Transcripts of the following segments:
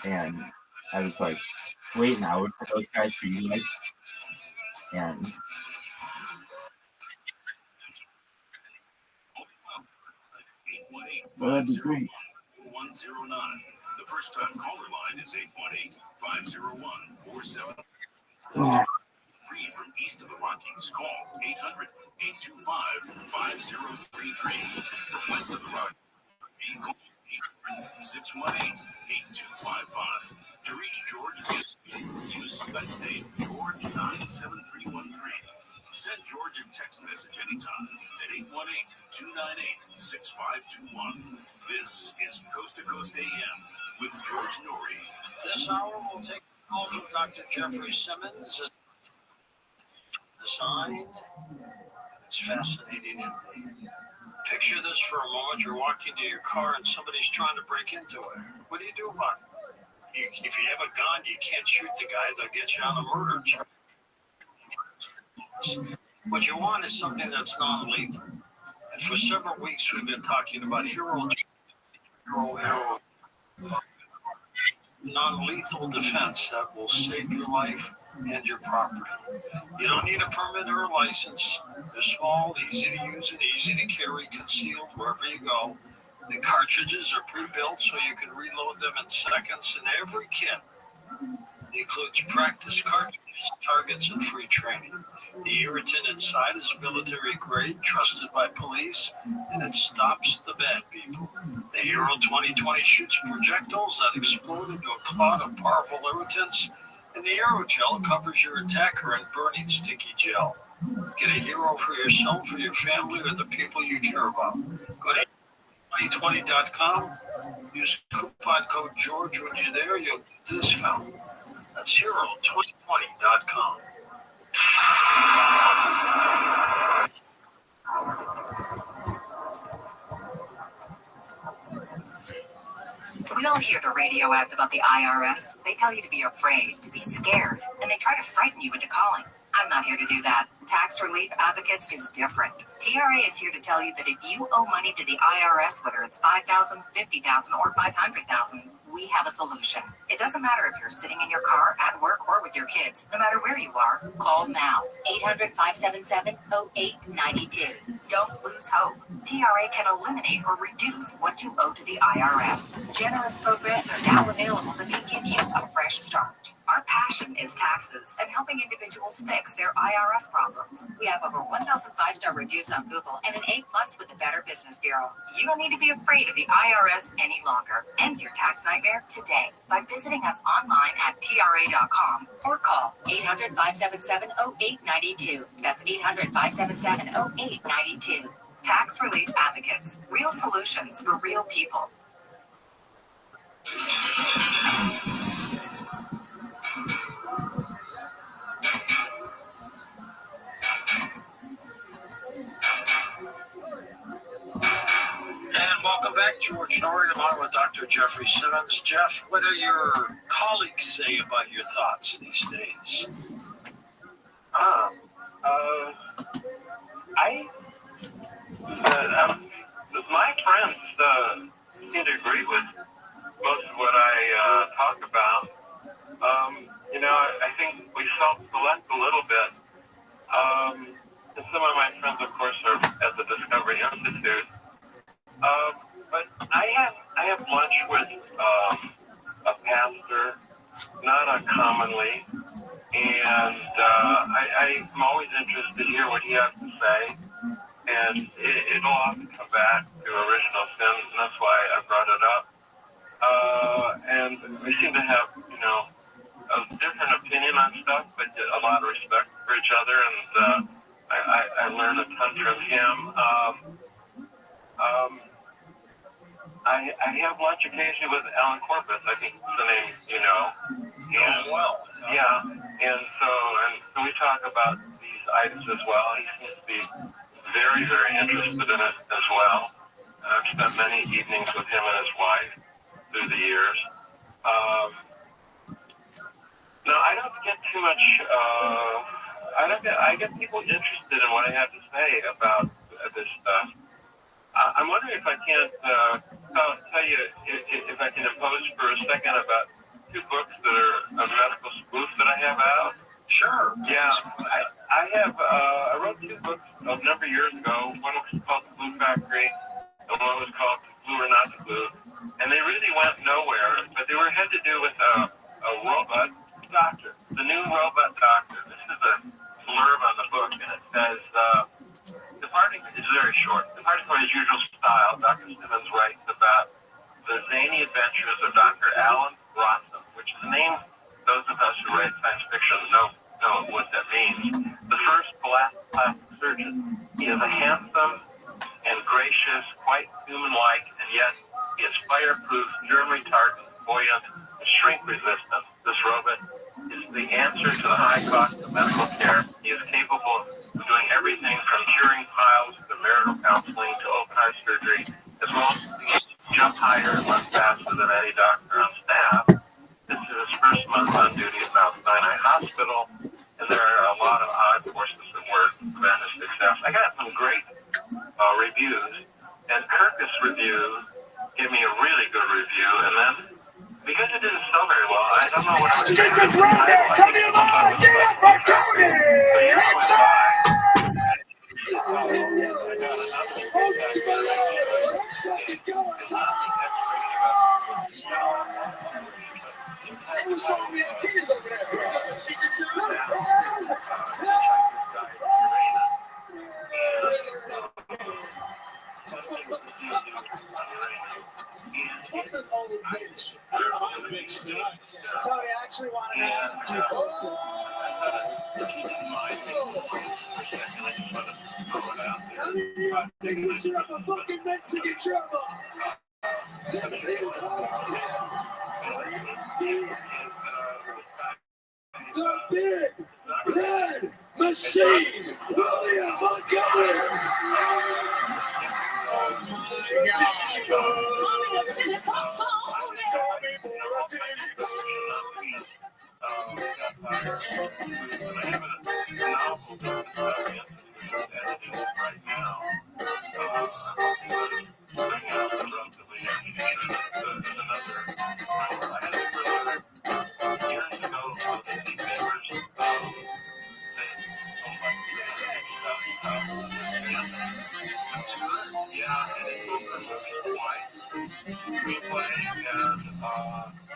and I was like waiting out for those guys to use, and well, that'd be great. 109. The first time caller line is 818-501-47. Free from east of the Rockies. Call 800-825-5033. From west of the Rockies, call 800-618-8255. To reach George, use Skype name George97313. Send George a text message anytime at 818-298-6521. This is Coast to Coast AM with George Norrie. This hour will take call from Dr. Jeffrey Simmons. Design. It's fascinating indeed. Picture this for a moment. You're walking to your car and somebody's trying to break into it. What do you do about it? If you have a gun, you can't shoot the guy. They'll get you on a murder charge. What you want is something that's non-lethal. And for several weeks, we've been talking about hero non-lethal defense that will save your life and your property. You don't need a permit or a license. They're small, easy to use, and easy to carry, concealed wherever you go. The cartridges are pre-built so you can reload them in seconds, and every kit includes practice cartridges, targets, and free training. The irritant inside is a military grade trusted by police, and it stops the bad people. The Hero 2020 shoots projectiles that explode into a cloud of powerful irritants, and the aerogel covers your attacker in burning sticky gel. Get a Hero for yourself, for your family, or the people you care about. Go to 2020.com. Use coupon code George when you're there. You'll get a discount. That's Hero2020.com. We all hear the radio ads about the IRS. They tell you to be afraid, to be scared, and they try to frighten you into calling. I'm not here to do that. Tax Relief Advocates is different. TRA is here to tell you that if you owe money to the IRS, whether it's $5,000, $50,000, or $500,000, we have a solution. It doesn't matter if you're sitting in your car, at work, or with your kids. No matter where you are, call now. 800-577-0892. Don't lose hope. TRA can eliminate or reduce what you owe to the IRS. Generous programs are now available that can give you a fresh start. Our passion is taxes and helping individuals fix their IRS problems. We have over 1,000 five-star reviews on Google and an A+ with the Better Business Bureau. You don't need to be afraid of the IRS any longer. End your tax nightmare today by visiting us online at TRA.com or call 800-577-0892. That's 800-577-0892. Tax Relief Advocates. Real solutions for real people. And welcome back, George Norrie, along with Dr. Jeffrey Simmons. Jeff, what do your colleagues say about your thoughts these days? My friends seem to agree with most of what I talk about. I think we self-select a little bit. And some of my friends, of course, are at the Discovery Institute. But I have lunch with a pastor, not uncommonly, and I'm always interested to hear what he has to say. And it'll often come back to original sin, and that's why I brought it up. And we seem to have, a different opinion on stuff, but a lot of respect for each other, and I learn a ton from him. I have lunch occasionally with Alan Corpus. I think it's the name you know. And, yeah, and so we talk about these items as well. He seems to be very, very interested in it as well. I've spent many evenings with him and his wife through the years. No, I don't get too much. I get people interested in what I have to say about this stuff. I'm wondering if I can't tell you, if I can impose for a second about 2 books that are a medical spoof that I have out. Sure. Yeah, I wrote 2 books a number of years ago. One was called The Glue Factory, and one was called Glue or Not to Glue. And they really went nowhere, but they had to do with a robot doctor, the new robot doctor. This is a blurb on the book, and it says, departing, it's very short. Departing from his usual style, Dr. Simmons writes about the zany adventures of Dr. Alan Rothschild, which is a name those of us who write science fiction know what that means. The first black plastic surgeon. He is a handsome and gracious, quite human-like, and yet he is fireproof, germ-retardant, buoyant, and shrink-resistant. This robot is the answer to the high cost of medical care. He is capable of doing everything from curing piles to marital counseling to open-heart surgery, as well as jump higher and run faster than any doctor on staff. This is his first month on duty at Mount Sinai Hospital, and there are a lot of odd forces at work to prevent his success. I got some great reviews, and Kirkus review gave me a really good review, and then because it didn't sell very well, I don't know what I was doing. This is Roman coming along! Get up for Tony! Fuck this old bitch. Tony, I actually want to ask you something. You're a fucking Mexican trouble. The big red machine, William Montgomery. Oh my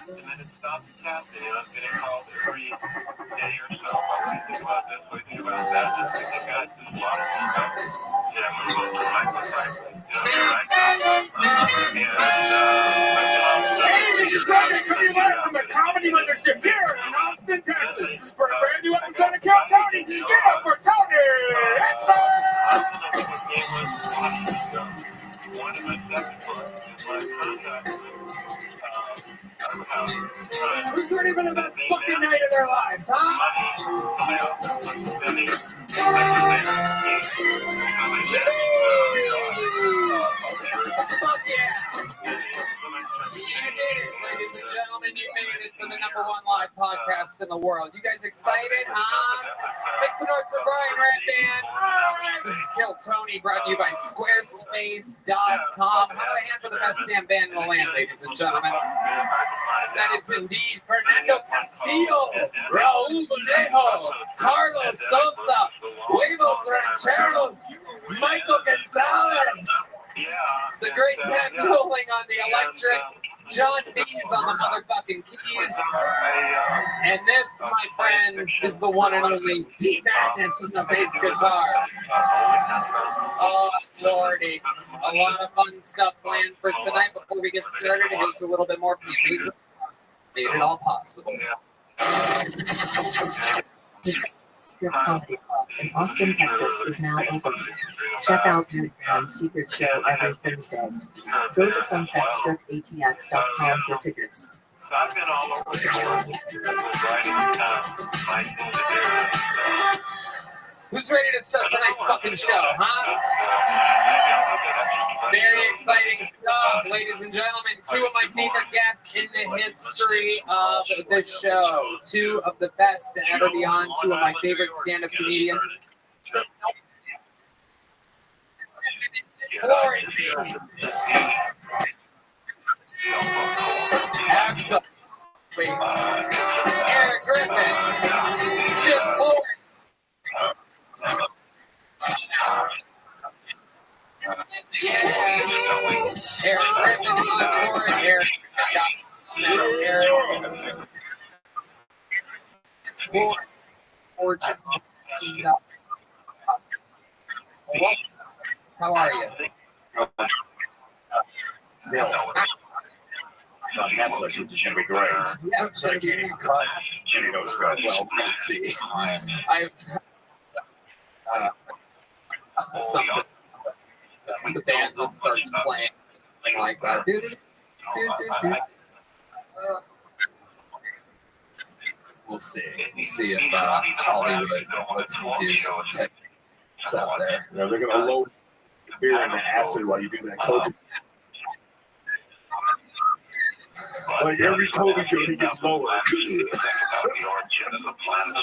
And then it stopped happening. I was getting called every day or so. What do you think about this? What do you think about that? And I think God did a lot of stuff. Yeah, I'm going to go to microcycling. Hey, this is Roman coming live from the Comedy Mothership here in Austin, Texas. For a brand new episode of Count Tony, get up for Tony! One of my second books is my contact with Who's ready for the best fucking night of their lives, huh? Fuck yeah! Ladies and gentlemen, you made it to the #1 live podcast in the world. You guys excited, huh? Make some noise for Brian Red Band. This is Kill Tony, brought to you by Squarespace.com. How about a hand for the best damn band in the land, ladies and gentlemen? That is indeed Fernando Castillo, Raul Vallejo, Carlos Sosa, Huevos Rancheros, Michael Gonzalez, the great Pat Rolling on the electric, John B is on the motherfucking keys, and this, my friends, is the one and only D Madness in the bass guitar. Oh, Lordy. A lot of fun stuff planned for tonight. Before we get started, here's a little bit more music. Made it all possible. The Strip Comedy Club in Austin, Texas is now open. Check out Underground's secret show every Thursday. Go to sunsetstripatx.com for tickets. I've been all over the world writing my thing to do. Who's ready to start tonight's fucking show, huh? Very exciting stuff, ladies and gentlemen. 2 of my favorite guests in the history of the show. 2 of the best to ever be on. 2 of my favorite stand-up comedians. Florentine. Absolutely. Eric Griffin. Jim Ford. Yes. Eric Griffin on board. Eric Ford. Fortune 14. What? How are you? On Netflix, which is going to be great. Yeah, it's gonna be But you know, Scott, well, we'll see. I something when the band starts playing something like that. We'll see. We'll see if Hollywood lets me do some techniques out there. You know, they're going to load the beer in the acid while you do that COVID. Like every COVID joke gets lower.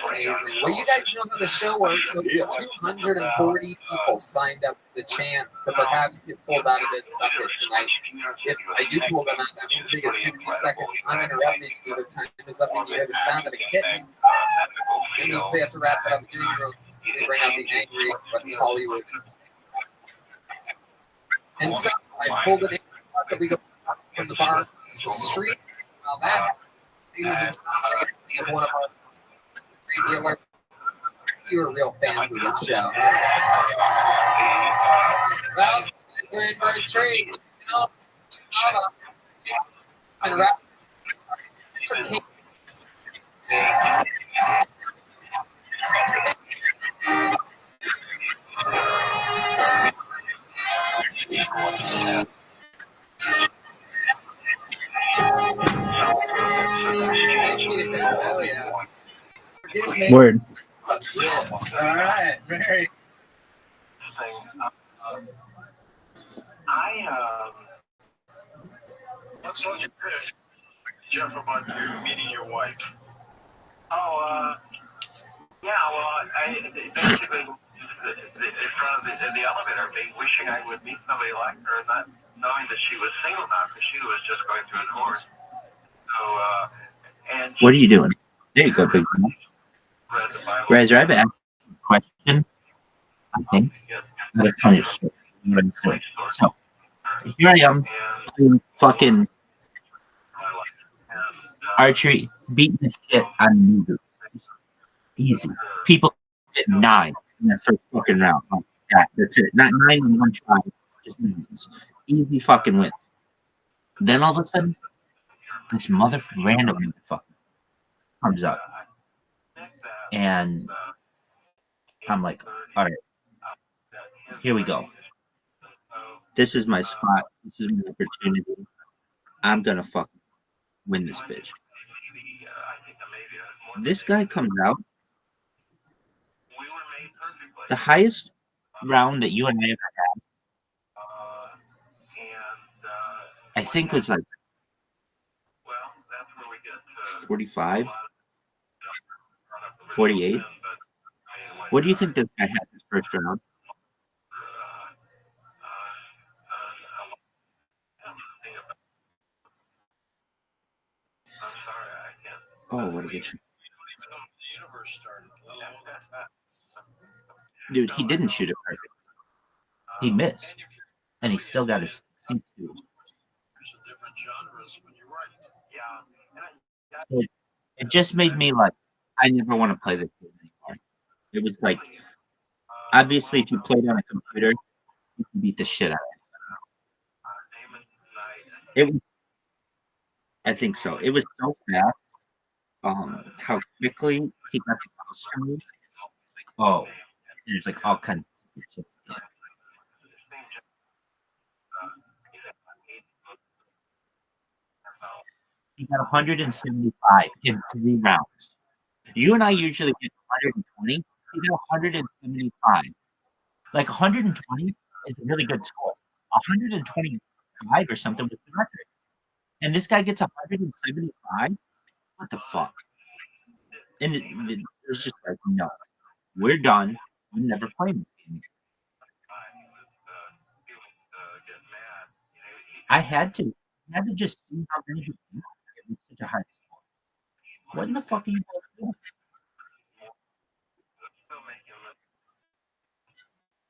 Amazing. Well, you guys know how the show works. So 240 people signed up for the chance to perhaps get pulled out of this bucket tonight. If I do pull them out, that means they get 60 seconds uninterrupted. The time is up and you hear the sound of a kitten. It means they have to wrap it up. They bring out the angry West Hollywood. And so I pulled it in. We go from the bar to the street. Well, that is one of our regular. You were real fans of the show. Well, we're in for a treat. And wrap. Word. All right, very. Let's let you finish, Jeff, about you meeting your wife. Yeah, well, I basically in front of the elevator, wishing I would meet somebody like her, not knowing that she was single now, because she was just going through a divorce. So, and What are you doing? There you go, big man. read the Bible. Razor, I have a question. I think. I have a ton of shit. So, here I am, playing fucking archery, beating the shit on the new. Easy. People get 9 in their first fucking round. Like that. That's it. Not 9 in one try. Just 9. Easy fucking win. Then all of a sudden, this random motherfucker comes up. And I'm like, all right, here we go. This is my spot. This is my opportunity. I'm going to fucking win this bitch. This guy comes out. The highest round that you and I ever had, I think was like 45, 48. What do you think this guy had his first round? Oh, what a good shot. Dude, he didn't shoot it perfect. He missed. And he still got his 62. It just made me like, I never want to play this game anymore. It was like, obviously, if you played on a computer, you can beat the shit out of it. It was, I think so. It was so fast. How quickly he got the mouse to move. Oh, there's like all kinds of shit. He got 175 in 3 rounds. You and I usually get 120. He got 175. Like 120 is a really good score. 125 or something was the record. And this guy gets 175? What the fuck? And it was just like, no, we're done. I'm never playing this game. I had to. had to just see how many people it was such a high score. What in the fuck are you guys doing? Still making them.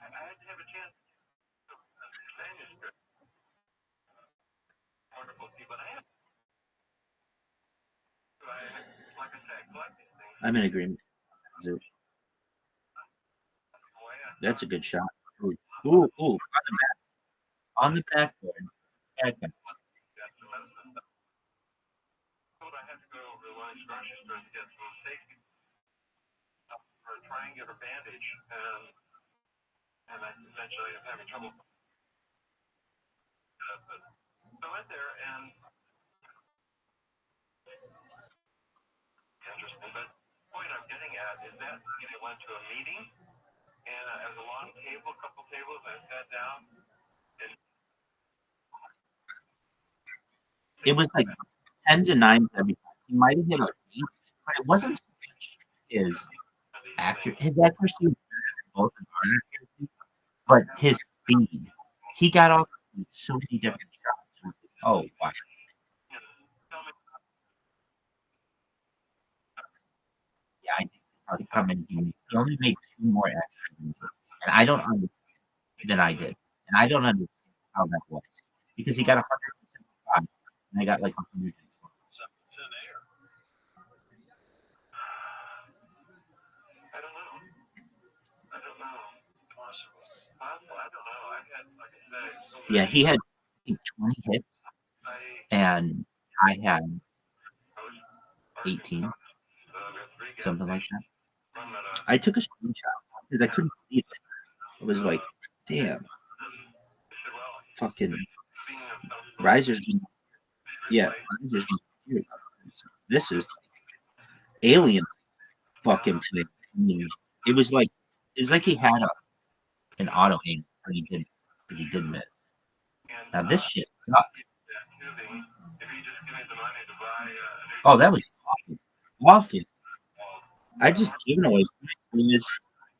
I had to have a chance to manuscript wonderful see, but I have like I said, collect these things. I'm in agreement. Way That's a good shot. Ooh, ooh, ooh, on the backboard. Backboard. I had to go over to the line grocery store to get some safety for a triangular bandage, and I eventually am having trouble. But I went there and interesting. But the point I'm getting at is that I went to a meeting and there was a long table, a couple tables. I sat down. And it was like 10s and 9s every time. He might have hit like 8, but it wasn't so much his accuracy was better than both of our accuracy, but his speed. He got off so many different shots. Oh, wow. Yeah, I think he'll come in. He only made 2 more extra than me. And I don't understand than I did. And I don't understand how that was. Because he got 175 and I got like 100. Thin air. I don't know. Possible. I don't know. I had, like I said, Yeah, he had I think 20 hits, and I had 18, something like that. I took a screenshot because I couldn't believe it. It was like, damn, fucking risers. Yeah, risers. This is like alien fucking play. I mean, it was like he had an auto aim, but he didn't miss. Now this shit sucks. Oh, that was awful. Awful. I just given away.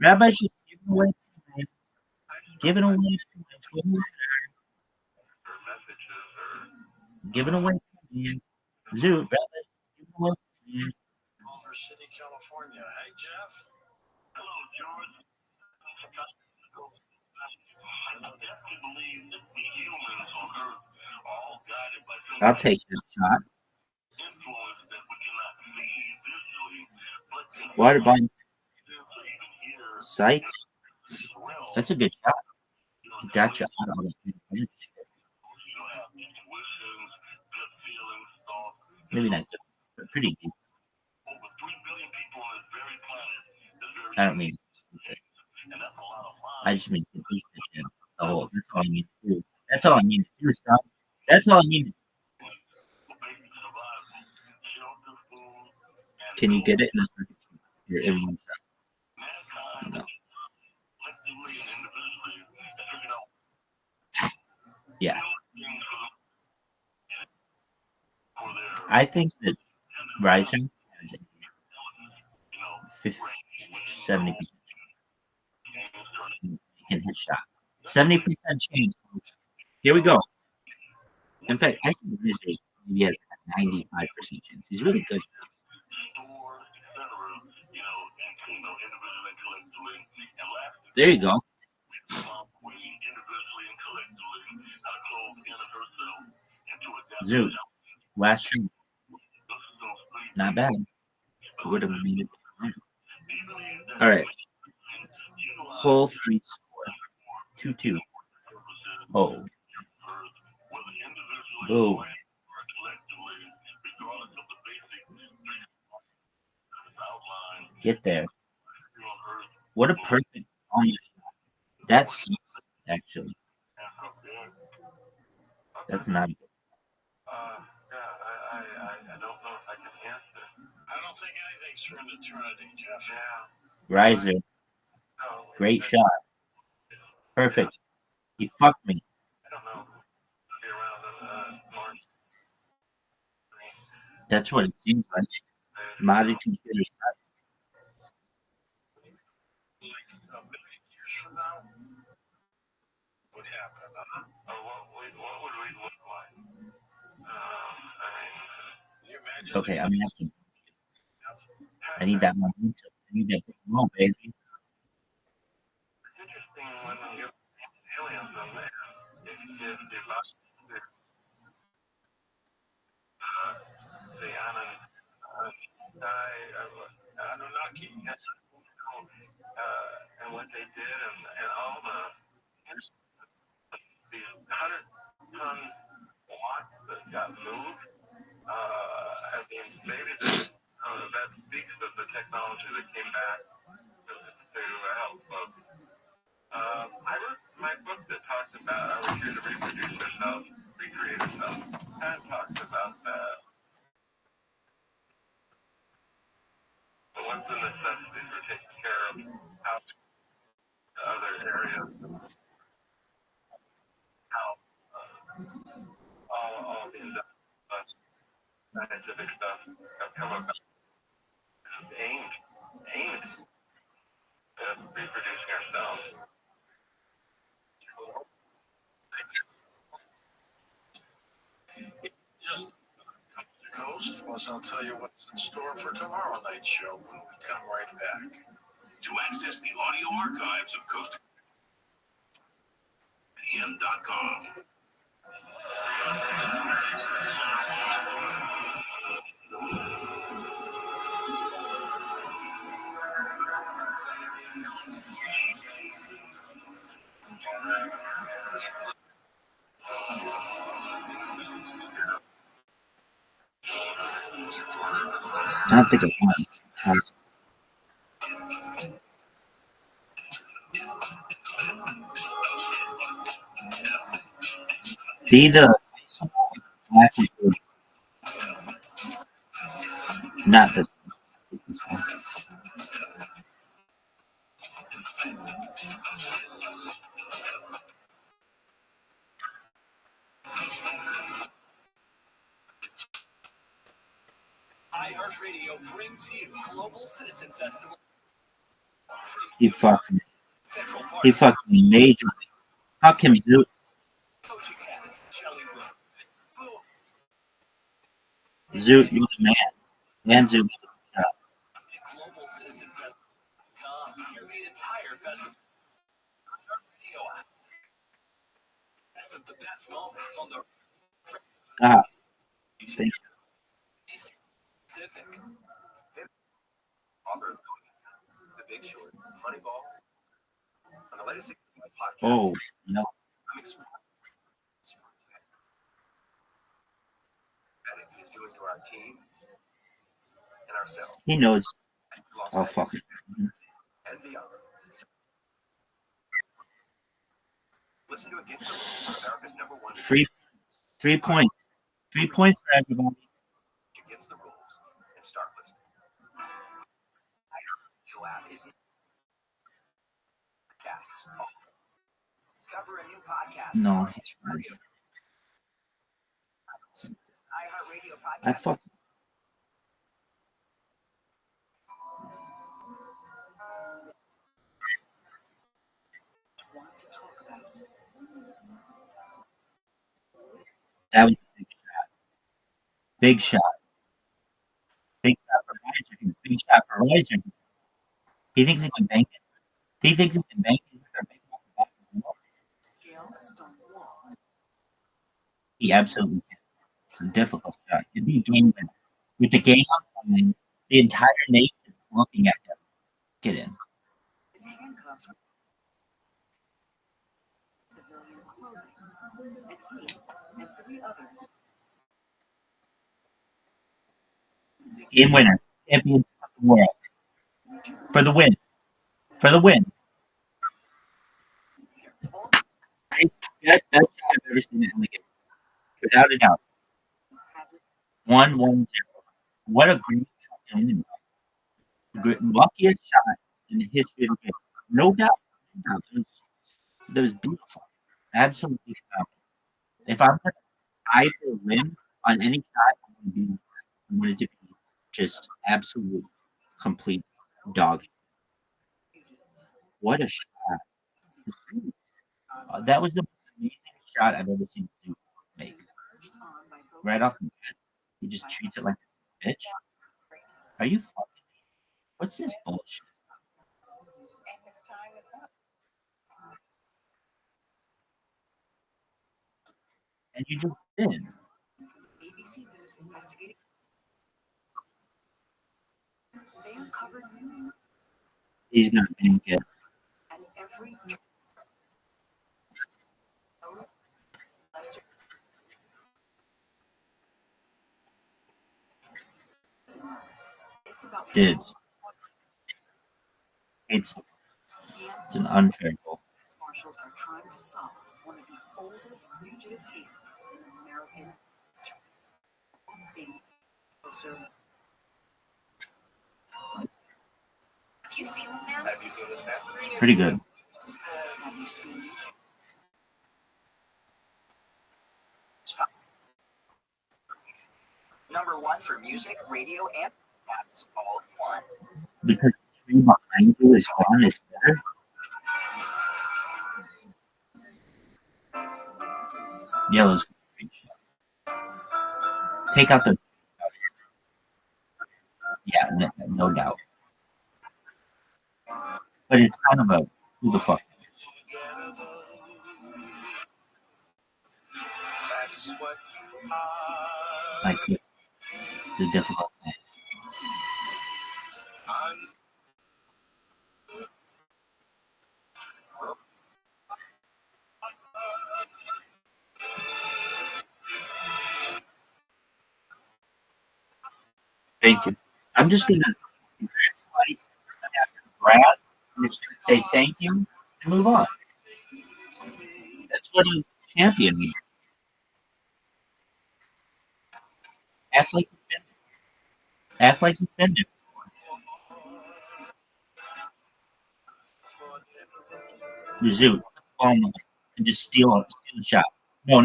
Rabbi just giving away. Giving away. Zoo. Rabbi giving away. Culver City, California. Hey, Jeff. Hello, George. I definitely believe that the humans on Earth are all guided by some I'll take this shot. influence that we cannot see visually, but Water bomb. Psych. That's a good shot. Gotcha. Maybe not good, but pretty deep. I don't mean. I just mean complete shit. Oh, that's all I need to do. That's all I need to do, stop. That's all I need to do. Can you get it in your everyone? No. Yeah. I think that Rising has 70% can hit shot. 70% change. Here we go. In fact, I think he has 95% chance. He's really good. There you go. Zoo. Last shoot. Not bad. Would have made it. All right. Hole 3 score. 2-2. Oh. Boom. Get there. What a perfect that's actually. That's not good. I don't know if I can answer. I don't think anything's for an eternity, Jeff. Yeah. Riser. Great shot. Perfect. He fucked me. I don't know. Be around March. That's what it seems like. Modded computer shot. Like a million years from now, what happened? What would we look like? Okay, I'm asking. I need that momentum. I need that big roll, baby. It's interesting when you have aliens on there. If you look the Anunnaki. and what they did, and all these 100-ton blocks that got moved. I mean, maybe that speaks of the technology that came back to help folks. I wrote my book that talks about are we here to reproduce ourselves, recreate ourselves. Kind of talks about that. But what's the necessities for taking care of how other areas, how all the scientific stuff have come about aimed at reproducing ourselves. Just coast to coast, plus I'll tell you what's in store for tomorrow night's show when we come right back. To access the audio archives of Coast to coast.com. I don't think I want. Be the not the. iHeartRadio brings you Global Citizen Festival. He fucking major. Fuck him, dude. Zoot, you're the man. And Zoot. Global Citizen Festival. Hear the entire festival. iHeartRadio. Best of the best moments on the Thank you. Pacific. Author of The Big Short, Moneyball, on the latest podcast. Oh, no. I'm exploring what he's doing to our teams and ourselves. He knows. Las Oh, Vegas fuck it. and beyond. Listen to Against the Rules, America's #1 3 points. 3 points for everybody. Against the Rules and start listening. Your app is podcasts. Discover a new podcast. No, he's right. iHeartRadio I podcast. fuck. Want to talk about That was a big shot. Big shot for Rising. Big shot for Rising. He thinks he can bank it. He thinks he can bank it. He's gonna bank it off the back of the wall. scale stone wall? He absolutely can. It's a difficult shot. It'd be a game winner. With the game on line, the entire nation is looking at him. Get in. His handcuffs were civilian clothing, and he and 3 others. Game winner. Champion of the world. For the win. For the win. Best shot I've ever seen in the game. Without a doubt. 1-1-0. What a great fucking luckiest shot in the history of the game. No doubt. That was beautiful. Absolutely phenomenal. If I'm going to tie for a win on any shot, I want it to be just absolute, complete dog. What a shot. That was the most amazing shot I've ever seen you make. Right off the bat, he just treats it like bitch. Are you fucking? What's this bullshit? And you just did. ABC News investigating. They uncovered He's not being good. and every it's about Dude. It's an unfair goal. marshals are trying to solve one of the oldest fugitive cases in American history. Have you seen this man? Have you seen this map? Pretty good. Have you seen #1 for music, radio, and podcasts all in one. Because the tree behind you is gone, it's better. Yellow's great. Take out the. Yeah, no doubt. But it's kind of a who the fuck. That's what you are. Like it's a difficult thing. Thank you. I'm just gonna grab and just say thank you and move on. That's what a champion means. Act like you've been there. Act like you've been there. Zoo, and just steal a shot. No.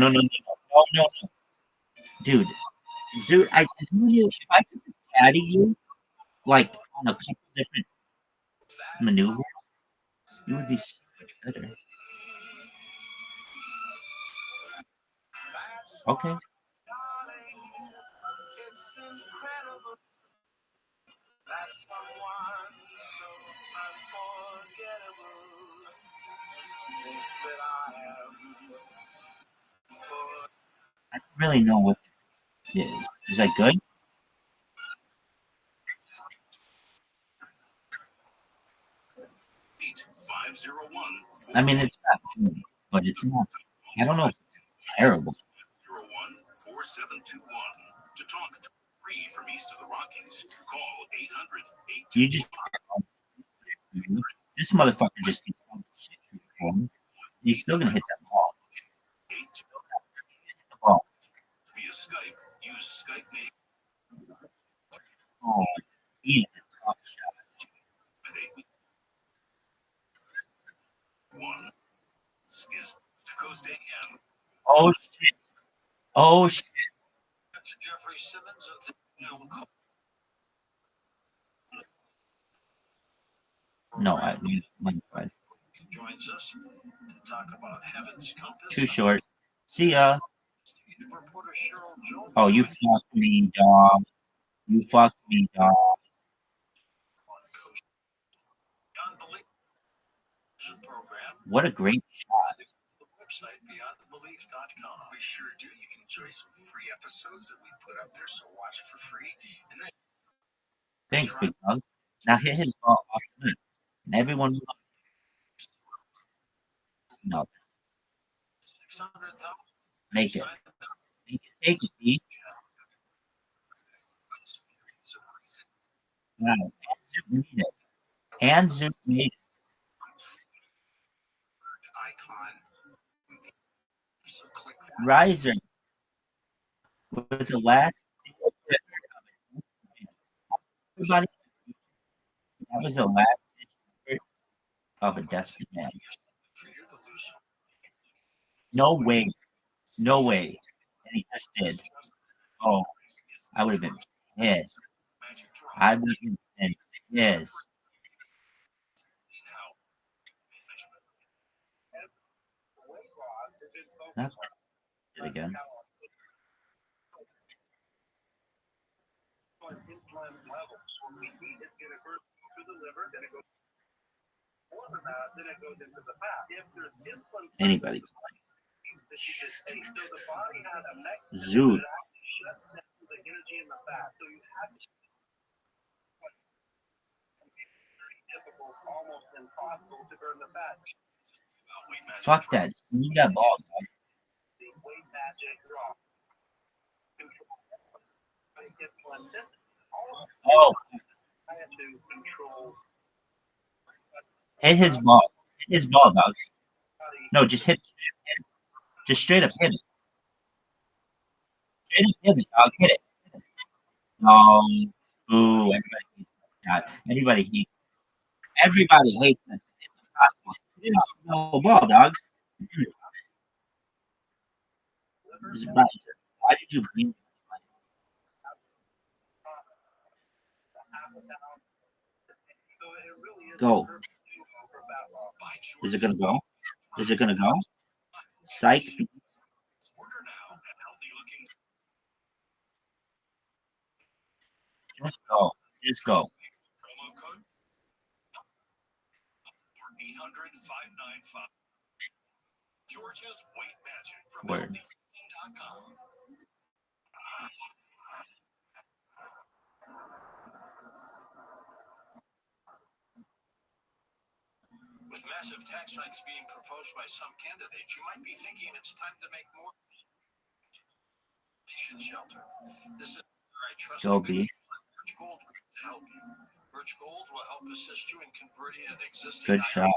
Dude, Zoo, I tell you, if I could caddy you, like, on a couple different maneuvers, you would be so much better. Okay. I don't really know what it is. Is that good? I mean, it's not good, but it's not. I don't know if it's terrible. You just. This motherfucker just keeps on shit for him. He's still gonna hit that ball. The ball. Oh, he is a tough shot. Oh shit! Oh shit! No, I mean, Joins us to talk about Heaven's Compass. too short. See ya. Oh, you fucked me, dog. You fucked me, dog. What a great shot. The website beyondbelief.com. We sure do. You can enjoy some free episodes that we put up there, so watch for free. And then Thanks, big dog. Now hit his ball off the net. And everyone will. No. Make it. Take it, B. Wow. And Zoom made it. Riser with the last. Everybody, that was the last of a desperate man. No way. No way. And he just did. Oh, I would have been pissed. I would have been pissed. Not it again. insulin levels. What we eat is going to first go through the liver, then it goes more than that, then it goes into the fat. If there's insulin, Anybody. that you just take, so the body has a mechanism Zoot. that actually shuts down the energy in the fat. So you have to very difficult, almost impossible to burn the fat. Fuck that. You need that ball, dog. The weight magic rock. Control insulin. This Oh, I had to control hit his ball. Hit his ball, dog. No, just hit him. Just straight up hit it. Straight up hit it, dog. Hit it. Boo. Everybody hates that. Everybody hates that. It's impossible. You know, no ball, dog. Why did you bring go? Is it gonna go? Is it gonna go? Psych. Just go. Just go. Promo code 800-595. Georgia's Weight Magic from Word. healthythinking.com. With massive tax hikes being proposed by some candidates, you might be thinking it's time to make more nation shelter. This is where I trust Go, B. Birch Gold to help you. Birch Gold will help assist you in converting an existing Good shot.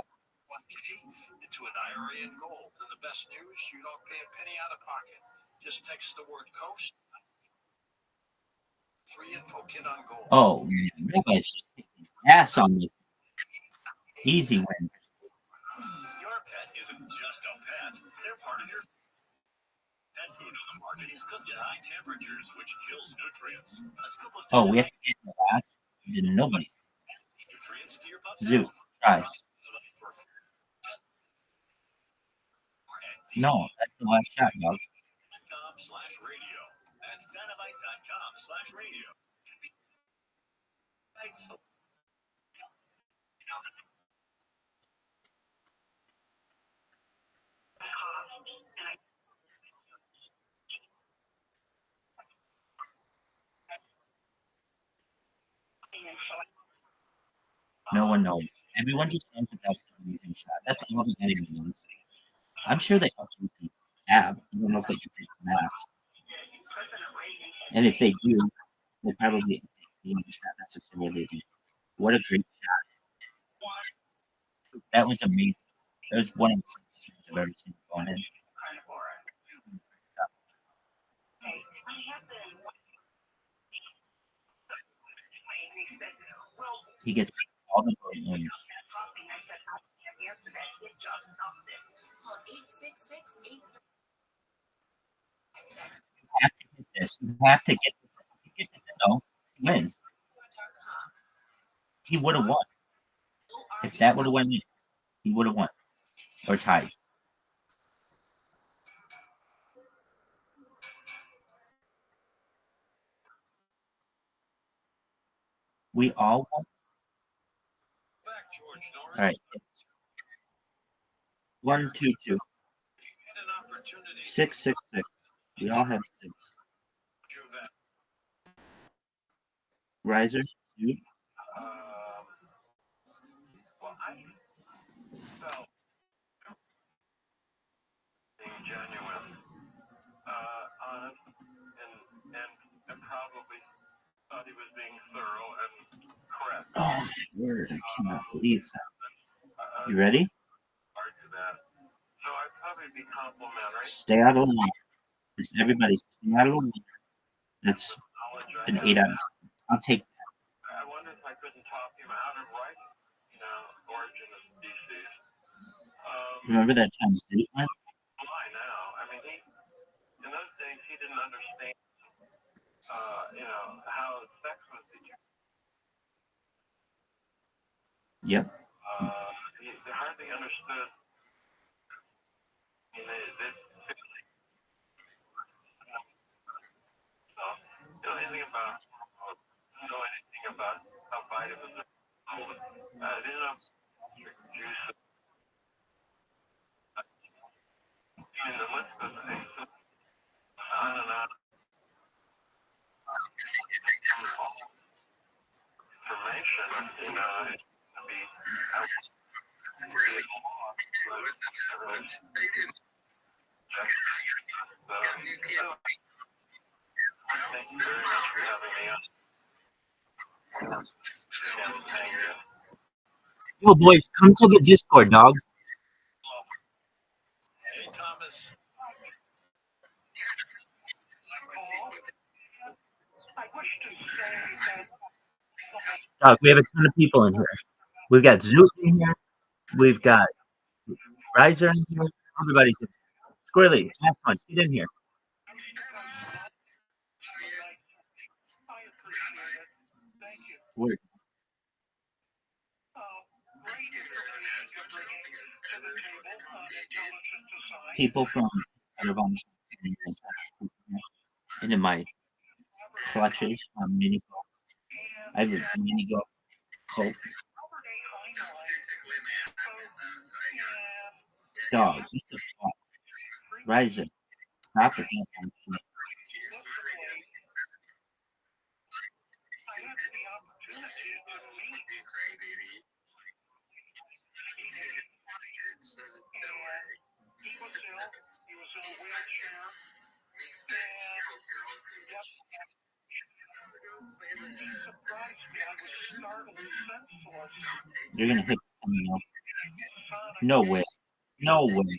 1K into an IRA in gold. And the best news, you don't pay a penny out of pocket. Just text the word COAST. Free info kit on gold. Oh, man. Nobody's just taking ass on me. Easy win. Your pet isn't just a pet. They're part of your pet food on the market is cooked at high temperatures, which kills nutrients. A scoop of Oh, we have to get the last. Didn't nobody. nutrients to your pup's Zoo. health. Try. No, that's the last shot, dog. .com/radio. That's dynamite.com/radio. No one knows. Everyone just knows that that's the losing shot. That's all that anyone knows. I'm sure they also keep tab. I don't know if they can take math. And if they do, they probably not necessarily. What a great shot. That was amazing. That was one of the things I've ever seen going in. He gets all the wins. You have to get this. You have to get this. If you get this, no, he wins. He would have won. If that would have won, he would have won. Or tied. We all won. All right. 1, 2, 2. 6, 6, 6. We all have 6. Riser, you. well, I felt being genuine, honest, and probably thought he was being thorough and correct. Oh my word! I cannot believe that. You ready? Argue that. So I'd probably be complimentary. Stay out of the water. Just everybody stay out of the water. That's an 8 out of 10. I'll take that. I wonder if I couldn't talk him out of writing, Origin of Species. Remember that time State went? Why now? I mean, in those days, he didn't understand, how sex was determined. Yep. He hardly understood. I mean, anything about about how vitamins are sold. There's no juice. I mean, the list goes on and on. Information, it can be thank you very much for having me on. Thank you. Yo, boys, come to the Discord, dog. Hey, Thomas. Dog, we have a ton of people in here. We've got Zeus in here. We've got Riser in here. Everybody's in here. Squirrely, have fun. Get in here. Word. People from into my clutches on mini golf. I have a mini golf cult. Dog, what the fuck? Riser, stop it. You're gonna hit me now. No way. No way.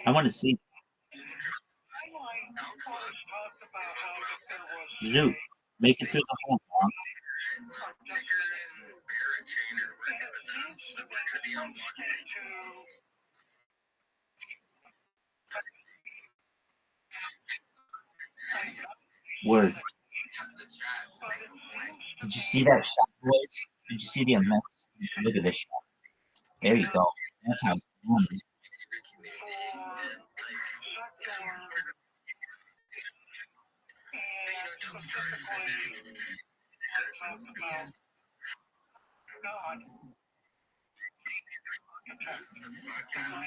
I want to see. Zoo, make it through the whole song. Word. Did you see that shot, boys? Did you see the amount? Look at this shot. There you go. That's how it's done.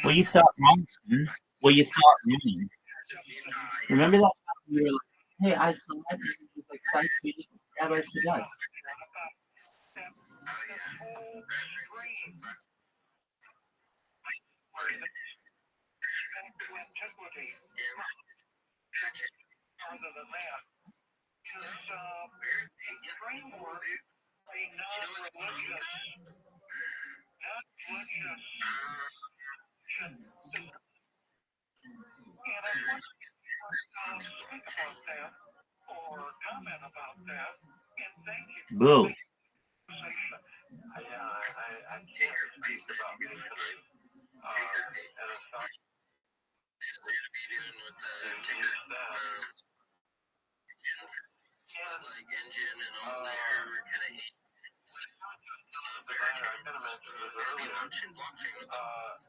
Well, you thought wrong, son. Well, you thought wrong. Remember that time you were like, hey, I select this is like side feed, grab our cigars. Boo.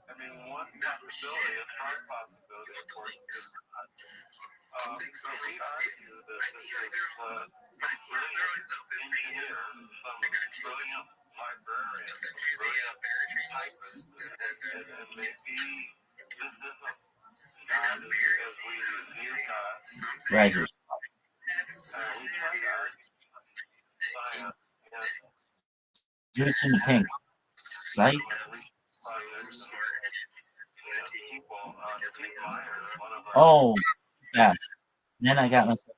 I mean, one possibility, a strong possibility, of course, is we argue that there's some brilliant engineers, some brilliant librarians, some brilliant typists, and maybe this isn't God as we view God. Right. We try to argue science and Roots in the pink. Right? Oh, yeah. Then I got myself.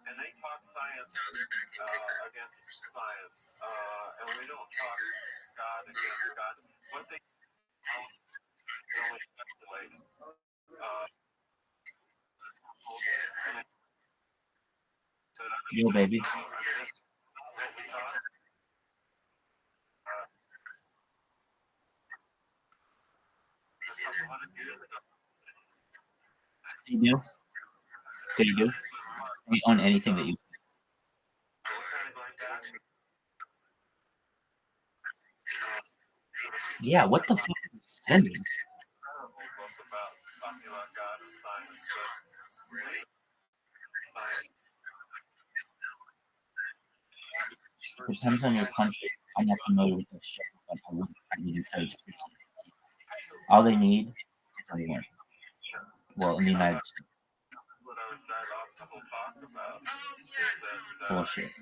and they talk science against science, and we don't talk God against God. What they only speculate. Yo, baby. They do. They do. They own anything that you. Yeah, what the fuck are you sending? Incredible book about talking about God and science. Depends on your country. I'm not familiar with this shit, but I wouldn't even tell you. All they need is everyone. Well, in the United States. What our side will talk about is that Bullshit. that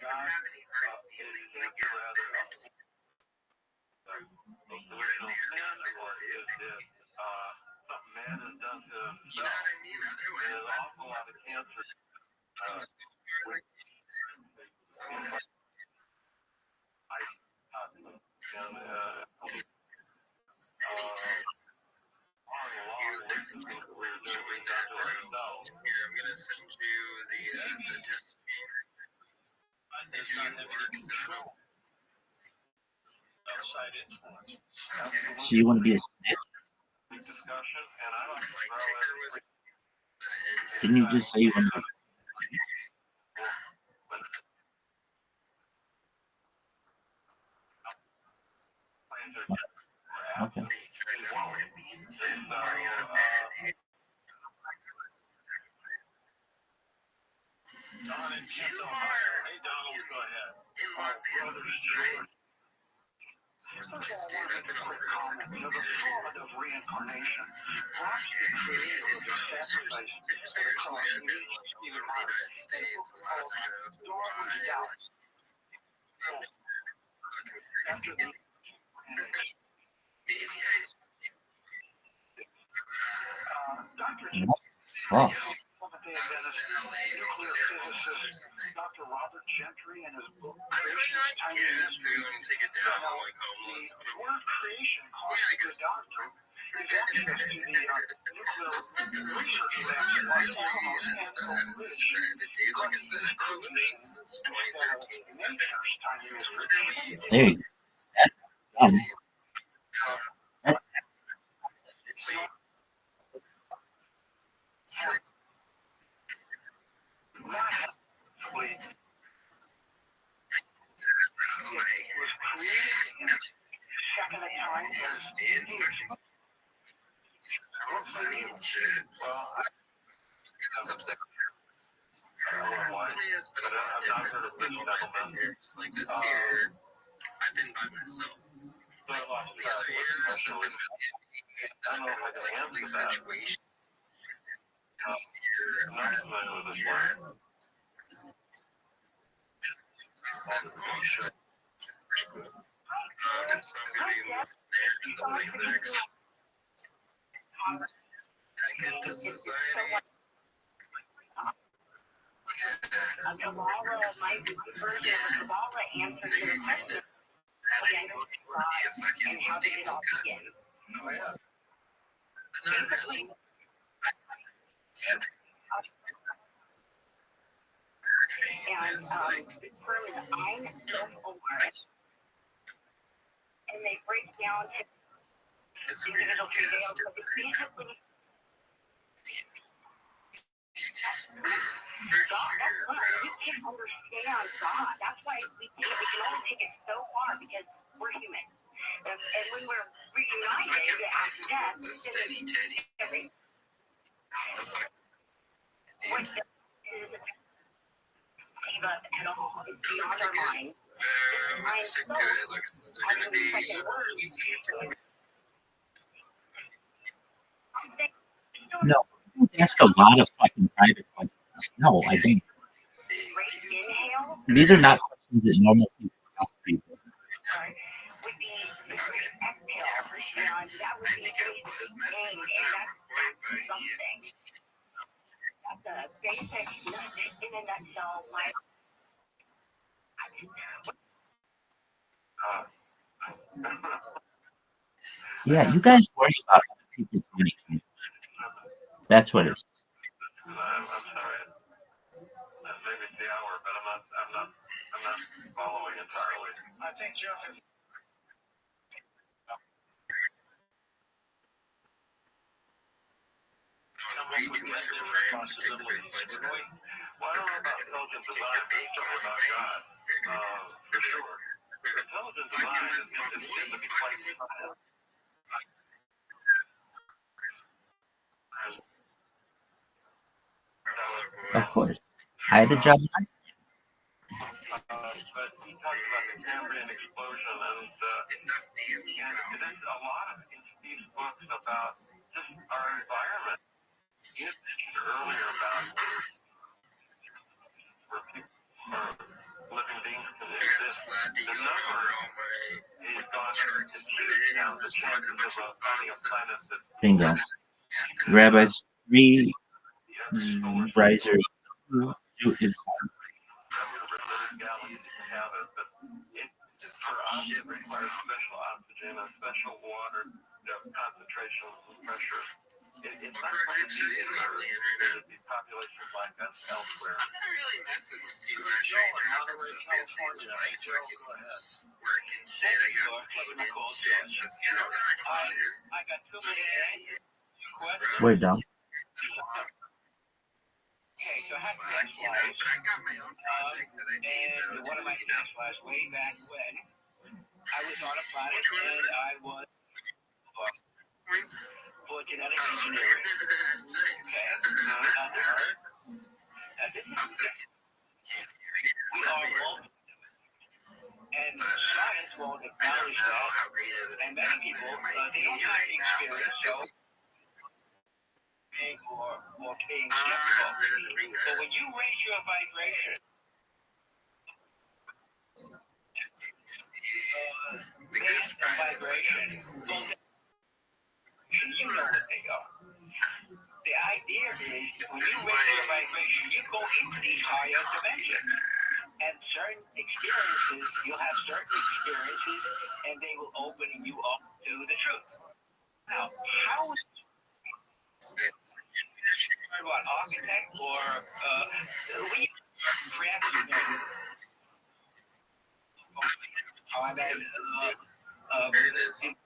God is cancer rather original sin, or is it something man has done to himself? There's an awful lot of cancer. I'm gonna send you the test. Does not have any control. Outside influence. So you want to be a snitch? Discussion, and I like to throw in. Didn't you just say you want to? Okay. Don in Kent, Ohio. Hey, Donald, go ahead. In Los Angeles, right? Seriously, I've been all over the United States, Alaska, Fuck. Dr. Robert Gentry and his book Yes, they're going to take it down. I'm like homeless. Word creation Yeah, because doctor is access to the nuclear research labs like I said, I've been living since 2013. There you go. That's dumb. Just like this year, I've been by myself. The other years, I've been with like a situation. Back into society. And they break down to individual details, but they basically God, we can't understand God. That's why we can only take it so far because we're human. And when we're reunited after death, what save us at all? It's beyond our mind. Stick to it. Like, they're going to be. No, ask a lot of fucking private questions. No, I don't. These are not questions that normal people ask people. Would be the great exhale, and that would be great pain, and that's something. That's a basic, in a nutshell, like. Yeah, you guys worry about other people's money. That's what it is. I'm sorry. Maybe it's the hour, but I'm not following entirely. I think Jeff is. Way too much of a friend. Well, I don't know about intelligent design, but it's certainly about God, for sure. intelligent design is to be quite subtle. Of course. I had a job. But he talks about the Cambrian explosion, and there's a lot of these books about just our environment. You mentioned earlier about where people are living beings can exist. The number is gone it's huge now. The chances of finding a planet that Bingo. Rabbi's three risers. galaxies have it, but for us it requires special oxygen and special water, concentrations and pressures. It's not like it is there'd be populations like us elsewhere. I'm not really messing with you, actually. Monterey, California. Joe, go ahead. Working shit. I got loaded shit. Let's get over here. I got too many questions. We're done. Okay, so I have But I got my own project that I need, though. one of my next flies way back when I was on a planet and I was for genetic engineering. Okay. We are multiple. And science won't acknowledge that. And many people, they don't have the experience, so or being skeptical. But when you raise your vibration, raise the vibration, you know what they are. The idea is when you raise your vibration, you go into these higher dimensions. And certain experiences, you'll have certain experiences, and they will open you up to the truth. Now, how is what architect or we drafting and it seems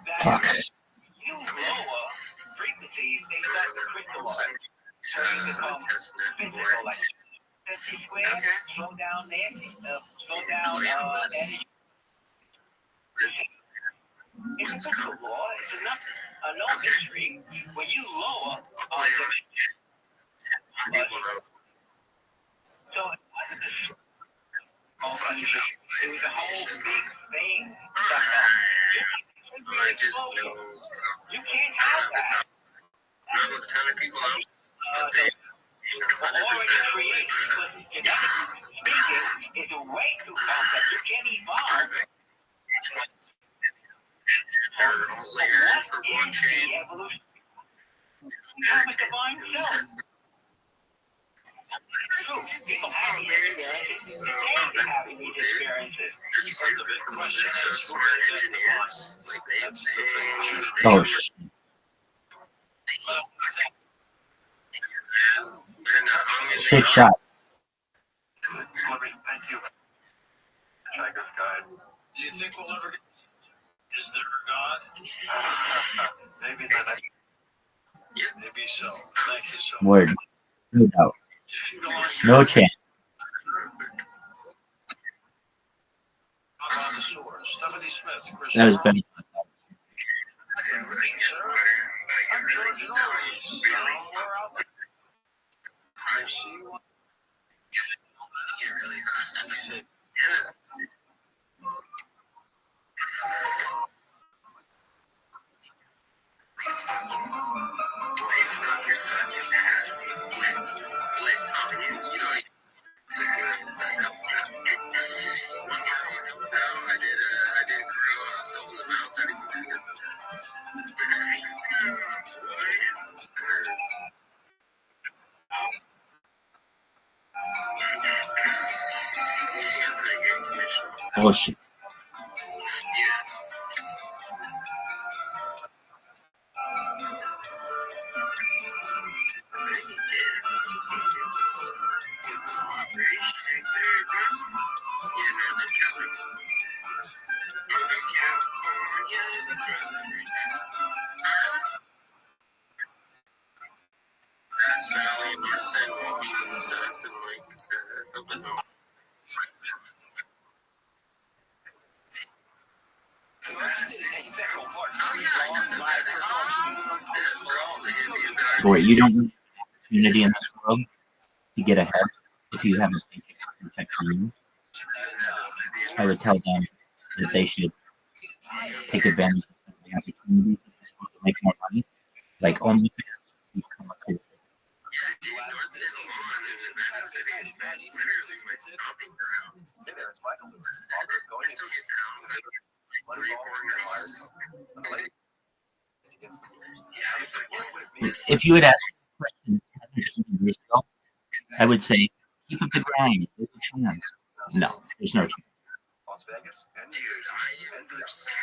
that you lower frequencies, they start to crystallize. So you become physical, like 50 squared, slow down energy. It's a physical law. It's enough a known history. When you lower so it wasn't it was a whole big thing. You can't have that. A ton of people out. Already created, genetically speaking, is a way too complex. You can't evolve. What is the evolution? You have a divine self. True, people have these experiences. They are having these experiences. But the big question is, who made that device? That's the thing. Oh, shit. Sick shot. Thank you. Tiger's Guide. Do you think we'll ever get? Is there a God? Maybe the next. Maybe so. Thank you so much. Word. No doubt. No chance. How about the source? Stephanie Smith, Chris That was Ross. better. I'm George Norris. Somewhere out there. We'll see what. Bullshit. Valley, North Sidewalk and stuff, and like for it. You don't need opportunity in this world to get ahead if you haven't protect you. I would tell them that they should take advantage of the opportunity to make more money. Like only become a citizen. If you had asked the question 10 years ago, I would say, keep up the grind. There's a chance. No, there's no chance.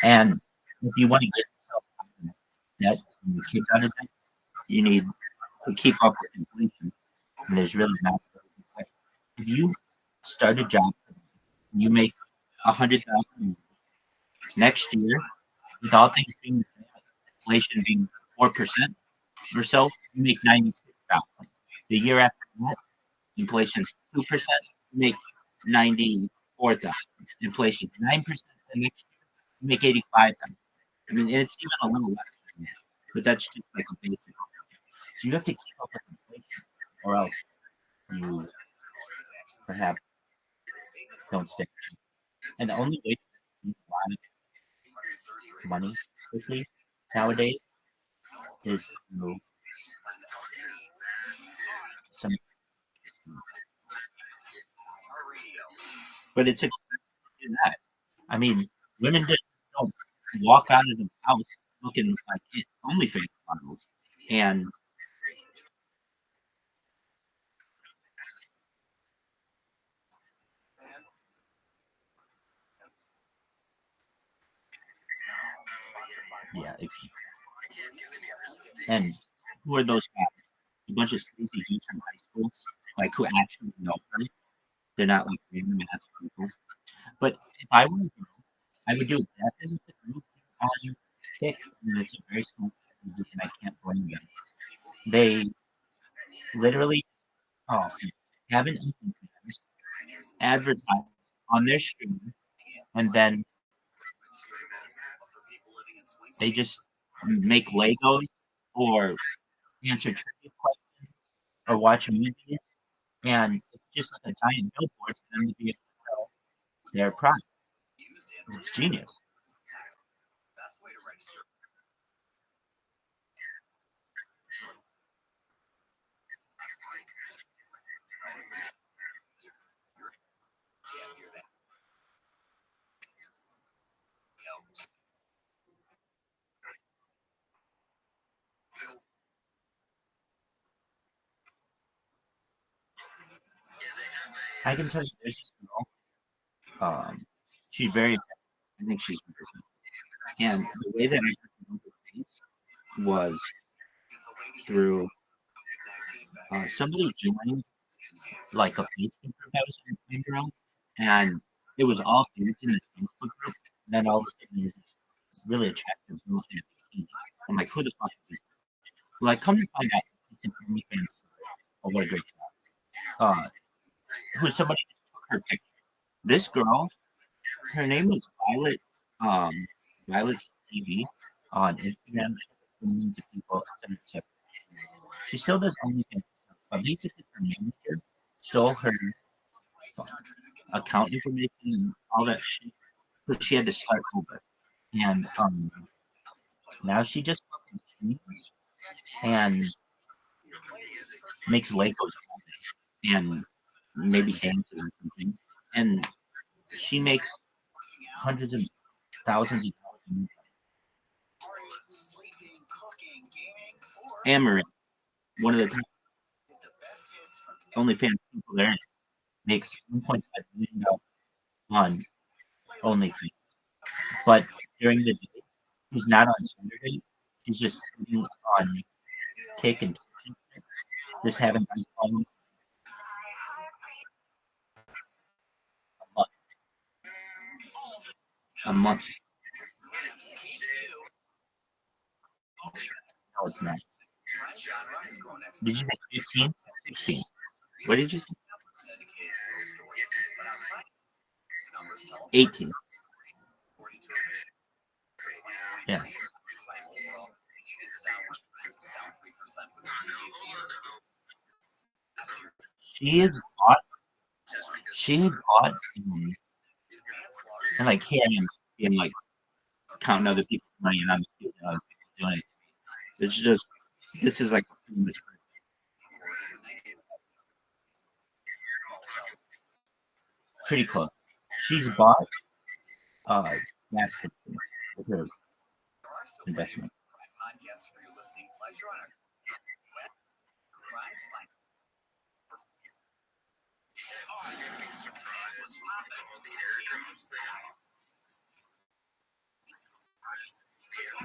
And if you want to get yourself out of debt and your kids out of debt, you need to keep up with inflation. And there's really not. If you start a job, you make $100,000 next year, with all things being the same, inflation being 4% or so, you make $96,000. The year after that, inflation's 2%, you make $94,000. Inflation's 9% the next year, you make $85,000. I mean, it's even a little less than that, but that's just like a basic. So you have to keep up with inflation, or else you perhaps don't stick. And the only way to make a lot of money quickly nowadays is through some. But it's expensive to do that. I mean, women just don't walk out of the house looking like it OnlyFans models. And yeah, and who are those guys? A bunch of sleazy dudes from high school, like who actually know her. They're not like random ass people. But if I were a girl, I would do exactly what the group on Kick, and it's a very small group, and I can't blame them. They literally have an OnlyFans, advertise on their stream, and then they just make Legos or answer trivia questions or watch movies, and it's just like a giant billboard for them to be able to sell their product. It's genius. I can tell you there's this girl. She's very. I think she's. And the way that I got to know her was through somebody joined like a Facebook group I was in around, and it was all dudes in this Facebook group. And then all of a sudden, this really attractive girl in a bikini. I'm like, who the fuck is this? Like, come to find out, it's an OnlyFans. Oh, what a great job. Who somebody just took her picture. This girl, her name was Violet. Violet TV on Instagram. Millions of people. She still does OnlyFans. But basically, her manager stole her account information and all that shit. So she had to start over. And now she just fucking streams and makes Legos and maybe dances or something. And she makes hundreds of thousands of dollars. Amarin, one of the top OnlyFans people there, makes $1.5 million on OnlyFans. But during the day, he's not on Saturday. He's just sitting on Kick and just having fun a month. No, it's not. Did you say 15? 16? What did you say? 18. Yeah. She is bought. She had bought, and like here I am being like counting other people's money, and I'm doing it. It's just this is like pretty close. She's bought gas station with her investment.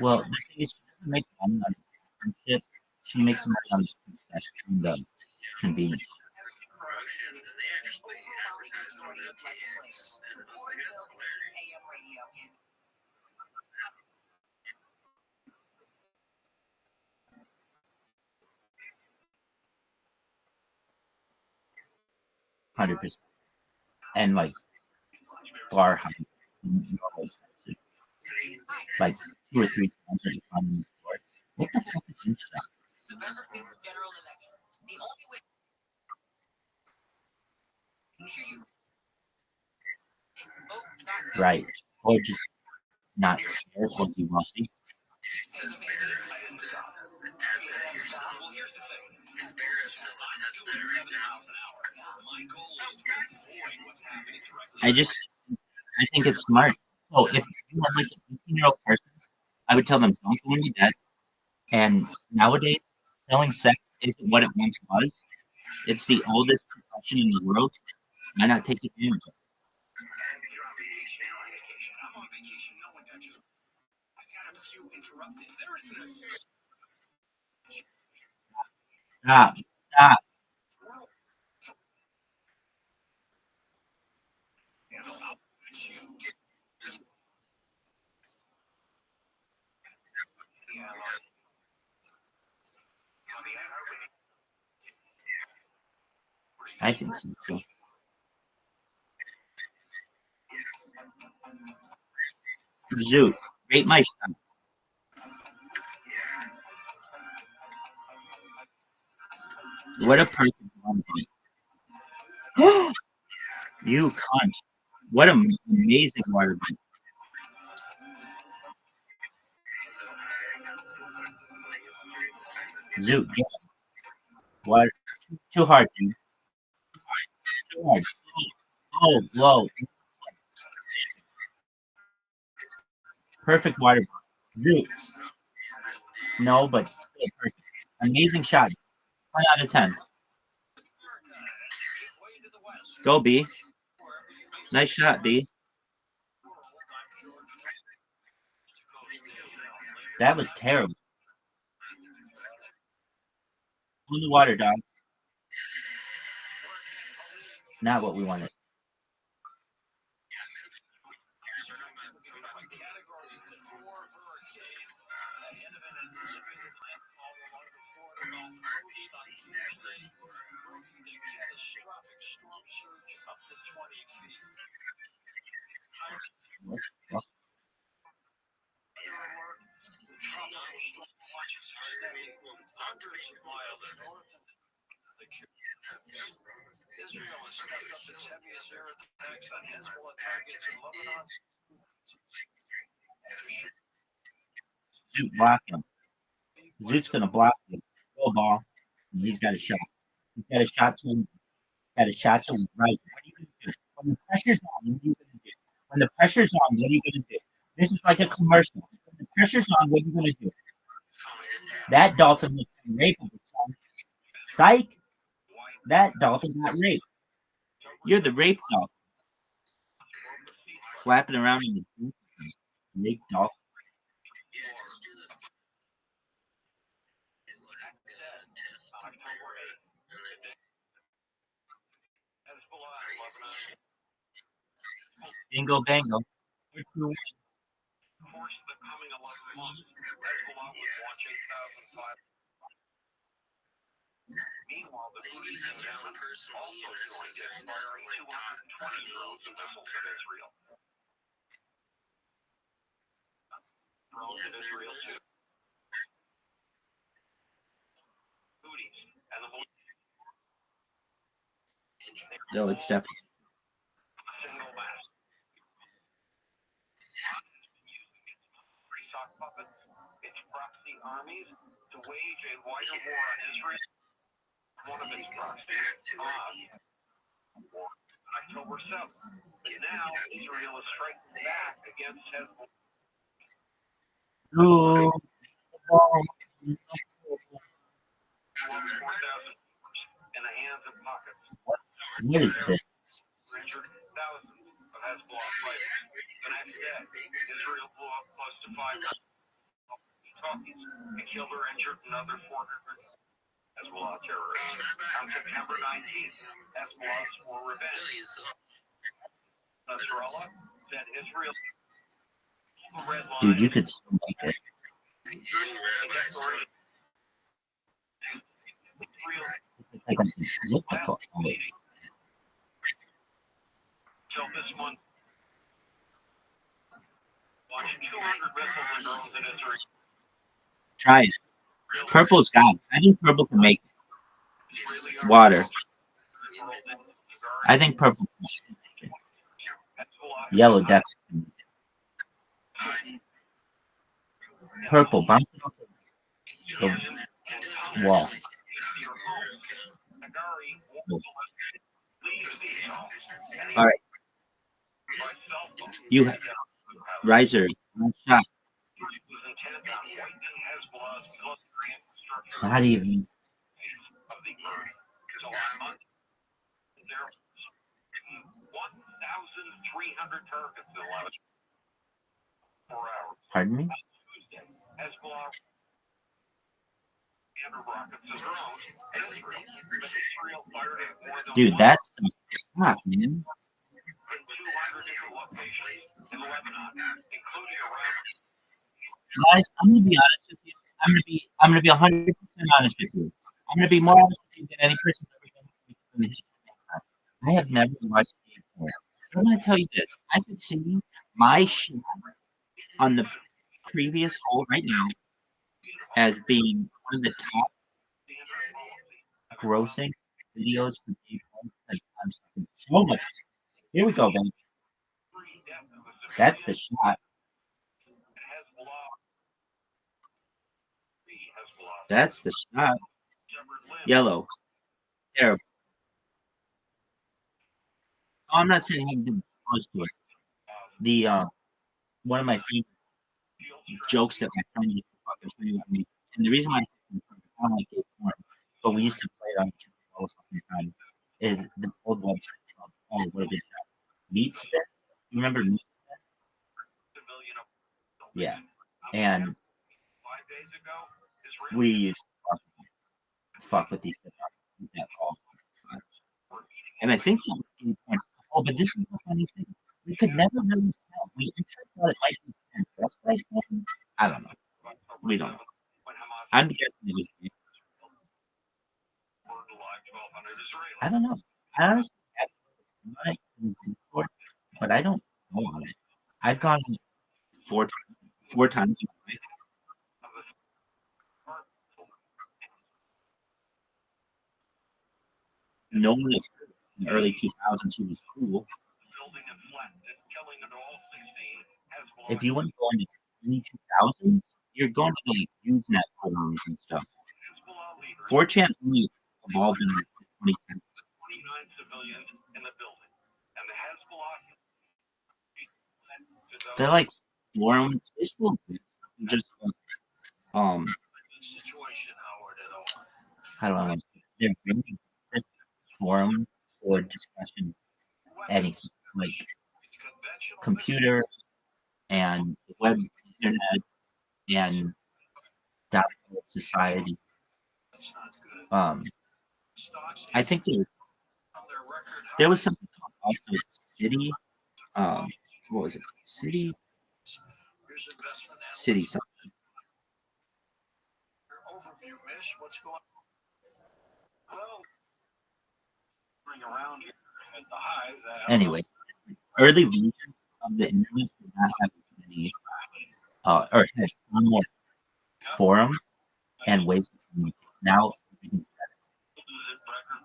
Well, the thing is, she doesn't make money on friendship. She makes money on the convenience. $100%. And like bar high, like 2 or 3 times that you find in the store. What the fuck is this stuff? Right. Or just not care or be wealthy. I think it's smart. So if you have like an 18-year-old person, I would tell them don't go into debt. And nowadays, selling sex isn't what it once was. It's the oldest profession in the world. Why not take advantage of it? Stop. Stop. I think so too. Zoo, rate my son. What a perfect one. You cunt. What an amazing water. Zoo, yeah. What? Too hard, dude. Too hard. Oh, whoa. Perfect water. Zoo. No, but still perfect. Amazing shot. 10 out of 10. Go, B. Nice shot, B. That was terrible. In the water, dog. Not what we wanted. Israel has stepped up its heaviest air attacks on Hezbollah targets in Lebanon. Zoot block him. Zoot's gonna block him. Go ball. And he's got a shot. He's got a shot to him. Got a shot to him. Right. What are you gonna do? When the pressure's on, what are you gonna do? When the pressure's on, what are you gonna do? This is like a commercial. When the pressure's on, what are you gonna do? That dolphin was rapeable, son. Psych. That dolphin got raped. You're the rape dolphin. Flapping around in the rape dolphin. Bingo bango. Meanwhile, the British and German also joined in, firing 220 drones and missiles at Israel. Drones at Israel too. No, it's definitely. Single match. Sock puppets, its proxy armies to wage a wider war on Israel. One of its proxies, Hamas, on October 7th. But now Israel is striking back against Hezbollah. Oh, 4,000 in the hands of pockets. what is this? Injured thousands of Hezbollah fighters. The next day, Israel blew up close to 500 talkies and killed or injured another 400 Hezbollah terrorists. On September 19th, Hezbollah swore revenge. Nasrallah said Israel the red line. Dude, you could still make it. Like, what the fuck? Oh, wait. Till this month, launching 200 missiles and drones in Israel. Try it. Purple's got it. I think purple can make it. Water. I think purple can make it. Yellow definitely. Purple, bounce it off the wall. All right. You have riser. One shot. Not even. 1,300 targets in 11 hours. Pardon me? Hezbollah rockets and drones in Israel. But Israel fired at more than Dude, that's some shot, man. 200 different locations in Lebanon, including around. Guys, I'm gonna be honest with you. I'm gonna be 100% honest with you. I'm gonna be more honest with you than any person's ever been. I have never watched it before. I'm gonna tell you this. I could see my shot on the previous hole right now as being one of the top grossing videos for people. I'm spending so much. Here we go, baby. That's the shot. That's the shot. Yellow. Terrible. Oh, I'm not saying anything close to it. The one of my favorite jokes that my friend used to fucking play with me, and the reason why I don't like it more, but we used to play it on all the fucking time, is the old website called what is it? Meat Spit. You remember Meat Spit? Yeah. And we used to fuck with each other that all the time. And I think oh, but this is the funny thing. We could never really tell. We actually thought it might be transvestite. I don't know. We don't know. I'm guessing it was. I don't know. I honestly have before, but I don't know on it. I've gone four times in my life. No one is in the early 2000s who was cool. If you want to go into the 2000s, you're going to like Usenet forums and stuff. 4chan only evolved in the 2010s. 29 civilians in the building, and the Hezbollah. They're like forums. They're still just Situation, Howard, at all. how do I want to say? They're really forum or discussion anything like computer and web internet and society. I think there was something called also city. What was it? City something. Overview, Mish. What's going on? Well, bring around here at the highs. Anyway, early version of the internet did not have any, or has one more forum and ways to communicate. Now, record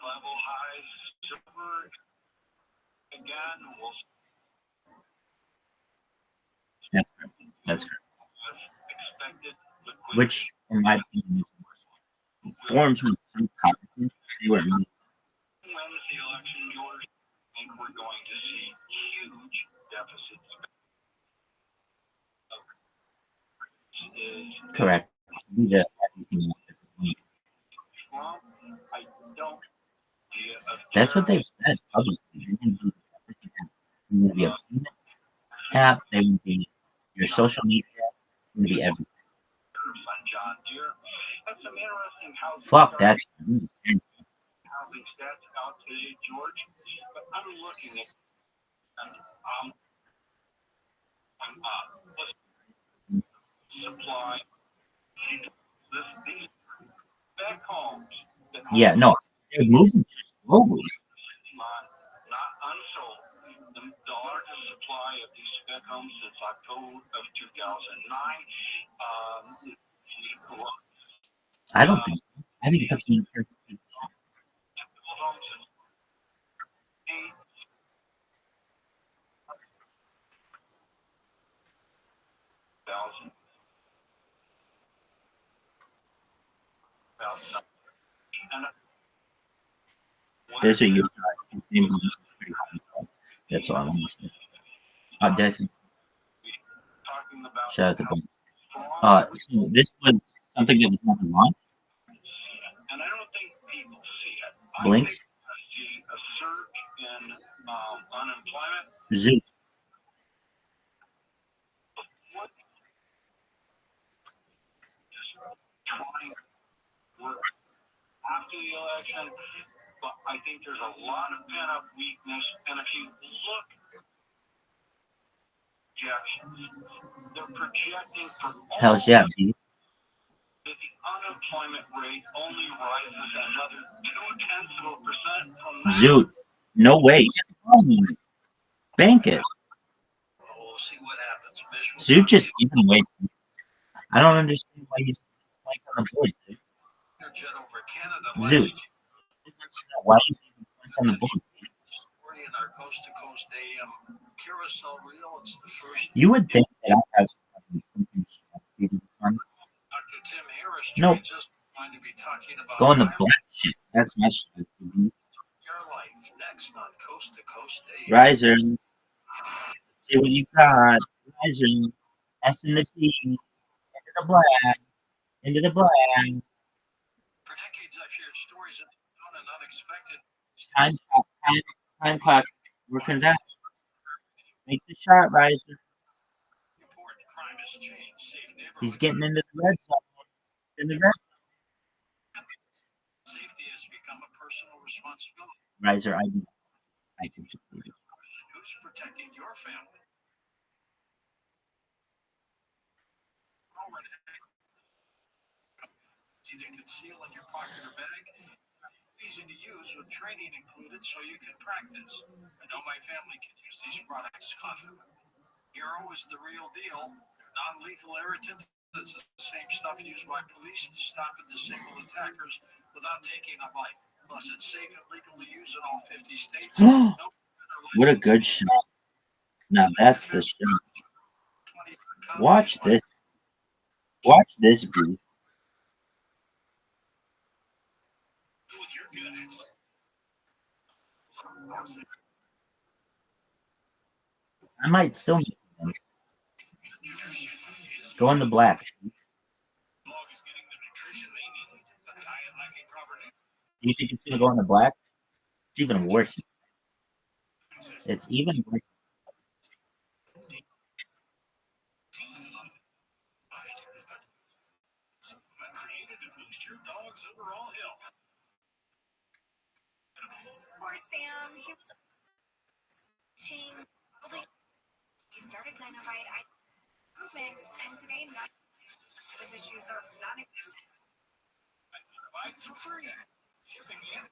level highs, silver again, we'll That's correct. as expected. Liquidity Which, in my opinion, forms with some confidence. They were wins the election, George. I think we're going to see huge deficits. Is correct. Do that everything else differently. Trump? I don't. That's what they've said publicly. They're going to do everything else. They're going to be a payment app. They're going to be your social media. They're going to be everything. John Deere. That's some interesting housing Fuck stats- that. housing stats out today, George. But I'm looking at supply. These back homes. Yeah, no. They're moving too slowly. Not unsold. The largest supply of these spec homes since October of 2009. I don't think so. I think it's in Homes is 8,000. There's a user. That's all I'm going to say. Jason. Talking about Shout out to both. So this was something that was not wrong. and I don't think people see it. Blinks. I see a surge in unemployment. Zoom. What is trying to work after the election, but I think there's a lot of pent-up weakness. And if you look projections, they're projecting for Hell's yeah, dude. that the unemployment rate only rises another 0.2% from that. Zoot. No way. Bank it. We'll see what happens. Zoot just giving away. I don't understand why he's playing on the board, dude. Jet over Canada Zoot. Why is he on the board? story in our Coast to Coast AM carousel reel. It's the first. You would think that I have something fun. Dr. Tim Harris Nope. just going to be talking about Go on the black shit. That's my shit. your life next on Coast to Coast AM. Riser. See what you got. Riser. S in the T. Into the black. Into the black. For decades, I've shared stories of unknown and unexpected. Time clock. Working down. Make the shot, Riser. Important crime has changed. Safe neighborhoods. He's getting into the red zone. In the red Safety has become a personal responsibility. Riser, I do. I think so. Who's protecting your family? Easy to conceal in your pocket or bag. Easy to use with training included so you can practice. I know my family can use these products confidently. Hero is the real deal. Non-lethal irritant. It's the same stuff used by police to stop and disable attackers without taking a life. Plus, it's safe and legal to use in all 50 states. What a good shot. Now that's the shot. Watch this. Watch this, dude. With your guys. I might still make them. Go on the black. You think it's gonna go on the black? It's even worse. It's even worse. Poor Sam. He started to innovate movements, and today his issues are non-existent. Bike for free. Shipping in.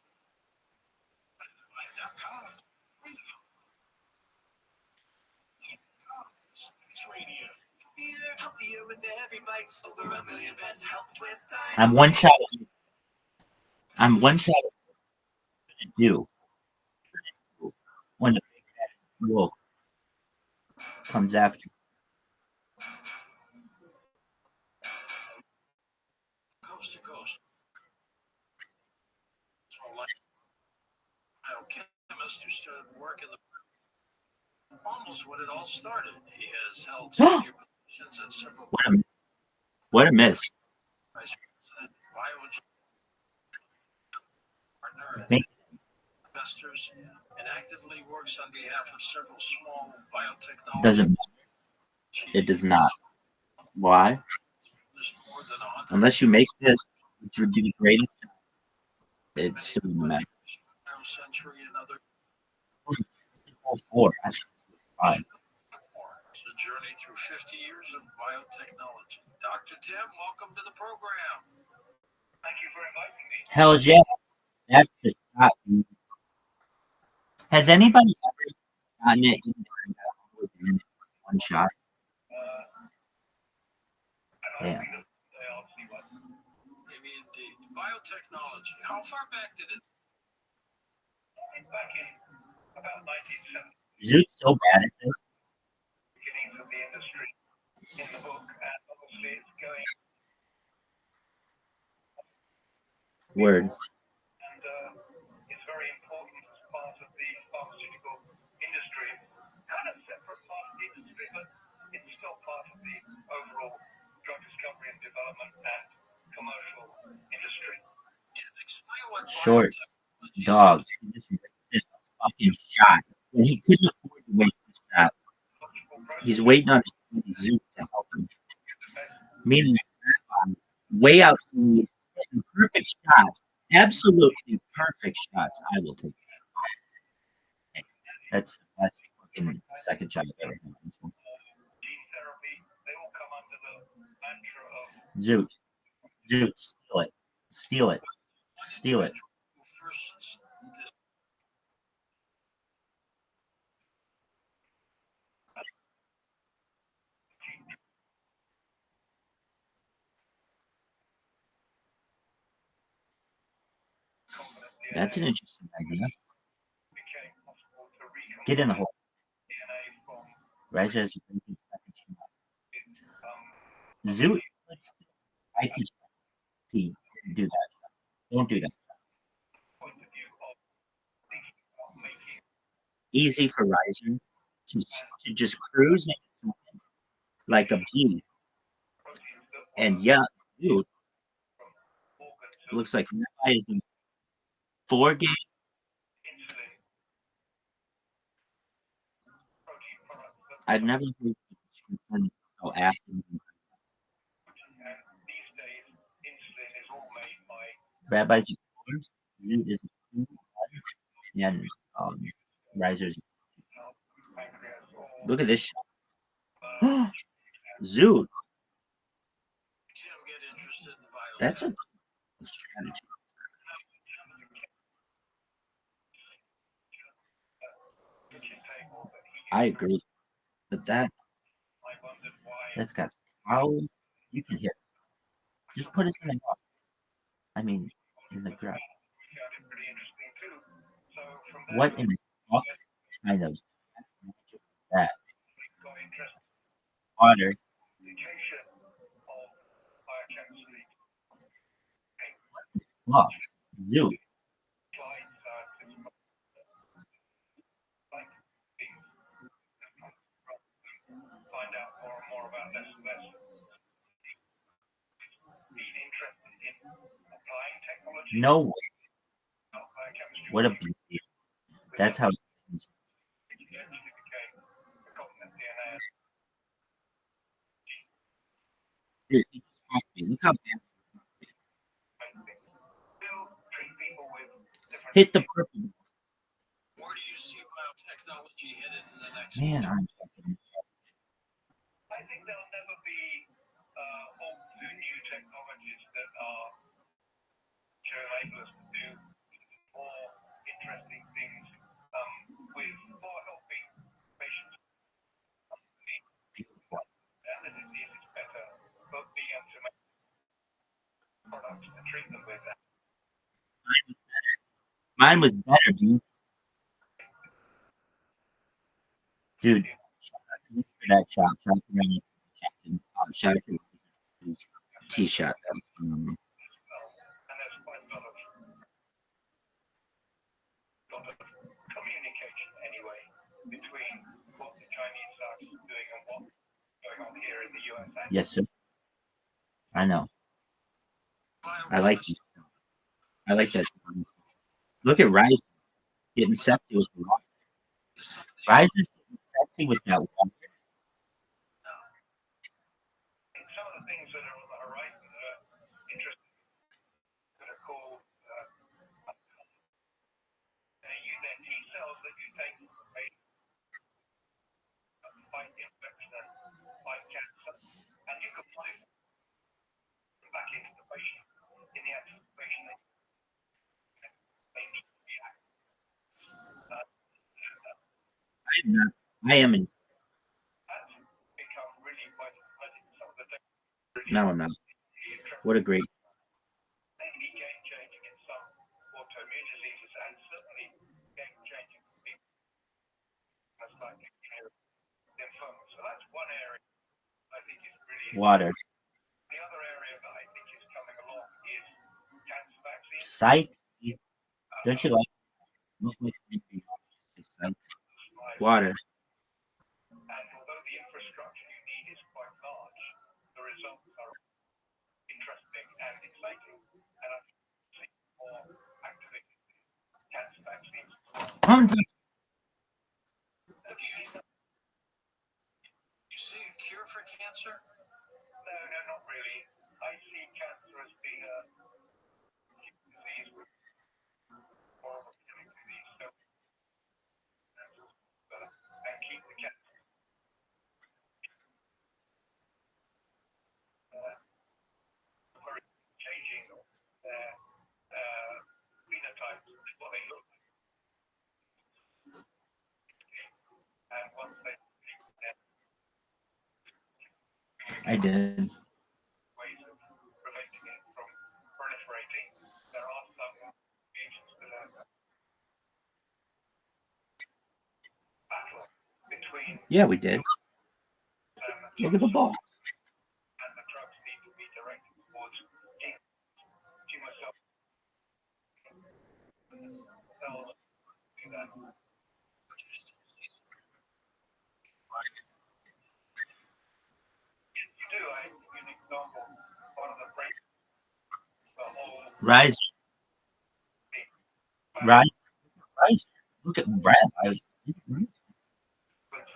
Bike.com. Radio. Healthier with every bite. Over 1 million pets helped with diet. I'm one shot. I'm one shot. Do when the big bad wolf comes after. Coast to coast. Biochemist who started work in the almost when it all started. He has held senior positions at several What a miss. vice president, partner, Thank- investors, and actively works on behalf of several small biotechnology. Doesn't matter. It does not. Why? Unless you make this, which would be the greatest, it still doesn't matter. Century and other All four. That's fine. a journey through 50 years of biotechnology. Dr. Tim, welcome to the program. Thank you for inviting me. Hell yeah. That's the shot. Dude. Has anybody ever gotten it in one shot? Yeah. Maybe indeed. Biotechnology. How far back did it? Back in about 1970. Zoot's so bad at this. Beginnings of the industry in the book, and obviously it's going. Word. And it's very important as part of the pharmaceutical industry. Kind of separate part of the industry, but it's still part of the overall drug discovery and development and commercial industry. Explain what Short biotechnology dog. He just missed a fucking shot. And he couldn't afford to waste the shot. He's waiting on Zoot to help him. Meaning, way out from perfect shots. Absolutely perfect shots. I will take that. That's fucking second shot I've ever had. Gene therapy, they all come under the mantra of Zoot. Zoot, steal it. Steal it. Steal it. first That's an interesting idea. became possible to reconstruct Get in the hole. DNA from Right as Zoot. I think he didn't do that. Don't do that. point of view of thinking about making Easy for Ryzen to just cruise into something like a bee. proteins that And yeah, dude, organs it looks like Rabbi is in 4 games. insulin protein products that I've never heard how active. and these days insulin is all made by Rabbi's Zoot is and Riser's. pancreas or Look at this shot. Zoot. Tim get interested in biotech. That's a strategy. kitchen table that he I agree. But I wondered why that's got how you can hit. Just put us in the ground. I mean, in the ground. he found it pretty interesting too. So from there What in the fuck kind of that got interested water? in the education of biochemistry. Fuck. Zoot. Applied scientists like things find out more and more about less and less. Being interested in applying technology, No way. biochemistry, What a beauty. That's how. which eventually became recombinant DNA. Look how bad. Still treat people with different Hit the purple. Where do you see biotechnology headed in the next Man, I'm I think there'll never be halt to new technologies that are to enable us to do more interesting things with more helping patients. And the disease is better, but being able to make products to treat them with that. Mine was better, dude. Dude, that shot around shot tee shot. And there's quite a lot of communication anyway between what the Chinese are doing and what's going on here in the US. Yes, sir. I know. I like it. I like that. Look at Rise getting sexy with the water. Rise is getting sexy with that water. Some of the things that are on the horizon that are interesting, that are called they're T cells that you take to fight infection and fight cancer, and you can put it back into the patient in the anticipation that they need to react. I am in. That's become really quite some of the things. No, I'm not. What a great. Maybe game changing in some autoimmune diseases and certainly game changing for people like lymphoma. So that's one area I think is really Water. The other area that I think is coming along is cancer vaccines. Sight. Don't you like? Water. And although the infrastructure you need is quite large, the results are interesting and exciting. And I think more activated cancer vaccines. You see a cure for cancer? No, not really. I see cancer as being a disease with more of a killing disease. So, and keep the cancer. Changing their phenotypes, what they look like. And once they I did. ways of preventing it from proliferating, there are some agents that are battle between Yeah, we did. Look at the ball. and the drugs need to be directed towards tumor cells. Do that. You do. I give you an example. One of the brain, the whole Rise. Rise. Rise. Look at Brad. puts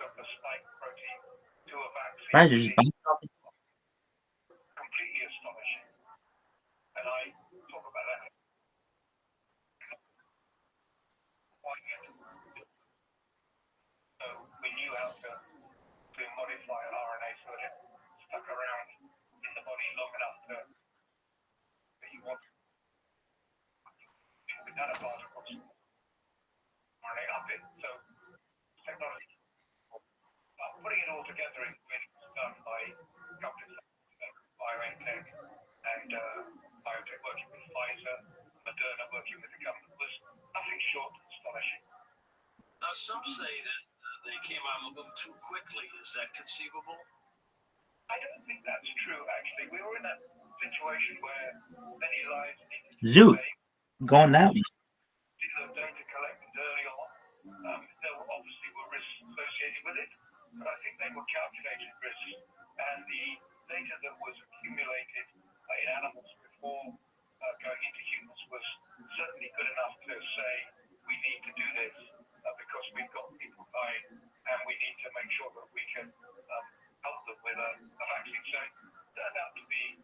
up a spike protein to a vaccine. Rise is just Completely astonishing. And I talk about that. So we knew how to modify an RNA so that it stuck around in the body long enough that you want the nanoparticles RNA up it. So technology, putting it all together in clinics done by companies like BioNTech and biotech working with Pfizer, Moderna working with the government was nothing short of astonishing. Now, some say that they came out a little too quickly. Is that conceivable? I don't think that's true, actually. We were in a situation where many lives needed to Zoo. be saved. Going that way. The data collected early on, there obviously were risks associated with it, but I think they were calculated risks. And the data that was accumulated in animals before going into humans was certainly good enough to say we need to do this because we've got people dying and we need to make sure that we can help them with a vaccine. So it turned out to be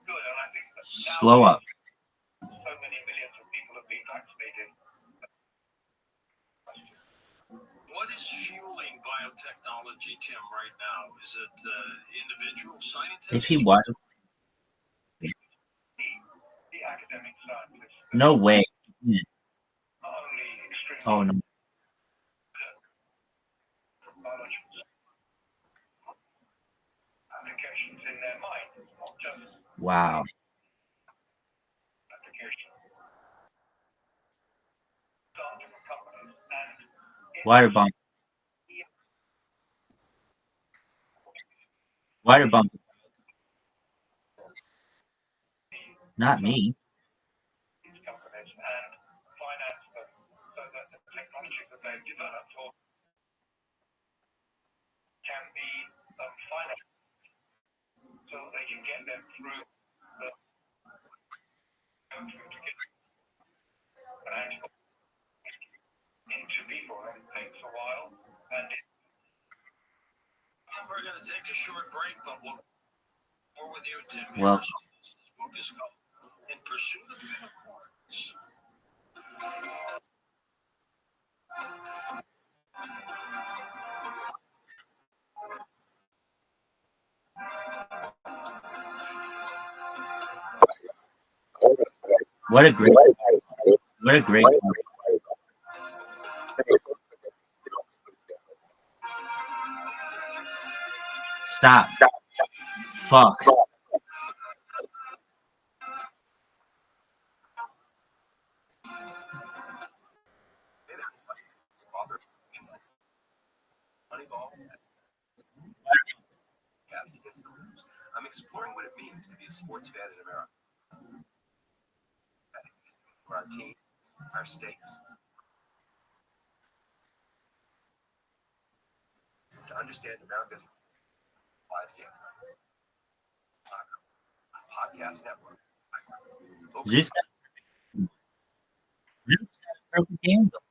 good, and I think that now Slow up. so many millions of people have been vaccinated. What is fueling biotechnology, Tim, right now? Is it individual scientists? If he was. The academic scientists. No way. Only extremely Oh, no. biological applications in their mind, not just Wow. applications. Start from companies and Water bomb. Water bump. Not me. companies and finance them so that the technology that they've developed can be financed so that they can get them through the to get financial into people. And it takes a while. And we're going to take a short break, but we'll more with you in 10 minutes. Well, This book is called In Pursuit of Unicorns. what a great Stop. Fuck. I'm exploring what it means to be a sports fan in America. For our teams, our states. To understand America's lives game. Podcast network. Zeus got a perfect angle.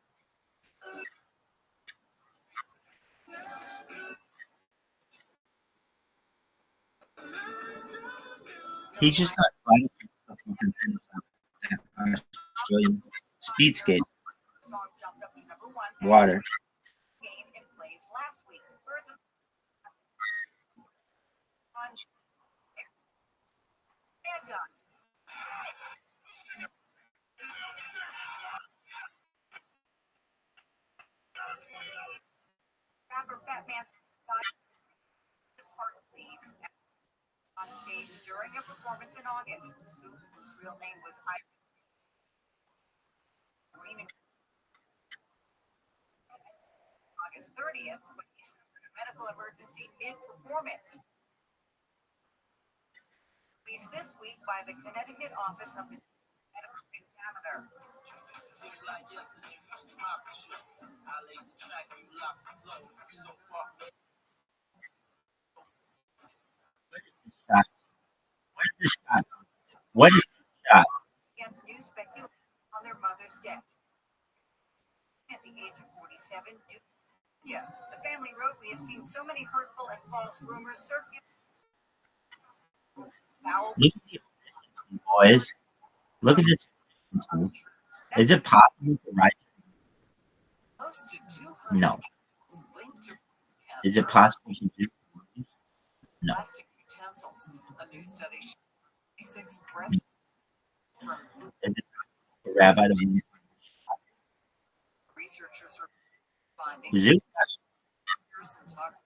He just got fired from Australian speed skate. Song jumped up to number 1. Water. Game in plays last week. Birds of and gun. Rapper Batman's heart disease on stage during a performance in August. Scoop, whose real name was Isaac Green, August 30th, when he suffered a medical emergency mid-performance. Released this week by the Connecticut Office of the Medical Examiner. Seems like yesterday was my show. I laced the track, you locked the flow. So far. What is the shot? Against new speculation on their mother's death. At the age of 47, yeah, the family wrote, "We have seen so many hurtful and false rumors circulate." Look at the efficiency, boys. Look at this. Is it possible to write? No. Is it possible to do? No. Plastic utensils. A new study shows 6 breast from Is it the rabbi to researchers are finding Zeus? and toxicology.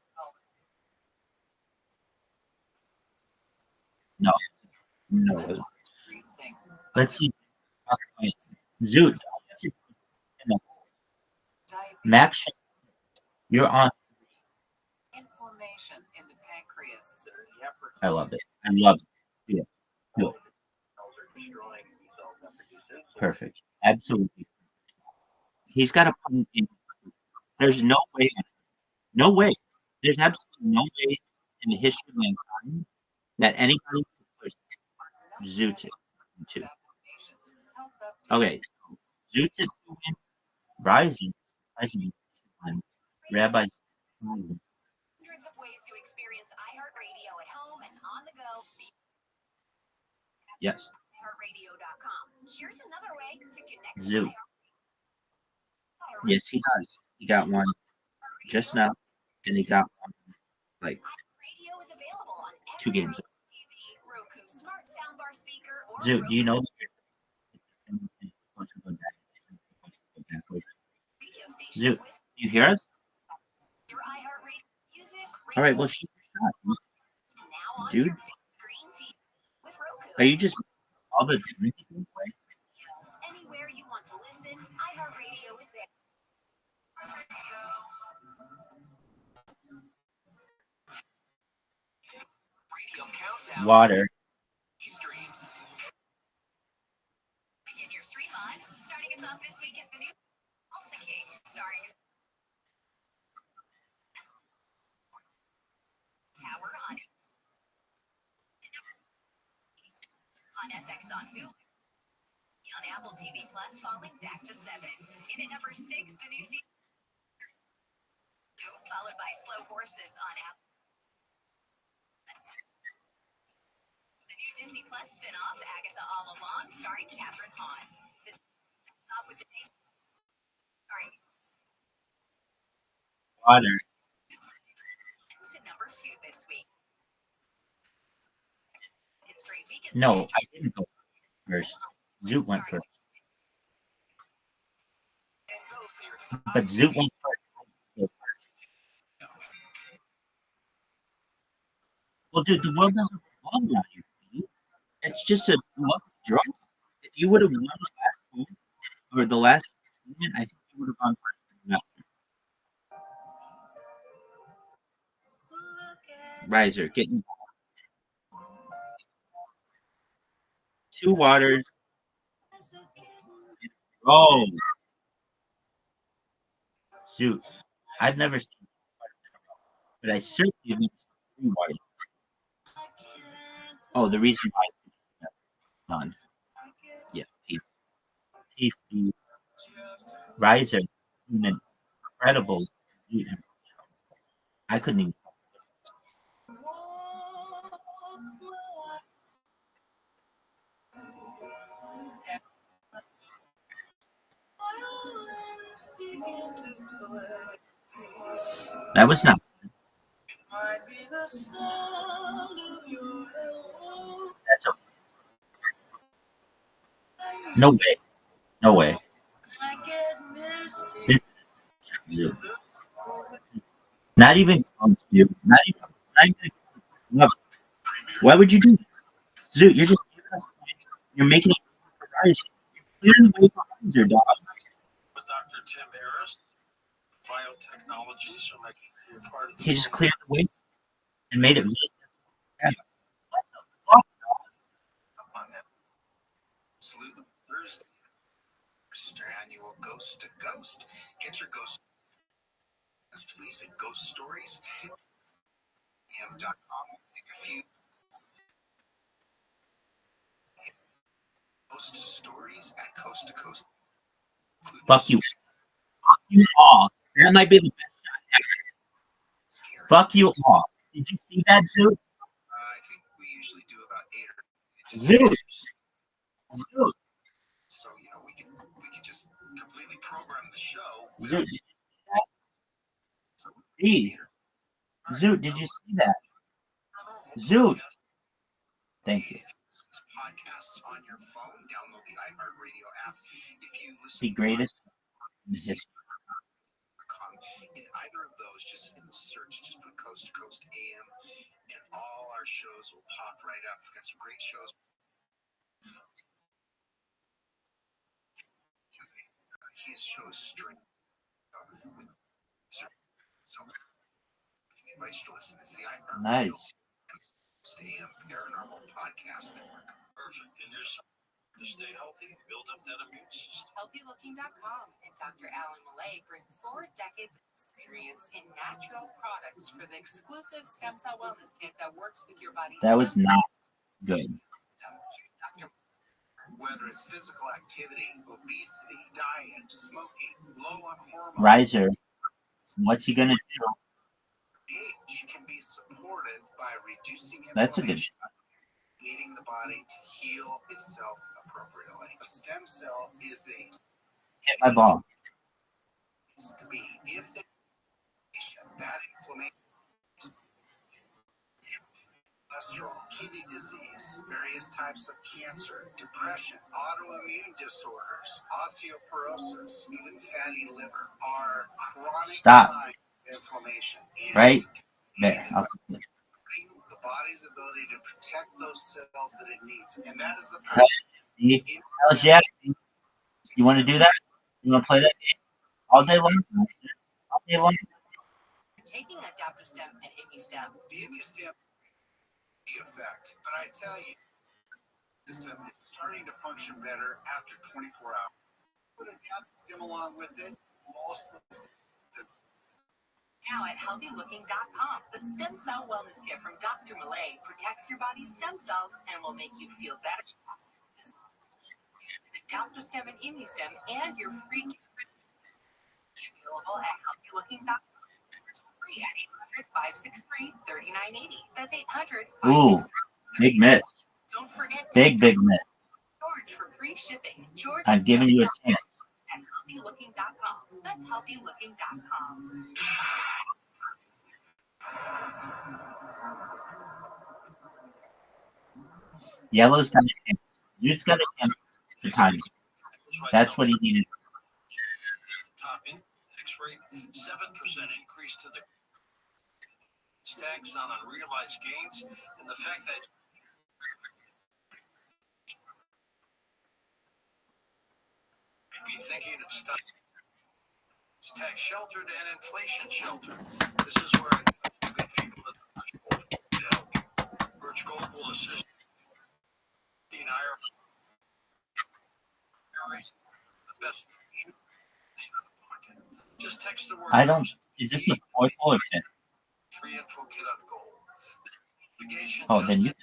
No. No. Let's see. Zeus. Max, you're on. Inflammation in the pancreas. I love it. I love it. Yeah. Do it. Perfect. Absolutely. He's got to put it in. There's no way. No way. There's absolutely no way in the history of mankind that anybody could push Zoot into. Okay. Zoot is moving, rising, and Rabbi. Hundreds of ways to experience iHeartRadio at home and on the go. Yes. iHeartRadio.com. Here's another way to connect. Zoot. Yes, he does. He got one just now, and he got one like Radio is available on 2 games. TV, Roku, smart soundbar speaker, or Zoot, do you know? Zoot, you hear us? your iHeartRadio music. All right, well, shoot your shot, dude. Are you just all the drinking away? Anywhere you want to listen, iHeartRadio is there. water. Streams. Get your stream on. Starting us off this week is the new Tulsa King, starring Tower on FX on Hulu. On Apple TV Plus, falling back to 7. In at number 6, the new season, followed by Slow Horses on Apple. The new Disney Plus spin-off, Agatha All Along, starring Catherine Hahn. The top with the name starring Water. to number 2 this week. Straight week is No, I didn't go first. Zoot went first. But Zoot went first. Well, dude, the world doesn't revolve around you. Dude. It's just a lucky draw. If you would have won the last one or the last tournament, I think you would have gone first. No. Riser, get in. 2 waters. Oh, Zoot. I've never seen it, but I certainly have never seen 3 waters. Oh, the reason why none. Yeah, tasty riser, an incredible. I couldn't even. That was not. That's no way. No way. This, not even close, dude. Not even no. Why would you do that? Dude, you're just you're making it for guys. You're clearing the way for your dog. Dr. Tim Harris, biotechnology, so make sure you're part of the He just cleared the way and made it. Yeah. Absolutely. Thursday, annual Ghost to Ghost. Get your ghost please at Ghost Stories. am.com. Take a few Ghost Stories at Coast to Coast. Fuck you. Fuck you all. That might be the best shot ever. Fuck you all. Did you see that, Zoot? I think we usually do about 8 or Zoot. Zoot. So, we can just completely program the show. Zoot. Hey. Zoot, did you see that? Zoot. Thank you. Podcasts on your phone. Download the iHeartRadio app. If you listen The greatest in history. In either of those, just in the search, just put Coast to Coast AM, and all our shows will pop right up. We've got some great shows. His show is straight. So, we invite you to listen. It's the iHeartRadio AM Paranormal Podcast Network. Perfect. And there's to stay healthy, build up that immune system. HealthyLooking.com and Dr. Alan Millay bring 4 decades of experience in natural products for the exclusive stem cell wellness kit that works with your body's That was not good. Whether it's physical activity, obesity, diet, smoking, low on hormones. Riser, what's he gonna do? Age can be supported by reducing inflammation. That's a good shot. Aiding the body to heal itself appropriately. A stem cell is a Hit my ball. It's to be if the that inflammation, cholesterol, kidney disease, various types of cancer, depression, autoimmune disorders, osteoporosis, even fatty liver are chronic signs of inflammation. Right there. The body's ability to protect those cells that it needs, and that is the purpose. How's Jack? You want to do that? You want to play that game all day long? All day long. Taking a Daptostem and ImmuStem. The ImmuStem effect. But I tell you, the system is starting to function better after 24 hours. Put a stem along with it. Most Now at healthylooking.com, the stem cell wellness kit from Dr. Malay protects your body's stem cells and will make you feel better. The Dr. Stem and ImmuStem and your free kit available at healthylooking.com. It's free at 800-563-3980. That's 800-563-3980. Ooh, big miss. Don't forget Big miss. George for free shipping. George I'm giving you a chance. at healthylooking.com. That's healthylooking.com. Yellow's got a chance. You just got a chance to time. That's what he needed. Top index rate, 7% increase to the tax on unrealized gains, and the fact that you'd be thinking it's tax sheltered and inflation sheltered. This is where the good people at the Birch Gold to help you. Birch Gold will assist the IRS. The best out of pocket. Just text the word. I don't. Is this the fourth hole or fifth? Free info kit on gold. The Oh, then you.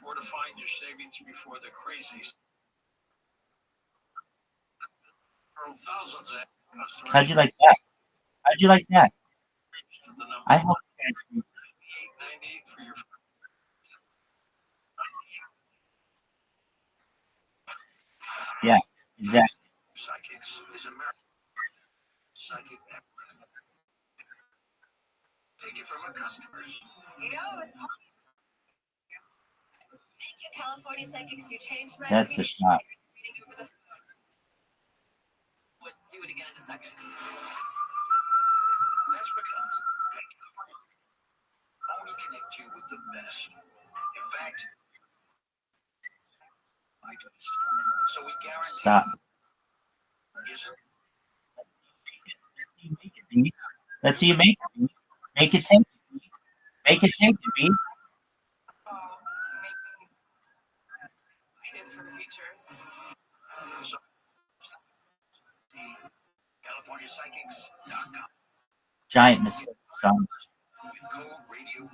Where to find your savings before the crazies. Thousands of customers. How'd you like that? How'd you like that? I hope. 898 for your. Yeah, exactly. Psychics is American Psychic Network. Take it from our customers. You know, it's thank you, California Psychics. You changed my That's the shot. Do it again in a second. That's because they can only connect you with the best. In fact, so we guarantee. Stop. Let's see you make it. Make it take it. Make it take it, B. Excited for the future. CaliforniaPsychics.com. Giant mistake. With code Radio 5.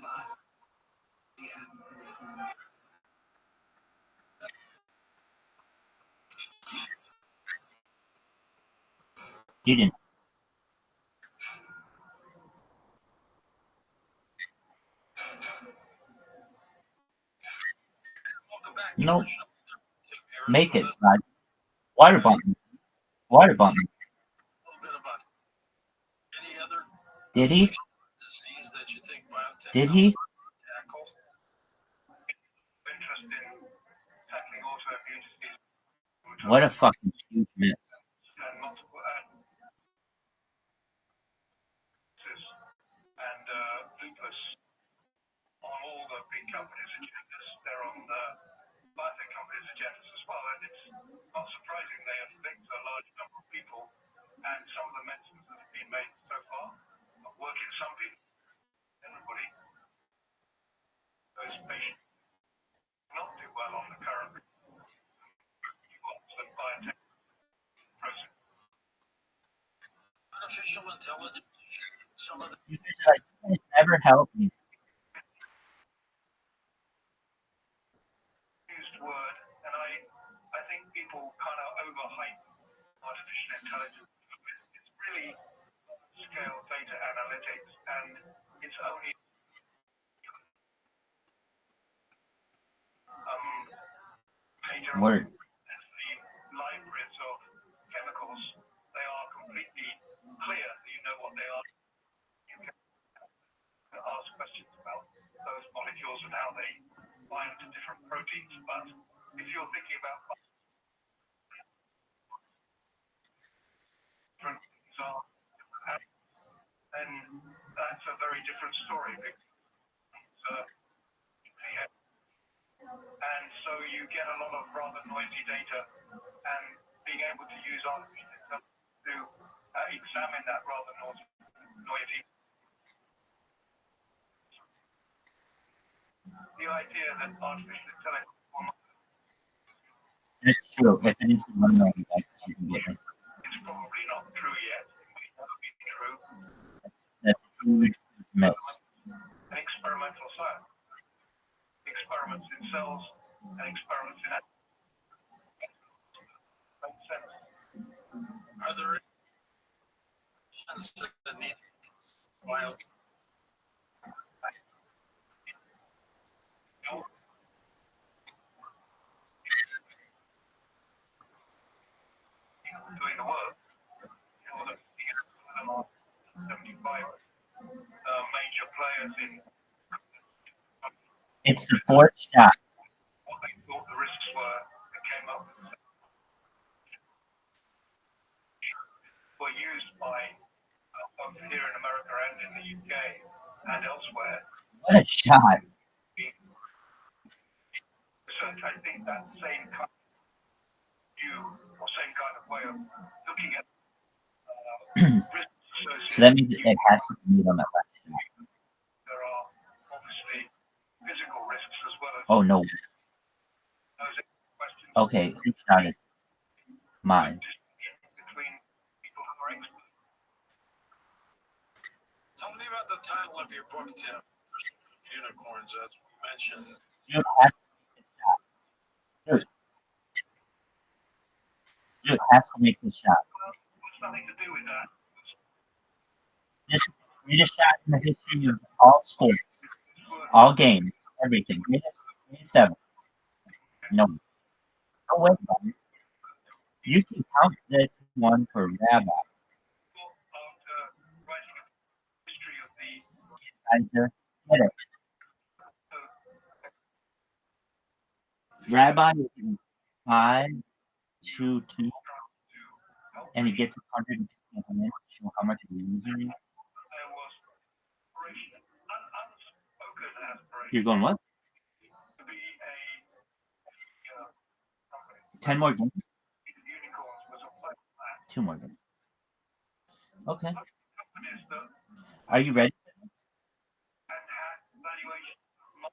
Yeah. You didn't. Nope. Make it. Right. Water button. Water button. Did he? Did he? What a fucking huge miss. And lupus on all the big companies' agendas. They're on the biotech companies' agendas as well. And it's not surprising they affect a large number of people. And some of the medicines that have been made so far are working some people, everybody. Those patients not do well on the current biotech process. Artificial intelligence. Some of the You guys never helped me. Used word, and I think people kind of overhype artificial intelligence. It's really scale data analytics, and it's only pager Word. the libraries of chemicals. They are completely clear. You know what they are. You can ask questions about those molecules and how they bind to different proteins. But if you're thinking about different things are, then that's a very different story. Because, and so you get a lot of rather noisy data, and being able to use artificial intelligence to examine that rather noisy the idea that artificial intelligence will not, That's true. If it is one million, you can get it. it's probably not true yet. It may never be true. That's a huge mess. An experimental science. Experiments in cells and experiments in animals. Makes sense. Are there any that need wild? Doing the work. You know, the 75 major players in It's the fourth shot. what they thought the risks were that came up were used by both here in America and in the UK and elsewhere. What a shot. So I think that same kind of view or same kind of way of looking at risks associated So that means with it has to be made on that left shot. there are obviously physical risks as well as Oh, no. those questions Okay, whose shot is mine? between people who are experts. Tell me about the title of your book, Tim. Unicorns, as we mentioned. Dude has to make this shot. Dude has to make this shot. It's nothing to do with that. This is the greatest shot in the history of all sports, all games, everything. Greatest ever. No. No way, buddy. You can count this one for Rabbi. After writing a history of the Kaiser, get it. Rabbi is 5'2", and he gets 150 minutes. Show how much of a loser he is. there was unspoken aspiration You're going what? to be a company. 10 more games? Unicorns was a place that 2 more games. Okay. companies that Are you ready? had valuation of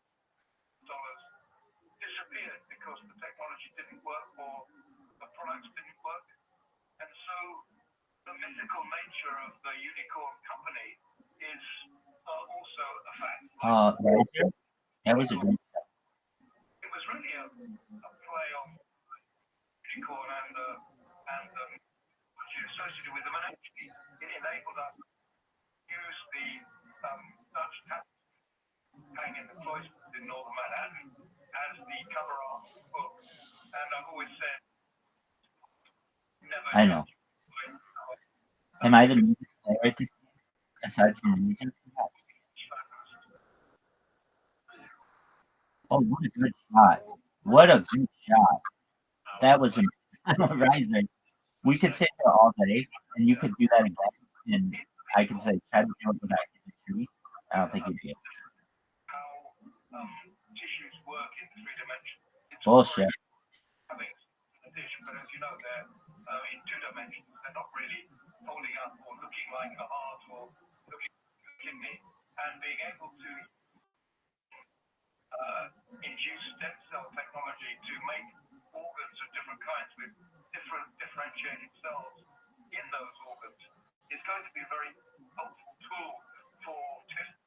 dollars disappeared because the technology didn't work or the products didn't work. And so the mythical nature of the unicorn company is also a fact. Riser? That was a great shot. It was really a play on unicorn and what's associated with them, and actually it enabled us to use the Dutch tapestry hanging in the cloisters in northern Manhattan as the cover art of the book. And I've always said, never. I know. Am I the music player at this game? Aside from the music? Oh, what a good shot. What a good shot. That was a Riser. We could sit there all day, and you could do that again, and I could say, try to do it without hitting the tree. I don't think you'd be able to. How tissues work in 3 dimensions. It's Bullshit. having a dish, but as you know, they're in 2 dimensions. They're not really holding up or looking like a heart or looking like a kidney. And being able to induce stem cell technology to make organs of different kinds with different differentiating cells in those organs is going to be a very helpful tool for testing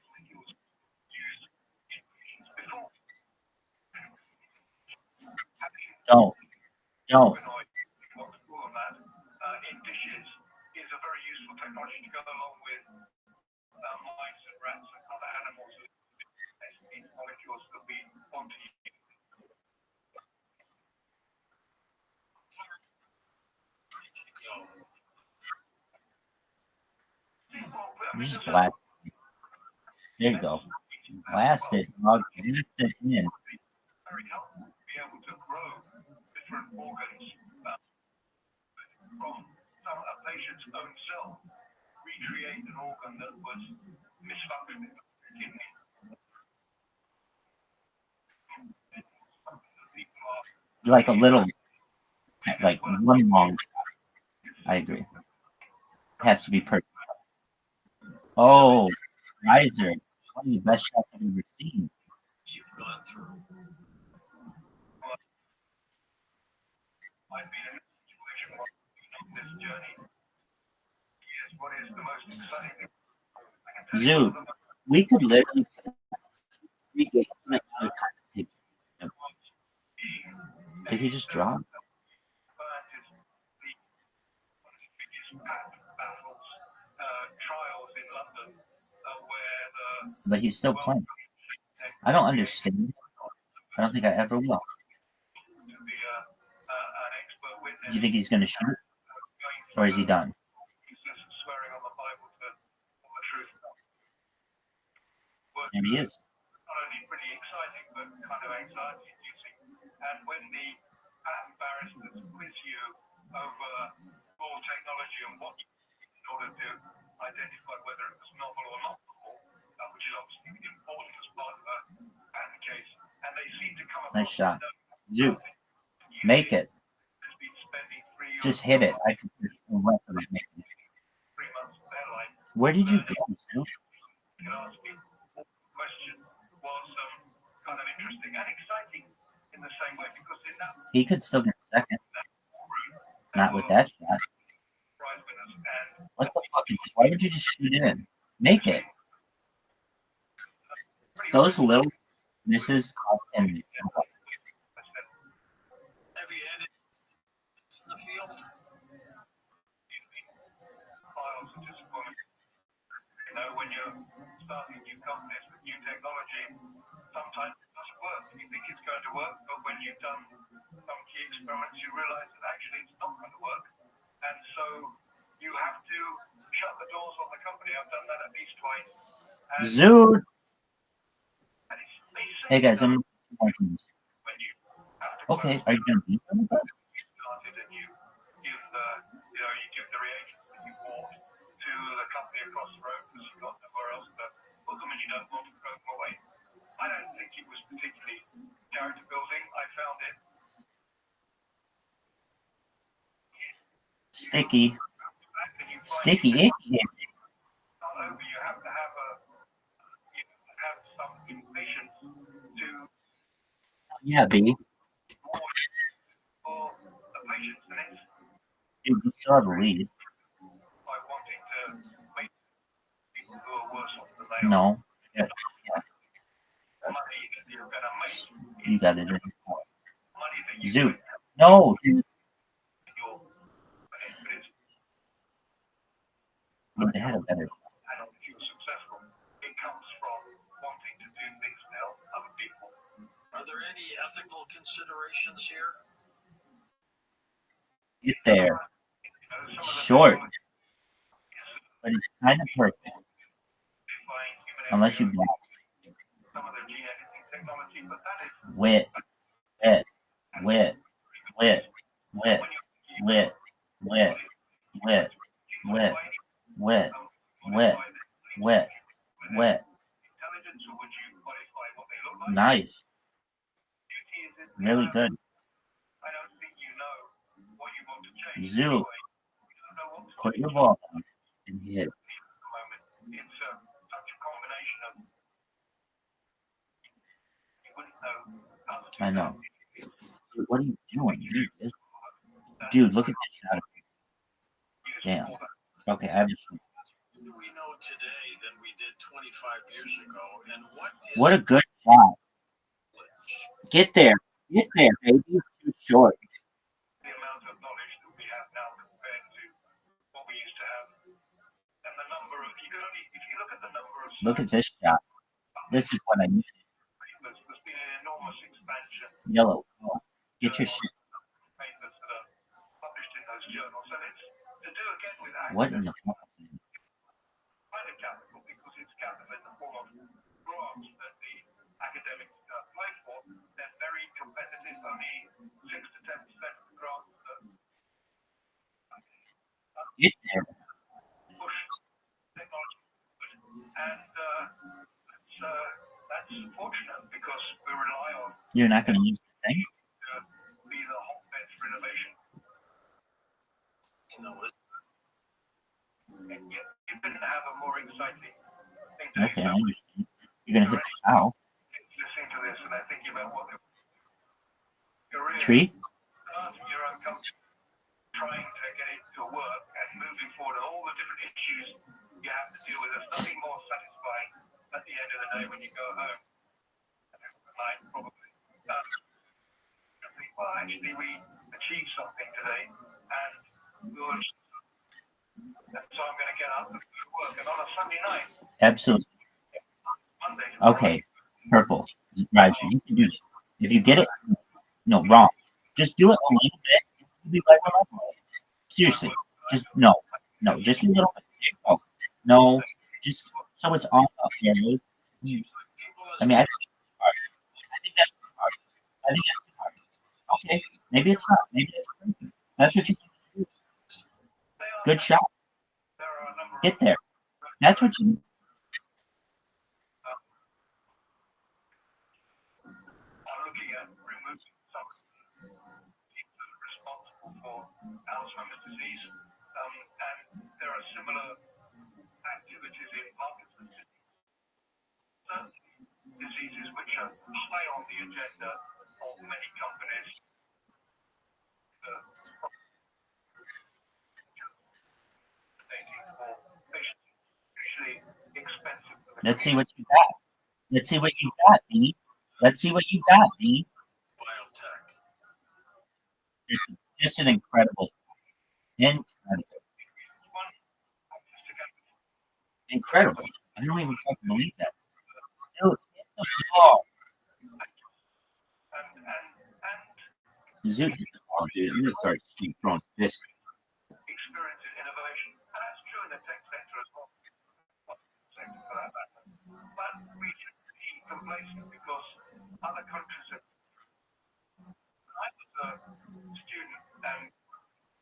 molecules used in patients before. Don't. Organoid, what to call that, in dishes is a very useful technology to go along with mice and rats and other animals who test these molecules that we want to use. Just blast it. There you go. Blast it. Blast it in. Very helpful to be able to grow different organs from a patient's own cell, recreate an organ that was misfunctioning, kidney. Like a little, like one long shot. I agree. It has to be perfect. Oh, Riser. one of the best shots I've ever seen. you've gone through. I've been in a situation where on this journey. Here's what is the most exciting thing. I can tell you Dude, one of the we could literally play 3 games at a time. Did he just drop? trials in London where the But he's still playing. I don't understand. I don't think I ever will. an expert witness Do you think he's going to shoot? Or is he done? he's just swearing on the Bible to tell the truth. And he is. Not only pretty exciting, but kind of anxiety-inducing. And when the patent barristers quiz you over all technology and what you in order to identify whether it was novel or not novel, which is obviously important as part of a patent case, and they seem to come across Nice shot. Zoop. Make it. has been spending 3 years Just hit it. I could push the rest of it. 3 months of their life. Where did you go, Zoop? You can ask me what question was kind of interesting and exciting in the same way because in that He could still get second. Not with that shot. prize winners and What the fuck is this? Why would you just shoot it in? Make it. Those little misses cost him. Have you had it in the field? files are disappointing. You know, when you're starting new companies with new technology, sometimes it doesn't work. You think it's going to work, but when you've done some key experiments, you realize that actually it's not going to work. And so you have to shut the doors on the company. I've done that at least twice. And Zoot. it's Hey guys, I'm when you have to okay. Are you gonna beat them? started and you give the reagents that you bought to the company across the road because you've got nowhere else to put them and you don't want to throw them away. I don't think it was particularly character building. I found it Sticky. and you find Sticky it icky. not over. You have to have some impatience to Yeah, B. for the patients and it's Dude, you still have a lead. by wanting to make people who are worse off than they are. No. Yeah, Money that you're going to make. you got it in. Money that you Zoot. No, dude. your but it's They had a better. and if you're successful, it comes from wanting to do things to help other people. Are there any ethical considerations here? Get there. You know, some of the Short. technology But it's kind of perfect. defying human Unless you embryo, blast. some of their gene editing technology, but that is Wit. Wit. Wit. Wit. Wit. Wit. Wit. Wit. Wit. Wit. Wit. Wit. Wit. intelligence, or would you modify what they look like? Nice. Beauty is in Really good. I don't think you know what you want to change. Zoot. Anyway. You don't know what to Put change your ball down and hit. at the moment. It's such a combination of you wouldn't know how to do I know. that. Dude, what are you doing? Dude, look at this shot. Use Damn. all that. Okay, I have a What do we know today than we did 25 years ago? And What a good shot. knowledge? Get there. Get there, baby. It's too short. The amount of knowledge that we have now compared to what we used to have, and the number of if you look at the number of Look at this shot. This is what I need. papers, there's been an enormous expansion Yellow. Oh, get your shit. of papers that are published in those journals, and it's to do again with What in the fuck? kind of capital because it's capital in the form of grants that the academics apply for. They're very competitive. Only 6 to 10% of the grants that Get there. push technology forward. And that's fortunate because we rely on You're not going to use the thing? to be the hotbed for innovation. You know, And yet you couldn't have a more exciting thing to Okay, do. I understand. You're gonna hit the cow. Listening to this and they're thinking about what they're Tree? your own company, trying to get it to work and moving forward, all the different issues you have to deal with. There's nothing more satisfying at the end of the day when you go home at night, probably. You think, well, actually, we achieved something today, and we'll achieve something. And so I'm going to get up and go to work. And on a Sunday night, Absolutely. Monday, Okay. Purple. Riser, you can do it. If you get it, wrong. Just do it a little bit. You'll be right on my way. Seriously. Just no, just a little bit. No, just so it's all up there. I mean, I think that's hard. I think that's hard. Okay, maybe it's not. Maybe it's that's what you do. Good shot. Get there. That's what you. looking at removing some people that are responsible for Alzheimer's disease, and there are similar activities in Parkinson's disease. Certain diseases which are high on the agenda of many companies. Expensive. Let's see what you got. Let's see what you got, B. Let's see what you got, B. Biotech. Just an incredible. Incredible. I don't even fucking believe that. Dude, hit the ball. Zoo hit the ball, dude. I'm gonna start throwing fists. Experience in innovation, and that's true in the tech sector as well. For that matter. But we should be complacent because other countries have. I was a student and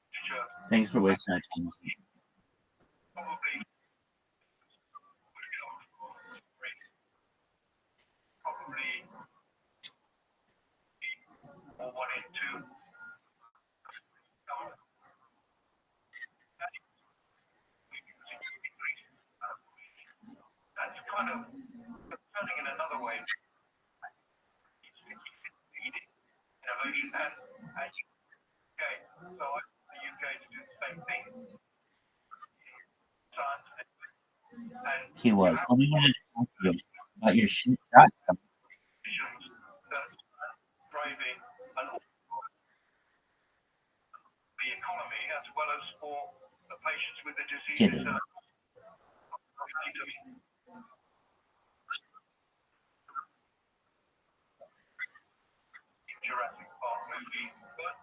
teacher. Thanks for wasting our time. Probably or 1 in 2. That's kind of turning in another way. Innovation and UK. So I want the UK to do the same thing. Science and He was. We wanted to talk to you about your shit shot. driving the economy as well as for the patients with the diseases that are Jurassic Park movie, but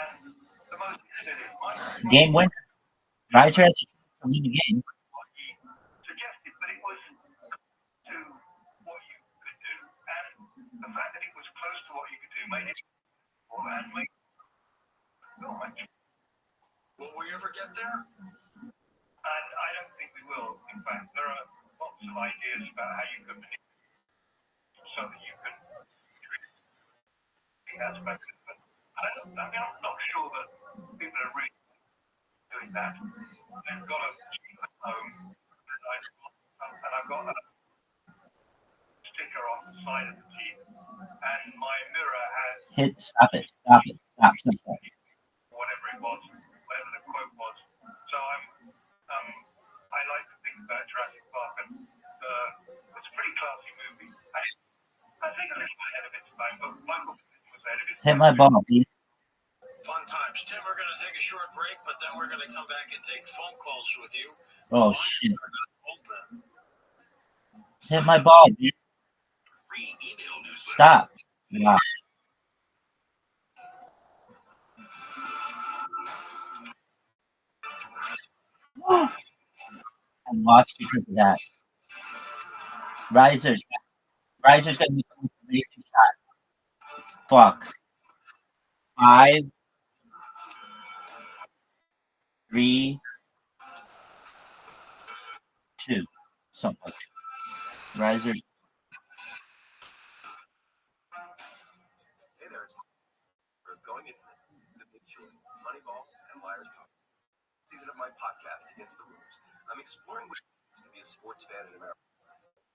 and the most Game win. Riser has to win the game. what he suggested, but it was to what you could do, and the fact that it was close to what you could do made it and make so much. Will we ever get there? And I don't think we will. In fact, there are lots of ideas about how you could manipulate so that you can the aspect of it. I'm not sure that people are really doing that. They've got a cheap at home, and I've got a sticker on the side of the teeth, and my mirror has Stop it. Stop. whatever it was, whatever the quote was. So I like to think about Jurassic Park, and it's a pretty classy movie. I think a little ahead of its time, but Michael was ahead of its time. Hit my ball, dude. Fun times. Tim, we're going to take a short break, but then we're going to come back and take phone calls with you. Oh, shit. Open. Hit my ball, dude. Free email newsletter. Stop. Yeah. I lost because of that. Riser's gonna be an amazing shot. Fuck. 5, 3, 2. Something like that. Riser. Hey there, it's for Going Infinite, The Big Short, Moneyball, and Liar's Pop. Season of my podcast, Against the Rumors. I'm exploring to be a sports fan in America.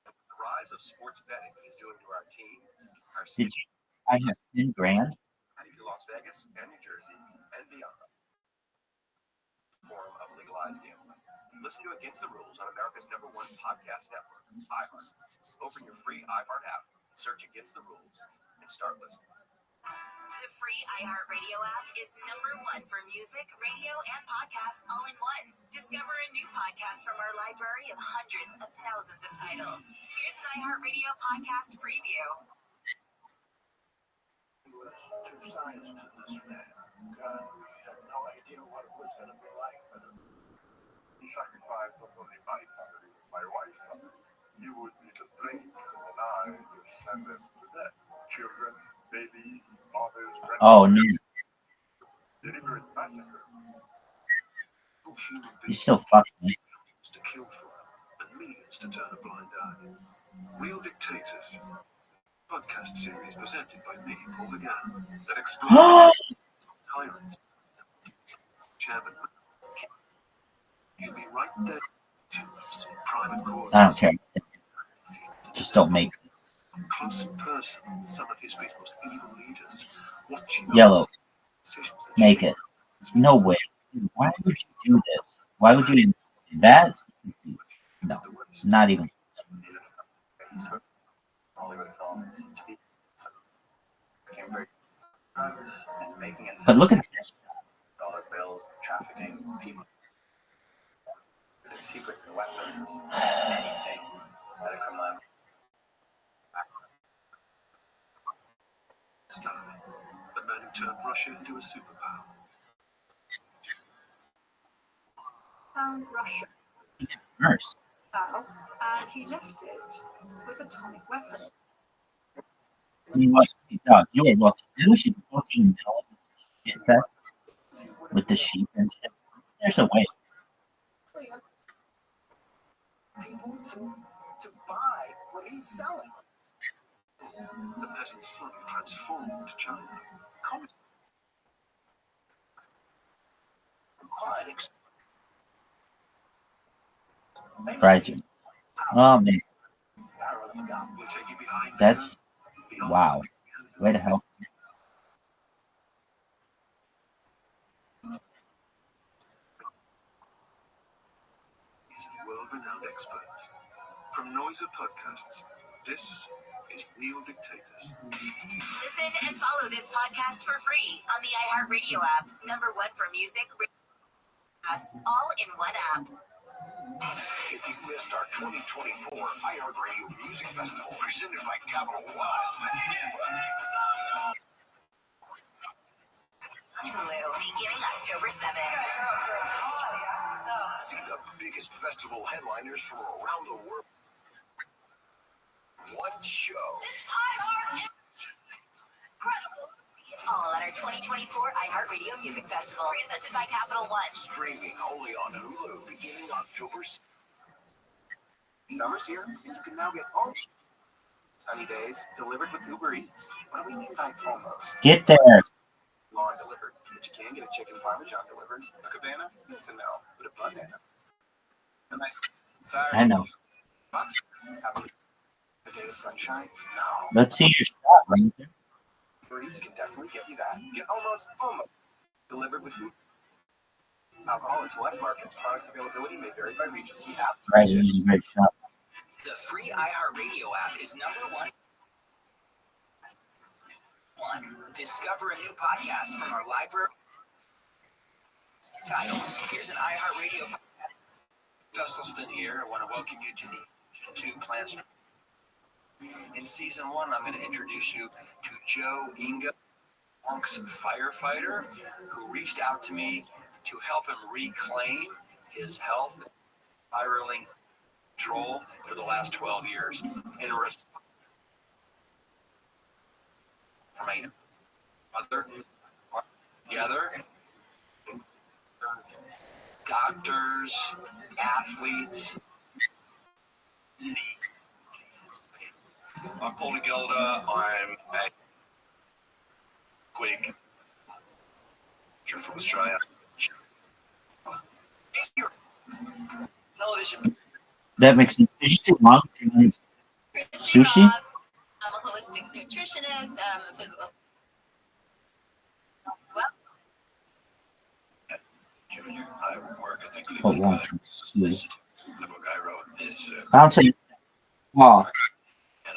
And with the rise of sports betting he's doing to our teams, our Did city, you? I have 10 grand. to Las Vegas and New Jersey and beyond. Form of legalized gambling. Listen to Against the Rules on America's #1 podcast network, iHeart. Open your free iHeart app, search Against the Rules, and start listening. The free iHeartRadio app is #1 for music, radio, and podcasts all in one. Discover a new podcast from our library of hundreds of thousands of titles. Here's an iHeartRadio podcast preview. Two sides to this man. God, we have no idea what it was going to be like. But he sacrificed not only my family, my wife's family. You would be the drink, and I would send them to death. Children, babies, mothers, grandmothers. Oh no, Deliberate massacre. you still fucking me. To kill for and millions to turn a blind eye. Real Dictators. Podcast series presented by me, Paul McGann, that explores tyrants. Chairman, you'll be right there. Private courts. I don't care. Just don't make Close in person, some of history's most evil leaders. Watching yellow. decisions that Make shape it. No way. Why would you do this? Why would you even do that? No, not even. Hollywood films to be became very and making it But look at this. dollar bills, trafficking, people, their secrets and weapons, anything that a criminal. the man who turned Russia into a superpower. Found Russia First. now, and he left it with atomic weapons. You what? No, you were well. You should go see the middle of this shit set with the sheep and shit. There's a way. People to buy what he's selling. The peasant's son who transformed China. Right. Oh man, We'll take you behind the that's curtain, beyond wow. Way to help. these world-renowned experts. From Noiser Podcasts, this is Real Dictators. Listen and follow this podcast for free on the iHeartRadio app. #1 for music, all in one app. If you missed our 2024 iHeartRadio Music Festival presented by Capital One, Hulu, beginning October 7th. see the biggest festival headliners from around the world. One show. This iHeart is incredible. All at our 2024 iHeartRadio Music Festival, presented by Capital One. Streaming only on Hulu beginning October 6th. Summer's here, and you can now get home. Sunny days delivered with Uber Eats. What do we mean by almost? Get there. Lawn delivered, but you can get a chicken parmesan delivered. A cabana? It's a no, but a banana. A nice. Sorry. I know. Box. Have a day of sunshine? No. Let's see your shot right there. Uber Eats can definitely get you that. Get almost delivered with Uber. Alcohol and select markets. Product availability may vary by region. See app. Right, this is a great shot. The free iHeartRadio app is #1. Discover a new podcast from our library. Titles. Here's an iHeartRadio podcast. Dustin here. I want to welcome you to the 2 Plants. In season 1, I'm going to introduce you to Joe Inga, Monk's firefighter, who reached out to me to help him reclaim his health, spiraling control for the last 12 years. In response from my mother, together, doctors, athletes. I'm Paul Gilda. I'm a Quig from Australia. Television. That makes sense. Is it too long? Sushi? I'm a holistic nutritionist. I'm a physical as well. Junior, I work at the What Cleveland long? Clinic. The book I wrote is I'll tell you. Oh,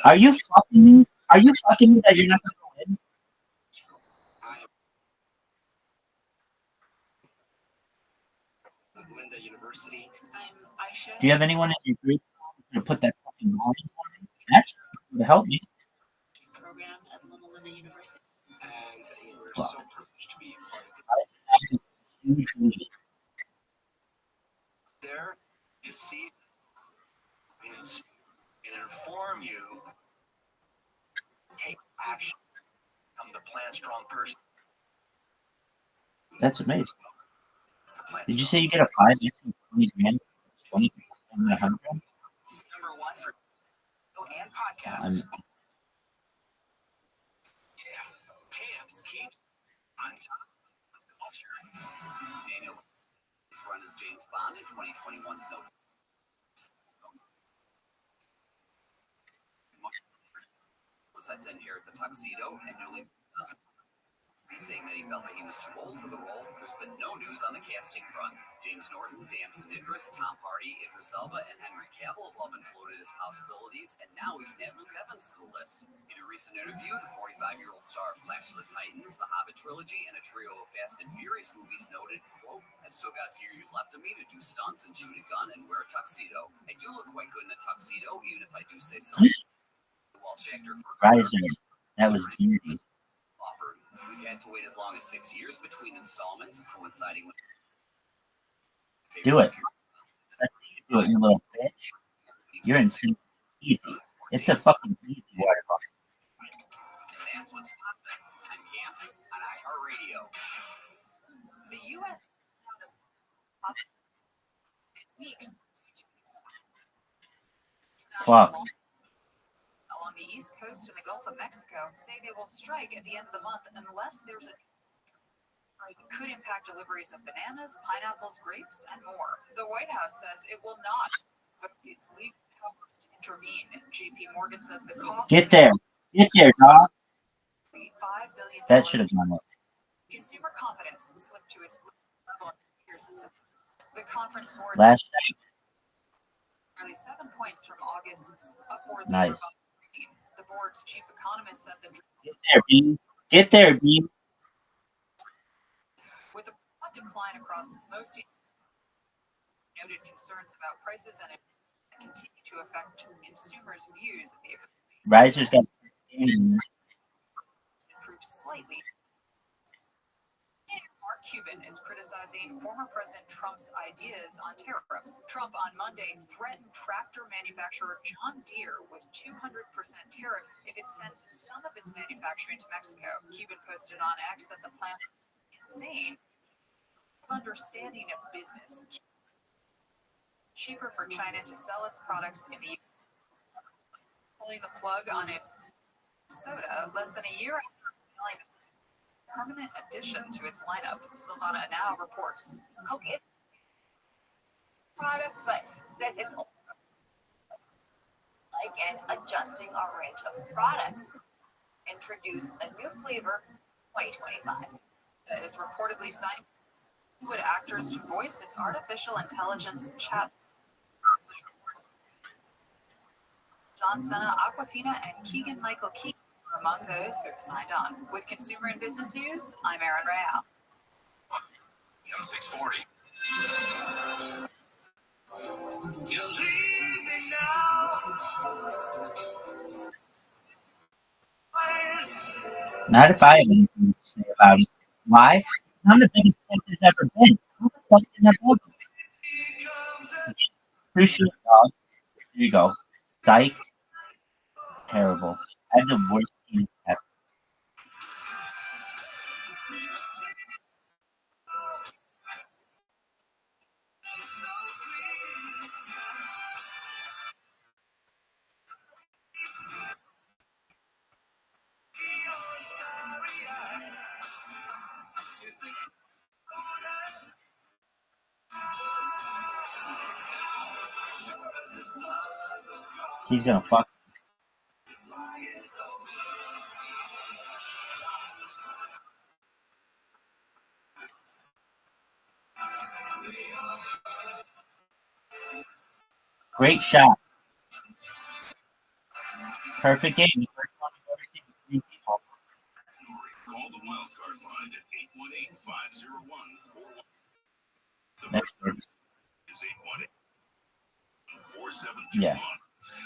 are you fucking me? Are you fucking me that you're not going to go in? Linda University. I'm Aisha. Do you have anyone in your group to put that fucking volume on? Actually, it would help me. Program at Loma Linda University. And we're Fuck. so privileged to be part of Usually, There is season and inform you, take action, become the plant strong person. that's amazing. Did you say you get a 5 20 grand? 20 and 100? number one for video and podcasts. Camps keep on top of the culture. Daniel was run as James Bond in 2021's No. Was set to inherit the tuxedo and newly saying that he felt that he was too old for the role. There's been no news on the casting front. James Norton, Damson Idris, Tom Hardy, Idris Elba, and Henry Cavill have all been floated as possibilities, and now we can add Luke Evans to the list. In a recent interview, the 45-year-old star of Clash of the Titans, the Hobbit trilogy, and a trio of Fast and Furious movies noted, quote, "I still got a few years left of me to do stunts and shoot a gun and wear a tuxedo. I do look quite good in a tuxedo, even if I do say so." The Walsh actor for Rising. That was beauty. offered. We've had to wait as long as 6 years between installments, coinciding with. Do it. Let's see you do it, you little bitch. You're insane. Easy. It's a fucking easy waterfall. And that's what's popping on Camps on iHeartRadio. The U.S. weeks Fuck. along the East Coast and the Gulf of Mexico say they will strike at the end of the month unless there's a strike could impact deliveries of bananas, pineapples, grapes, and more. The White House says it will not, but its legal powers to intervene. JP Morgan says the cost Get there. Get there, dog. $5 billion. That should have gone up. Consumer confidence slipped to its level of years since the conference board Last night. nearly 7 points from August's upward Nice. rating. The board's chief economist said the Get there, B. Get there, B. with a broad decline across most noted concerns about prices and it continue to affect consumers' views of the economy. Risers got Improved slightly. Mark Cuban is criticizing former President Trump's ideas on tariffs. Trump on Monday threatened tractor manufacturer John Deere with 200% tariffs if it sends some of its manufacturing to Mexico. Cuban posted on X that the plan is insane. Understanding of business. Cheaper for China to sell its products in the U.S. Pulling the plug on its soda less than a year after selling permanent addition to its lineup. Silvana Now reports. Okay. Product, but that it's like and adjusting our range of products. Introduce a new flavor 2025. That is reportedly signing with actors to voice its artificial intelligence chat. John Cena, Aquafina, and Keegan Michael Key are among those who have signed on. With consumer and business news, I'm Erin Real. 640. You leave me now. Not if I have anything to say about it. Why? I'm the biggest fan there's ever been. How the fuck did that bug? Appreciate it, dog. There you go. Psych. Terrible. I have the worst team ever. He's gonna fuck. Great shot. Perfect game. First one I've ever seen with three people. Call the wild card line at 818-501-41. Next one. Is 818-472. Yeah.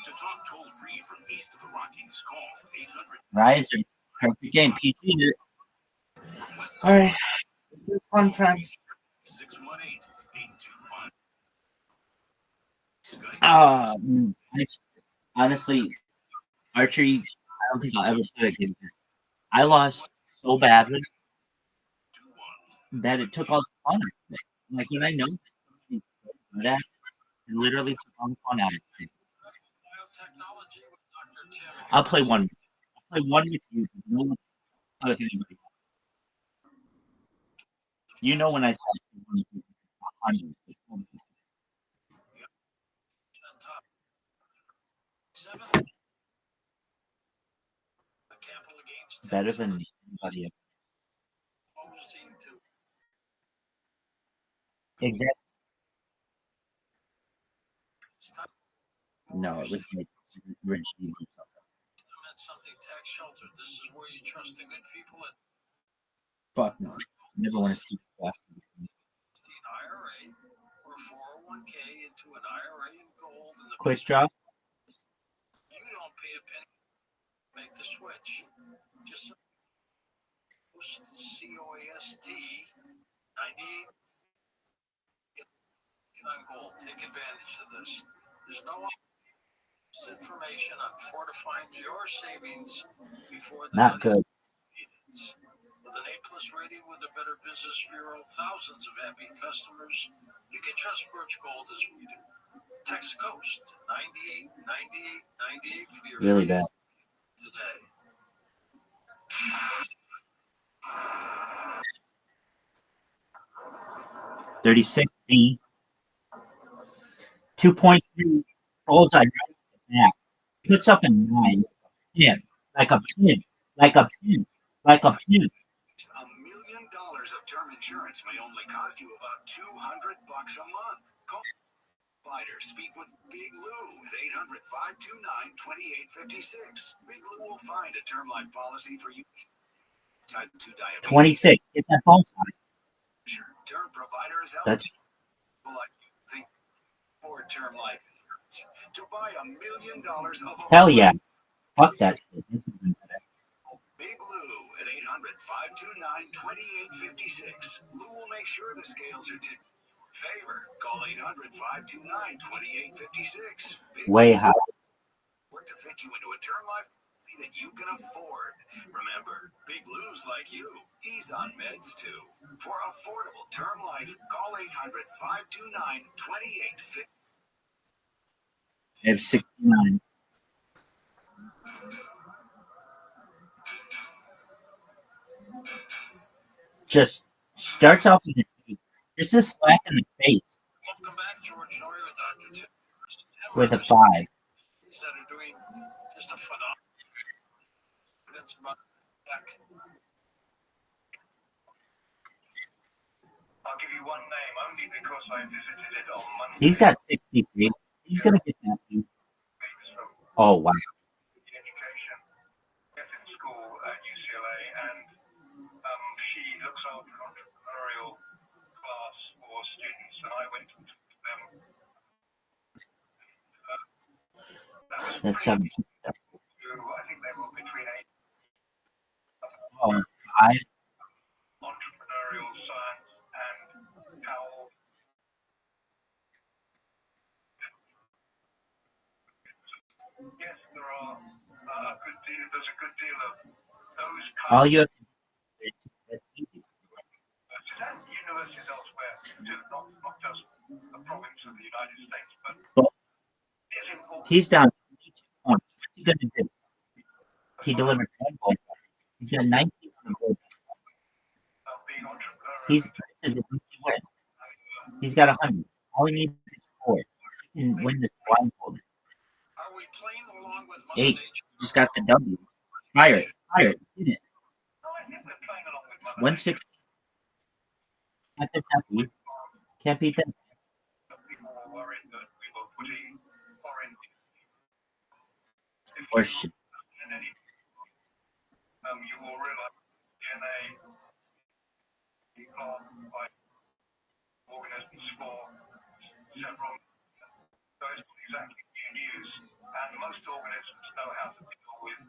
To talk toll free from east of the Rockies, call 800. Riser. Perfect game. PG it. All right. Fun friends. 618-825. Honestly, archery, I don't think I'll ever play again. I lost so badly that it took all the fun out of it. Like when I know something so good at, it literally took all the fun out of it. I'll play one. I'll play one with you. No one play with anybody. You know when I said 100. Better than anybody else. Exactly. No, it was like Rich or something. This is where you trust the good people at Fuck no. Never want to see that. IRA or 401k into an IRA in gold. And the Quick drop. You don't pay a penny. Make the switch. Just COAST 98 on gold. Take advantage of this. There's no information on fortifying your savings before the Not good. begins. With an A+ rating with the Better Business Bureau, thousands of happy customers, you can trust Birch Gold as we do. Text Coast 98 98 98 for your Really free bad. today. 36 B. 2.3 bullseye right at the back. Puts up a 9. Yeah, like a pin. Like a pin. Like a pin. $1 million of term insurance may only cost you about $200 a month. Call provider. Speak with Big Lou at 800-529-2856. Big Lou will find a term life policy for you. Type 2 diabetes. 26. Get that phone size. Term provider is That's like you think for term life insurance. To buy $1 million of hell yeah. Fuck that shit. Big Lou at 800-529-2856. Lou will make sure the scales are tipped in your favor. Call 800-529-2856. Way high. Work to fit you into a term life policy that you can afford. Remember, Big Lou's like you. He's on meds too. For affordable term life, call 800-529-2856. I have 69. Just starts off with just a slap in the face Welcome back, George Norrie with Dr. Tim. with a 5. That are doing just a phenomenal. I'll give you one name only because I visited it on Monday. He's got 63. He's gonna get that too. Oh wow. Education, gets in school at UCLA, and she looks after an entrepreneurial class for students, and I went to them. That's 17. I think they were between 8. Oh, 5. Entrepreneurial science and how. Yes, there's a good deal of those kinds. All you have to do is universities elsewhere too, not just a province of the United States, but it's important. he's down 22 points. What's he gonna do? He delivered 10 goals. He's got 19 on the board. This is an easy win. He's got 100. All he needs is 4. He can win this blindfolded. we playing along with Mother 8. Nature? Just got the W. Fire it. Fire it. Hit it. 160. Can't beat that. Beat. Can't beat that. Or shit. You will realize DNA organisms for several those exactly new news, and most organisms know how to deal with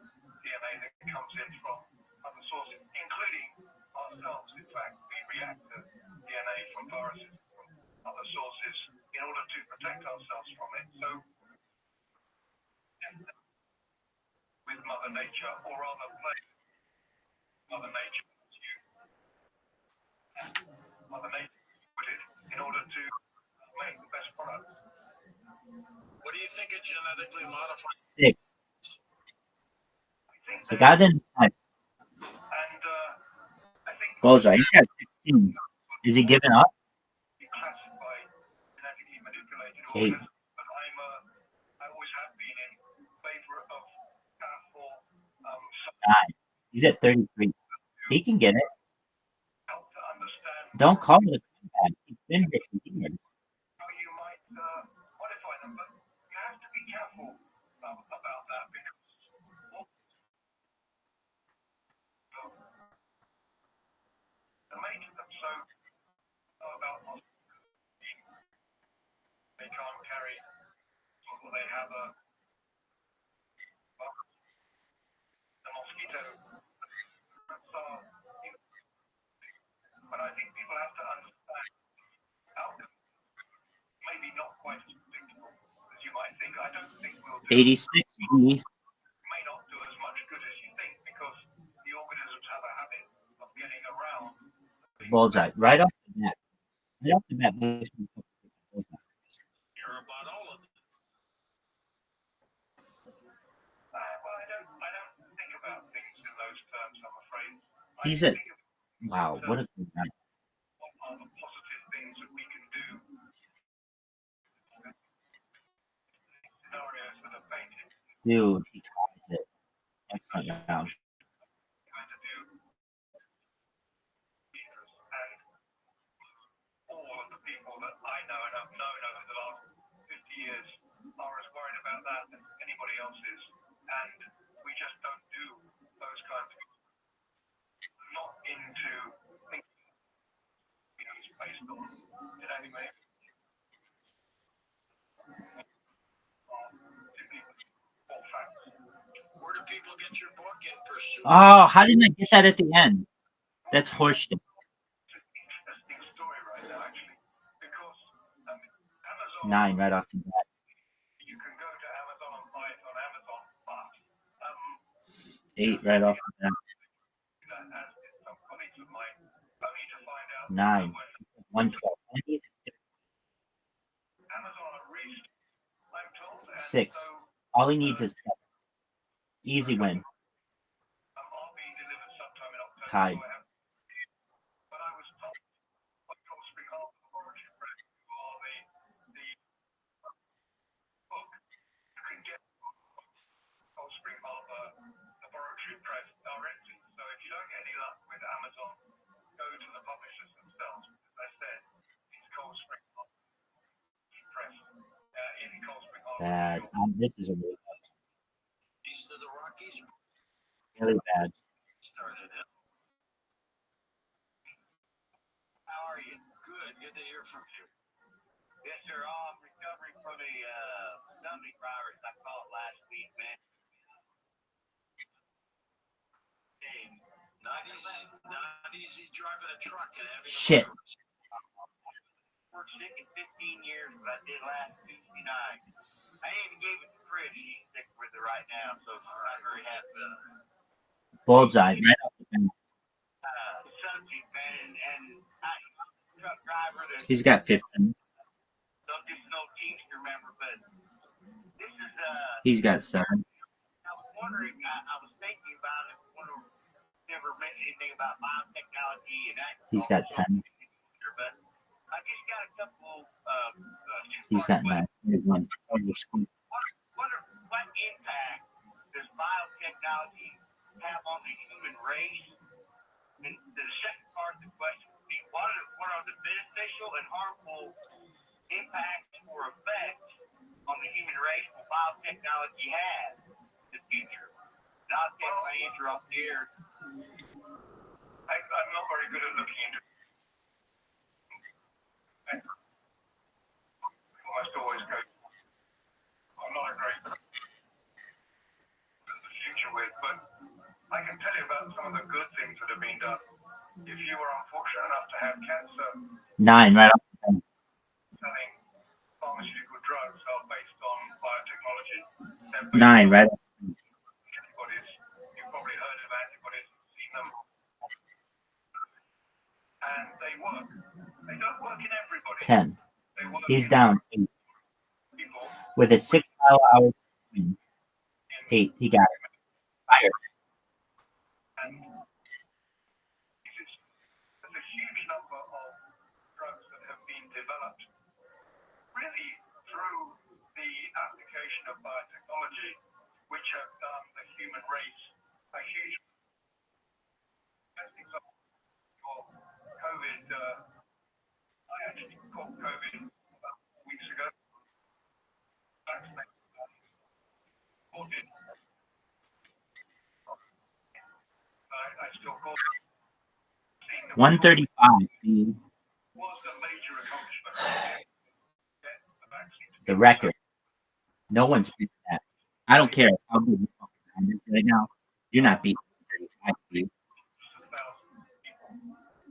DNA that comes in from other sources, including ourselves. In fact, we react to DNA from viruses from other sources in order to protect ourselves from it. So, with Mother Nature, or rather, play Mother Nature put it in order to make the best product. What do you think of genetically modified? 6. The guy didn't have Bullseye. He's got 16. Is he giving up? 8. I always have been in favor of powerful 9. He's at 33. He can get it. Don't call it a comeback. He's been here for years. you might modify them, but you have to be careful about that because making them so about they can't carry, or they have a mosquito. So, but I think people have to understand outcomes. Maybe not quite as predictable as you might think. I don't think we'll do 86. B. may not do as much good as you think because the organisms have a habit of getting around. Bullseye. Right off the bat. Right off the bat. You're about all of them. Well, I don't think about things in those terms, I'm afraid. He's at. Wow. What a good guy. What are the positive things that we can do? Scenarios that are painted. Dude, he ties it. Excellent round. All of the people that I know and have known over the last 50 years are as worried about that as anybody else is. And we just don't do those kinds of not into thinking it's based on it anyway. Where do people get your book in pursuit? Oh, how didn't I get that at the end? That's horseshit. 9 right off the bat. You can go to Amazon and buy it on Amazon, but 8 right off the bat. as some colleagues of mine, only to find out 9. 112. Amazon are reached, I'm told, and 6. All he needs is 7. Easy win. are being delivered sometime in October. Tied. But I was told by Cold Spring Harbor Laboratory Press, who are the book, you can get Cold Spring Harbor Laboratory Press directly. So if you don't get any luck with Amazon, go to the publishers themselves. As I said, it's Cold Spring Harbor Press in Cold Spring Harbor. Bad. This is a really bad. East of the Rockies. Really bad. Started it. How are you? Good. Good to hear from you. Yes, sir. I'm recovering from a stomach virus I caught last week, man. Hey, Not easy driving a truck and having Shit. worked sick in 15 years, but I did last Tuesday night. I even gave it to Chris. She's sick with it right now, so she's not very happy. Bullseye. Right off the bat. Subject, man, and truck driver that He's got 15. so just no Teamster member, but this is He's got 7. I was wondering, I was thinking about it. Never mentioned anything about biotechnology and that. He's got 10. But I just got a couple. He's got 9. 1. What biotechnology have on the human race? And the second part of the question would be, what are the beneficial and harmful impacts or effects on the human race will biotechnology have in the future? And I'll take my answer off there. I'm not very good at looking into it. I must always go. I'm not a great the future with, but I can tell you about some of the good things that have been done. If you were unfortunate enough to have cancer, 9 right off the bat. selling pharmaceutical drugs are based on biotechnology. 9 right off. Antibodies. You've probably heard of antibodies, seen them, and they work. They don't work in everybody. 10. They work He's in down 8. people. With a 6-mile-an-hour wind. 8. He got it. Fire. And there's a huge number of drugs that have been developed really through the application of biotechnology, which have done the human race a huge example of COVID. I actually caught COVID about 4 weeks ago. I still call it 135. Dude. was a major accomplishment. The record. No one's beating that. I don't care how good you fucking is right now. You're not beating 135, dude.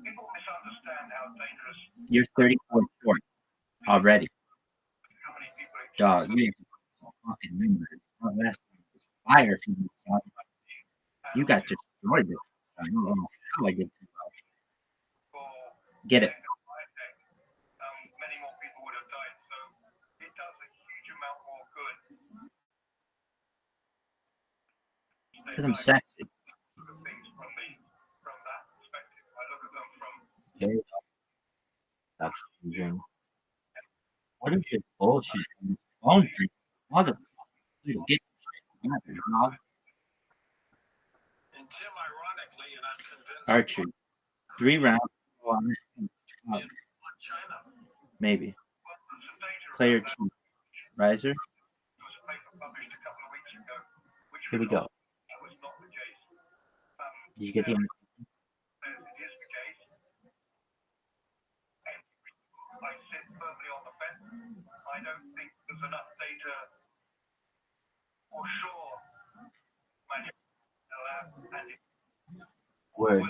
People misunderstand how dangerous You're 34 short already. Dog, you fucking remember. Oh, that's fire from the sun. You got destroyed this. I don't know how I did too well. Get it. many more people would have died. So it does a huge amount more good. Because I'm sexy. Things from that perspective. I look at them from There you go. That's confusing. What is this bullshit? Phone freak. Motherfucker. Dude, get your shit together, dog. And Tim, ironically, and I'm convinced. Archery. 3 rounds. China. Maybe. Player 2. Riser. Here we go. Did you get the answer? I sit firmly on the fence. I don't think there's enough data for sure. Word.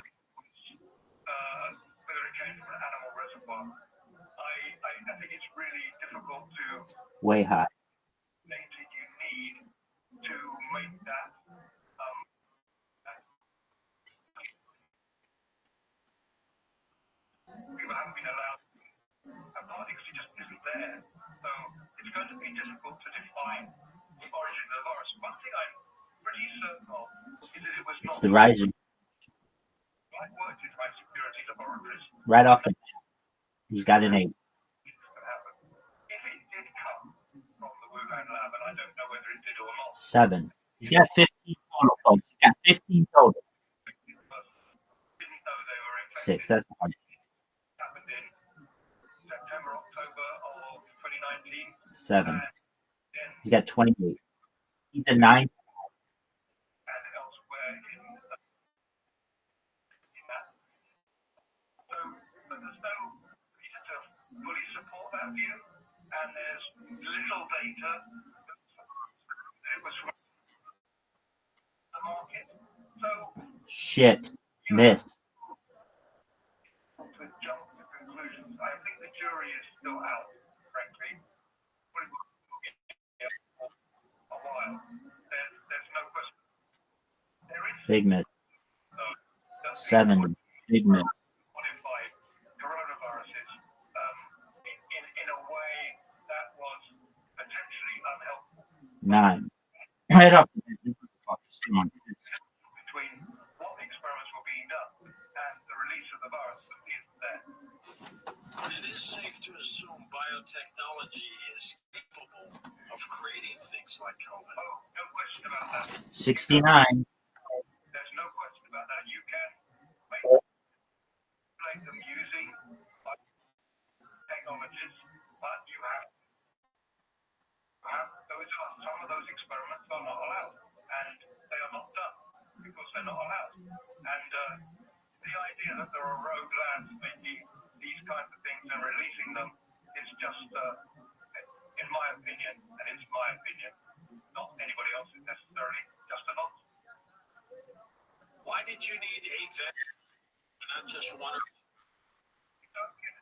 Whether it came from an animal reservoir. I think it's really difficult to Way high. data you need to make that people haven't been allowed partly because it just isn't there. So it's going to be difficult to define the origin of the virus. One thing I'm pretty certain of is that it was not It's the Riser. I worked in my security laboratories. Right off the bat. He's got an 8. If it did come from the Wuhan lab, and I don't know whether it did or not. 7. He's got 15 total, folks. He's got 15 total. Didn't know they were infected. 6. That's hard. Happened in September, October of 2019. 7. He's got 28. He's a 9. And elsewhere in that. So, but there's no reason to fully support that view, and there's little data that it was from the market. So, Shit. Missed. to jump to conclusions, I think the jury is still out, frankly. A while. There's no question. There is Big miss. 7. Big miss. modify coronaviruses in a way that was potentially unhelpful 9. Right off the bat. This is the fucking strong. between what experiments were being done and the release of the virus that is there. It is safe to assume biotechnology is capable of creating things like COVID. Oh, no question about that. 69. some of those experiments are not allowed, and they are not done because they're not allowed. And the idea that there are rogue labs making these kinds of things and releasing them is just, in my opinion, and it's my opinion, not anybody else's necessarily, just a nonsense. Why did you need a vet, not just one? Don't get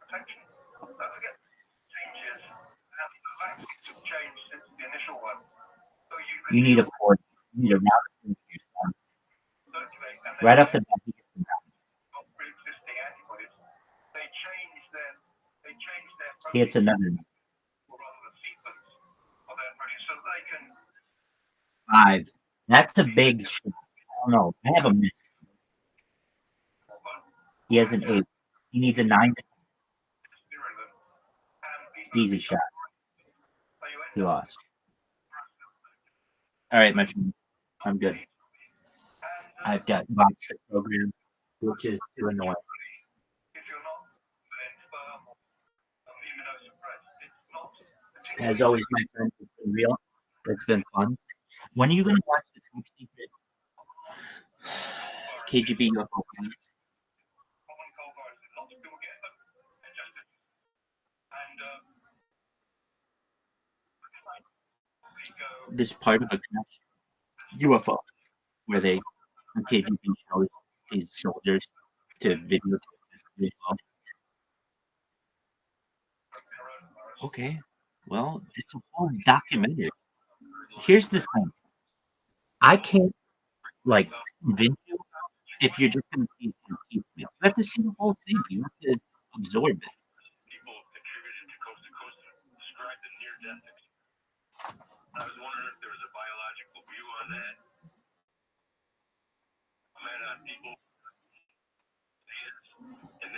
protection. Don't forget changes, and the vaccines have changed since the initial one. So You need a fourth. You need a round of right off the bat. You get the round. not pre-existing antibodies. They change their He hits another or rather the sequence of their protein so they can 5. That's a big shot. I don't know. I have a miss. He has an 8. He needs a 9. Easy shot. He lost. All right, my friend. I'm good. I've got box set program, which is too annoying. As always, my friend, it's been real. It's been fun. When are you going to watch the Top Secret KGB UFO Camp? This part of a UFO where they KGB shows these soldiers to videotape this UFO. Okay, well, it's a whole documentary. Here's the thing. I can't convince you if you're just going to see it in piecemeal. You have to see the whole thing. You have to absorb it. People contributed to Coast describe the near-death experience. I was wondering if there was a biological view on that.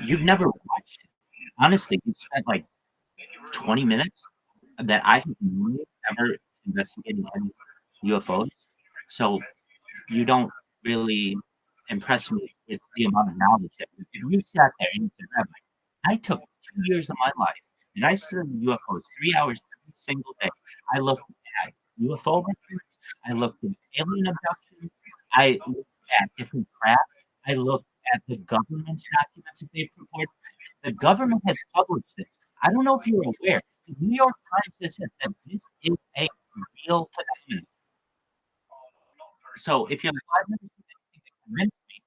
You've never watched it. Honestly, you spent 20 minutes that I have never investigated any UFOs. So you don't really impress me with the amount of knowledge that you sat there and you said, Rabbi, I took 2 years of my life and I studied UFOs 3 hours every single day. I looked at UFO records. I looked at alien abductions. I looked at different craft. I looked at the government's documents that they've reported. The government has published this. I don't know if you're aware. The New York Times has said that this is a real phenomenon. So if you have 5 minutes to convince me,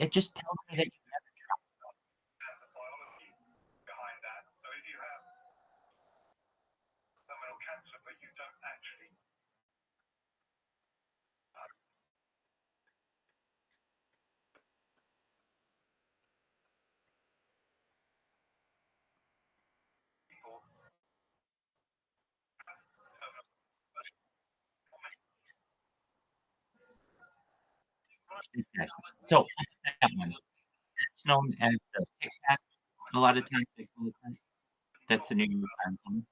it just tells me that you've never tried. behind that. So if you have terminal cancer, but you don't actually Exactly. So that one, it's known as the Tic Tac. A lot of times they call it that. That's the New York Times one.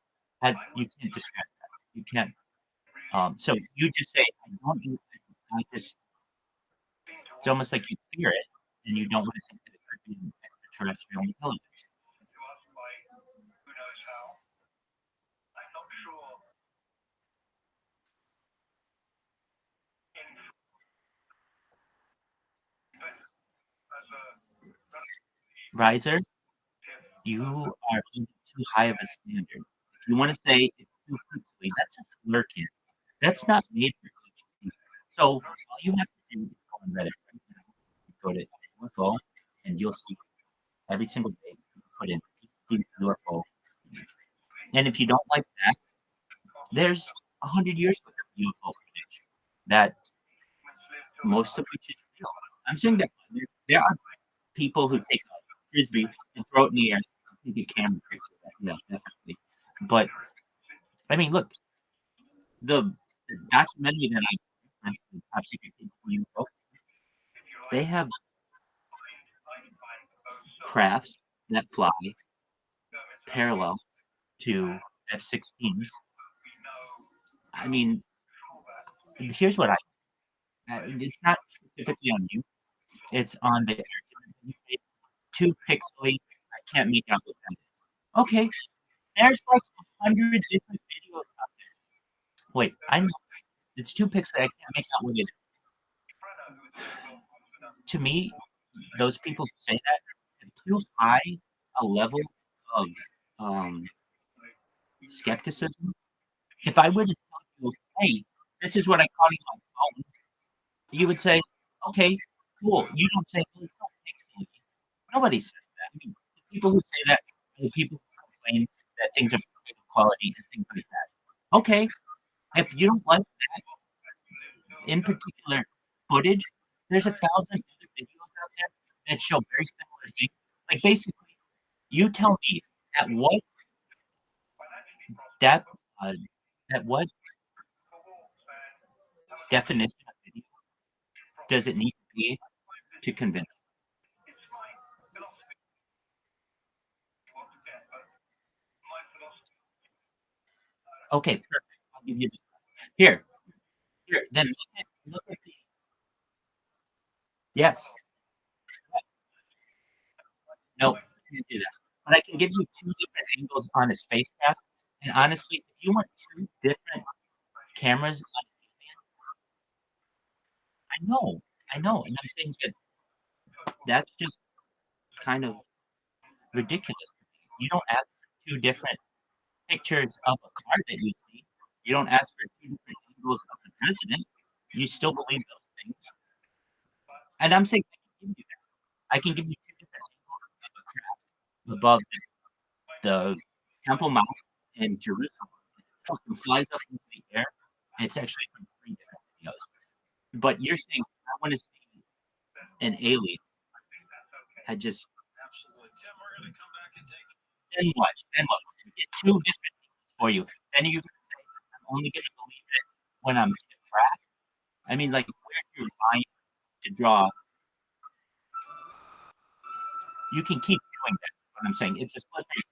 You can't describe that. You can't. So you just say, I don't do it. I just. It's almost like you fear it, and you don't want to think that it could be an extraterrestrial intelligence. who knows how. I'm not sure. Riser, you are too high of a standard. If you want to say it's too quickly, that's a flirting. That's not made for HT. So all you have to do is go on Reddit right now. Go to UFO, and you'll see every single day you put in UFO. And if you don't like that, there's 100 years worth of UFO footage that most of which is real. I'm saying that there are people who take a frisbee and throw it in the air. I think a camera picks it up. Yeah, definitely. But I mean, look, the documentary that I mentioned, Top Secret UFO, they have crafts that fly parallel to F-16s. I mean, here's what it's not specifically on you. It's on the too pixely. I can't make out what that is. Okay, there's 100 different videos out there. Wait, I know. It's two pics that I can't make out what it is. To me, those people who say that have too high a level of skepticism. If I were to tell you, hey, this is what I caught on my phone, you would say, okay, cool. You don't say, well, it's not pixelated. Nobody says that. I mean, the people who say that are the people who complain that things are poor quality and things like that. Okay, if you don't like that in particular footage, there's 1,000 other videos out there that show very similar things. Like basically, you tell me at what depth, at what definition of video does it need to be to convince you? Okay, perfect. I'll give you this. Here. Then look at the. Yes. No, can't do that. But I can give you two different angles on a spacecraft. And honestly, if you want two different cameras, I know, and I'm saying that that's just kind of ridiculous. You don't ask for two different pictures of a car that you see. You don't ask for two different angles of the president. You still believe those things. And I'm saying I can give you two different angles of a craft above the Temple Mount in Jerusalem. It fucking flies up into the air. And it's actually from 3 different videos. But you're saying I want to see an alien. I just then what? To get two different things for you. Then you can say I'm only going to believe it when I'm in a craft. I mean, like, where's your mind to draw? You can keep doing that. What I'm saying, it's a slippery.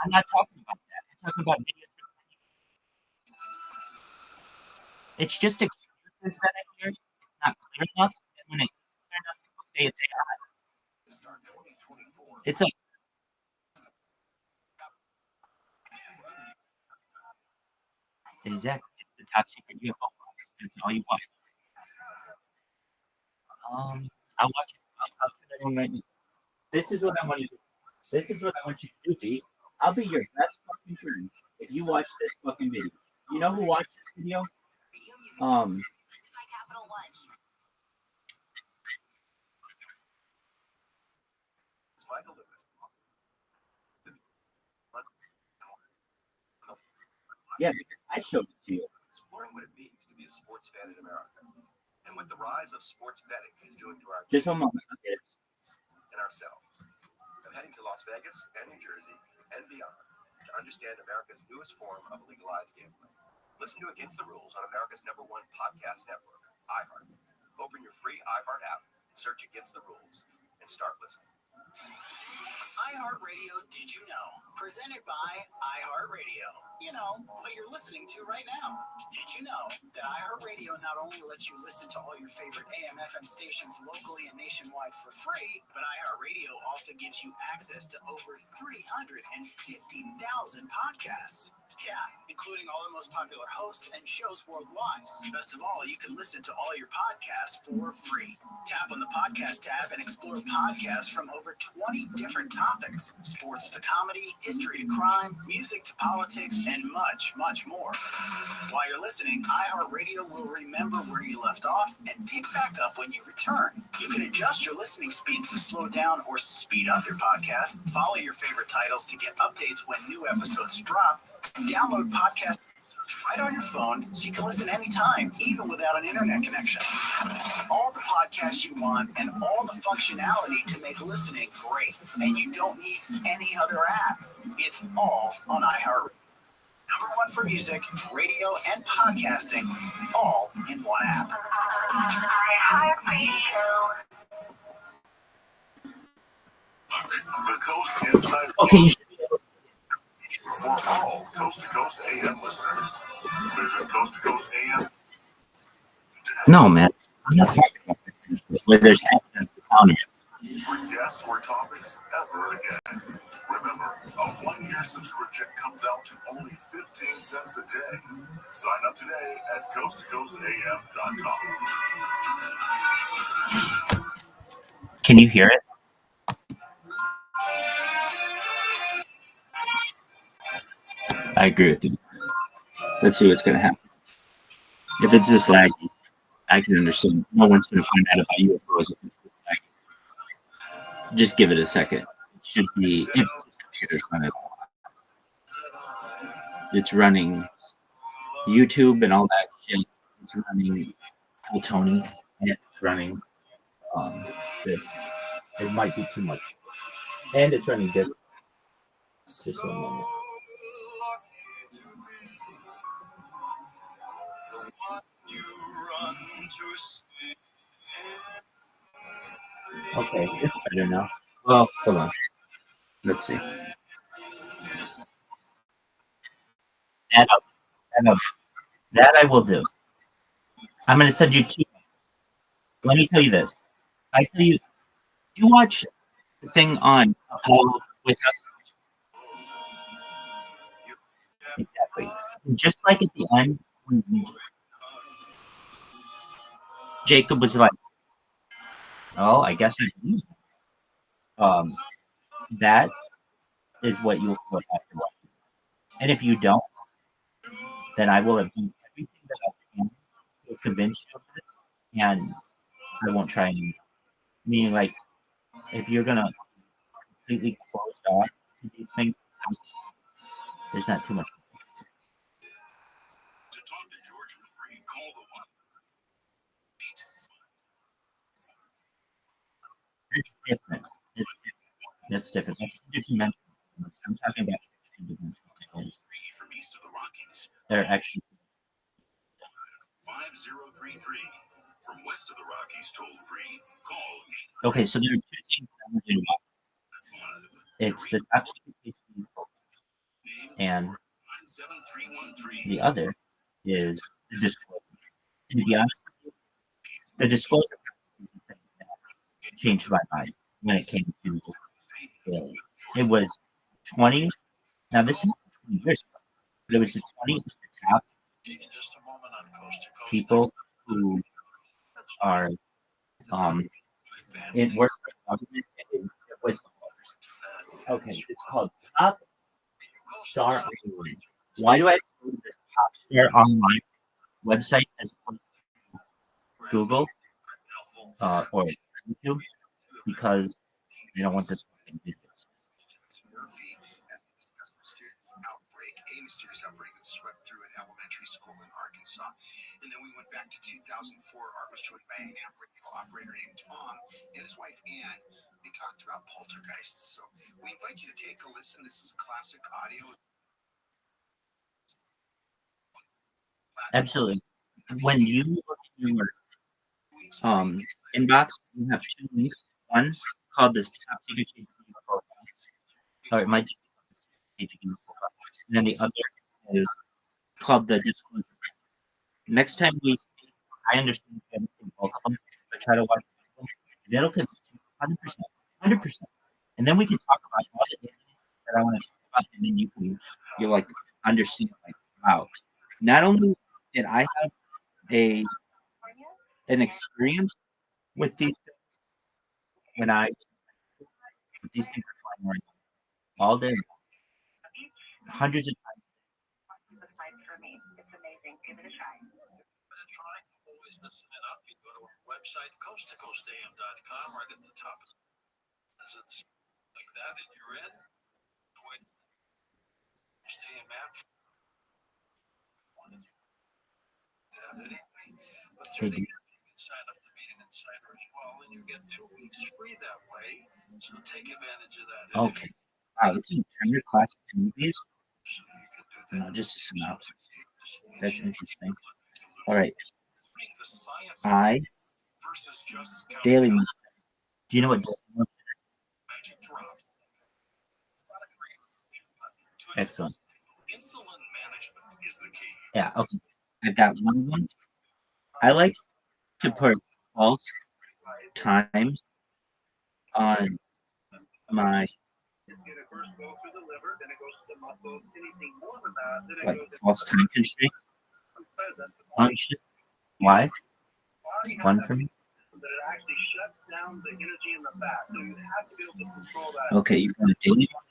I'm not talking about that. I'm talking about videos. It's just excuses that I hear. It's not clear enough. And when it's clear enough, people say it's AI. It's like exactly. It's the top secret UFO. That's all you watch. I'll watch it. I'll put it on right now. This is what I want you to do. This is what I want you to do, B. I'll be your best fucking friend if you watch this fucking video. You know who watched this video? Yeah, because I showed it to you. Exploring what it means to be a sports fan in America and what the rise of sports betting is doing to our just one moment. Okay. And ourselves. I'm heading to Las Vegas and New Jersey and beyond to understand America's newest form of legalized gambling. Listen to Against the Rules on America's #1 podcast network, iHeart. Open your free iHeart app, search Against the Rules, and start listening. iHeartRadio Did You Know? Presented by iHeartRadio. You know, what you're listening to right now. Did you know that iHeartRadio not only lets you listen to all your favorite AM/FM stations locally and nationwide for free, but iHeartRadio also gives you access to over 350,000 podcasts. Yeah, including all the most popular hosts and shows worldwide. Best of all, you can listen to all your podcasts for free. Tap on the podcast tab and explore podcasts from over 20 different topics. Sports to comedy, history to crime, music to politics, and much, much more. While you're listening, iHeartRadio will remember where you left off and pick back up when you return. You can adjust your listening speeds to slow down or speed up your podcast. Follow your favorite titles to get updates when new episodes drop. Download podcasts right on your phone so you can listen anytime, even without an internet connection. All the podcasts you want and all the functionality to make listening great. And you don't need any other app. It's all on iHeartRadio. #1 for music, radio, and podcasting, all in one app. iHeartRadio. The Coast Inside. Okay. For all Coast to Coast AM listeners, visit Coast to Coast AM. No, man. I'm not talking about where there's evidence to counter. for guests or topics ever again. Remember, a 1-year subscription comes out to only 15 cents a day. Sign up today at coasttocoastam.com. Can you hear it? I agree with you. Let's see what's going to happen. If it's this laggy, I can understand. No one's going to find out about UFOs if it's this laggy. Just give it a second. It should be. It's running YouTube and all that shit. It's running Tony, and it's running this. It might be too much. And it's running this. Just 1 moment. Okay, it's better now. Well, hold on. Let's see. That I will do. I'm going to send you 2. Let me tell you this. I tell you, you watch the thing on Apollo with us. Exactly. Just like at the end, Jacob was like, "Oh, I guess I can use it." That is what you will have to watch. And if you don't, then I will have done everything that I can to convince you of this, and I won't try anymore. Meaning, like, if you're gonna completely close off to these things, there's not too much. To talk to George Marie, call the one. It's different. That's different. That's 2 dimensional. I'm talking about 2 dimensional things. From east of the Rockies. They're actually 5033. From west of the Rockies, toll free. Call. okay. So there are 2 things I'm going to do. It's the top secret and the other is the disclosure. And to be honest with you, the disclosure changed my mind when it came to it was 20. Now this is 20 years ago, but it was the 20 top people who are it works for government and it was okay. It's called Top Star Online. Why do I go to the Top Star Online website as opposed to Google or YouTube? Because you don't want this videos. Murphy, as they discussed the students' outbreak, a mysterious outbreak that swept through an elementary school in Arkansas. And then we went back to 2004. Art was joined by an Aboriginal operator named Tom and his wife Ann. They talked about poltergeists. So we invite you to take a listen. This is classic audio. Absolutely. When you look at your inbox, you have 2 links. One called the Top Secret GPU profile, or it might be GPU profile, and then the other is called the disclosure. Next time we speak, I understand you haven't seen both of them, but try to watch them. That'll convince you 100%, and then we can talk about all the things that I want to talk about, and then you like understand like wow. Not only did I have an experience with these things when these things are flying around all day, hundreds of times. Always listen it up. You go to our website, coasttocoastam.com, right at the top. It's like that, and you're in. Stay a map. That anyway. But through the year, you can sign up to be an insider as well, and you get 2 weeks free that way. So take advantage of that. Okay. Wow, let's see. Turner Classics Movies. Just a synopsis. That's interesting. All right. I Daily Motion. Do you know what Daily Motion is? Excellent. Insulin management is the key. Yeah, okay. I've got one. I like to put false times on my false time constraint function. Why? Fun for me. Okay, you want a daily one?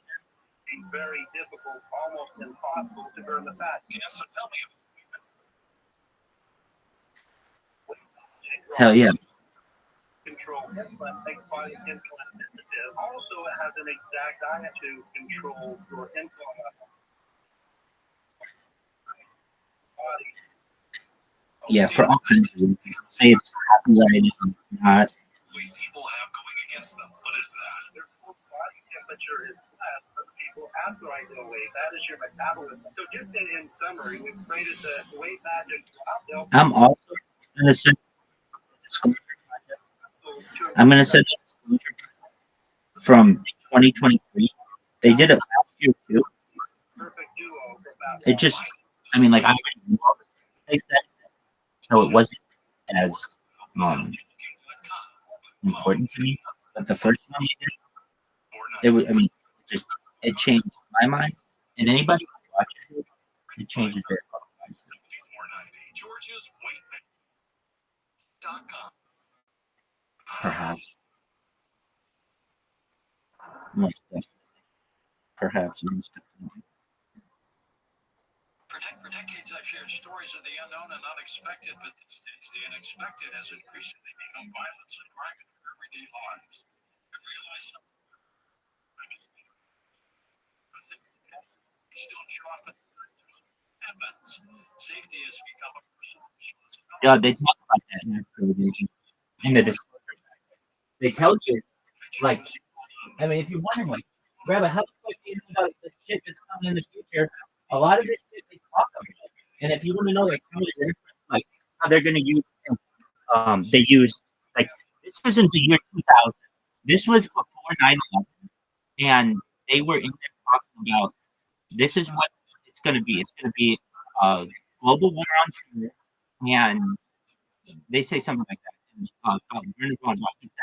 Very difficult, almost impossible to burn the fat. Yes, so tell me. Hell yeah. Control insulin makes body insulin sensitive. Also, it has an exact diet to control your insulin level. Yeah, for all kinds of reasons. Say it's copyrighted, it's not. Weight people have going against them. What is that? Their body temperature is less for the people after I go weight. That is your metabolism. So just in summary, we've created the weight magic drop. I'm also going to send disclosure. I'm going to send disclosure from 2023. They did it last year too. It just, I mean, like I already knew all the things they said, so it wasn't as important to me. But the first one they did, it was, I mean, it changed my mind, and anybody who watches it, it changes their lives. Georgia's weight.com. Perhaps. Most definitely. Perhaps. Most definitely. For decades, I've shared stories of the unknown and unexpected, but these days, the unexpected has increasingly become violence and crime in our everyday lives. I've realized something. Don't show up at events. Safety has become a personal responsibility. Yeah, they talk about that in the disclosure. They tell you, like, I mean, if you're wondering, like, Rabbi, how the fuck do you know about the shit that's coming in the future? A lot of this shit they talk about. And if you want to know, like how they're going to use, they use, like, this isn't the year 2000. This was before 9/11, and they were in there talking about this is what it's going to be. It's going to be a global war on terror, and they say something like that. He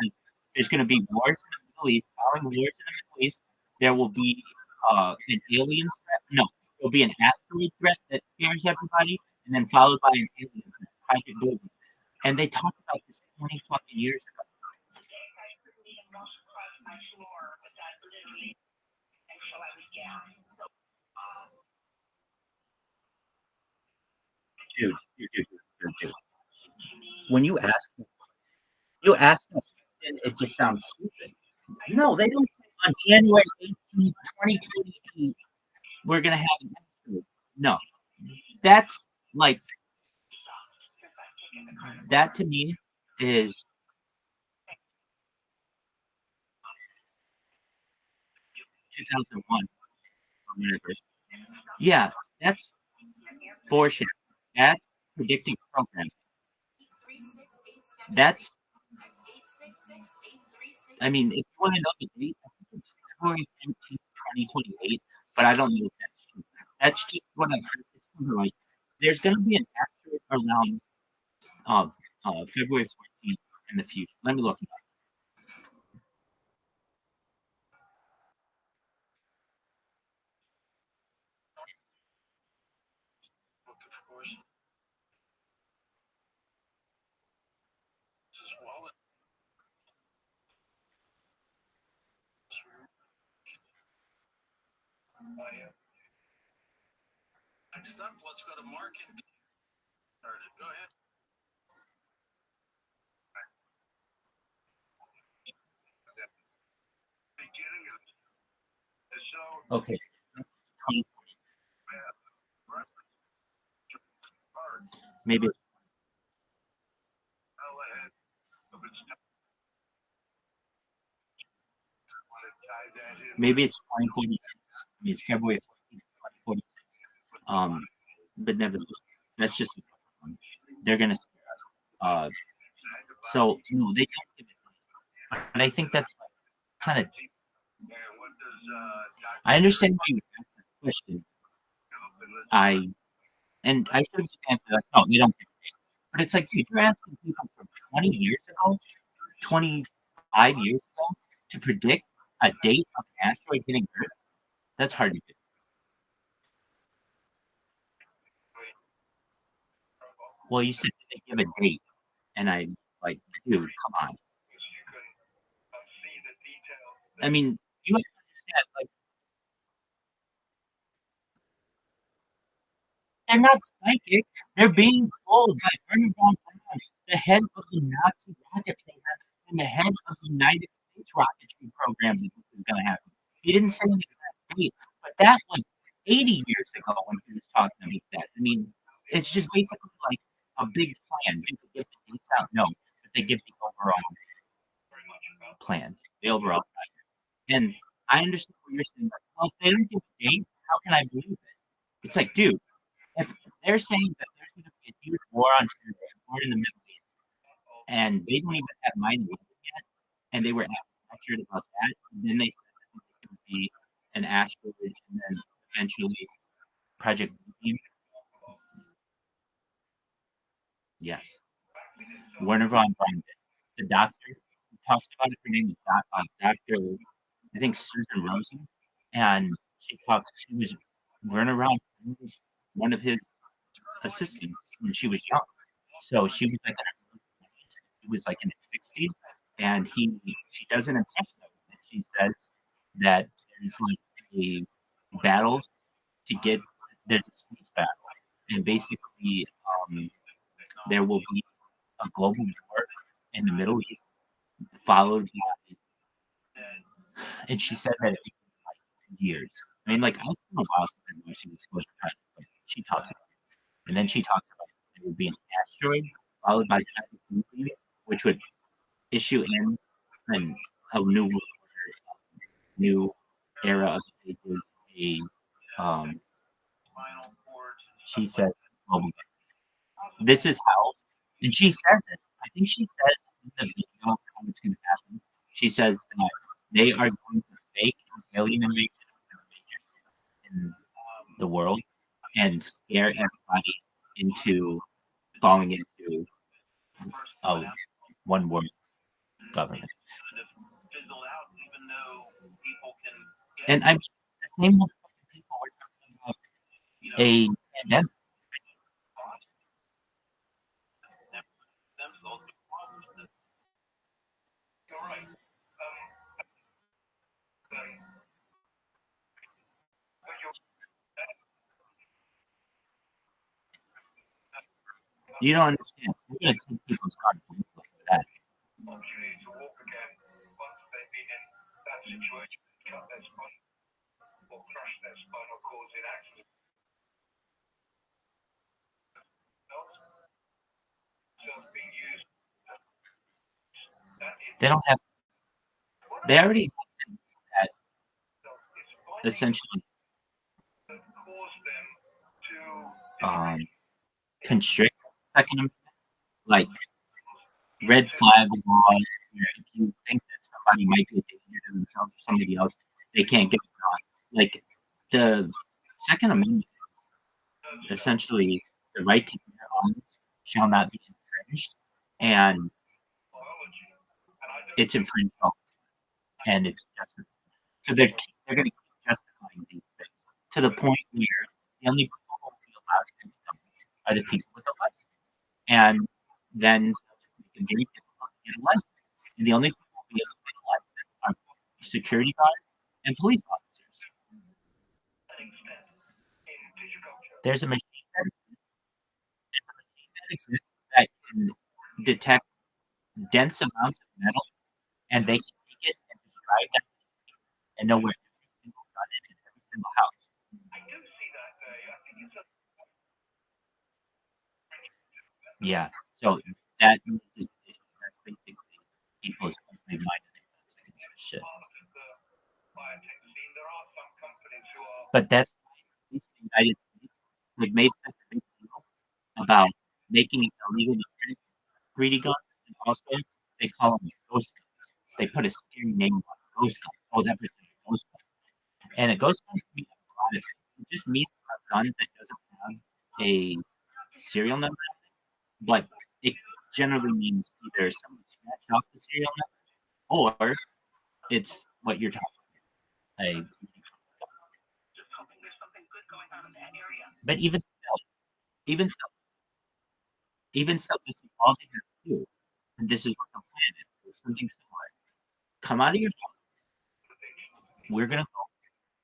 says there's going to be wars in the Middle East, following wars in the Middle East. There will be an alien threat. No, there'll be an asteroid threat that scares everybody, and then followed by an alien threat, private building. And they talked about this 20 fucking years ago. Dude. When you ask us, and it just sounds stupid. No, they don't. On January 18th, 2028, we're gonna have an episode. No, that's like that to me is 2001. Yeah, that's foreshadowing. That's predicting programs. That's, I mean, if you want to know the date, I think it's February 15th, 2028, but I don't know if that's true. That's just what I heard. It's something like there's going to be an asteroid around February 14th in the future. Let me look it up. Next up, let's go to Mark and go ahead. Okay. Maybe. Maybe it's 2046. It's February 14th, 2046. But nevertheless, that's just they're gonna scare us. So no, they don't give it. But I think that's kind of. I understand why you asked that question. I should have answered that. No, they don't give it. But it's like if you're asking people from 20 years ago, 25 years ago, to predict a date of an asteroid hitting Earth, that's hard to do. Well, you said they give a date, and I'm like, dude, come on. I mean, you have to understand, like, they're not psychic. They're being told by Wernher von Braun, the head of the Nazi rocket program and the head of the United States rocketry program, that this is going to happen. He didn't say an exact date, but that was 80 years ago when he was talking about that. I mean, it's just basically like a big plan. Do they give the dates out? No, but they give the overall plan, the overall plan. And I understand what you're saying. Like, well, if they don't give a date, how can I believe it? It's like, dude, if they're saying that there's going to be a huge war on war in the Middle East, and they don't even have 9/11 yet, and they were accurate about that, and then they said that it would be an asteroid, and then eventually Project Beam. Yes, Wernher von Braun, the doctor who talks about it. Her name is Doctor, I think Susan Rosen, and she was Wernher von Braun was one of his assistants when she was young. So she was like he was like in his 60s, and she does an impression of it. And she says that there's like a battle to get there's a space battle, and basically there will be a global war in the Middle East, followed by, and she said that it would be like years. I mean, like I don't know how she was supposed to, but she talks about it, and then she talks about it would be an asteroid followed by which would issue in a new world order, new era of ages. She says, "This is how," and she says it. I think she says in the video how it's going to happen. She says that they are going to fake an alien invasion in the world and scare everybody into falling into one world government. And I mean, the same people were talking about a pandemic. You don't understand. We're going to take people's cards for that. They don't have. They already have things that essentially constrict Second Amendment, like red flag laws, where if you think that somebody might be a danger to themselves or somebody else, they can't get it done. Like the Second Amendment, essentially, the right to bear arms shall not be infringed, and it's infringed, and it's justified. So they're going to keep justifying these things to the point where the only people who will be allowed to become are the people with a license, and then it can very difficult to get a license. And the only people who will be able to get a license are security guards and police officers. There's a machine that exists that can detect dense amounts of metal, and they can take it and describe that and know where every single gun is in every single house. Yeah, so that's basically people's only minded shit. But that's why at least the United States have made such a big deal about making it illegal to print 3D guns, and also they call them ghost guns. They put a scary name on it, ghost gun. Oh, that person is a ghost gun. And a ghost gun can be a lot of things. It just means a gun that doesn't have a serial number, but it generally means either somebody scratched off the serial number or It's what you're talking about. Just hoping there's something good going on in that area. But even so, this is all they have to do. And this is what the plan is. There's something similar. Come out of your house. We're going to go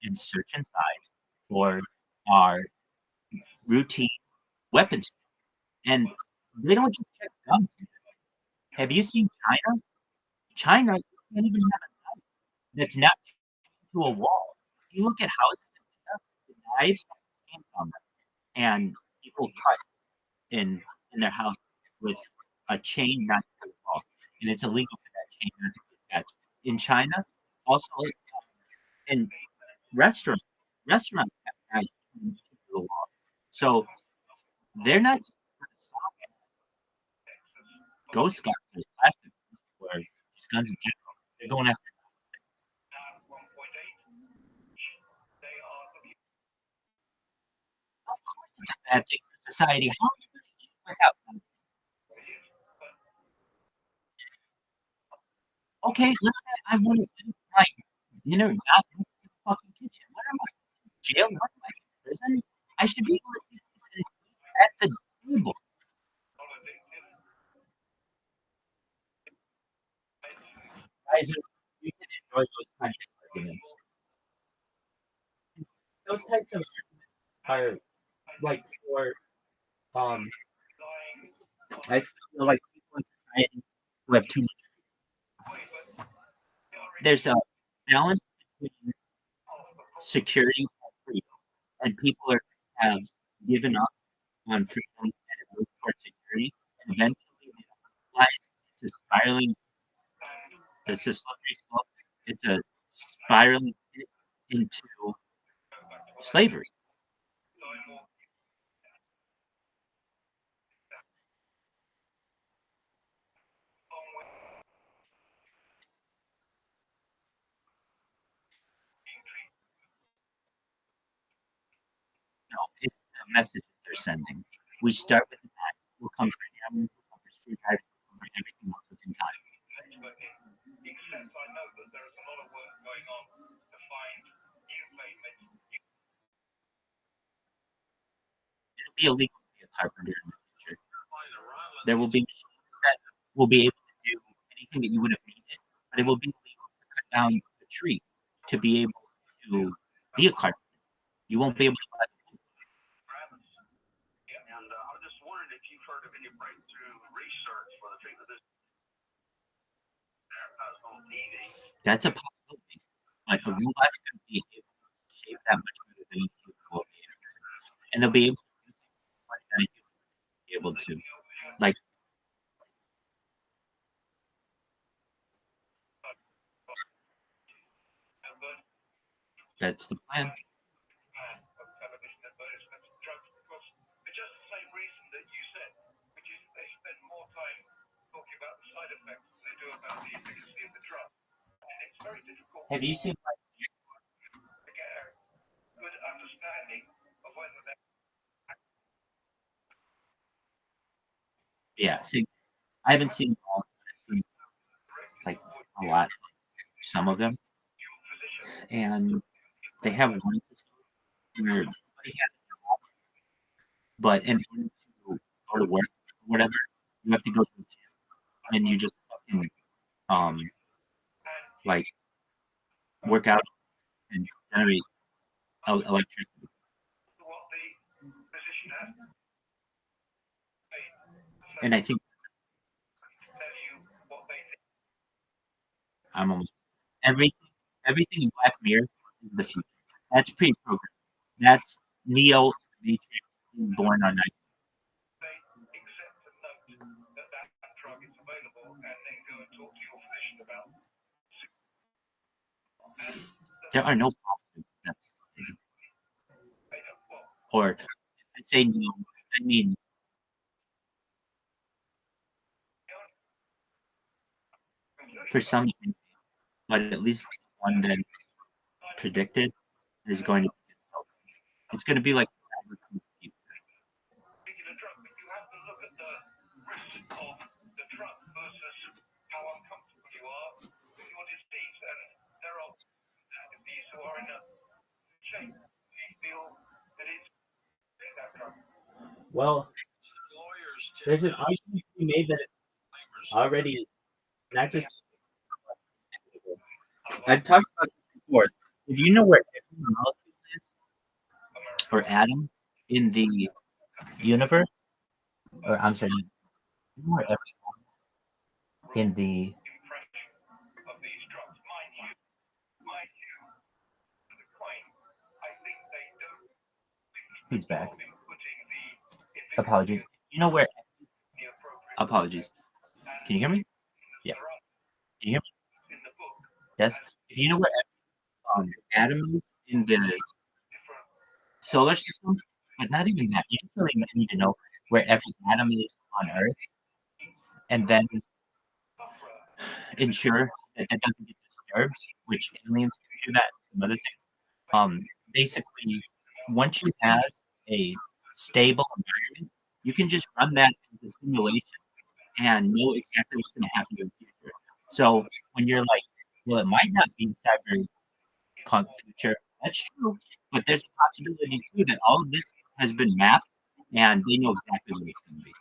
and search inside for our routine weapons. And they don't just check guns. Have you seen China? China can't even have a knife that's not chained to a wall. If you look at houses in China, the knives have chains on them, and people cut in their house with a chain not to the wall, and it's illegal for that chain not to be attached. In China, also in restaurants have knives chained to the wall, so they're not going to stop at ghost guns or plastic or just guns in general. They're going after. Of course, it's a bad thing for society. How are you going to eat without them? Okay, let's say I want to eat my dinner not in the fucking kitchen. What am I in jail? What am I in prison? I should be able to eat this at the table. Guys, you can enjoy those kinds of arguments. Those types of arguments are like for I feel like people in society who have too much. There's a balance between security and freedom, and people have given up on freedom and have moved towards security, and eventually they realize it's a spiraling. It's a slippery slope. It's a spiraling into slavery. No, it's the message that they're sending. We start with the back. We'll come for hammer, we'll come for screwdriver, we'll come for everything else within time. Except I know that there is a lot of work going on to find new pavement. It'll be illegal to be a carpenter in the future. There will be machines that will be able to do anything that you would have needed, but it will be illegal to cut down a tree to be able to be a carpenter. You won't be able to buy the wood. And I was just wondering if you've heard of any breakthrough research for the thing that this on TV. That's a possibility. Like a robot's going to be able to shape that much better than you will be able to. And they'll be able to do things like that you will be able to. Like that's the plan. For just the same reason that you said, which is they spend more time talking about the side effects than they do about the efficacy of the drug. And it's very difficult Have you seen? to get a good understanding of whether they're Yeah. See, I haven't seen all. I've seen, like a lot, some of them, and they have one where everybody has a job, but in order to go to work or whatever, you have to go to the gym, and you just fucking like work out and generate electricity. And I think I'm almost everything in Black Mirror is the future. That's pre-programmed. That's Neo Matrix being born on night. drug is available and then go and talk to your physician about There are no positives. Or I say no, I mean for some, but at least the one that predicted is going to be. It's going to be like cyberpunk future. speaking of drug, but you have to look at the risks of the drug versus how uncomfortable you are with your disease. And Well, there's an argument to be made that it's already not just. I've talked about this before. If you know where every molecule is or atom in the universe, or I'm sorry, you know where every atom in the he's back. Apologies. You know where? Apologies. Can you hear me? Yeah. Can you hear me? Yes. If you know where every atom is in the solar system, but not even that. You just really need to know where every atom is on Earth, and then ensure that that doesn't get disturbed, which aliens can do that. Another thing. Basically, once you have a stable environment, you can just run that as a simulation and know exactly what's going to happen in the future. So when you're like, well, it might not be cyberpunk future. That's true, but there's a possibility too that all of this has been mapped and they know exactly what it's going to be.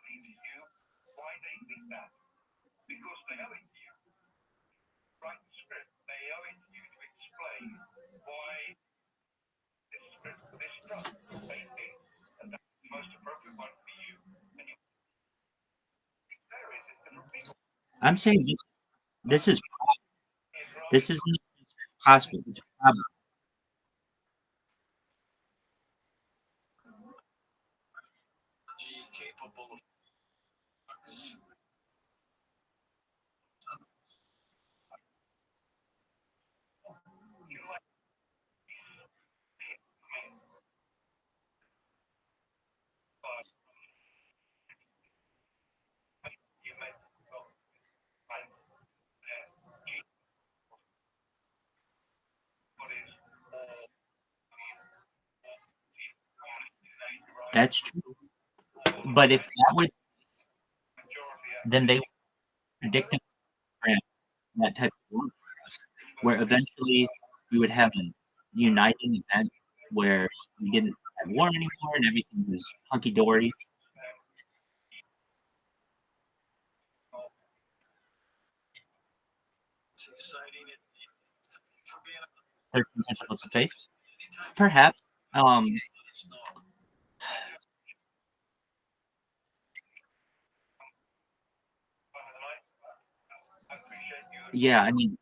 I'm saying this is possible. It's probable. Capable of That's true. But if that would, then they predict that type of war for us, where eventually we would have a uniting event where we didn't have war anymore and everything was hunky dory. It's exciting. For being 13 Principles of Faith, perhaps. Yeah, I mean,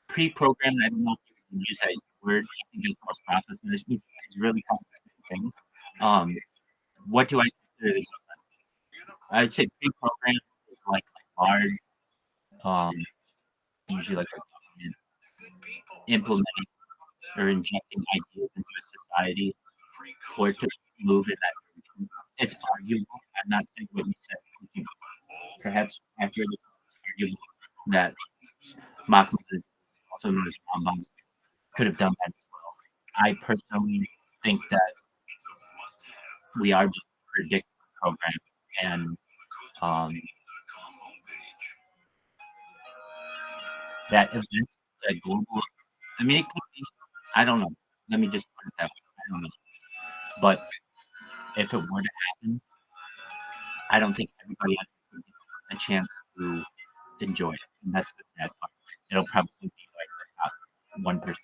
pre-programmed. I don't know if you can use that word. I think it's more process management. It's really complicated thing. What do I consider this? I'd say pre-programmed is like large, usually like a government implementing or injecting ideas into a society for it to move in that direction. It's arguable. I'm not saying what you said. Perhaps accurate. It's arguable that Malcolm, also known as Rambam, could have done that as well. I personally think that we are just a predictive program, and that event, that global. I mean, it could be. I don't know. Let me just put it that way. I don't know. But if it were to happen, I don't think everybody has a chance to enjoy it. And that's the sad part. It'll probably be like the top 1%. If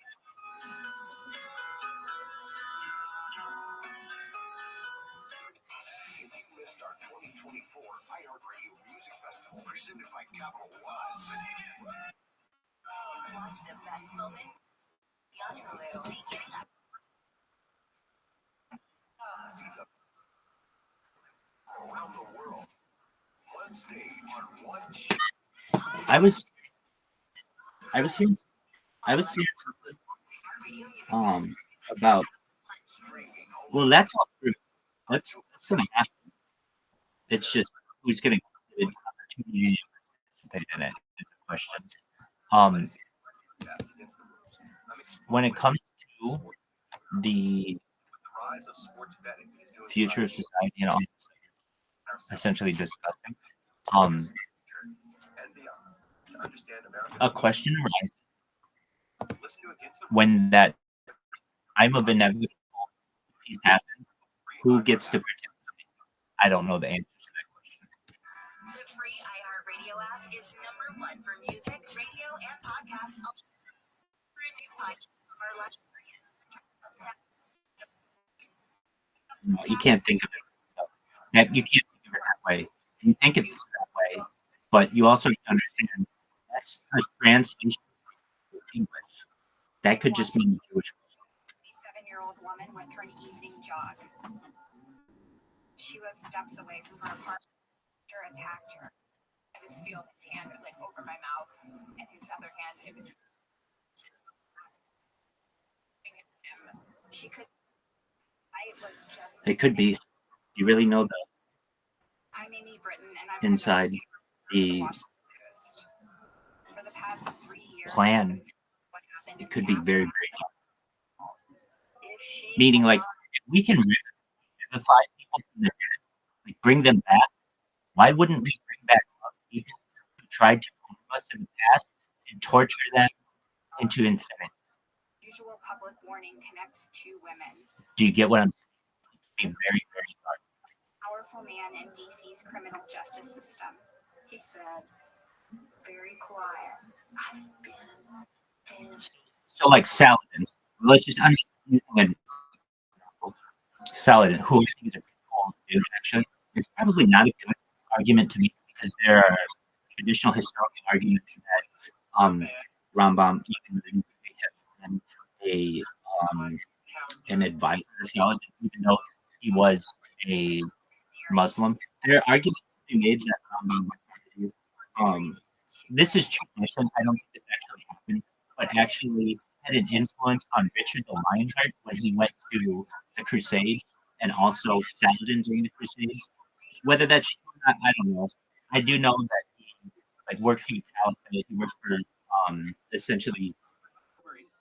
you missed our 2024 iHeartRadio Music Festival presented by Capital One, Watch the best moments on Hulu beginning up. see them around the world. One stage on one show. I was hearing something about, well, that's all true. That's gonna happen. It's just who's getting the opportunity to participate in it is the question. When it comes to the future of society and all essentially discussing, a question arises when that time of inevitable peace happens, who gets to participate? I don't know the answer to that question. The free iHeartRadio app is #1 for music, radio, and podcasts. For a new podcast from our library. No, you can't think of it. You can't think of it that way. You think it's that way, but you also understand that's a translation of English. That could just mean Jewish. The 7-year-old woman went for an evening jog. She was steps away from her apartment. Her attacked her. I just feel his hand like over my mouth and his other hand in between. She could. I was just. It could be. You really know the I'm Amy Britton, and I'm inside the for the past 3 years. plan. It could be very, very deep. Meaning, like, if we can vivify people from the dead, like bring them back, why wouldn't we bring back people who tried to harm us in the past and torture them into infinity? Usual public warning connects two women. Do you get what I'm saying? Be very, very sharp. Powerful man in DC's criminal justice system. He said, very quiet. I've been. So, like Saladin, let's just understand Saladin, who I think is a cool dude, actually. It's probably not a good argument to make because there are traditional historical arguments that Rambam even have been an advisor to Saladin, even though he was a Muslim. There are arguments to be made that this is tradition. I don't think this actually happened, but actually had an influence on Richard the Lionheart when he went to the Crusades, and also Saladin during the Crusades. Whether that's true or not, I don't know. I do know that he worked for the Caliphate. He worked for essentially,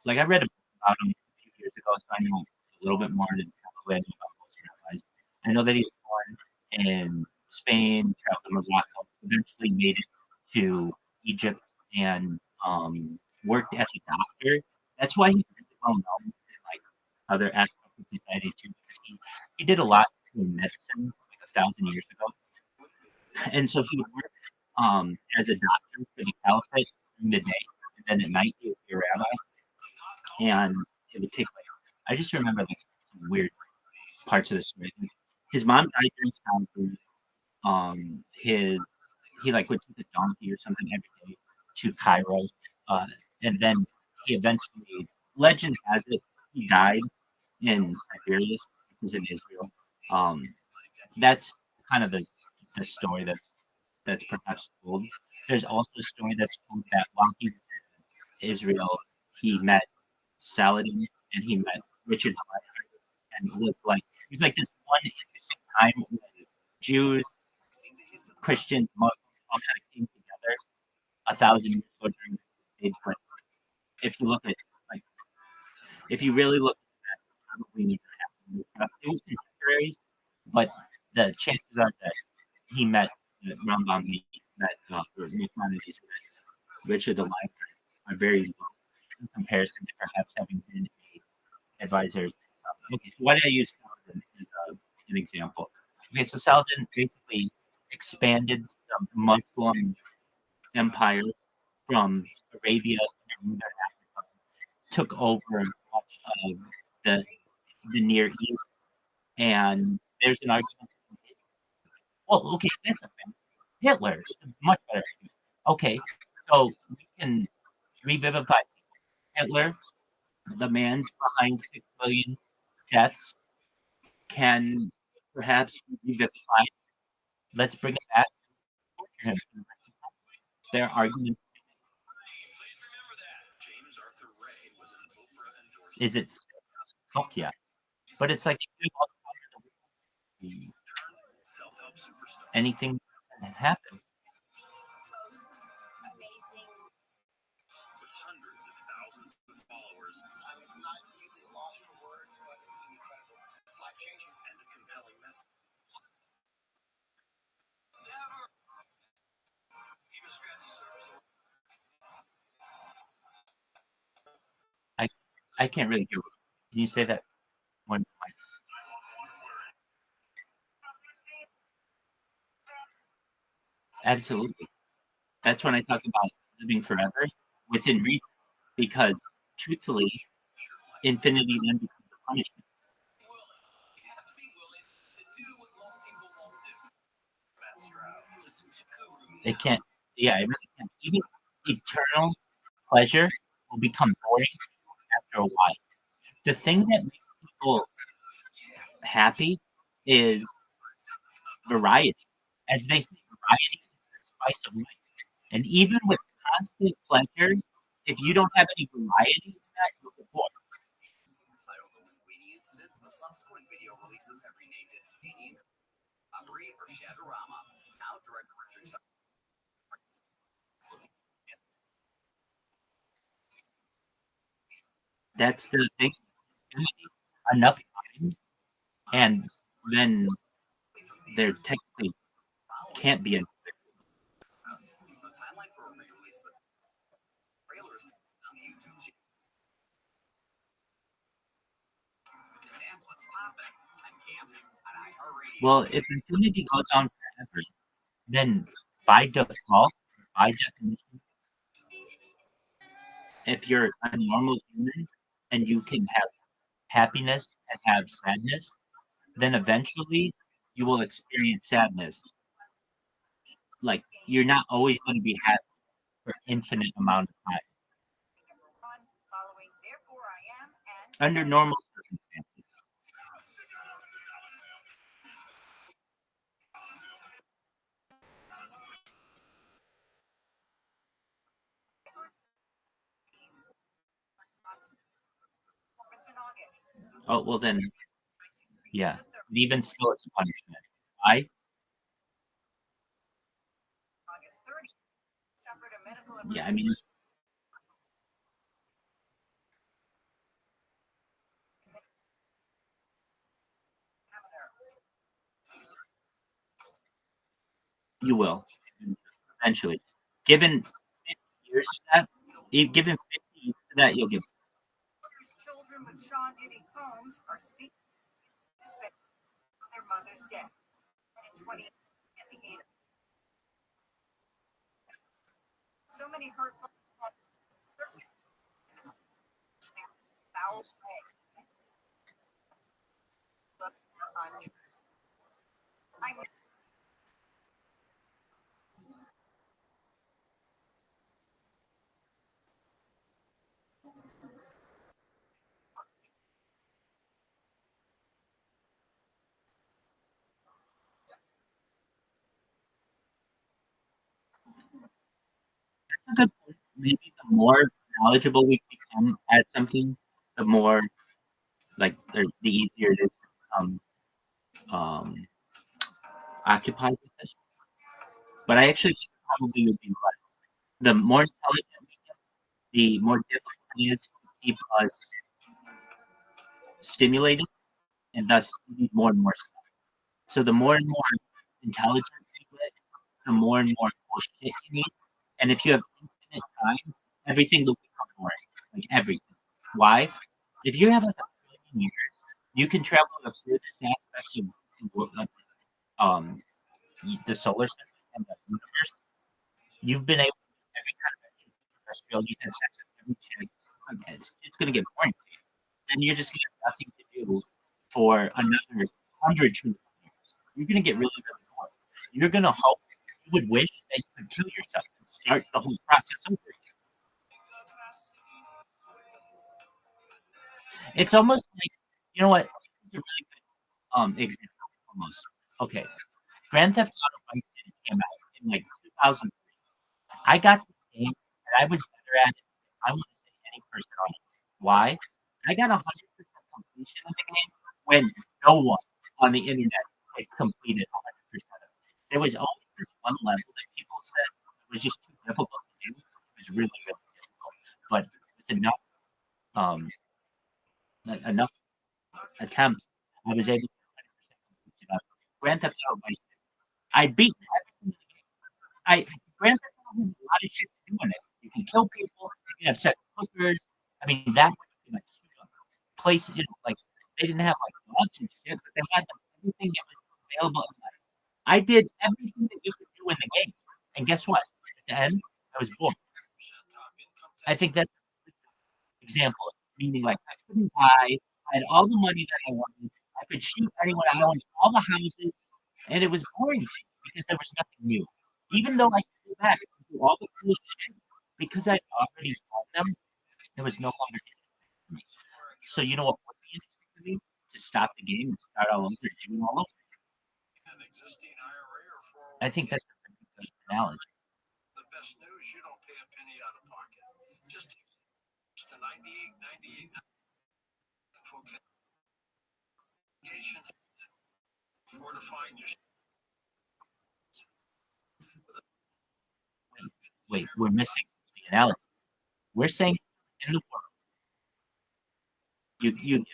like I read about him a few years ago, so I know a little bit more than probably I know about most rabbis. I know that he was born in Spain, traveled to Morocco, eventually made it to Egypt, and worked as a doctor. That's why he's really well known in like other aspects of society too. Because he did a lot in medicine like 1,000 years ago, and so he would work as a doctor for the Caliphate during the day, and then at night he would be a rabbi, and it would take like I just remember like some weird parts of the story. His mom died during childbirth. He like would take a donkey or something every day to Cairo, and then he eventually, legend has it, he died in Tiberias, which is in Israel. That's kind of the story that's perhaps told. There's also a story that's told that while he was in Israel, he met Saladin and he met Richard and lived like it was like this one interesting time when Jews, Christians, Muslims all kind of came together 1,000 years ago during the Crusades. But if you look at like if you really look at that, probably never happened. It was contemporaries, but the chances are that he met Rambam, he met Maimonides, Richard the Lionheart are very low in comparison to perhaps having been a advisor. Okay, so why did I use Saladin as an example? Okay, so Saladin basically expanded the Muslim empire from Arabia to Northern Africa, took over much of the Near East, and there's an argument. Well, okay, that's a thing. Hitler is much better. Okay, so we can revivify Hitler, the man behind 6 billion deaths, can perhaps be justified. Let's bring it back. Their argument is it's fuck yeah, but it's like anything can happen. I can't really hear. Can you say that one? Absolutely. That's when I talk about living forever within reason, because truthfully, infinity then becomes a punishment. It can't. Yeah, it really can't. Even eternal pleasure will become boring after a while. The thing that makes people happy is variety. As they say, variety is the spice of life. And even with constant pleasure, if you don't have any variety in that, you'll get bored. Titled The Linguini Incident, the subsequent video releases have renamed it Guinea, Robbery, or Shadorama. Now, director Richard That's the thing. Enough time, and then there technically can't be a. The timeline for a re-release, the trailers on the YouTube channel. That's what's poppin'. I'm Camps on iHeartRadio. Well, if infinity goes on forever, then by default, by definition, if you're a normal human and you can have happiness and have sadness, then eventually you will experience sadness. Like you're not always going to be happy for infinite amount of time. Under normal circumstances. Oh well, then, yeah. But even still, it's a punishment. Why? Yeah, I mean, you will eventually. Given 50 years to that, given 50 years to that, you'll get. Children with Sean Diddy Combs are speaking of their mother's death. In 20 at the age. So many hurtful foul play. But I That's a good point. Maybe the more knowledgeable we become at something, the more like the easier it is to become occupied with this. But I actually think it probably would be less. The more intelligent we get, the more difficult it is to keep us stimulated, and thus we need more and more stuff. So the more and more intelligent you get, the more and more cool shit you need. And if you have infinite time, everything will become boring. Like everything. Why? If you have like a billion years, you can travel the furthest aspects of the solar system and the universe. You've been able to do every kind of extraterrestrial. You had sex with every chick. It's going to get boring. Then you're just going to have nothing to do for another 100 trillion years. You're going to get really, really bored. You're going to hope, you would wish that you could kill yourself and start the whole process over again. It's almost like, you know what? It's a really good example almost. Okay. Grand Theft Auto Vice City came out in like 2003. I got this game and I was better at it than I would say any person on it. Why? I got 100% completion of the game when no one on the internet had completed 100% of it. There was always this one level that people said was just too difficult to do. It was really, really difficult. But with enough attempts, I was able to 100% complete it. Grand Theft Auto Vice City. I beat everything in the game. Grand Theft Auto has a lot of shit to do in it. You can kill people. You can have sex with hookers. I mean, that much you can like shoot them. places, like they didn't have like dogs and shit, but they had like everything that was available. I did everything that you could do in the game, and guess what? At the end, I was bored. I think that's an example, meaning like I couldn't buy. I had all the money that I wanted. I could shoot anyone I wanted, all the houses, and it was boring to me because there was nothing new. Even though I could go back and do all the cool shit, because I'd already done them, there was no longer interesting to me. So you know what would be interesting to me? To stop the game and start all over, do it all over. I think that's a pretty good analogy. The best news, you don't pay a penny out of pocket. Just to 98.98 vocation fortifying your. Wait, we're missing the analogy. We're saying in the world, you get it.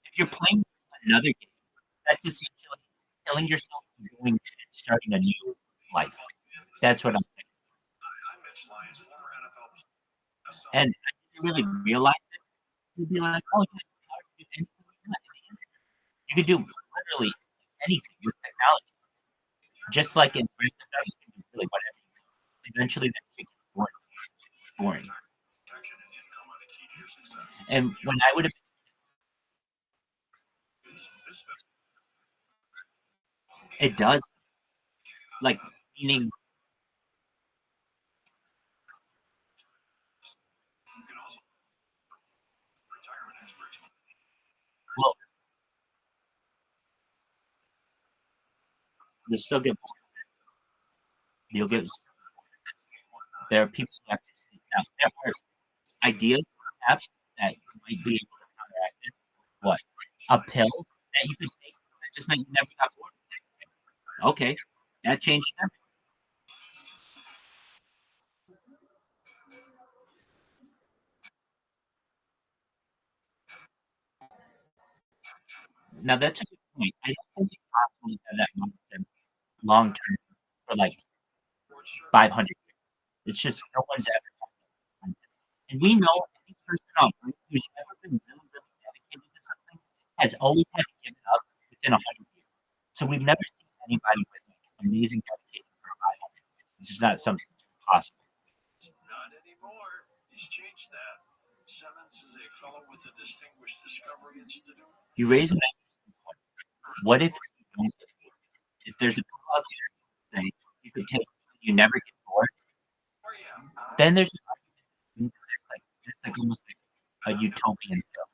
If you're playing another game, that's essentially killing yourself and going and starting a new life. That's what I'm saying. And I didn't really realize it. You'd be like, oh, you could do literally anything with technology. Just like in Grand Theft Auto, you can do really whatever. Eventually, that shit gets boring. And when I would have, it does, like meaning. Well, you'll still get bored. You'll get. There are people who have to sleep. Now, there are ideas, perhaps, that might be able to counteract it. What? A pill that you could take that just meant you never got bored. Okay, that changed everything. Now that's a good point. I don't think it's possible to have that mindset long term for like 500 years. It's just no one's ever had that mindset. And we know any person on earth who's ever been really, really dedicated to something has always had to give it up within 100 years. So we've never seen anybody with like amazing dedication for 500 years. It's just not something possible. Not anymore. He's changed that. Simmons is a fellow with a distinguished discovery institute. You raise an interesting point. What if you don't get bored? If there's a pill out there that you could take, you never get bored, then there's an argument. It's like almost like a utopian pill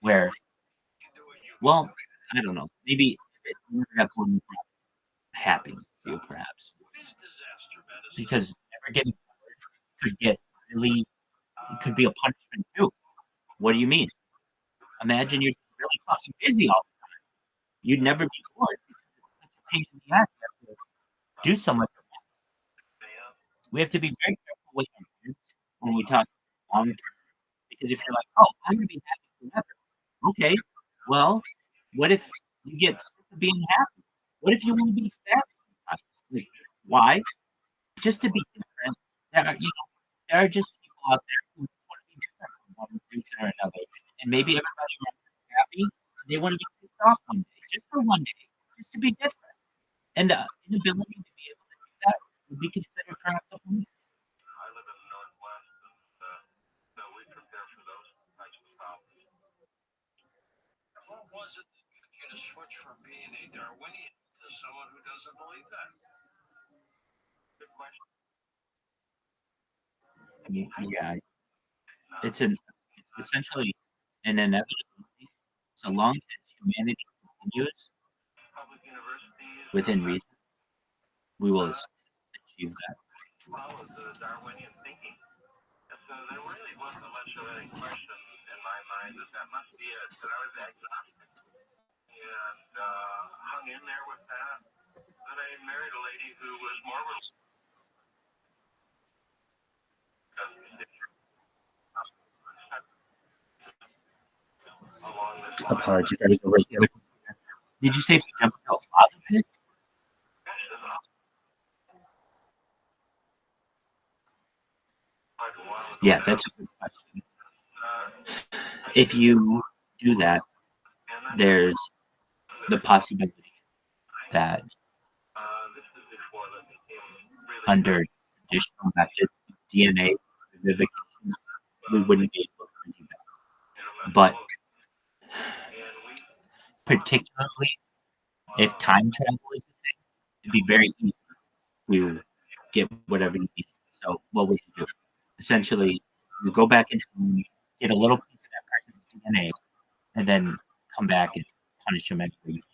where, well, I don't know. Maybe if it never got bored, happy for you, perhaps, because never getting bored could get really, it could be a punishment too. What do you mean? Imagine you're really fucking busy all the time. You'd never be bored. It's a pain in the ass. You have to do so much. We have to be very careful with our words when we talk long term. Because if you're like, oh, I'm going to be happy forever. Okay, well, what if you get sick of being happy? What if you want to be sad sometimes? Like, why? Just to be different. There are just people out there who want to be different from one reason or another. And maybe everybody wants to be happy. And they want to be pissed off one day, just for one day, just to be different. And the inability to be able to do that would be considered perhaps a punishment. I live in the Northwest, and so we prepare for those types of problems. What was it that got you to switch from being a Darwinian to someone who doesn't believe that? Good question. I mean, yeah, it's essentially an inevitability. So long as humanity continues within reason, we will achieve that. Follows the Darwinian thinking. And so there really wasn't much of any question in my mind that must be it. That I was agnostic and hung in there with that. Then I married a lady who was more along this line. Apologies, I was over here. Did you say if you jumped out of lava pit? Yeah, that's a good question. If you do that, there's the possibility that under traditional methods of DNA vivification, we wouldn't be able to do that. But particularly if time travel is the thing, it'd be very easy to get whatever you need. So what would you do? Essentially, you go back in time, get a little piece of that person's DNA, and then come back and punish them anywhere you can.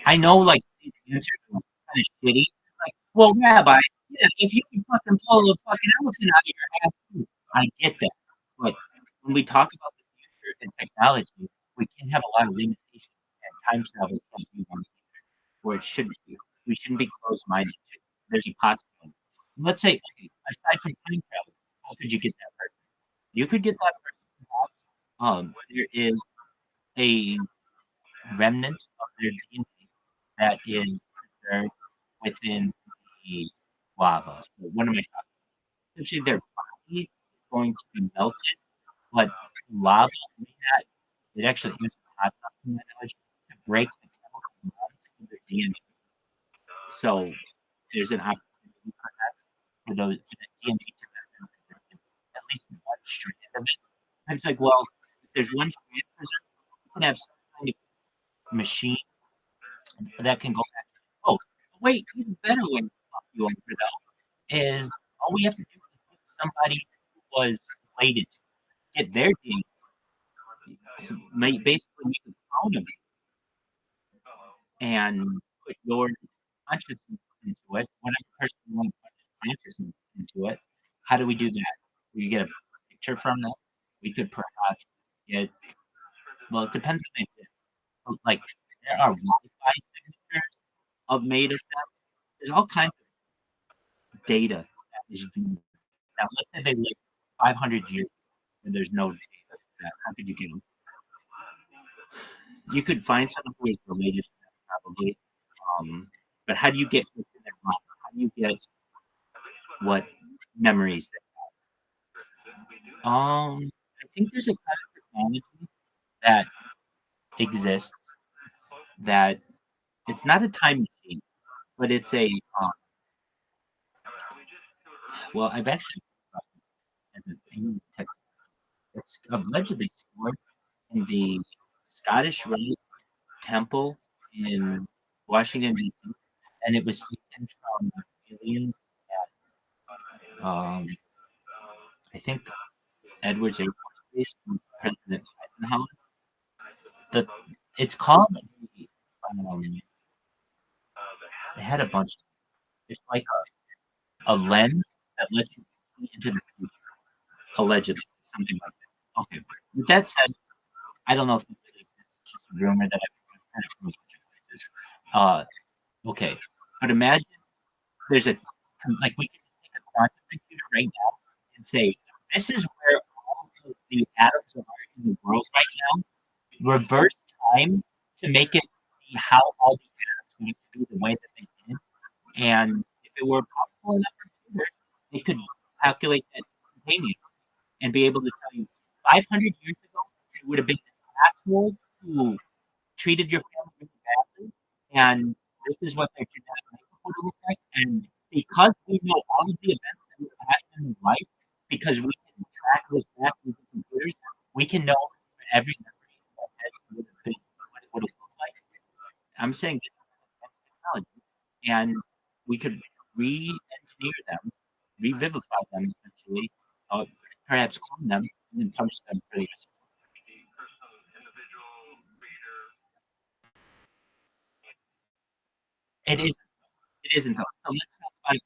I know, like, these answers are kind of shitty. Like, well, Rabbi, yeah, if you can fucking pull a fucking elephant out of your ass, too, I get that. But when we talk about the future and technology, we can have a lot of limitations, and time travel can't be one where it shouldn't be. We shouldn't be closed-minded. There's a possibility. Let's say, okay, aside from time travel, how could you get that person? You could get that person perhaps. There is a remnant of their DNA that is preserved within the lava. So what am I talking about? Essentially, their body is going to be melted, but lava may not, it actually is hot enough to my knowledge to break the chemical bonds of their DNA. So there's an opportunity perhaps for those for the DNA to have at least one strand of it. And it's like, well, if there's one strand, you can have some kind of machine that can go back. Oh, wait, even better when you over though is all we have to do is get somebody who was related, get their DNA, basically make a clone of it, and put your consciousness into it, whatever person you want to put consciousness into it. How do we do that? We get a picture from them. We could perhaps get, well, it depends on the idea. Like, there are Wi-Fi signatures made of them. There's all kinds of data that is being. Now, let's say they live 500 years and there's no data for that. How could you get them? You could find someone who is related to them, probably. But how do you get what's in their mind? How do you get what memories they have? I think there's a kind of technology that exists that it's not a time machine, but it's a well, I've actually as a text. It's allegedly stored in the Scottish Rite Temple in Washington D.C., and it was taken from aliens at I think Edwards Air Force Base from President Eisenhower. It's called it had a bunch. It's like a lens that lets you see into the future, allegedly, something like that. Okay, with that said, I don't know if it's just a rumor that I've heard from a bunch of places. Okay, but imagine there's a like we can take a quantum computer right now and say this is where all of the atoms are in the world right now. Reverse time to make it be how all the atoms need to be the way that they did. And if it were powerful enough computer, it could calculate that instantaneously and be able to tell you 500 years ago it would have been this asshole who treated your family really badly, and this is what their genetic makeup would look like. And because we know all of the events that would happen in life, because we can track this back with the computers, we can know every memory that has would have been what it would have looked like. I'm saying this is technology, and we could re-engineer them, revivify them essentially, perhaps clone them, and then punish them for the rest. It isn't. It isn't though. So let's talk about it.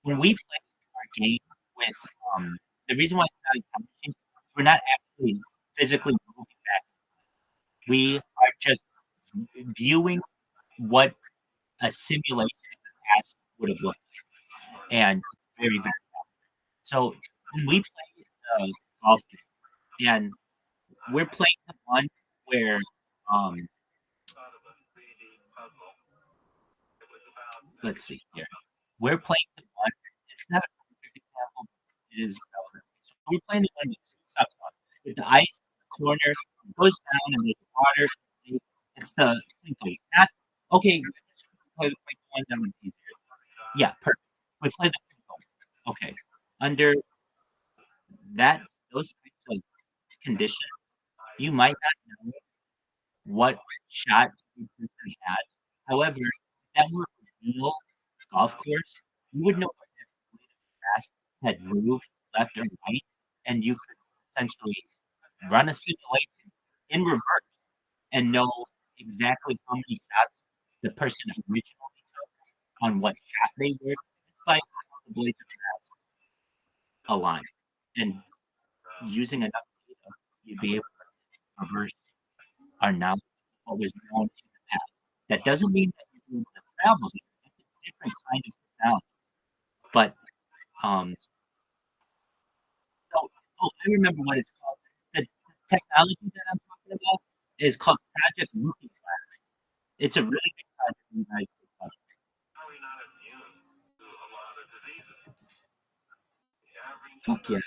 When we play our game with the reason why it's not a time machine, we're not actually physically moving back. We are just viewing what a simulation of the past would have looked like, and very, very so when we play golf game, and we're playing the one where let's see here. We're playing the one. It's not a perfect example. It is relevant. So we're playing the one with sucks on. With the ice, the corner it goes down and there's water. It's the simply not okay. We play the quick one that was easier. Yeah, perfect. We play the quick one. Okay, under that those types of conditions, you might not know what shot the person had. However, if that were a real golf course, you would know what every pass had moved left or right, and you could essentially run a simulation in reverse and know exactly how many shots the person originally took on what shot they were, despite how the blades of grass align. And using enough data, you'd be able to reverse our knowledge of what was known in the past. That doesn't mean that you're able to travel there. It's a different kind of technology. But I remember what it's called. The technology that I'm talking about is called Project Looking Glass. It's a really big project in the United States. Fuck yeah.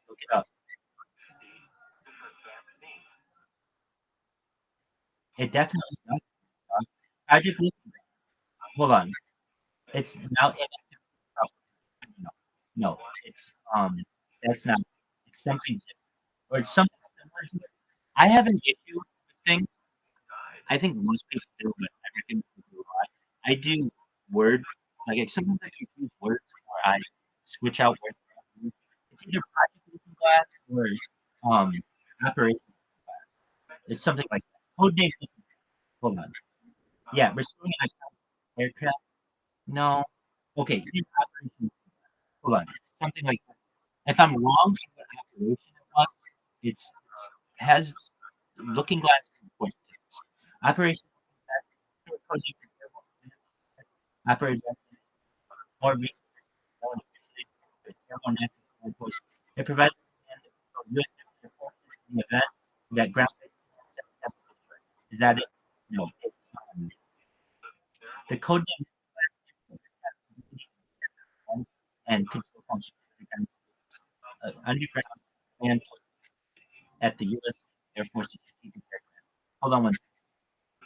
Look it up. It definitely does. Project Looking Glass. Hold on. It's now inactive. No, it's that's not. It's something different, or it's something similar to it. I have an issue with things. I think most people do, but everything do a lot. I do word like sometimes I confuse words or I switch out words. It's either Project Looking Glass or Operation Glass. It's something like that. Code name. Hold on. Yeah, restoring an iconic aircraft. No. Okay, here's Operation. Hold on. Something like that. If I'm wrong in what operation it was, it has Looking Glass important. Operation Operation or it provides an event that ground is that it? No. The code name and control function underground and at the U.S. Air Force Strategic Aircraft. Hold on one second.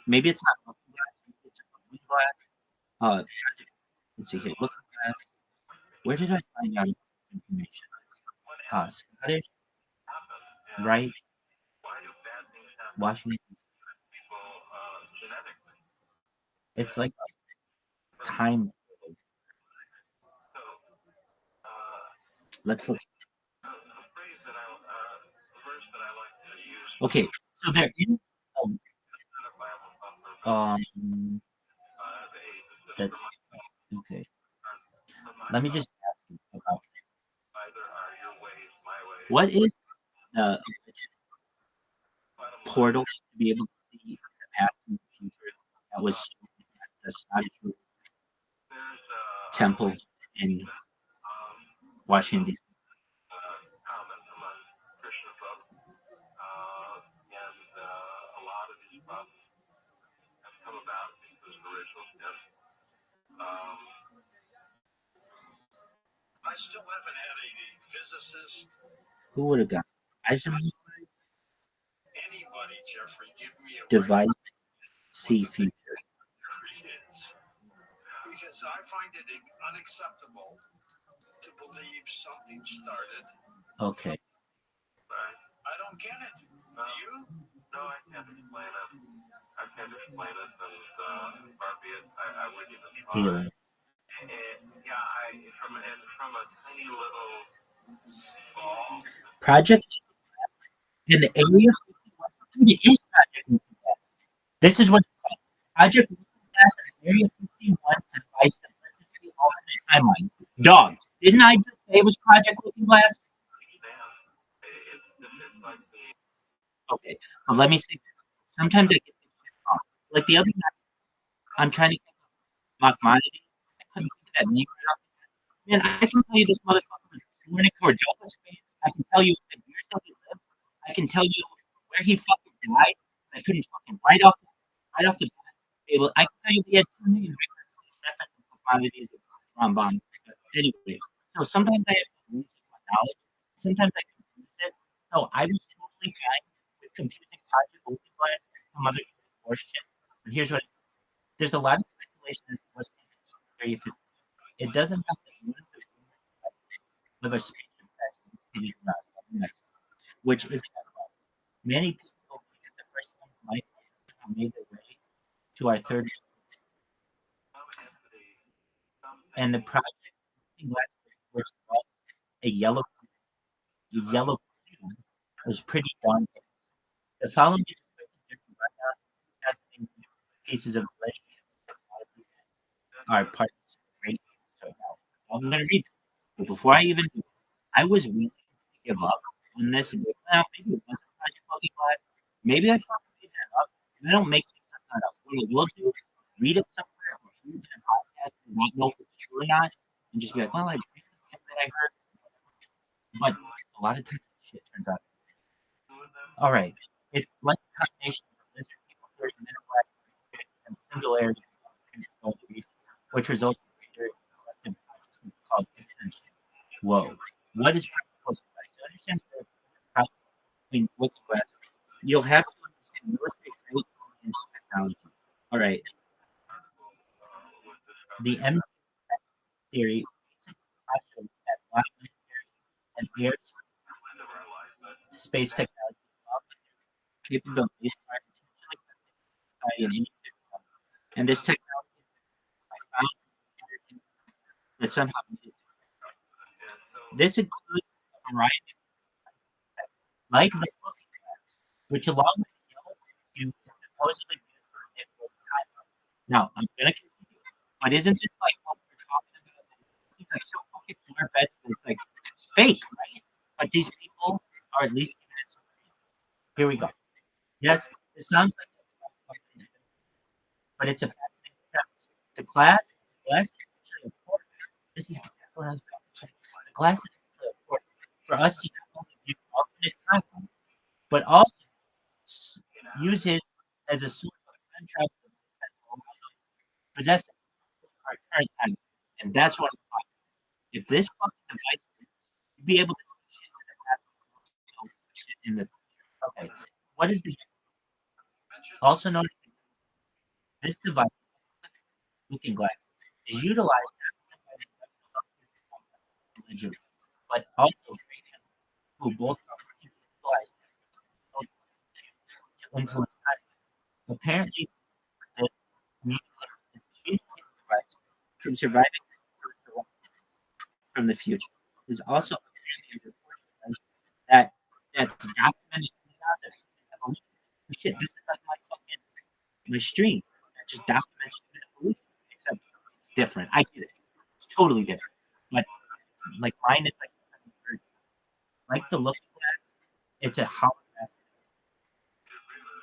Maybe it's not Looking Glass. Maybe it's Looking Glass. Let's see here. Looking Glass. Where did I find out this information? Scottish, right? Washington. It's like a time. Let's look. Okay, so there is that's okay. Let me just ask you about what is the portal to be able to see the past and the future that was at the Scottish Temple in Washington D.C. I still haven't had a physicist. Who would have got Eisenhower? Anybody, Jeffrey, give me a Device see future. There he is. Because I find it unacceptable to believe something started. Okay. I don't get it. Do you? No, I can't explain it. I can't explain it, and Barbie, I wouldn't even try. Healing. From a tiny little ball. Project in the area. It is Project. This is what Project Area 51 device emergency alternate timeline. Dog, didn't I just say it was Project Looking Glass? Okay, let me say this. Sometimes I get this shit wrong. Like the other night, I'm trying to think of Machmonity. I couldn't think of that name right off. Man, I can tell you this motherfucker was born in Cordova, Spain. I can tell you the years that he lived. I can tell you where he fucking died. I couldn't fucking right off the bat. I can tell you he had 2 million records of commodities from bomb. Anyway, So sometimes I have to use my knowledge. Sometimes I confuse it. So I was totally fine with confusing Project Looking Glass and some other horse shit. But here's what there's a lot of speculation as to what's very efficient. It doesn't have to use the with a spaceship that's which is many people believe that the first one might have made their way to our third and the project Looking Glass, which was a yellow cube, was pretty daunting. The following is a quick and different rundown of testing pieces of lead technology are part of this great. So now I'm going to read it. But before I even do, I was willing to give up on this and go, well, maybe it wasn't Project Looking Glass. Maybe I fucking made that up. And I don't make things like that up. What I will do is read it somewhere or hear it in a podcast and not know if it's true or not, and just be like, well, I think that I heard. But a lot of times shit turns out. All right. It's like a combination of lizard people 30-minute black and singularity, which results in a very collective consciousness called extension. Whoa. What is practical advice? To understand Looking Glass, you'll have to understand military great and technology. All right. The M theory basically that a lot of military and air space technology capabilities are continually and this technology I found that somehow this includes a variety like the Looking Glass, which along with the yellow cube is supposedly used for manipulating time. Now I'm gonna continue, but isn't it like what we're talking about? It seems like so fucking far-fetched that it's like fake, right? But these people are at least giving it some credence. Here we go. Yes, it sounds like but it's a fascinating premise. The glass is actually important. This is exactly what I was about to say. The glass is actually important for us to not only view alternate timeline, but also use it as a source of contrast that will possess our current time. And that's what I'm talking about. If this fucking device you'd be able to see shit in the past, so shit in the future. Okay. What is the also known as this device Looking Glass is utilized but also who both are utilized to influence time. Apparently, this communicating device from surviving from the future is also apparently reported that that's documented evolution. Shit, this is like my stream that just documents evolution, except it's different. I get it. It's totally different. But like mine is like the Looking Glass, it's a holographic.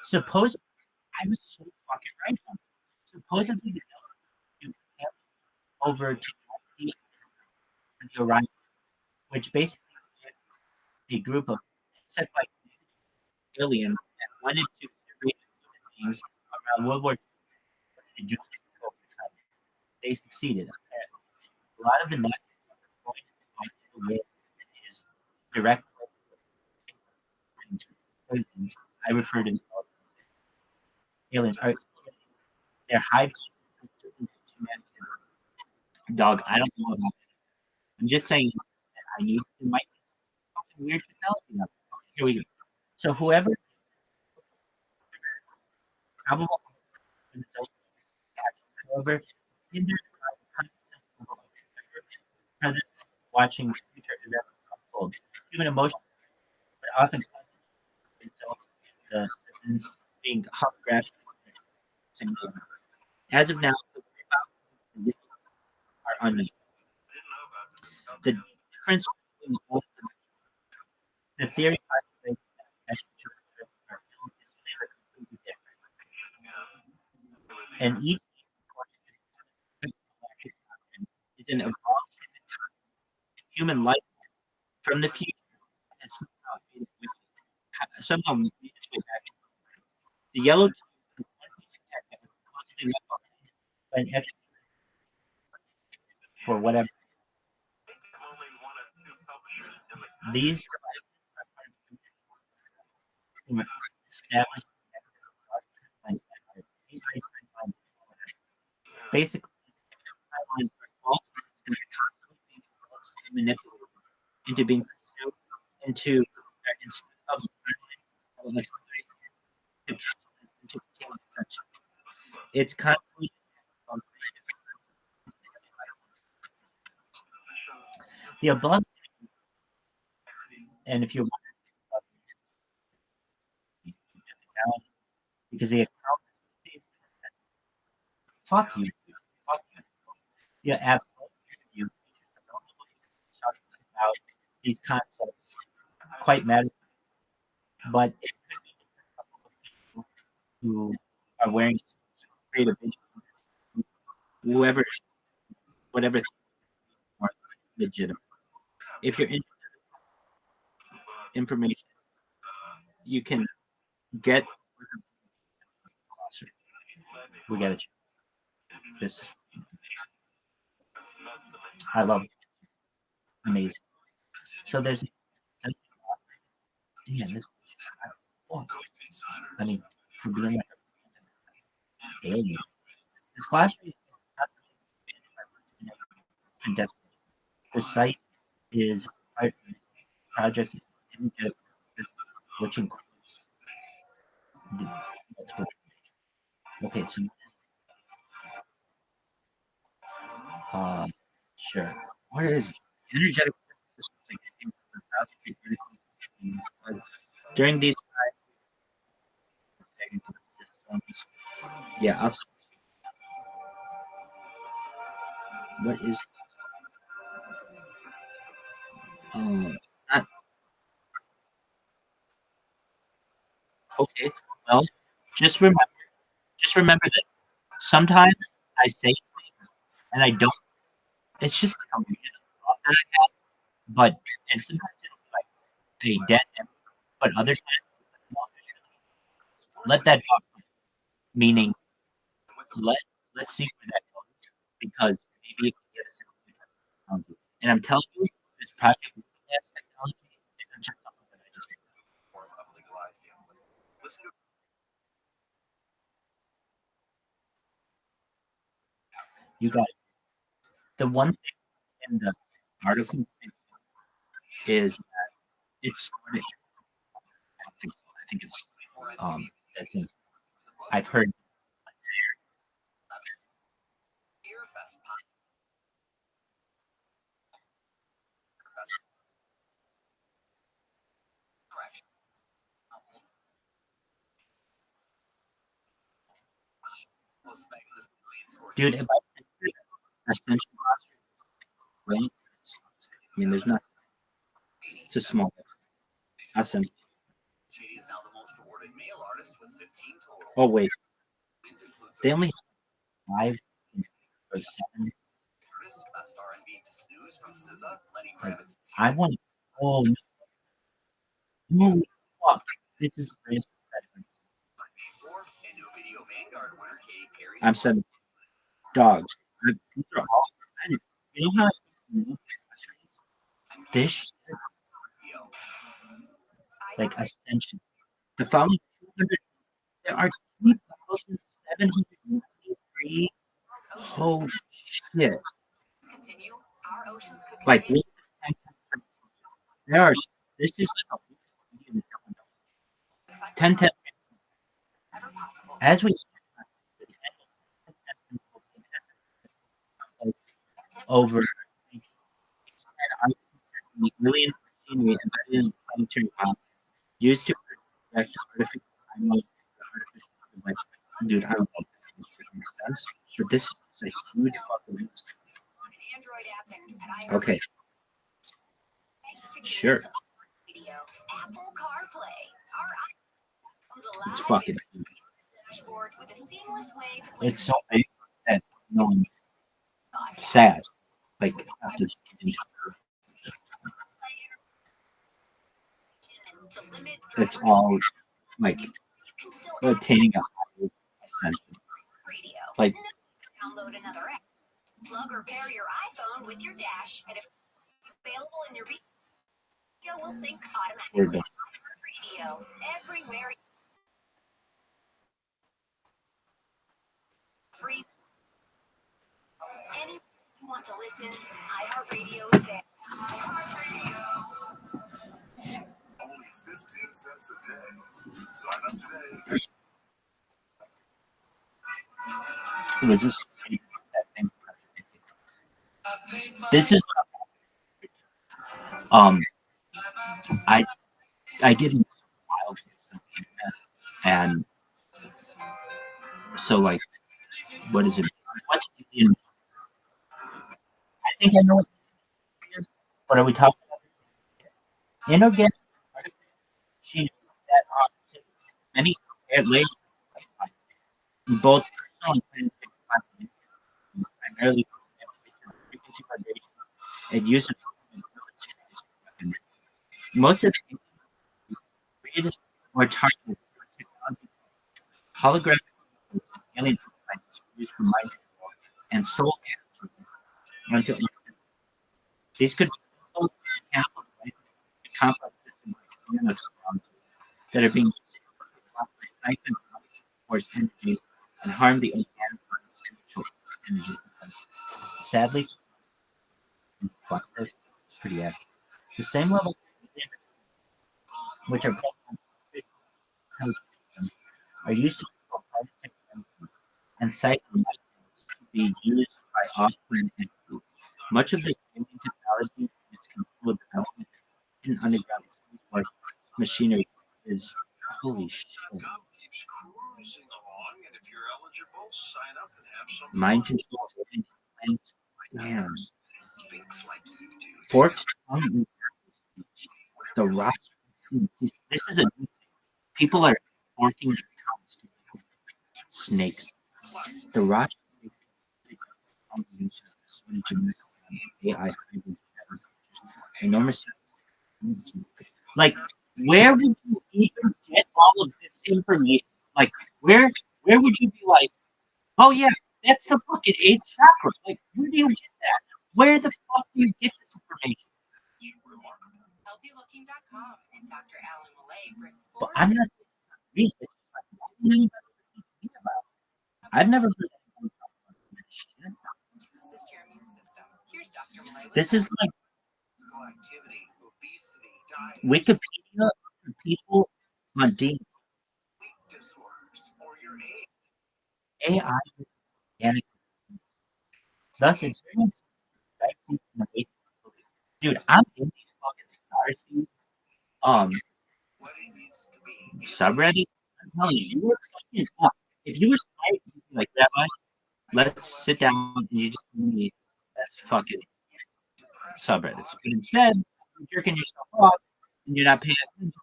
Suppose I was so fucking right. Supposedly the you over to the Orion, which basically is a group of set like aliens that wanted to integrate human beings around World War II to control the time. They succeeded. Apparently. A lot of the Nazis were going to fight the way is direct. I refer to aliens are they're hive dog. I don't know about it. I'm just saying that I need it might be something weird to tell you. Here we go. So whoever probable however hindered present watching future events unfold. Human emotions are often the events being holographic. As of now, the are unknown. The difference between both the theory postulates that extraterrestrials are completely different, and each is an evolved human life from the future and somehow made its way back. The yellow an extra for whatever. These devices are established basically timelines are false that are constantly being manipulated into being consumed into instead of like into becoming essential. It's kind of the above, and if you're down because the account, fuck you, fuck you. Yeah, absolutely. You talk about these concepts quite matter, but it could be who are wearing creative vision, whoever, whatever are legitimate. If you're in information, you can get. We got it. This I love it. Amazing. So there's yeah, this I mean for being like a alien. This last week the site is projects which includes the multiple. Okay, so sure. What is energetic during these times? Yeah, what is not okay. Well, just remember that sometimes I say things and I don't. It's just like a weird thought that I have, but and sometimes it's like a dead end, but other times let that talk. Meaning, let's see where that goes because maybe it can get us. And I'm telling you, this project with technology isn't just something that I just form of legalized gambling. Listen to you got it. The one thing in the article is that it's Spanish. I think it's that's in, I've heard dude, if I essential well, I mean there's not it's a small essential. JD is now the most awarded male artist with 15 total. Oh wait. They only have 5 or 7. Artist, best R&B to snooze from SZA, Lenny Like, Kravitz. I want oh no fuck. This is crazy. And new video Vanguard winner Katy Perry. I'm 7 dogs. These are all you know how this shit, like ascension. The following 200 there are 3,793. Oh shit. Like there are this is like a 10 as we over million machinery embedded in planetary bombs used to project artificial dude, I don't know if this makes sense, but this is a huge fucking okay. Sure. It's fucking huge. It's so big that no one sad. Like after it's all like attaining a higher ascension. Like Download another app. Plug or pair your iPhone with your dash, and if it's available in your video will sync We're automatically. done. Radio everywhere. Free. Any you want to listen, iHeartRadio is there. Only 15 cents a day. Sign up today. Was this that thing? This is I get into wild and so like what is it? What's Indian? I think I know what it is, but are we talking about inorganic? She that many late both personal and scientific content, primarily frequency vibration and use of most of the greatest or targeted technology holographic alien prototypes used for mind control and soul capture. These could be complex systems like Linux that are being used to siphon force energy and harm the organic spiritual energy. Sadly, it's pretty accurate. The same level which are are used to control planetary and siphon light to be used by offspring entities. Much of this alien technology is controlled development in underground or machinery is holy shit. Keeps cruising along, and if you're eligible, sign up and have some Mind fun. control and damn. Forks the rock. This is a new thing. People are forking their tongues to snakes. The rock AI enormous. Like, where would you even get all of this information? Like, where would you be like, oh yeah, that's the fucking eighth chakra. Like, where do you get that? Where the fuck do you get this information? HealthyLooking.com and Dr. Alan Millay bring But forward. I'm not reading it. I've never heard of Assist your immune system. Here's Dr. Millay. this. Is like Activity, obesity, diet, Wikipedia for people on D disorders, or your age. AI and thus it's dude, I'm in these fucking star seeds. What it needs to be. Subreddit. I'm telling you, you were fucking up. If you were smart, you'd be like, Rabbi, let's sit down and you just give me that's fucking subreddits. But instead, you're jerking yourself off and you're not paying attention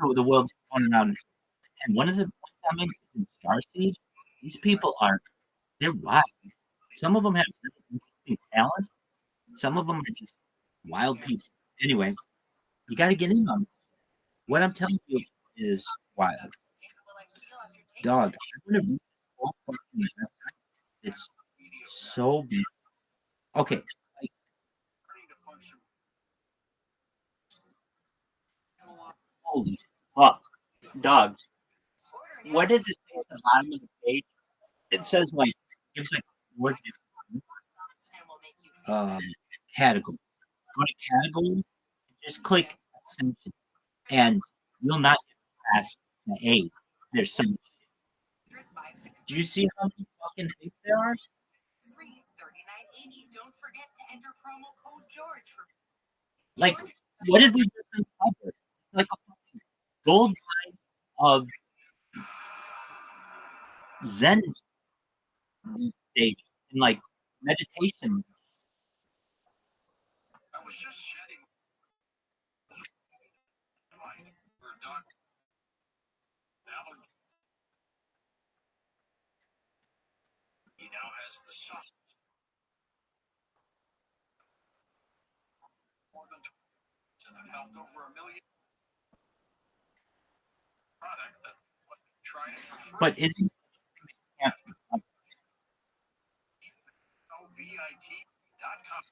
to the world's going around. And one of the points I'm in is in Starseed. These people they're wild. Some of them have really interesting talent. Some of them are just wild people. Anyway, you got to get in on it. What I'm telling you is wild. Dog, I'm going to read the whole fucking website. It's so beautiful. Okay. Like, holy fuck. Dog. What does it say at the bottom of the page? It says, like, gives like more category. Go to category, just click Ascension, and you'll not get past the A. There's so much shit. Do you see how many fucking things there are? Don't forget to enter promo code George for Like, what did we just uncover? It's like a fucking gold mine of Zen state and like meditation. I was just shedding light for Dr. Alan. He now has the sun. More than 20 and have helped over 1 million product that try it for free. But isn't VIT.com.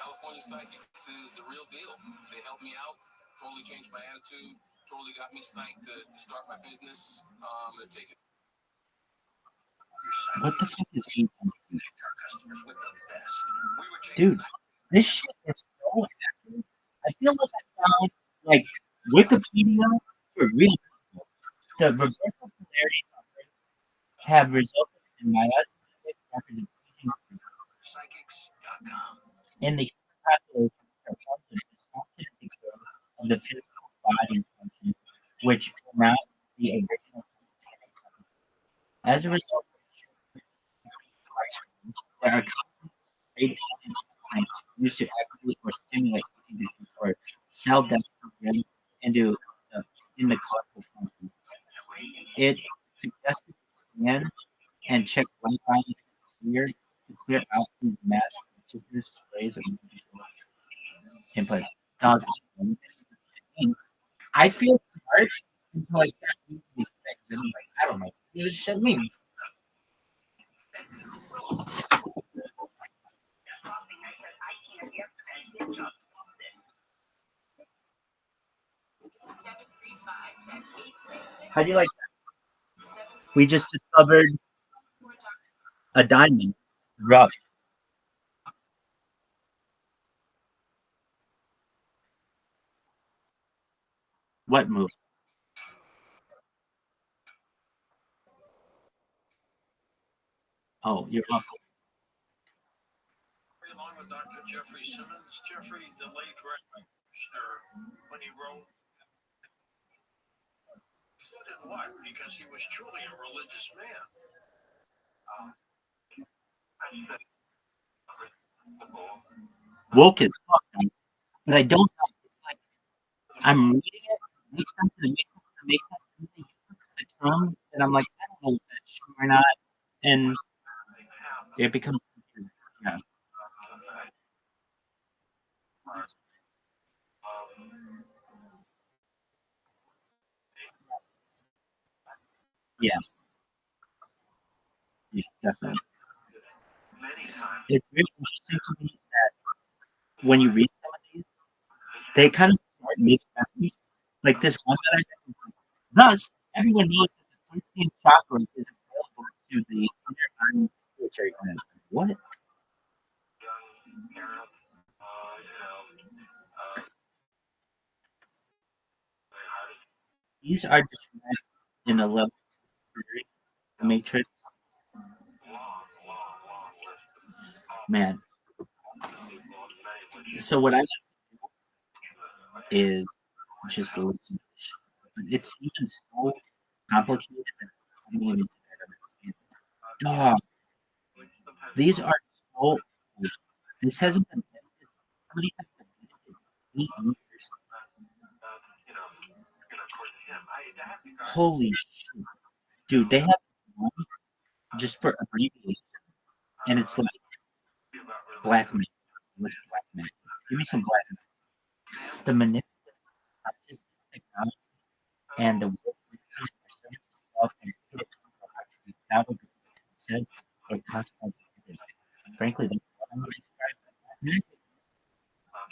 California Psychics is the real deal. They helped me out, totally changed my attitude, totally got me psyched to start my business and take it. What the fuck is he? Dude, this shit is so accurate. I feel like I found like Wikipedia for real people. The reversal polarities have resulted in myopic representation in the human population of often indicative of the physical body function, which will not be original. As a result, there are great plants used to activate or stimulate conditions or cell death program into in the causal function. It suggests to scan and check one body to clear out these mass consciousness sprays of inputs. Dog is I feel smart until I start using these things, and I'm like, I don't know. This shit means. How do you like that? We just discovered a diamond. Rough. What move? Oh, your uncle. Along with Dr. Jeffrey Simmons, Jeffrey, the late Rabbi Rothschild, when he wrote, good in what? Because he was truly a religious man. Woke as fuck, but I don't know. It's like I'm reading it, it makes sense, and it makes sense, and then you look at the term, and I'm like, I don't know if that's true or not, and it becomes yeah. Yeah, yeah, definitely. It's very interesting to me that when you read some of these, they kind of start make sense. Like this one that I read. Thus, everyone knows that the 13th chakra is available to the inner eye pituitary gland. What? These are described in the level theory matrix. Man. So what I is just listen. to this. It's even so complicated that I don't even think I understand. Dog. These are so. This hasn't been edited. How many times have been edited? 8 years. Holy shit. Dude, they have one just for abbreviation. And it's like black man. What's black man? Give me some black man. The manipulative technology and the work and without a said or consequence. Frankly, that's what I'm describing.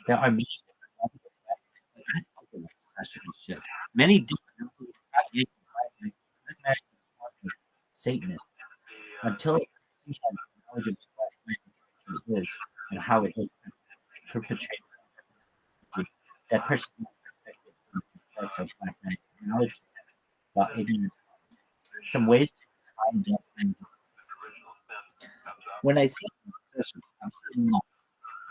There are many different levels of that. I fucking obsessed with this shit. Many different levels of Satanist until it has knowledge of what it is and how it is perpetrated. That person of black men knowledge about ignorance. Some ways to find out. When I say I'm certainly not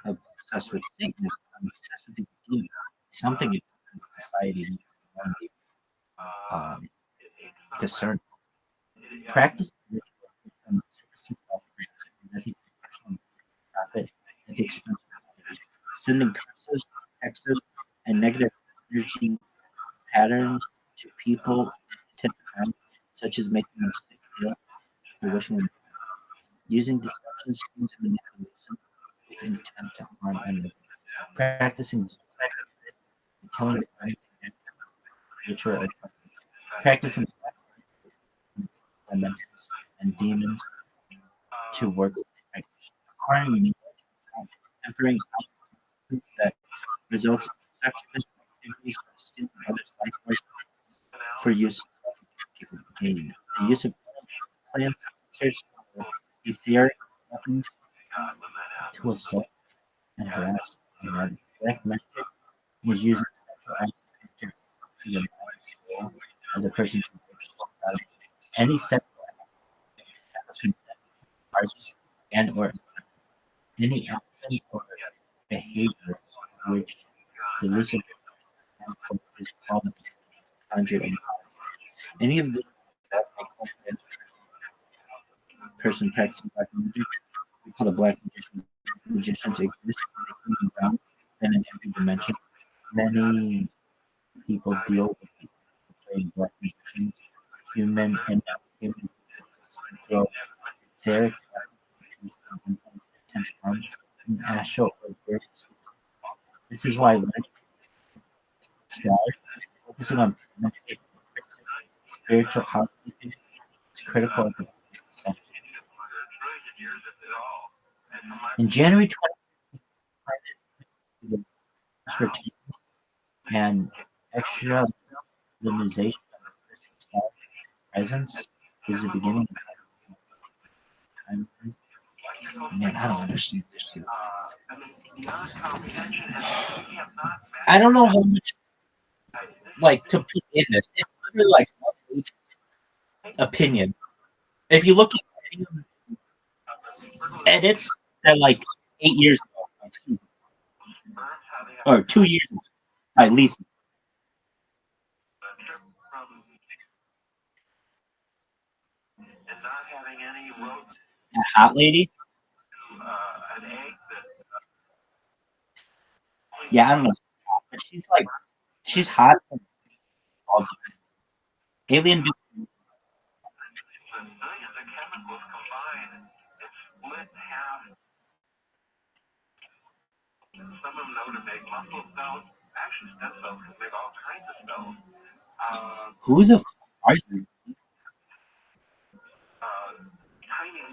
obsessed with Satanism. I'm obsessed with the demon. Something in society needs to be discerned. Practice profit at the expense of others. Sending curses, hexes, and negative energy patterns to people to them, such as making them sick, ill, or wishing them using deception schemes and manipulation with intent to harm and practicing killing which are practicing elementals and demons to work with acquiring entering that results in sexualist activities or stealing others' life force for use of gain. The use of plants, cancers, or etheric weapons to assault and harass and direct message was used as to the mind, soul of the person to any sexual consent, parts, and or any action or behavior which delusive is called conjured and any of the person practicing black magic, we call the black magicians exist in the human realm and in every dimension. Many people deal with people playing black magicians, human and human throw their astral or birth. This is why stars focusing on spiritual housekeeping is critical of the session. In January 20, expertise and extra luminization of presence is the beginning of time. Man, I don't understand this shit. I don't know how much like to put in this. It's literally like opinion. If you look at edits that like 8 years ago, or 2 years ago, at least. A hot lady? Yeah, I don't know. But she's like, she's hot. Alien. Some of them know to make muscle cells. Actually, stem cells can make all kinds of cells. Who the f are you? Tiny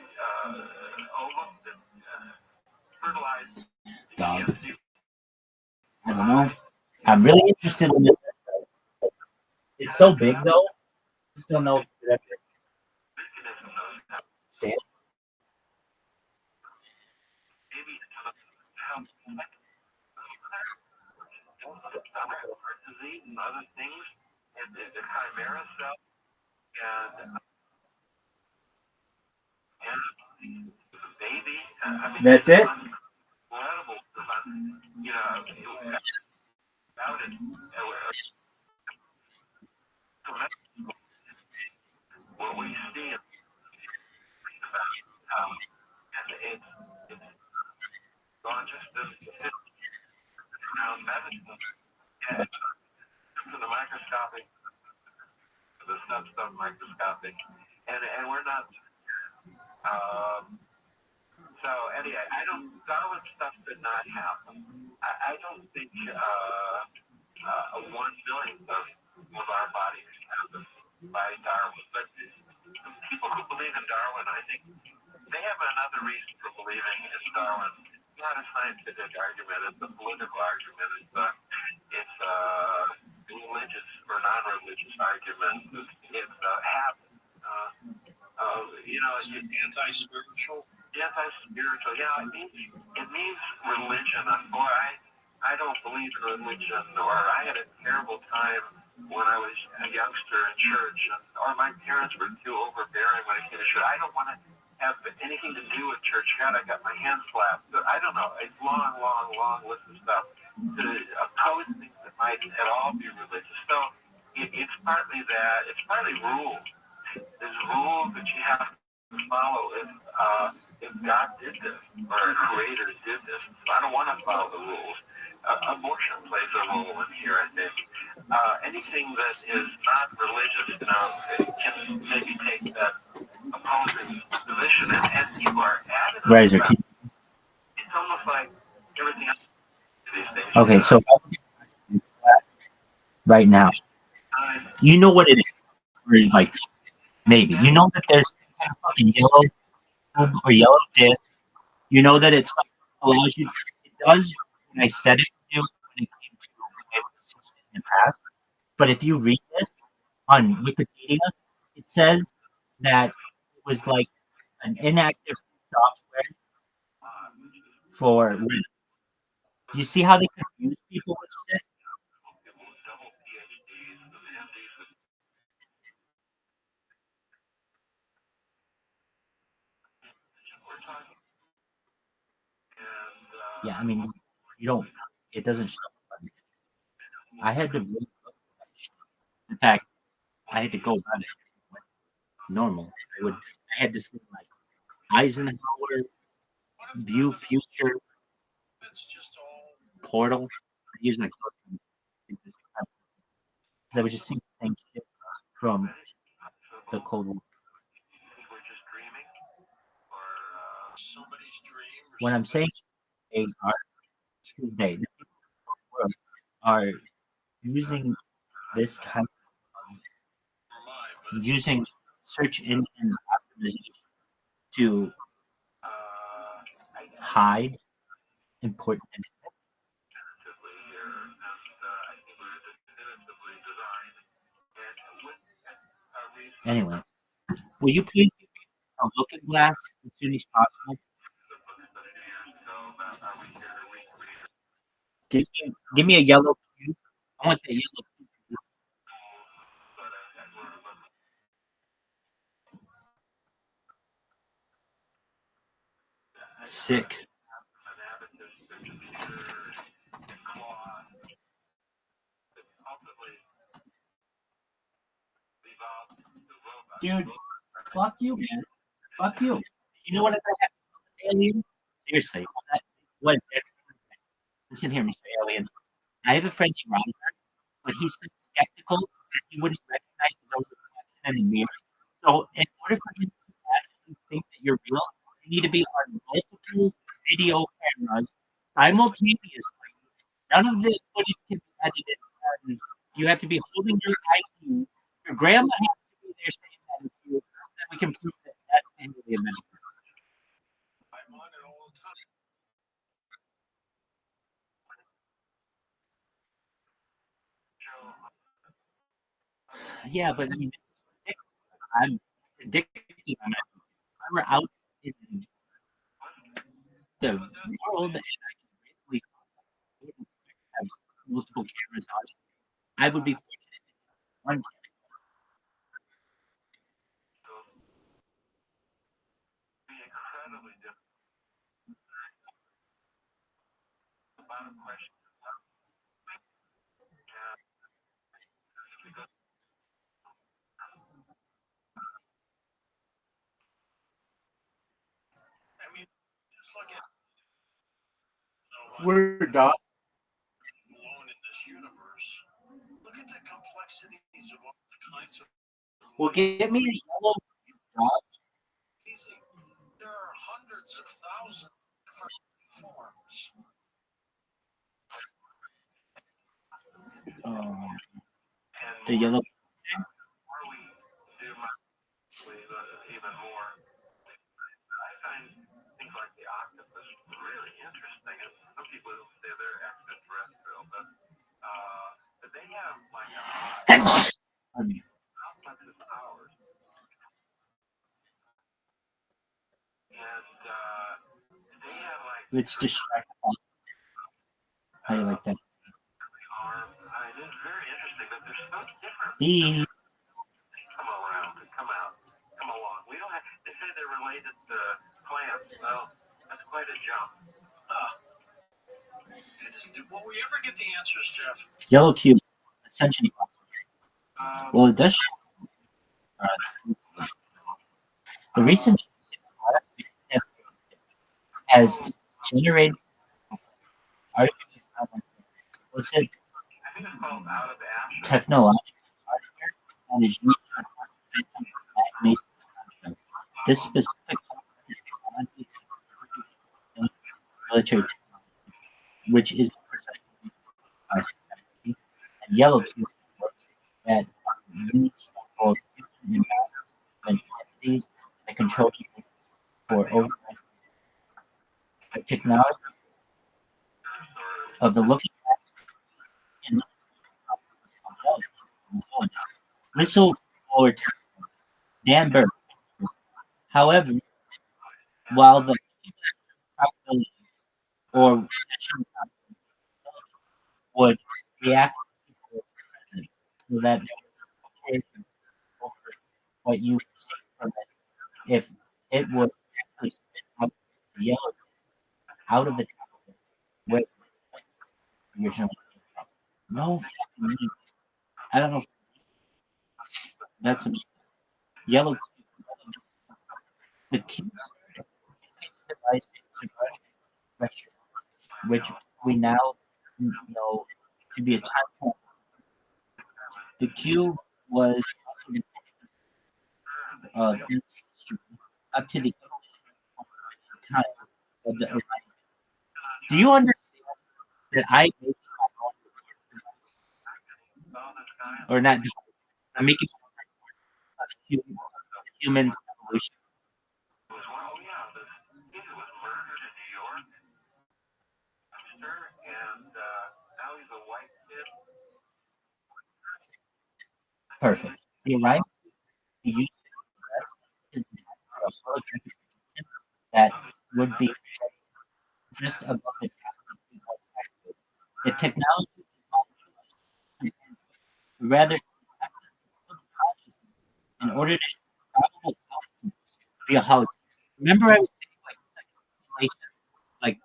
ovules that fertilize. Dog. I don't know. I'm really interested in it. It's so big though. I just don't know if it's ever. Disease and other things, and the chimera cell, and the baby. I mean, That's it? Incredible. You know, about it. What we see and it's gone just as around medicine. Yeah, to the microscopic, to the submicroscopic, and we're not. So anyway, Darwin stuff did not happen. I don't think 1 millionth of our bodies happened by Darwin. But people who believe in Darwin, I think they have another reason for believing in Darwin. It's not a scientific argument; it's a political argument. It's a religious or non-religious argument. It's a habit. You know, it's anti-spiritual. Anti-spiritual, yeah. It means religion. Boy, I don't believe in religion. Or I had a terrible time when I was a youngster in church, or my parents were too overbearing when it came to church. I don't want to have anything to do with church. God, I got my hands slapped. I don't know. It's long list of stuff to oppose things that might at all be religious. So it's partly that. It's partly rules. There's rules that you have to follow if God did this or a creator did this. I don't want to follow the rules. Abortion plays a role in here, I think. Anything that is not religious, can maybe take that opposing position, and people are adamant. Razor. It's almost like everything else these days. Okay, so right now, you know what it is, or like maybe you know that there's kind of fucking yellow or yellow disc. You know that it's allows you. It does I said it to when it came to being able to see shit in the past. But if you read this on Wikipedia, it says that it was like an inactive software for. You see how they confuse people with shit? Yeah, I mean, you don't. It doesn't show. I had to. Really look for that shit. In fact, I had to go about it normal. I had to say like Eisenhower view future portal. I used my I was just seeing the same shit from the Cold War. When I'm saying they are using this kind of using search engine optimization to hide important information. Anyway, will you please give me a looking glass as soon as possible? Give me a yellow cube. I want that yellow cube. Sick. Dude, fuck you, man. Fuck you. You know what I have? Alien? Seriously. What? Listen here, Mr. Alien. I have a friend named Robert, but he's so skeptical that he wouldn't recognize his own reflection in the mirror. So, in order for him to actually think that you're real, you need to be on multiple video cameras simultaneously. None of the footage can be edited. You have to be holding your ID. Your grandma has to be there saying that it's you, so that we can prove that that's the event. Yeah, but I mean, I'm addicted. If I were out in the world and I could really have multiple cameras on it, I would be fortunate to have one camera. We're not alone in this universe. Look at the complexities of all the kinds of. Well, give me a yellow dot. There are hundreds of thousands of different forms. The yellow. Even more. I find things like the octopus really interesting, and some people say they're extraterrestrial, but they have like a complex of powers, and they have like. Let's distract. How you like that? It's very interesting that they're so different. Come around, come out, come along. We don't have. They say they're related to plants. Well, that's quite a jump. Will we ever get the answers, Jeff? Yellow cube. Ascension. Well, it does. The recent has generated artificial technological hardware and is used to make this specific technology military, which is and yellow cube that are used for entities that control people for overnight technology of the looking glass whistleblower Dan Burke. However, while the probability or potential would react so that what you see from it, if it would actually spit out the yellow out of the top where it originally came from. No fucking way. I don't know. That's a yellow. The cubes device pressure, which we now know to be a time travel. The cube was up to the time of the Orion. Do you understand that I make or not? I'm making humans evolution. Perfect. The Orion used that would be just above the top. The technology rather in order to probable outcomes via hologram. Remember I was saying like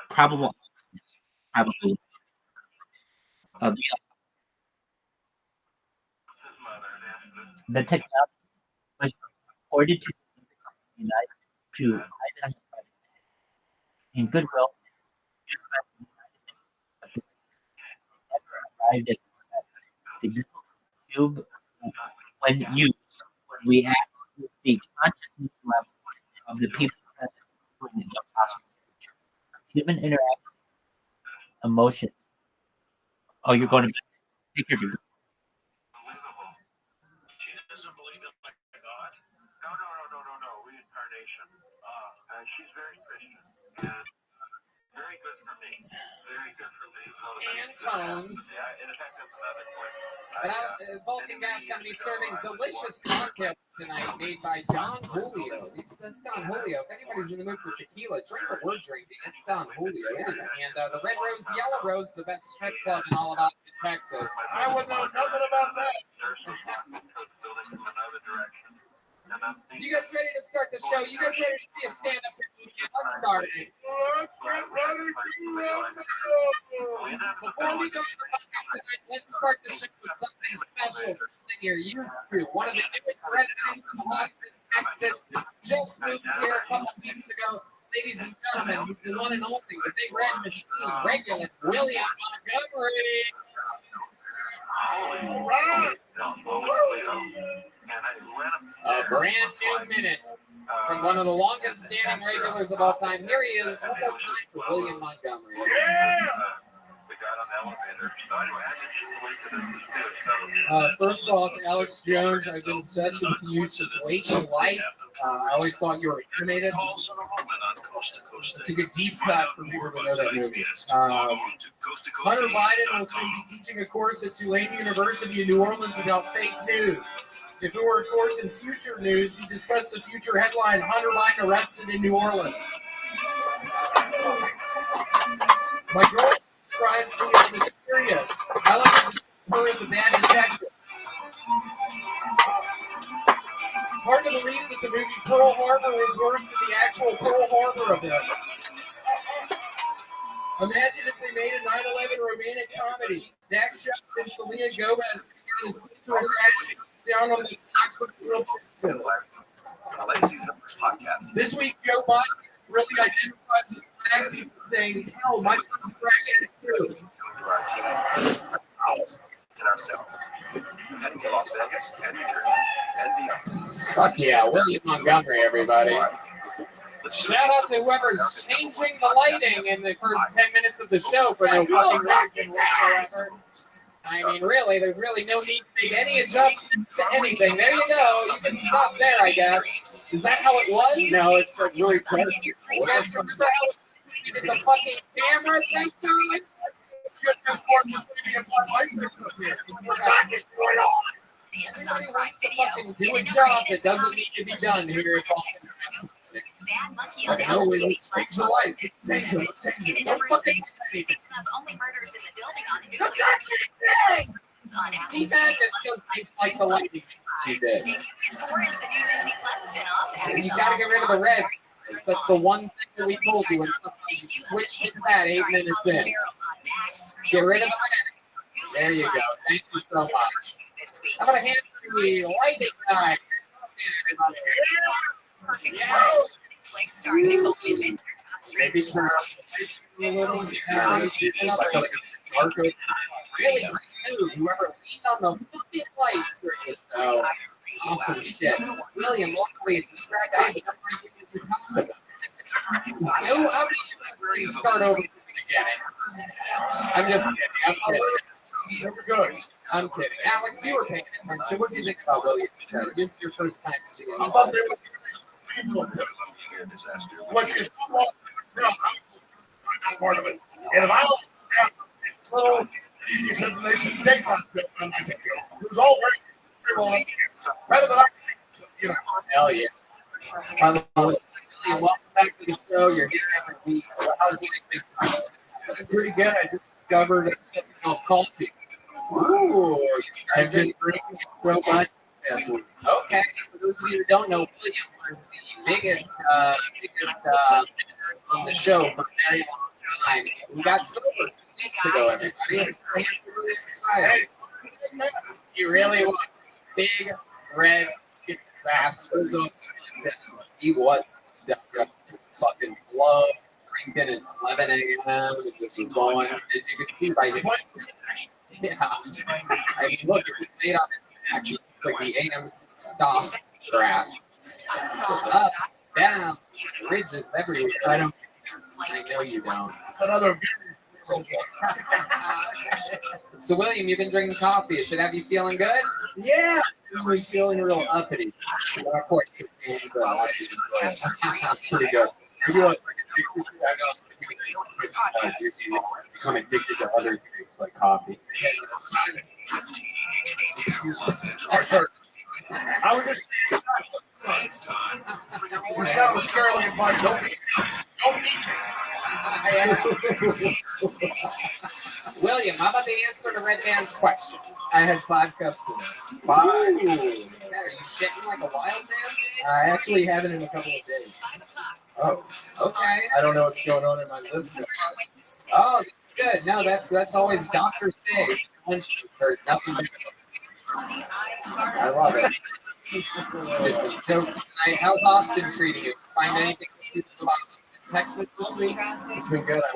probable probably the technology was reported to unite to identify in goodwill arrived at the cube when used would react with the consciousness level of the people present in the possible future. Human interaction, emotion. Oh, you're going to take your view. She doesn't believe in God. No. Reincarnation. She's very Christian and very good for me. Very good for me. And tones. Yeah, in fact, that's another question. But Vulcan Gas going to be serving delicious cocktails tonight made by Don Julio. That's Don Julio. If anybody's in the mood for tequila, drink what we're drinking. It's Don Julio. And the Red Rose, Yellow Rose, the best strip club in all of Austin, Texas. I would know nothing about that. You guys ready to start the show? You guys ready to see a stand-up comedian? Let's start it. Let's get ready to rumble. Before we go to the podcast tonight, let's start the show with something special, something you're used to. One of the newest residents of Austin, Texas, just moved here a couple of weeks ago. Ladies and gentlemen, he's the one and only, the Big Red Machine, regular William Montgomery. All right. A brand new minute from one of the longest standing regulars of all time. Here he is, one more time for William Montgomery. Yeah! First of all, Alex Jones, I've been obsessed with you since late in life. I always thought you were animated. It's a good deep cut for people to know that movie. Hunter Biden will soon be teaching a course at Tulane University in New Orleans about fake news. If it were a course in future news, he discussed the future headline, Hunter Biden arrested in New Orleans. My girl describes me as mysterious. I like to describe her as a bad detective. Hard to believe that the movie Pearl Harbor was worse than the actual Pearl Harbor event. Imagine if they made a 9/11 romantic comedy. Dax Shepard and Selena Gomez had a action down on the World Trade Podcast. This week, Joe Biden really identifies the black people saying, hell, my son's a crackhead too. And ourselves. Heading to Las Vegas and New Jersey and beyond. Fuck yeah, William Montgomery, everybody. Shout out to whoever's changing the lighting in the first 10 minutes of the show for no fucking reason whatsoever. I mean, really, there's really no need to make any adjustments to anything. There you go. You can stop there, I guess. Is that how it was? No, it's like really close. You guys remember how it was Get the fucking camera next time. Get this one just maybe a fun light fix up here. What is going on? Anybody wants to fucking do a job that doesn't need to be done here at all. Bad Monkey I on know Apple TV it's Plus. the life. Located Don't number fucking 6 season of Only Murders in the Building on Hulu. On Apple He TV said this Plus. just like the lightning. He did. Taking it 4 is the new Disney Plus spinoff. You gotta get rid of the red. That's the one thing that we told you when somebody switched to that 8 minutes in. Get rid of the red. There you go. Thank you so much. How about a hand for the lightning guy? Perfect. Like starring Nicole Kidman, top street. Maybe turn up a little. Really great dude. Whoever leaned on the fucking lights. Oh, awesome shit. William, luckily it's distracted. How do you start over from the beginning? I'm just kidding. Super good. I'm kidding. Alex, you were paying attention. What do you think about William? This is your first time seeing him. I thought they were what you part of it. And if I don't have you said they should take on it was all very well better than I you know. Hell yeah. William, welcome back to the show. You're here every week. How's life? That's pretty good. I just discovered something called coffee. Ooh, you started drinking so much. Okay, for those of you who don't know, William was the biggest on the show for a very long time. We got sober 2 weeks ago, everybody. He really was big, red, fast. He was fucking blow, drinking at 11 a.m. This is going, as you can see by his. Yeah. I mean, look, if you stayed on it, actually, it's like the AM stop graph. Ups, down, ridges everywhere. I know you don't. Another So, William, you've been drinking coffee. It should have you feeling good? Yeah, we're feeling real uppity. Well, of course, pretty good. Maybe like, become addicted to other things like coffee. Sorry. I was just it's time for your more scarily advised. Don't William, how about the answer to Red Man's question? I had 5 customers. 5? Are you shitting like a wild man? I actually have it in a couple of days. Oh, okay. I don't know what's going on in my lymph nodes. Oh, good. No, that's always doctors say. There's nothing. I love it. So, how's Austin treating you? Find anything about Texas this week? It's been good. I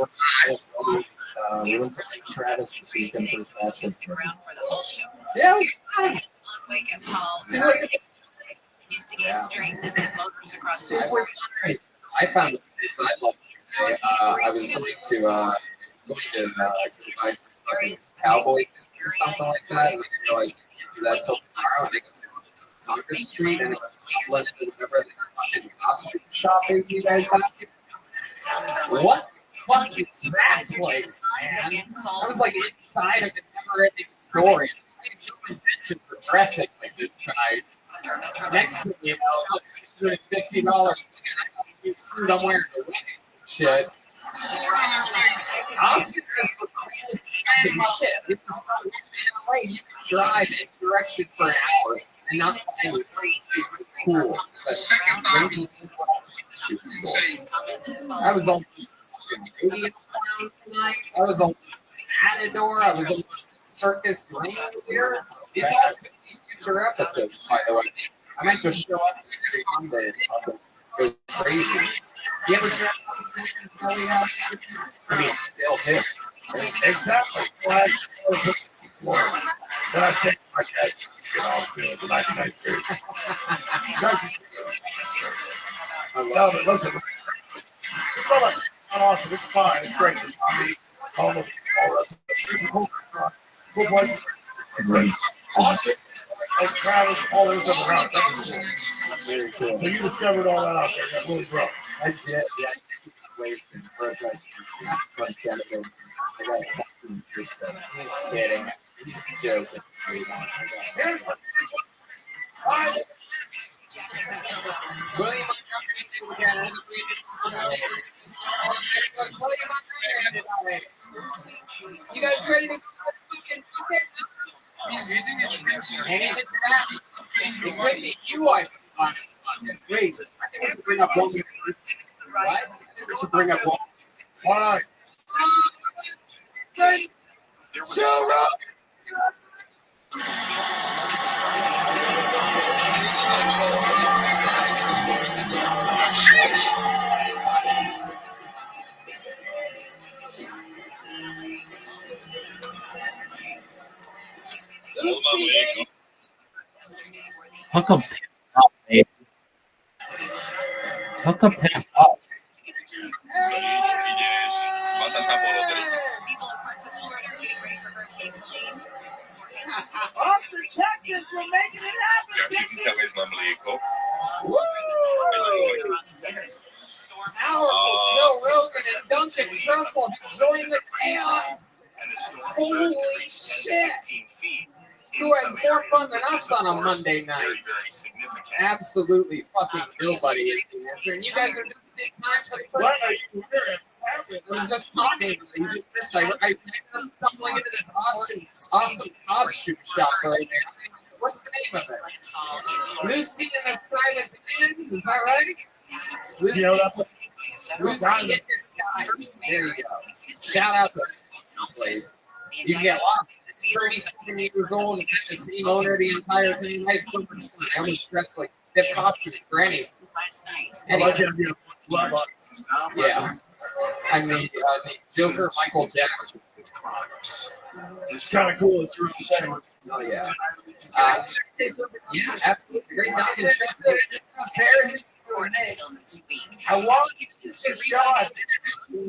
went to Travis this weekend for his bachelor. Yeah, it was fun. Wake up call. Continues to gain strength as it motors across the board. I found this I love. I was going to Cowboy or something like that. So I can't do that till tomorrow. I go to Congress Street and whatever this fucking costume shop is you guys have. What fuck is that place, man? I was like inside of the never-ending story. I had no intention for dressing like this guy. Next thing you know, $50 new suit I'm wearing a wedding shit. Austin is the coolest thing shit. If you start in LA, you can drive any direction for an hour and not find it. It's cool. I was almost radio tonight. I was almost Matador. I was almost Circus Reindeer. These all future episodes, by the way. I might just show up every Monday and go crazy. You ever try? I mean, they'll hit. exactly. Well, then I think my guy get off the 99 States. No, but listen. Not awesome. It's fine. It's great. I mean, almost all of it. It's a cool place. Awesome. Like Travis, all those other routes. Very cool. So you discovered all that out there. That little bro. I did, yeah. ways to protest from Senator. I got just kidding. He's joking. William you guys ready to go? You are. Wait, I think we should bring up one. Right? We should bring up one. All right. Hook 'em up, baby. Hook 'em up. People in parts of Florida are getting ready for Hurricane Helene. Austin, Texas, we're making it happen. Powerful Joe Rogan and Duncan Trussell join the chaos. Holy shit. Who has more fun than us on a Monday night? Absolutely fucking nobody is the answer. And you guys are doing big times of it was just talking. You just missed. I stumbling into this awesome costume shop right there. What's the name of it? Lucy and the Silent Twins. Is that right? Lucy. Lucy and the There you go. Shout out to that place. You can get lost. 37 years old and the same owner the entire time. I had so much fun. I almost dressed like their costumes for anything. Yeah. I mean, Joker, Michael Jackson. It's kind of cool. It's really cool. Oh, yeah. Yeah, absolutely. Great documentary. I want to get shot.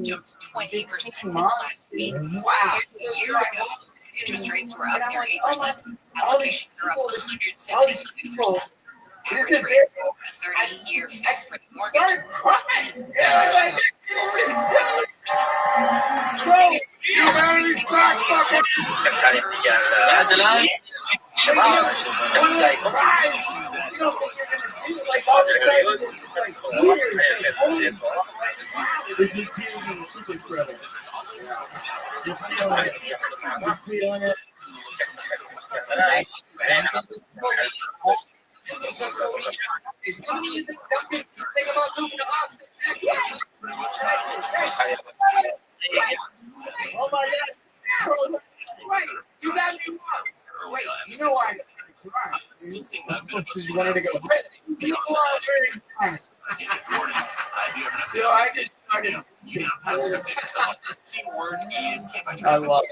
Jumped 20% in the last week. Wow. A year ago, interest rates were up near 8%. Applications are up 175%. Average rates over a 30-year fixed rate mortgage. Oh my God! Wait, you got me wrong. Wait, you know why? You wanted to go. People are very nice. So I just started. I love it.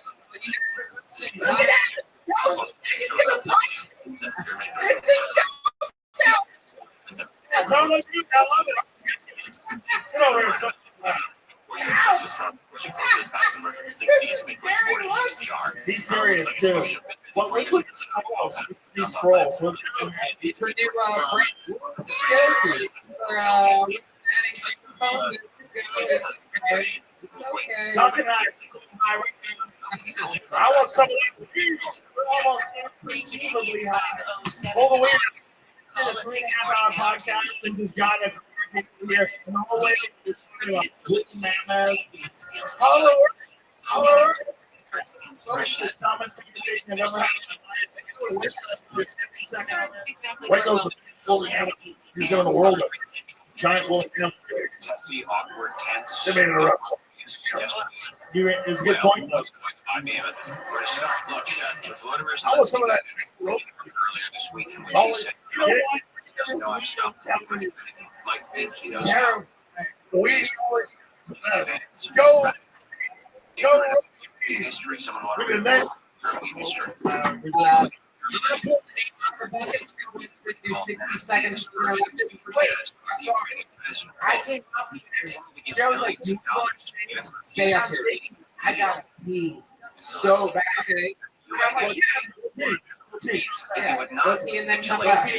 He's serious too. What we put these scrolls? It's a new I want some of these. We're almost inconceivably high. All the way to the 3.5 hour podcast and just got us here. And all the way to Thomas conversation I've ever had. He's doing the world of giant wolf. Awkward, tense. They made it rough. It's a good point. Where to start? Look, with I was some of that earlier this week. No, I stopped. Mike think he knows. Go. History. Someone want to read history. I came up here. Joe was like, stay up here. I got to pee so bad. I'm like, yeah, look me and then come back.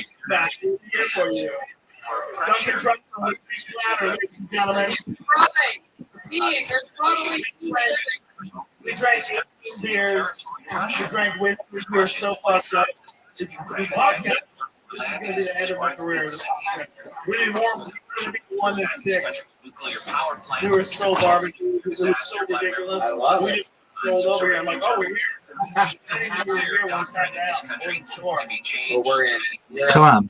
Duncan Trussell was pretty flatter, ladies and gentlemen. Right. You're totally We drank 18 beers. We drank whiskey. We were so fucked up. This podcast is going to be the end of my career. We need more. We're going to be the one that sticks. We were so barbecue. It was so ridiculous. We just rolled over here. I'm like, oh, we're here. We were here when we sat down. Sure. Well, we're in. Come on.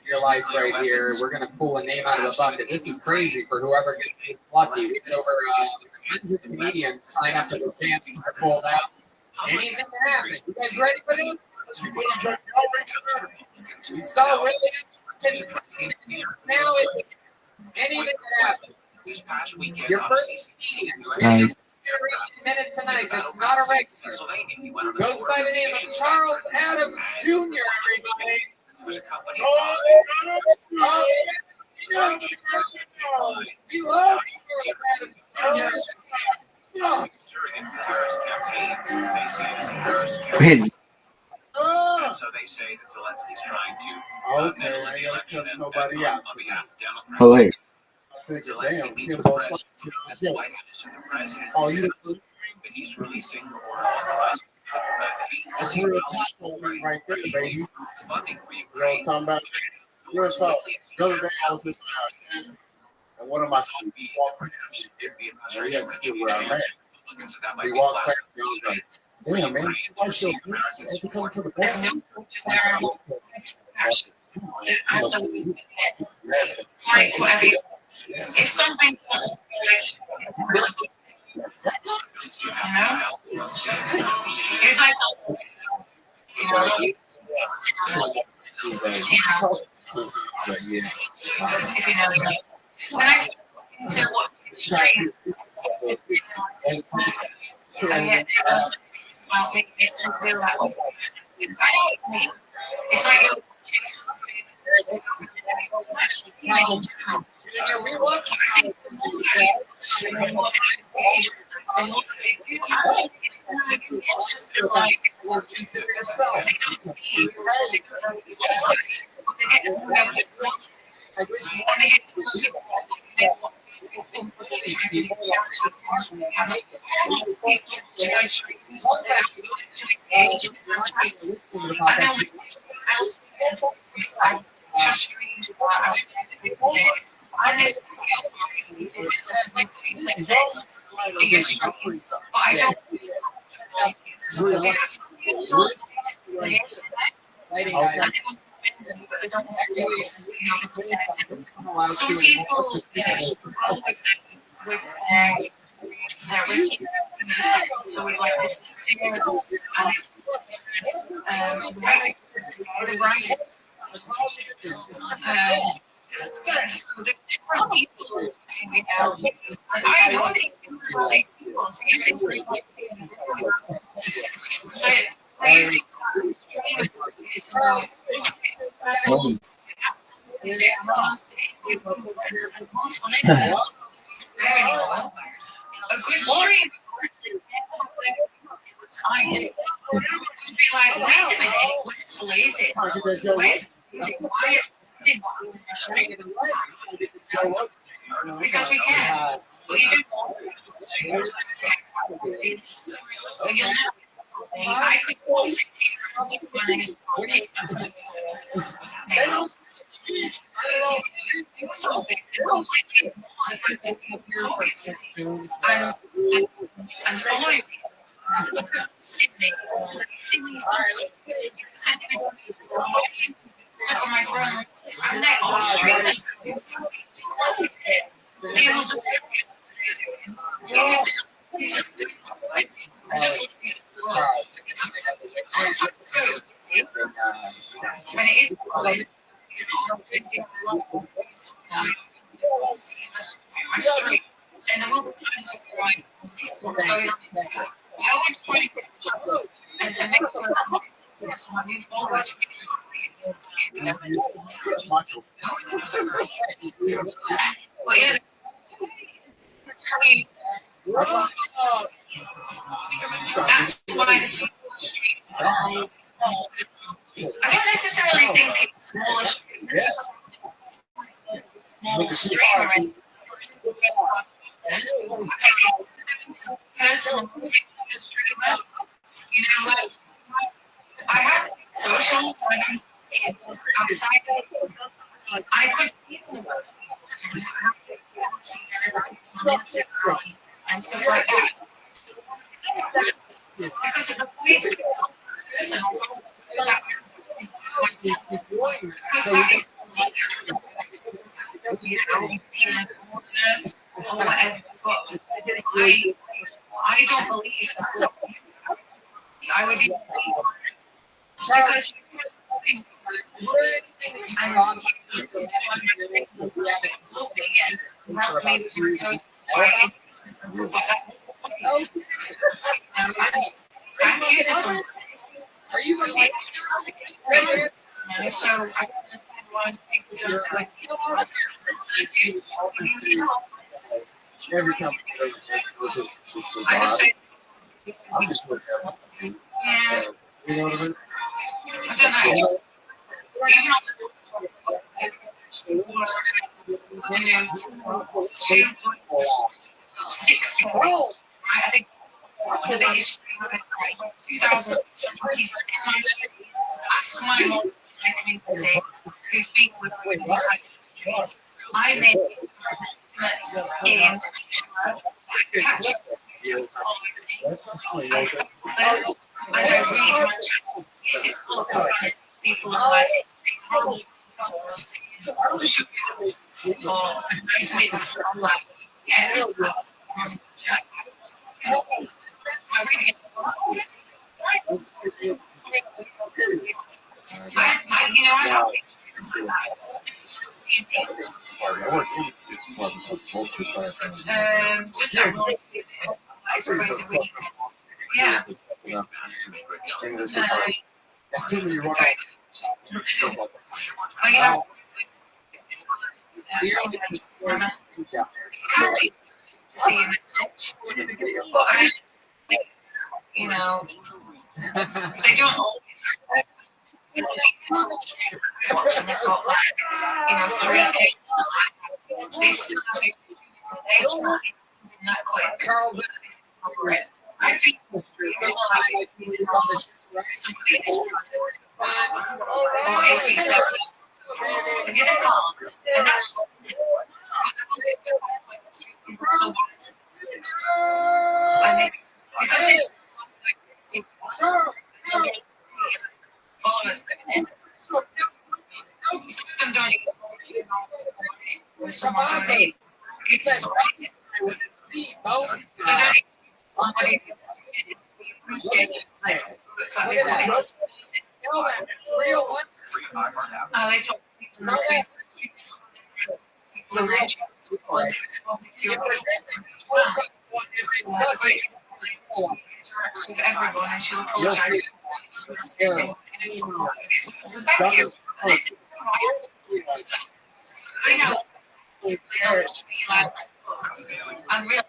Your life right here. We're gonna pull a name out of the bucket. This is crazy for whoever gets lucky. We had over 100 comedians sign up for the chance to pull out. Anything can happen. You guys ready for this? We saw really now anything can happen. Your first comedian. Minute tonight that's not a regular goes by the name of Charles Adams Jr. Everybody. We love And so they say that Zelensky's trying to Okay, I gotta cuss nobody out. Hilarious. Zelensky meets with the president. Oh, you but he's releasing or authorizing that's where the top right there, baby. funding for You know what I'm talking about? You're so the other day I was in and one of my students walked past. We had to see where I'm at. He walked past me, I was like, damn man, why so good? You have to come for the best. If something it's like if you know when I said what straight it's like some people with their routine. So we like this so the different people hanging out. I know these people take people so a good stream. I do. Be like, wait a minute, where's Blazing? Where's Blazing? Why is Blazing? Because we can. Well, you do. I could go 16 and following Sydney. So for my friend, I'm not Australian. Just and it is my street and the little times of right. I always try to and make sure so I need always well, yeah. That's why this I don't necessarily think it's smaller. Personally, you know what? I have social outside. I could and stuff like that. Because of the point personal, because that is you know, or whatever. But I don't believe that. I would even because are you really so I every time I'm just looking at it. You know what I mean? I don't know. 60. I think the biggest 2000. Ask my mom who's been with me. I made games. I don't read much. It's full of people like yeah. You know, they don't always watching it got like, you know, 3 days. They still not quick. I think and that's so I think because it's followers coming in. Some don't even someone donate. It's somebody they told me everyone and she'll apologize. Thank you. I know. I'm real.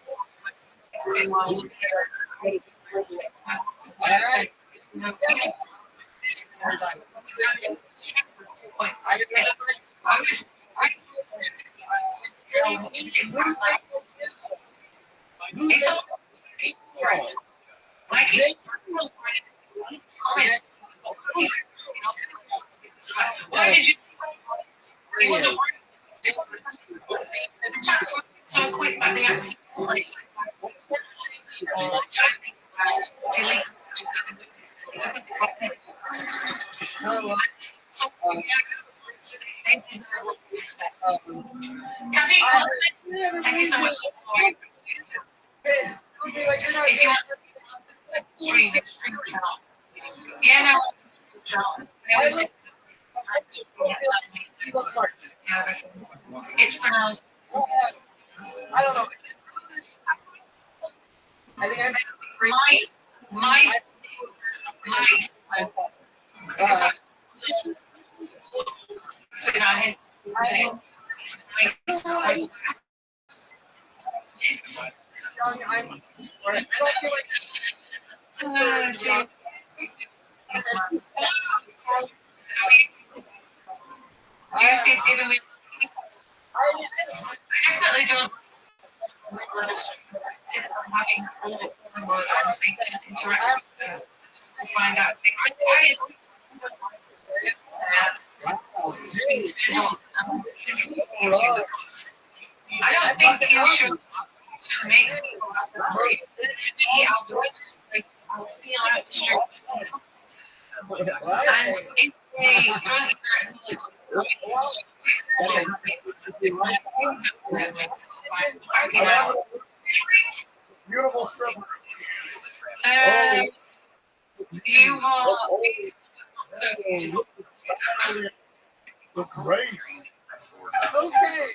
Why did you? It wasn't so quick by the accident. Thank you so much. If you want to yeah, no. It's pronounced. I don't know. I think I make mice. Jesse's giving me. definitely don't see if I'm having a little bit more interaction to find out. I don't think you should make people to be outdoors. I'll feel out the street. And if they Beautiful strip. You have It's race. Okay.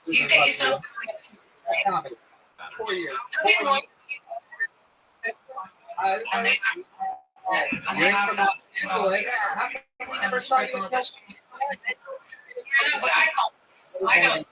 You get yourself 4 years. Never saw you. I don't.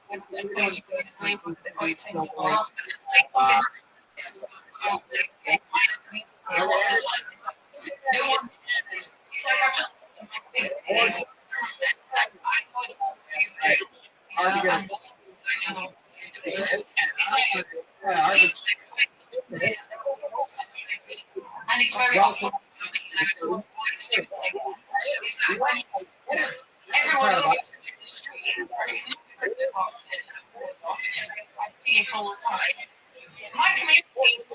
And it's very often everyone over I see it all the time. My community is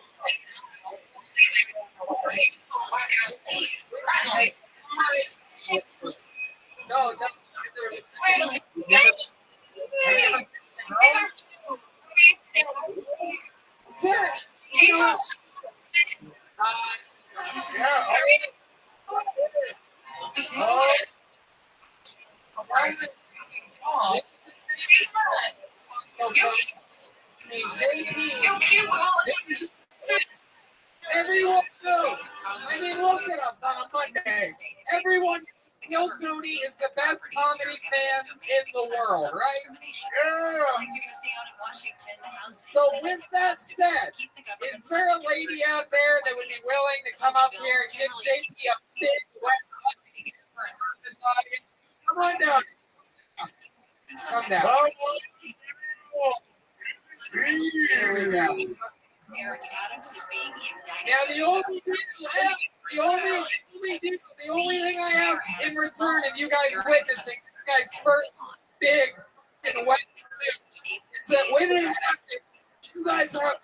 Everyone knows. I mean, look at us on a Monday. Everyone knows Tony is the best comedy fan in the world, right? Yeah. So with that said, is there a lady out there that would be willing to come up here and give JP a big wet hug? Come on down. Come down. Eric Adams is being indicted. Now the only thing I ask in return of you guys witnessing you guys' first big and wet is that when it happens, you guys are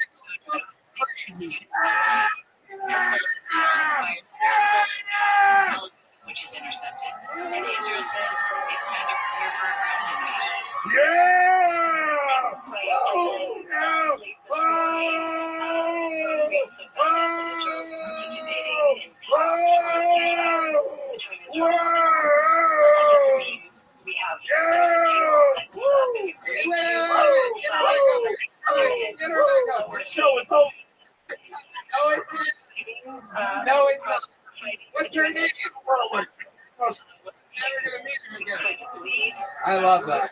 which is intercepted, and Israel says it's time to prepare for a ground invasion. Yeah! Oh, no! Show is over. No, it's not. What's her name? I love that.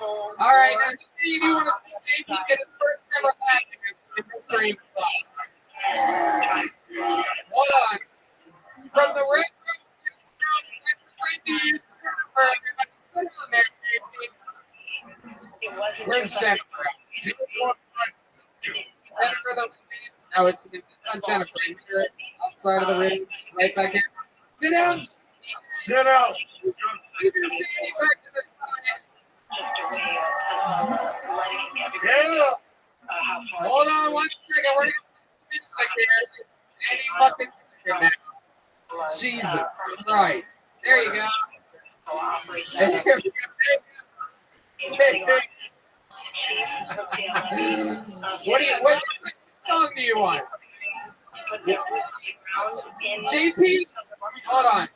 All right, now if you want to see JP get his first ever hat in history. Hold on. From the red where's Jennifer? No, it's on Jennifer. Here, outside of the ring, right back here. Sit down. Sit down. You can stand back to the side. Yeah. Hold on 1 second. We're going to here. Any fucking second now. Jesus Christ. There you go. There you go. What song do you want? JP? Hold on.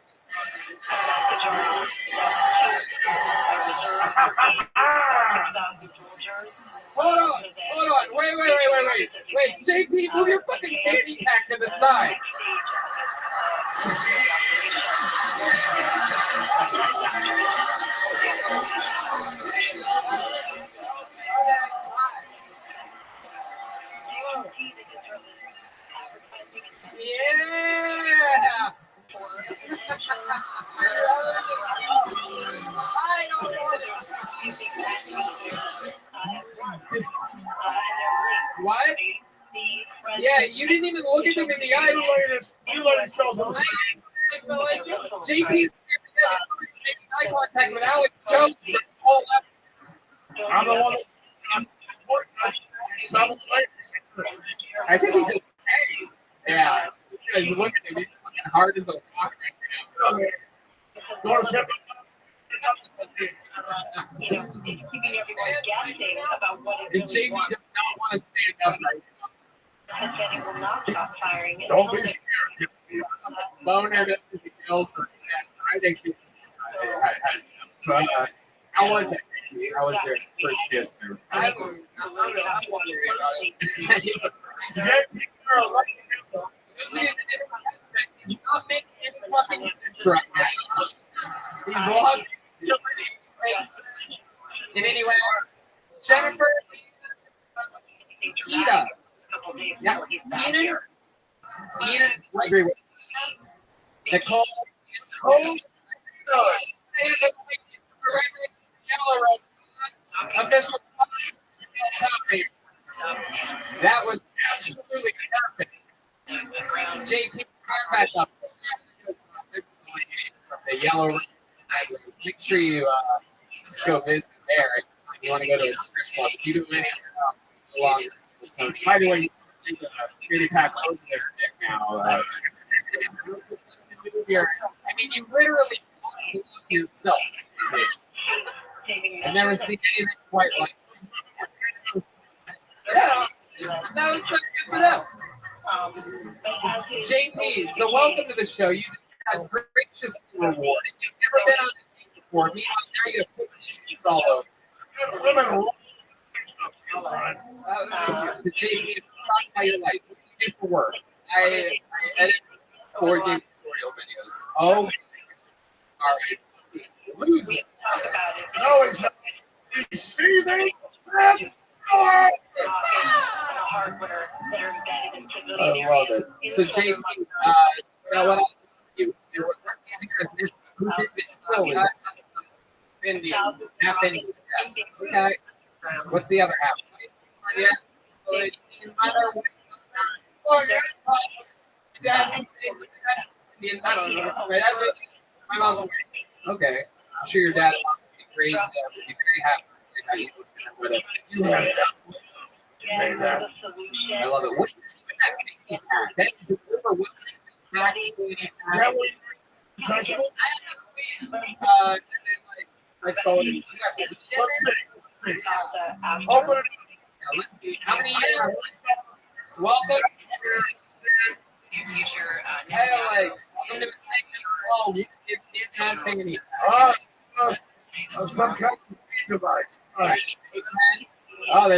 Hold on. Wait, JP, move your fucking fanny pack to the side. Yeah. What? Yeah, you didn't even look at them in the eyes. You let it show them. JP's making eye contact with Alex Jones. All left. I'm the one. I think he just hey. Yeah. This guy's looking at me. He's fucking hard as a rock right now. You want to step keeping everyone guessing about what And JP does not want to stand up right now. and then it will not stop firing. Don't be scared. Boner to the girls are I think how was it? How was your first kiss there? I wonder about it. He's not making any fucking sense right now. He's lost in any way. Jennifer, Keita. Yeah, Keenan. I agree with Nicole. Official. That was absolutely perfect. JP, back up. The yellow. Make sure you go visit there. You want to go to a strip club. You do anything along. So, by the way, you see the security pack over there now. I mean, you literally look to yourself. I've never seen anything quite like this. Yeah, that was good for them. JP, so welcome to the show. You just got graciously rewarded. You've never been on the before. Meanwhile, now you have issues all over. So JP, talk about your life. What do you do for work? I edit board game tutorial videos. Oh, all right. Losing. No, it's not. You see that? I love it. So JP, now what else? Who did this film? India. Half Indian. Okay. What's the other half? Yeah. Mother. Oh, yeah. Dad's Indian. I don't know. My mom's away. Okay. I'm sure your dad would be great. Would be very happy about you. Whatever. I love it. What do you think that is an overwhelming fact. My phone. Let's see. Open it. Let's see. How many years? Welcome. Your future Hey, welcome to the segment. Oh, it's not thinking. Some kind of device. All right. Oh,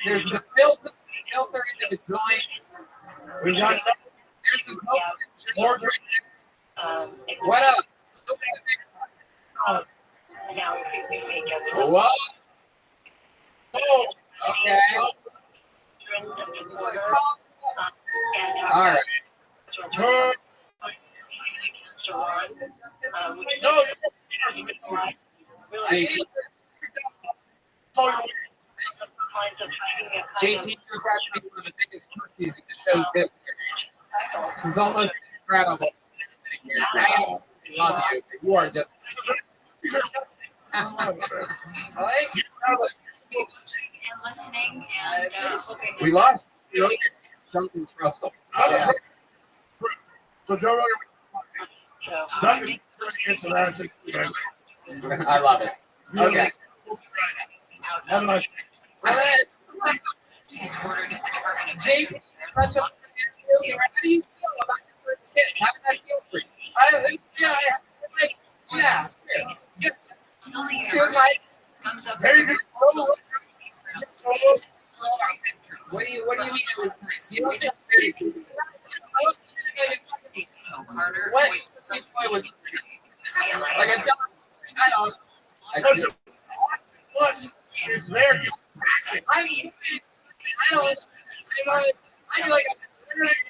there's the filter into the joint. We got there's the smoke sensor. What up? Whoa. Oh, okay. All right. No. JP, you're about to be one of the biggest rookies in the show's history. This is almost incredible. I absolutely love you, but you are just. and listening and hoping that We lost something's Russell. Yeah. So Joe Rogan. I love it. Okay. He's ordered the Department of Jake, such a how do you feel about your first kiss? How did that feel for you? Tell the universe comes comes up There with you go. What do you mean? Carter. What? Voice Was UCLA. like I don't. What is there? I don't. I like. What's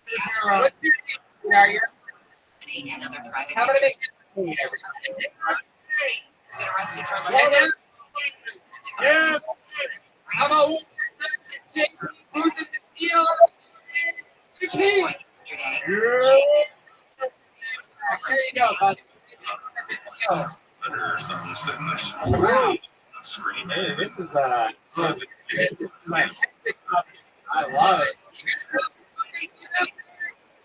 your name? And other private How about I make He's been arrested for Yeah. How about who's in the field? yesterday. There you go, buddy. Hey, this is I love it.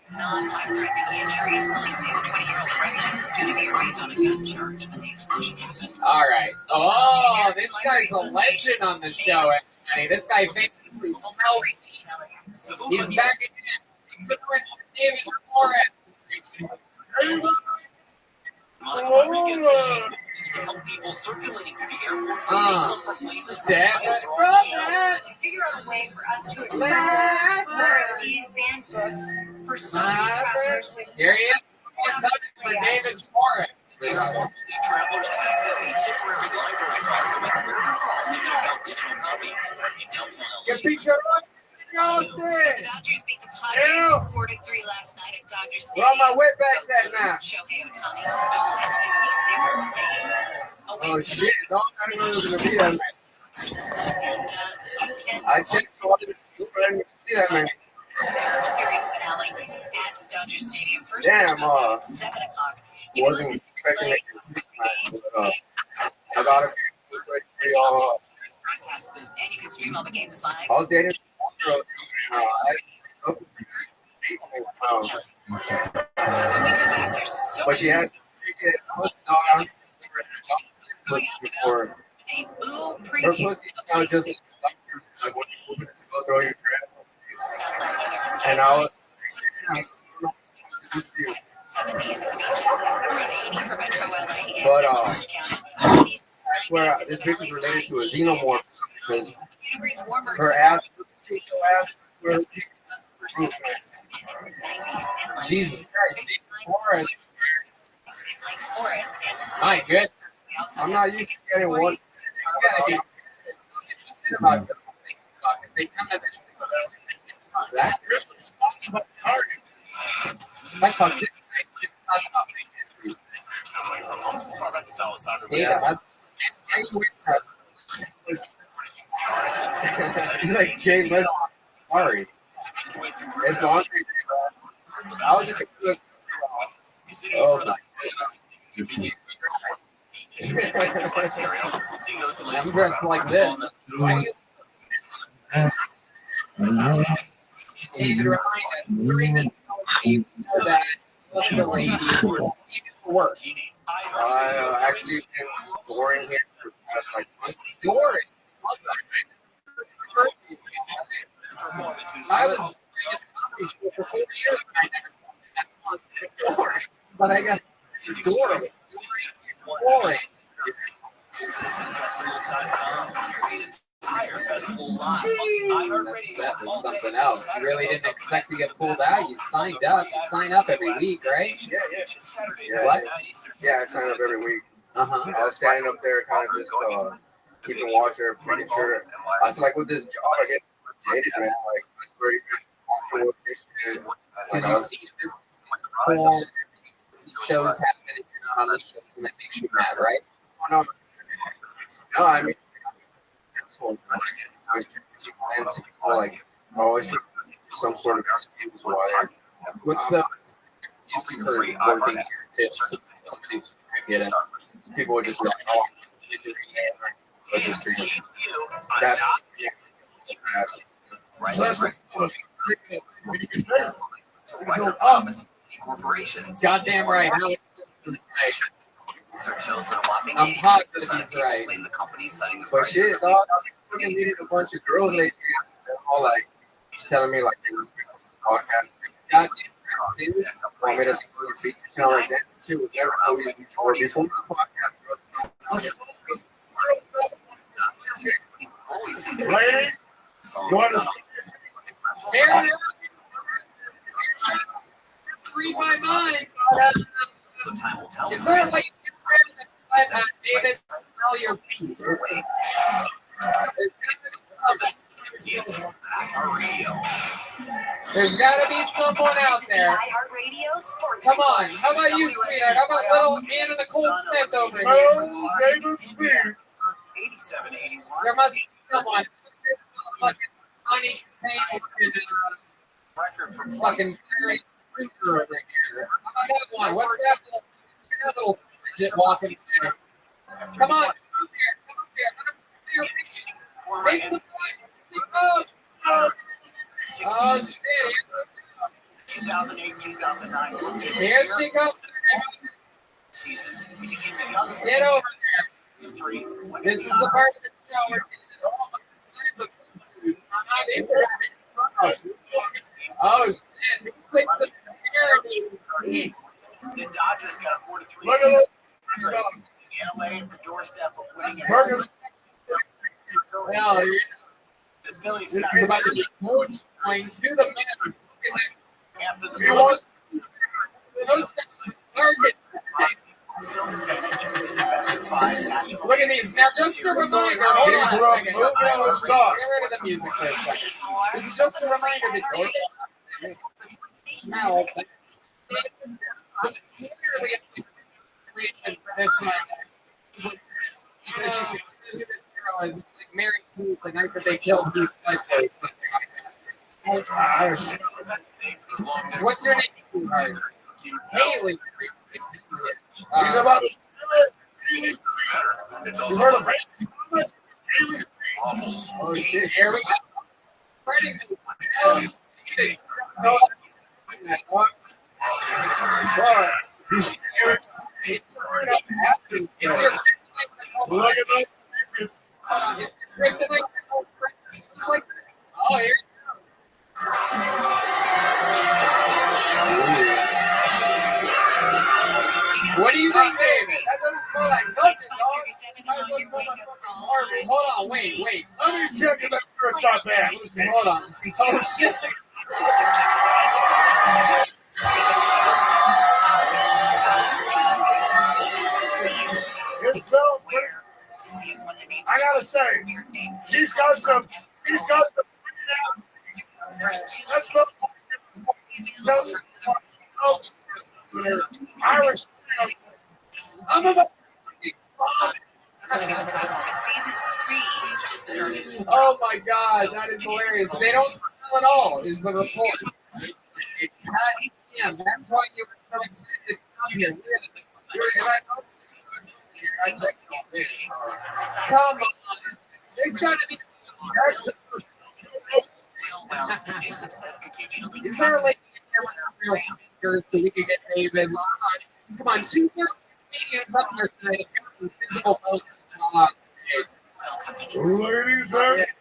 Non-life-threatening injuries. Police say the 20-year-old arrested was due to be arraigned on a gun charge when the explosion happened. All right. Oh, this guy's a legend on the show. Everybody. This guy basically smells. He's back in David Flores. Rodriguez says she's been to help people circulating through the airport who may come from places where the titles are on the shelves. To figure out a way for us to experience these banned books for so many travelers with Here he is. What's up for David Flores? Travelers accessing temporary library card no matter where they're from to check out digital copies in downtown LA. Your picture So the Dodgers beat the Padres 4-3 last night at Dodger Stadium. Where all my whipbacks at now? Shohei Ohtani stole his 56th base. A win Oh shit! Don't I know it was gonna be that man. And you can I checked all the see that man. their series finale at Dodger Stadium. First Damn, pitch goes out at 7 o'clock. You can listen wasn't to expecting play it. I got it. broadcast booth, and you can stream all the games live. I was dating. When we come back, there's so But much she had before a boo her preview pussy now just like when you throw your crap. Southland weather from And I was 70s at the beaches, around 80 for Metro LA and But, Orange County. I swear this bitch is related to a xenomorph because Degrees warmer her ass were Jesus Christ, Forrest. Lake Forest and My goodness. I'm not used to getting one. You gotta be about they come at that. That's how he's like Jay Leno. Sorry. It's on. I was just oh my I'm dressed like this. David Ryan, that the lady work. Actually, been boring here for the past like boring. I was for 4 years. But I got boring. Boring. That was something else. You really didn't expect to get pulled out. You signed up. You sign up every week, right? Yeah. What? Yeah, I sign up every week. I was standing up there, kind of just keeping watch there, making sure. I was like, with this job, I get hated, man. Like, that's very good. Because you see cool shows happening on the shows, and that makes you mad, right? No, I mean, that's whole like, always some sort of excuse why. What's the excuse you heard working here too? Somebody get it. People would just be like, oh, that's corporations. Goddamn right. Research shows that a whopping I'm 80% positive of he's people right. blame the company citing the But prices shit, of dog, I fucking needed a bunch of girls lately. They're all like telling me like they were podcast. Want me to sound like that shit was never always before the podcast, bro. Ladies, you understand? Read my mind. So time will tell. Is there a way you can David, tell your feet? There's got to be someone out there. Come on. How about you, sweetheart? How about little Anna Nicole Smith over here? Oh, David Smith. There must be someone. Fucking funny fucking Gary Creeper over here. How about that one? What's that little shit walking there? Come on. Come here. Make some noise. Oh, shit. 2008, 2009. Here she comes. Seasons. When you get the youngest Get over there. history. This is the part of the show where oh, shit. The Dodgers got a 4-3. Look at this. LA at the doorstep of winning. Burgers. Hell, The Phillies this got is about to be coach points to the man. after the He wants those targets. Look at these. Now, just a reminder. Hold on a second. Get rid of the music for a second. This is just a reminder that now, Mary Keith, the night that they killed Keith. What's your name? Haley. He's about to It's You also heard of waffles. Oh shit, here we go. Look at that. Oh, here. What do you think, David? That doesn't smell like nothing, dog. Hold on, wait. Let me check if that shirt's not bad. Hold on. Oh, shit. It smells pretty. I gotta say, she's got some. Irish. I'm a Oh my god, that is hilarious. They don't smell at all, is the report. Yeah, that's why you were so excited to come here. Come on. There's gotta be. Is there a way to get real speakers so we can get David? Come on, 2 Canadians up there tonight. Physical focus. Ladies,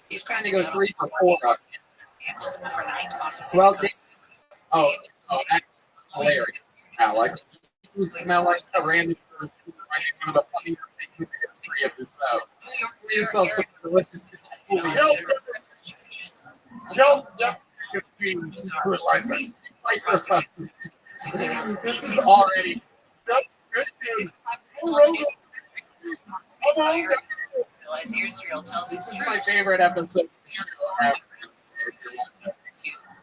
He's trying to go 3 for 4 up. Well, that's hilarious. Alex, you smell like a random person right in front of the fucking history of this show. You smell so delicious. This is already. This is my favorite episode.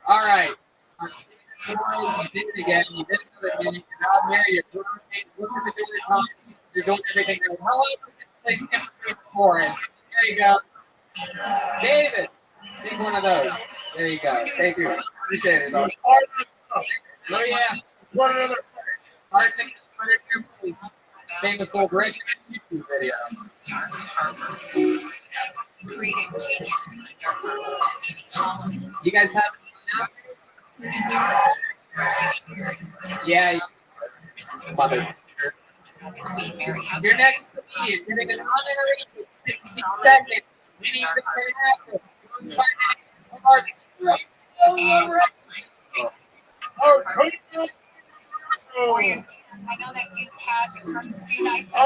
All right. Did it again. You did it again. Now there you go. You're doing everything right. How long did it take for it? There you go. David, take one of those. There you go. Thank you. Appreciate it. Oh yeah. What another? Famous old Rich YouTube video. You guys have? Yeah. Mother. Your next movie is getting an honorary 60-second mini I know that you've had your first few nights. So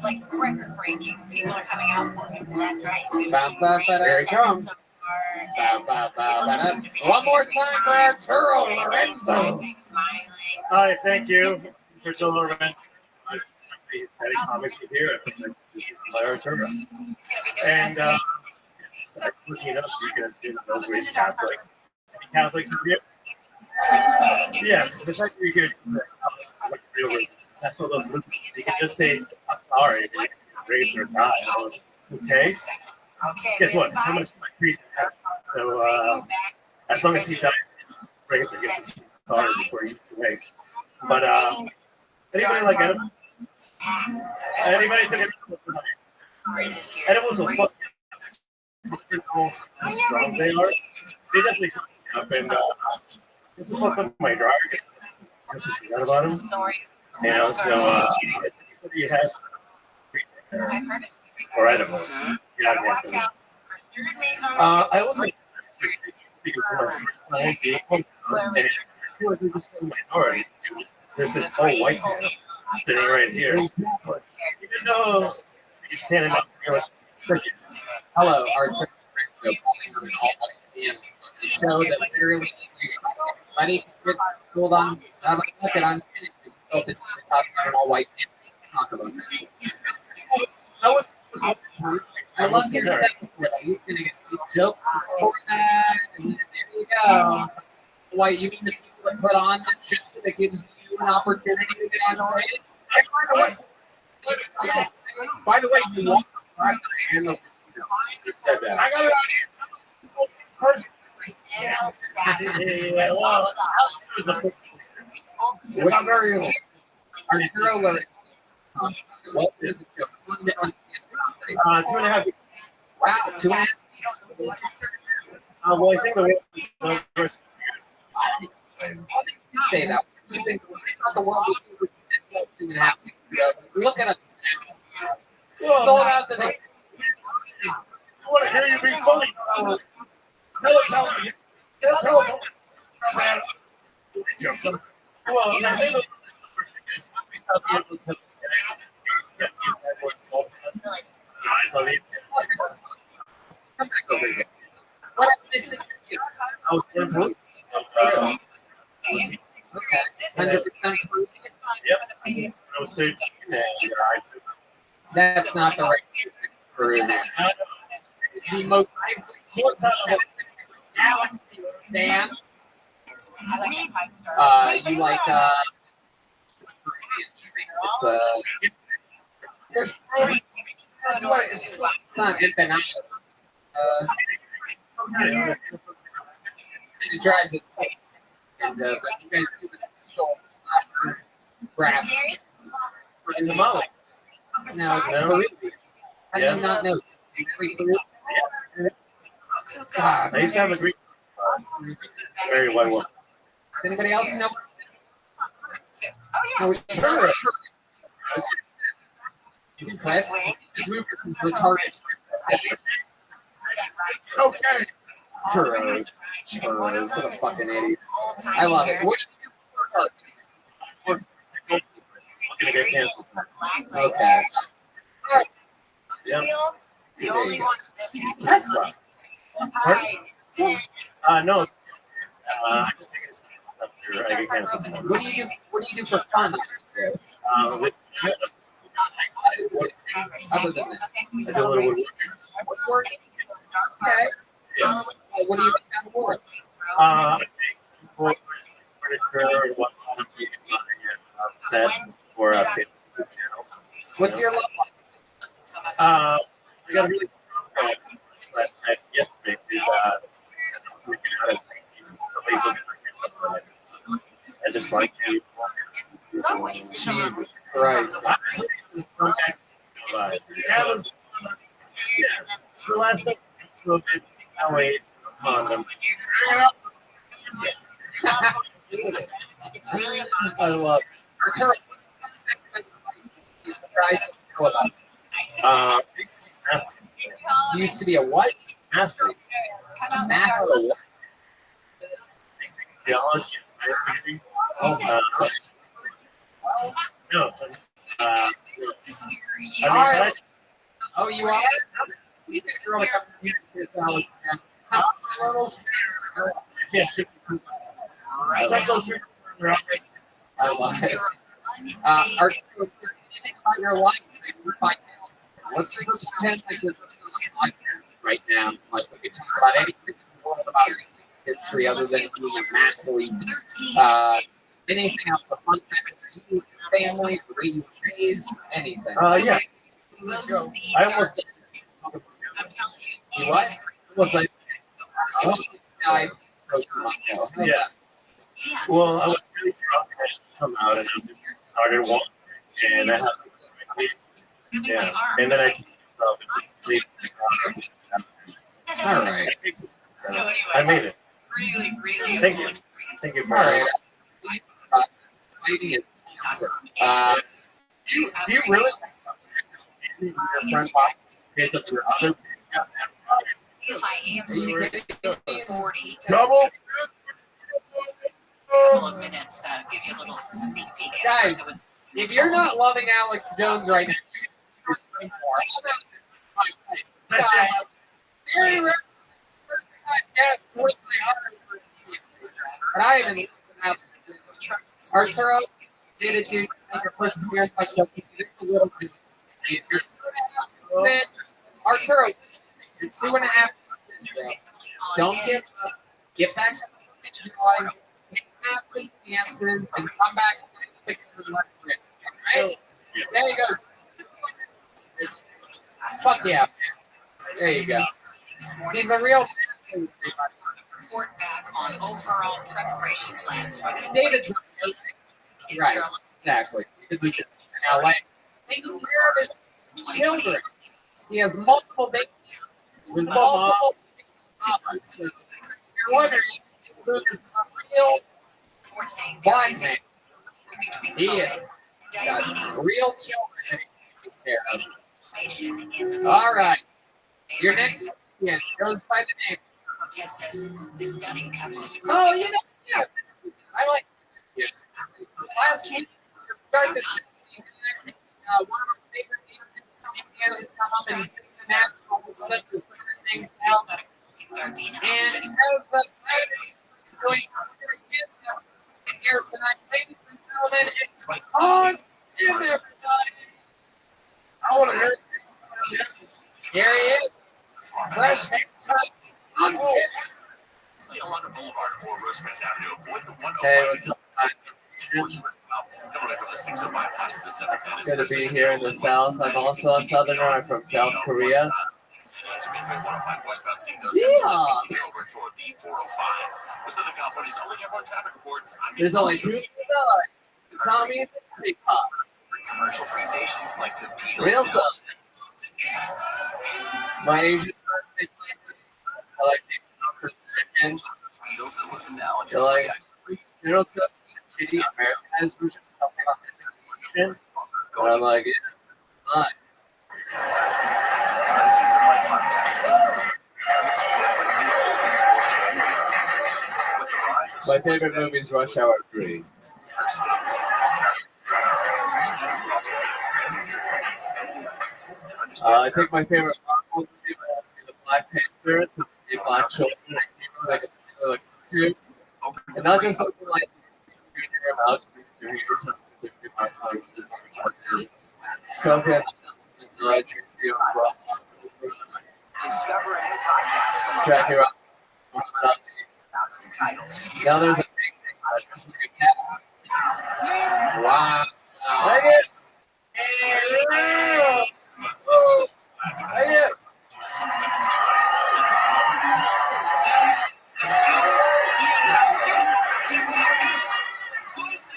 like record breaking. People are coming out for him. That's right. Here he comes. One more time for Arturo Lorenzo. All right, thank you, Arturo Lorenzo. Any comments you hear by Arturo. And looking it up so you can assume those ways Catholic. Any Catholics in here? Yes, the fact that you could that's what those look. You can just say, I'm sorry, raise or die. Okay? Guess what? I'm going to see my priest. So, as long as he dies, bring it to get some sorry before you wait. But, anybody like edibles? Anybody took edibles? Edibles will fuck you know how strong they are. They definitely fuck me up. And, this will fuck up my dryer. I forgot about him. You know, so, he has or edibles. Yeah, I wasn't because when I first time being home, and I feel like we just in the minority. There's this old white man sitting right here. Even though he's standing up here, hello, Arthur. The show that literally money hold on. I'm look at on it's talking about an all white man. Talk about that. I love your set before that. You're gonna get a joke before that, and then there you go. White, you mean the people that put on the show that gives you an opportunity to get on the radio? By the way, you walk by and the said that. I got it on here. What I'm very Arturo Lorenzo. What is the show? 2.5. Wow, 2.5. Well, I think the world is first. Say that. I thought the world was 2.5 weeks ago. Look at us now. Sold out the day. I want to hear you be funny. Tell me. Well, I think what I'm missing here? I was going to Okay. 100% proof. Yep. I was 13 and that's not the right music for it. The most Dan. You like it's not infinite. It drives it. And but you guys do a special rap in the mode. Now it's Peru. How do you not know? God, I used to have a Greek. Very well. Does anybody else know? Oh yeah. Sure. Retarded. Okay. Churros. What a fucking idiot. I love it. What do you do for Gonna get canceled. Okay. Yeah. The only one Yes. No. I get canceled. What do you do for fun? Other than that, I do a little woodwork. Okay. Yeah. What do you make out of wood? Furniture, what set for a What's your love like? I got a really but yesterday I just like to Jesus Christ. The last thing condom. I love it. Used to be a what? Master. Master. Theology. Oh, no. Alright. Oh, you are? Yes. I like those. Your life let's pretend like this right now. Like we could talk about anything about history other than being a massively anything else, the fun facts, family, the way you raised, anything. Yeah. I almost. You what? Was like. Yeah. Well, I was really shocked to come out and I started walking, and I had yeah, and then I all right. I made it. Really, really. Thank you. Thank you for it. Do you really your friend pays up your other? If I am 640, Double. couple of minutes, give you a little sneak peek. Guys, if you're not loving Alex Jones right now, but I haven't. Arturo did it to perseverance by looking a little bit. Arturo, you're 2.5. Don't give up. Get back to the line. Take chances and come back. Right? There you go. Fuck yeah. There you go. He's a real. Report back on overall preparation plans for the David's right. Exactly. LA. Taking care of his children. He has multiple dates with multiple. You're wondering who's a real blind man. He is. Got real children. All right. Your next yeah, goes by the name. Oh, you know, yeah. I like yeah. Last week, to start the show, one of our favorite teams has come up and sing the national anthem things out. And as the going here tonight, ladies and gentlemen, it's on in everybody. I want to hear it. Here he is. Fresh Along the Boulevard or Rosecrans Avenue, avoid the 105. Hey, what's up? Coming away from the 605 past the 710. Good to be here in the South. I'm also a Southerner. I'm from South Korea. There's only two Tommy and Pop. Commercial free stations like the Beatles. Real stuff. My Asian I like and listen now on they're like real stuff. Shitty Americanized version of something on the and I'm like, yeah, fine. This is my podcast. My favorite movie is Rush Hour 3. I think my favorite Marvel movie would be the Black Panther, the Black Children, like two, and not just something like about Discover a new podcast from Check it out. titles. Now there's a wow. Like it. Like it.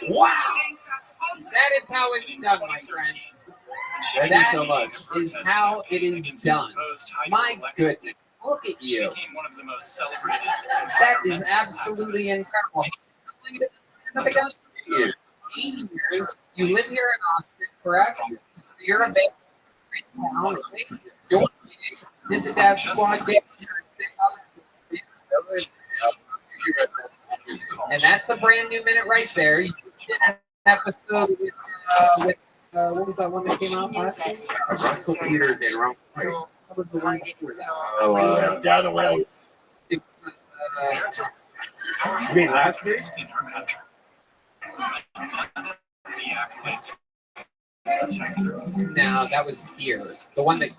Wow. That is how it's done, my friend. Thank you so much. That is how it is done. My goodness. Look at you. That is absolutely incredible. You. 8 years. You live here in Austin, correct? You're a big town. Did the Dad Squad get and that's a brand new minute right there. You did an episode with what was that one that came out last week? Russell Peters and Ron. What was the one before that? Oh, down the way. You mean last week? No, that was here. The one that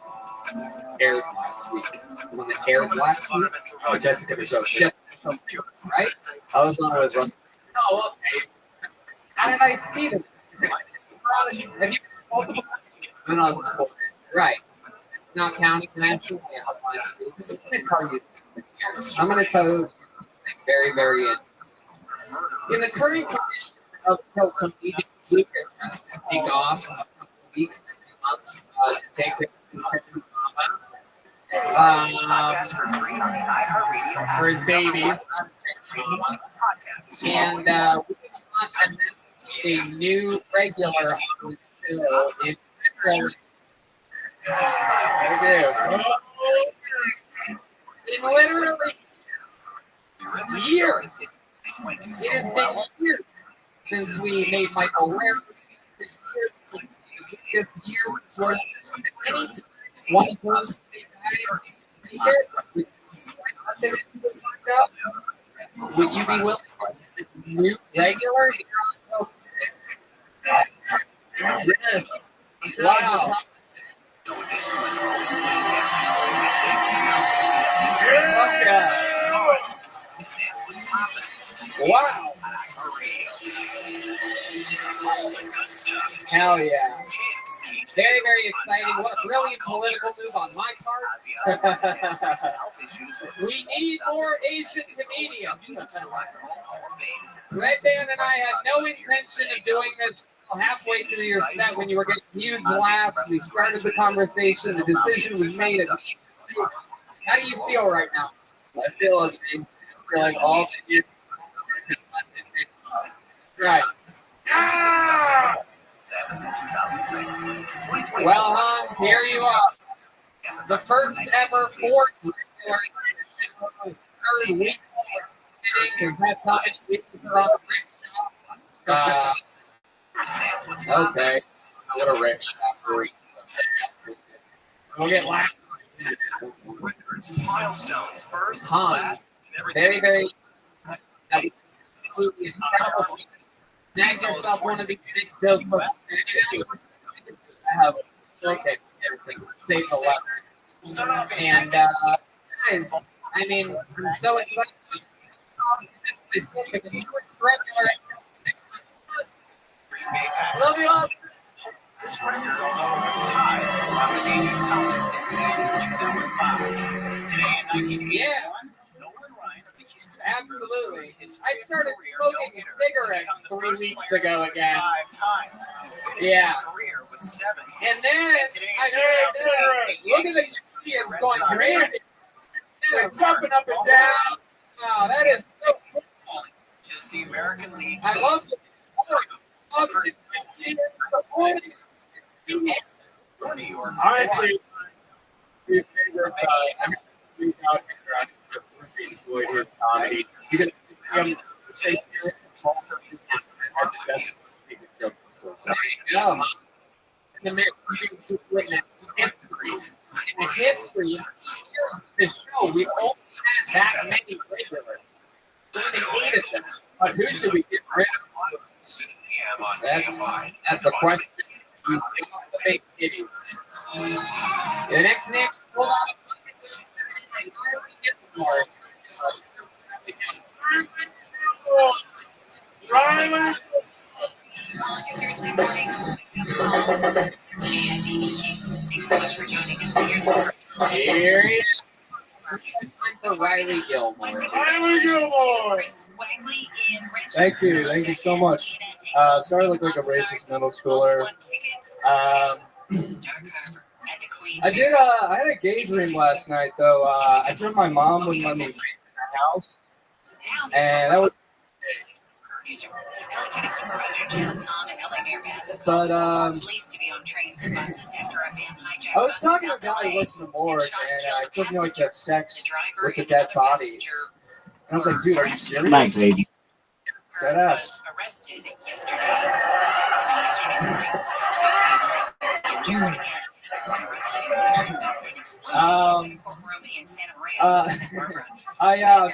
aired last week. The one that aired last week. Oh, Jessica Jones. Right? I was on with Russell. Oh, okay. How did I see them? Have you multiple? No. Right. Not counting national last week. So I'm going to tell you something. I'm going to tell you very, very in the current condition of Hilton, Lucas being off weeks, months to take the for his babies. And we want a new regular on the show in literally years. It has been years since we made Michael Ware. This year's one of those would you be willing to new regular? Yes. Wow. Yeah. Wow. Hell yeah. Very, very exciting. What a brilliant political move on my part. We need more Asian comedians. Red Band and I had no intention of doing this halfway through your set when you were getting huge laughs. We started the conversation. The decision was made. How do you feel right now? I feel like all right. Ah! Well, Hans, here you are. The first ever fourth third week. Because that's how many weeks are on the okay. What a rich. We'll get last. Milestones first, Hans, very, very absolutely incredible. Snag yourself one of these big jokes. Okay, save the letter. And guys, I mean, I'm so excited. Love you all. This record was tied on the Canadian top hits in 2005. Today in 1981, Nolan Ryan of the Houston absolutely. I started smoking cigarettes 3 weeks ago again. 5 times. Yeah. Career with 7. And then I heard, look at the Canadians going crazy. They're jumping up and down. Wow, that is so cool. Just the American League. I love the honestly, his favorites, I mean, I enjoyed his comedy. You can see him say yeah. In the history of the show, we only had that many regulars. Only 8 of them. But who should we get rid of? That's a question. The next name, hold on. Thursday morning. Thanks so much for joining us. Here's more. Here he is. For Riley Gilmore. Thank you so much. Sorry I look like a racist middle schooler. I had a gay dream last night though. I dreamt my mom would let me in her house, and that was. But I was talking to a guy who works in the morgue, and I told him like to have sex with the dead bodies. And I was like, dude, are you serious? My baby. Shut up. Arrested yesterday morning, 6 p.m. I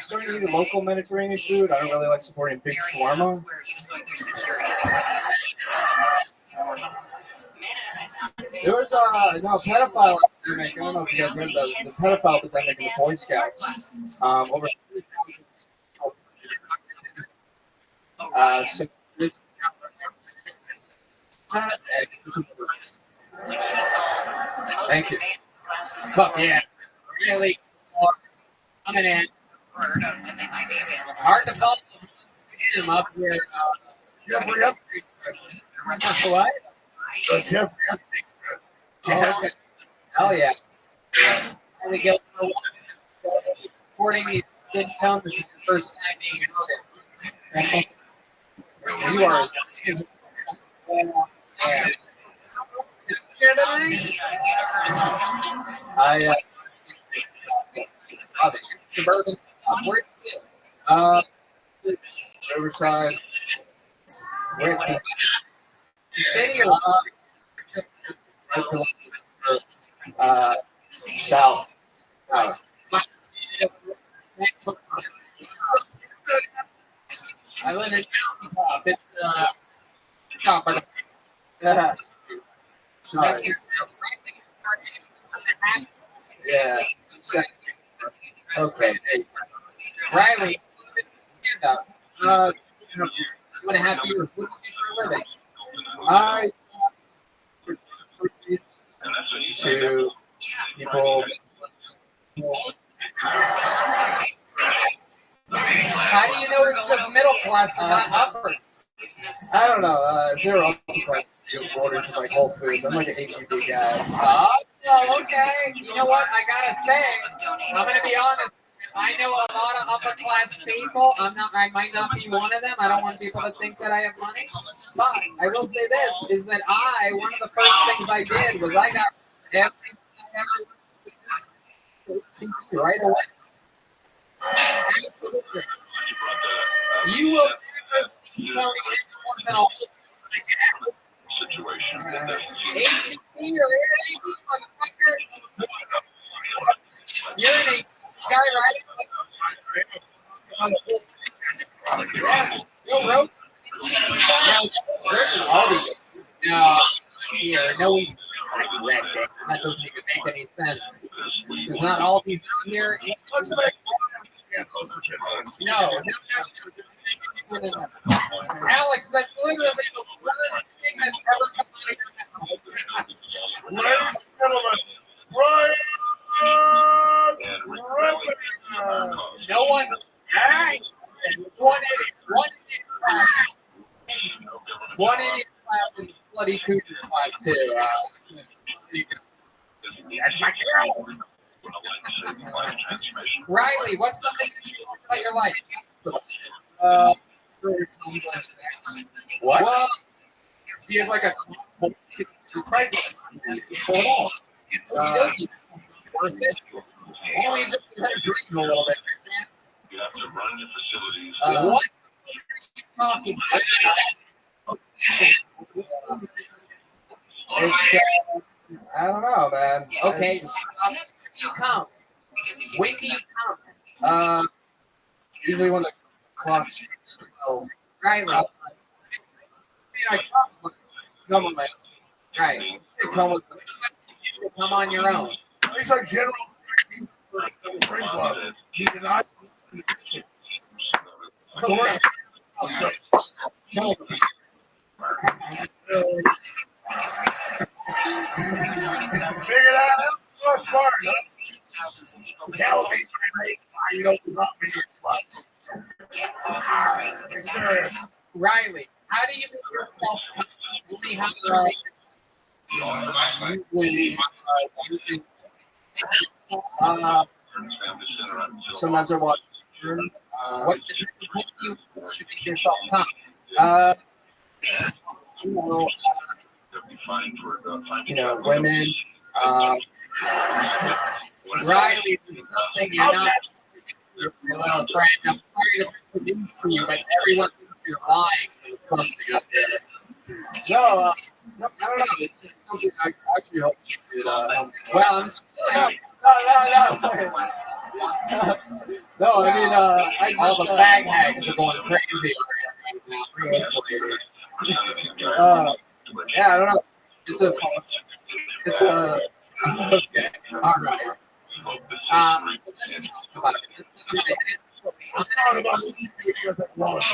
started to eat local Mediterranean food. I don't really like supporting big shawarma. There was pedophile epidemic. I don't know if you guys heard about the pedophile epidemic in the Boy Scouts. Over so this, thank you. Fuck yeah. Really coming in. Hard to follow him up here. Jeffrey Epstein. What? Jeffrey Epstein. Yeah. Hell yeah. We get reporting these good films is the first time being out. You are. I suburban. Riverside. City or south. I live in yeah. Okay. Riley, stand up. 2.5 years. What do you do for a living? I to people. How do you know it's just middle class and not upper? I don't know. They're upper class borders with like Whole Foods. I'm like an HEB guy. Oh, okay. You know what? I gotta say, I'm gonna be honest. I know a lot of upper class people. I might not be one of them. I don't want people to think that I have money. But I will say this: is that one of the first things I did was I got everything right away. Absolutely. You will never see Tony Hicks more than a whole situation. HEB or AAB, motherfucker. You're in a guy riding. No rope. No, here, no, that doesn't even make any sense. There's not all these down here. No. Alex, that's literally the worst thing that's ever come out of your mouth. Ladies and gentlemen, no one. One idiot clap and the bloody cougar clap too. That's my girl. Riley, what's something interesting about your life? What? Well, do you have like a price? Pull it off. Worth it. Only just drinking a little bit. You have to run your facilities. What are you talking about? I don't know, man. Okay. You come. When do you come? Usually when the clock strikes 12. Right. I come on, man. Right. Come on your own. He's like General He did not. Okay. Figure that out. So smart, huh? You don't drop me your spot. Riley, how do you make yourself only have sometimes I watch. What does it help you to make yourself calm? Women. Riley is something you're not. Your little friend. I'm sorry to produce to you, but everyone thinks you're lying. Something like this. No, I don't know. It's something I actually hope you did. Well, no, I mean, all the fag hags are going crazy now. Yeah, I don't know. It's a, okay, all right. So let's talk about it. I'm going to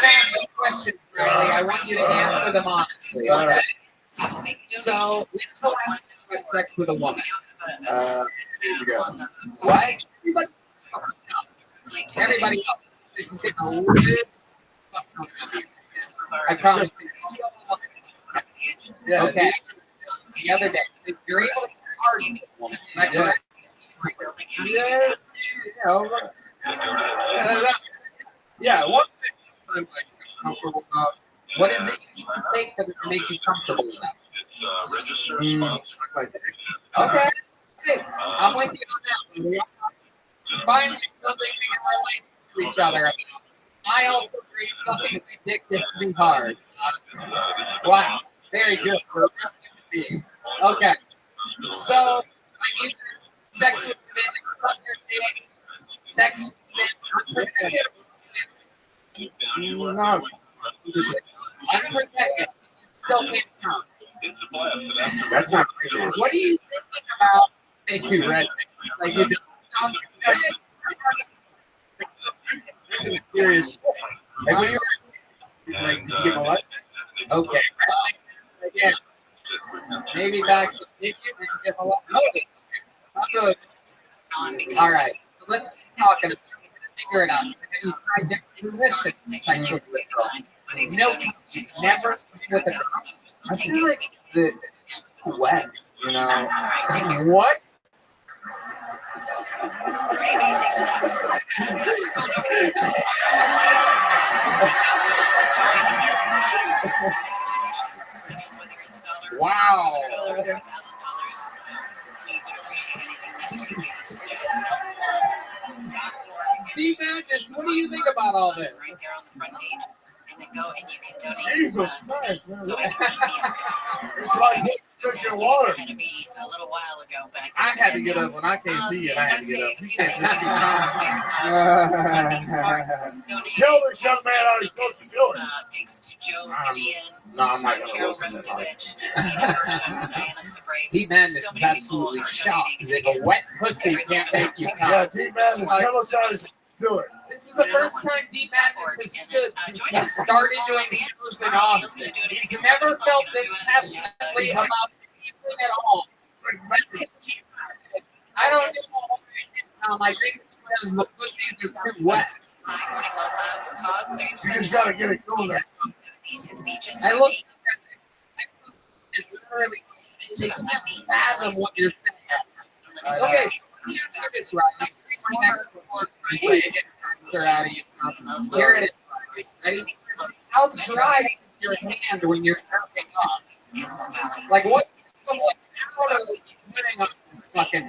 ask you questions, Riley. I want you to answer them honestly. Okay? So, when's the last time you had sex with a woman? Years ago. What? Everybody else. It's getting a little. I promise you. Yeah. Okay. The other day, you're able to argue with a woman. Is that correct? Yeah, one thing I'm like comfortable about. What is it you think that would make you comfortable with that? Okay. Hey, I'm with you on that. Find something we can relate to each other about. I also agree something addictive to be hard. Wow. Very good for a human being. Okay. So, I need sex with men unprotected. Sex with men unprotected. No. Unprotected. Still can't count. That's not crazy. What do you think about make you red? Like you do. This is serious. Like when you're like, did you get molested? Okay. Again, maybe back to maybe you didn't get molested. Okay. All right. So let's keep talking. Figure it out. You try different positions. Sexual withdrawal. No, never with a girl. I feel like the wet, you know. What? Pretty basic stuff. Wow. Steve Matches, what do you think about all this? Right there on the front page. And then go and you can donate. Jesus Christ, man. So I can It's like drinking water. had to be a little while ago, but I had to get up when I can't see you. I had to get up. You can't tell this young man how he's supposed to do it. Thanks to Joe No, I'm not going to Carol listen to that. Restovich, Justina Burcham, Diana Sabrate. Steve Madness is absolutely shocked that a wet pussy can't make you come. Yeah, D-Man, tell us how to do it. This is the first time Steve Madness has stood since he started doing shows in Austin. He's never felt this passionately about anything at all. I don't know. I think it's because the pussies are too wet. You just got to get it going there. I look at it. It's literally, they can't fathom what you're saying. Okay, so let me answer this right. Here's my next one. Out of you. Here it is. Ready? How dry is your hand when you're jerking off? Like what? How are you sitting on fucking?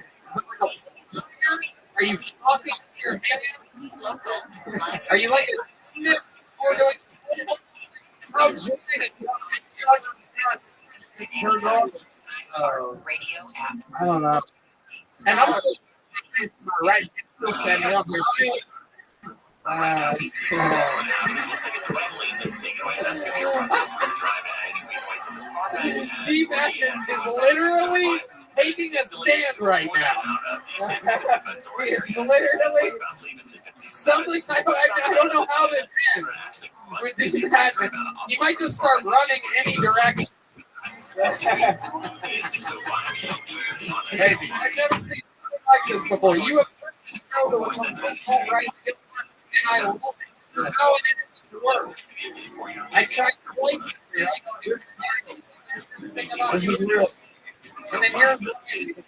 Are you talking to your hand? Are you like or doing? How dry is your radio app. I don't know. And I'm right. Still standing up here. D-Mac is literally taking a stand right now. Literally, something I don't know how this ends. With this pattern, you might just start running any direction. Hey, I've never seen like this before. You have right. And I love it. How it didn't work. I tried twice. And then here's the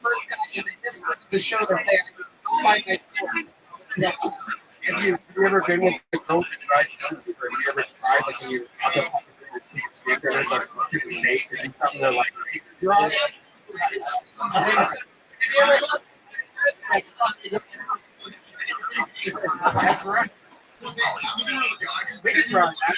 first guy in the history to show that they actually Have you ever been with a coach, right? Have you ever tried, like, when you there's like something they're like, draw? We can try that.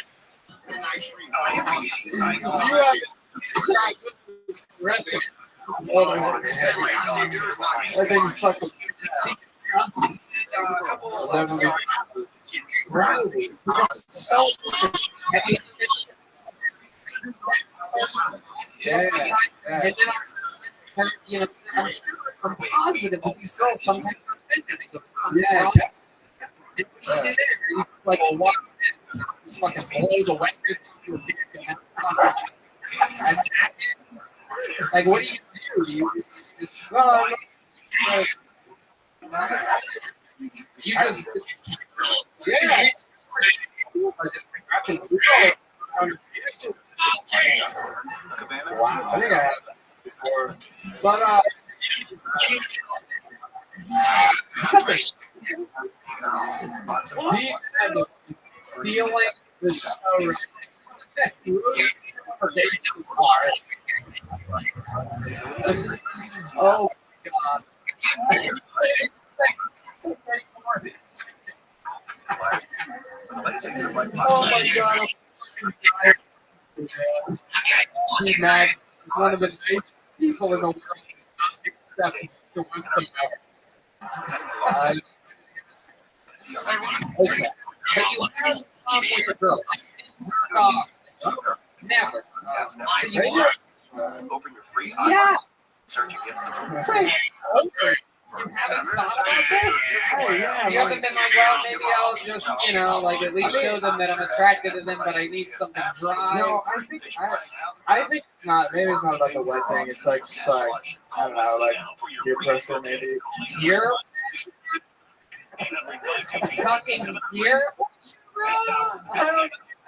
You know, I'm positive that these girls sometimes like a walk, just fucking blow the wet like, what do you do? Do you just, you just Wow, I think I have before. But do you have the stealing the show oh God. Oh my God. Max, one of the nice people in the world, except so whatsoever. Okay. But you have fun with a girl. Never. So you open your free search against the you haven't thought about this? Oh, yeah, you haven't been like, well, maybe I'll just, you know, like at least show them that I'm attracted to them, but I need something dry. No, I think not. Maybe it's not about the wet thing. It's like, I don't know, like peer pressure maybe. Peer? Fucking peer? I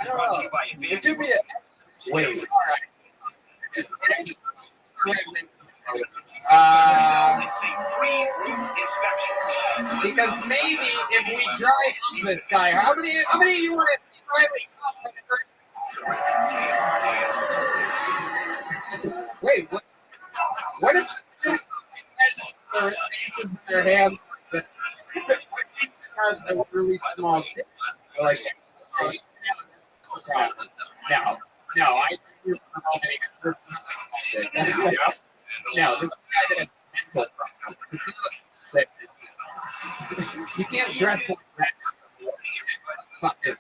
don't know. It could be a... Wait. Because maybe if we dry hump this guy, how many of you want to dry Wait, what if their hand has a really small dick? Like, no, I no, this guy that has mental problems. You can't dress like that. Fuck it.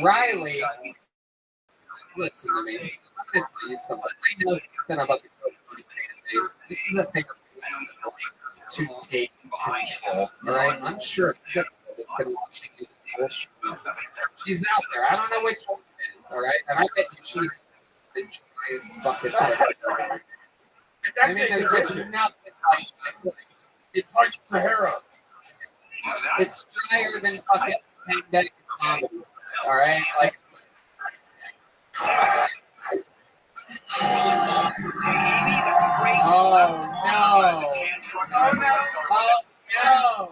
Riley, listen to me. I'm going to tell you something. I know something about the This is a thing to take control. All right, I'm sure it's she's out there. I don't know which one it is. All right, and I bet you she enjoys fucking sex. It's actually it's like Sahara. It's drier than fucking pandemic comedies. All right, like. Oh no!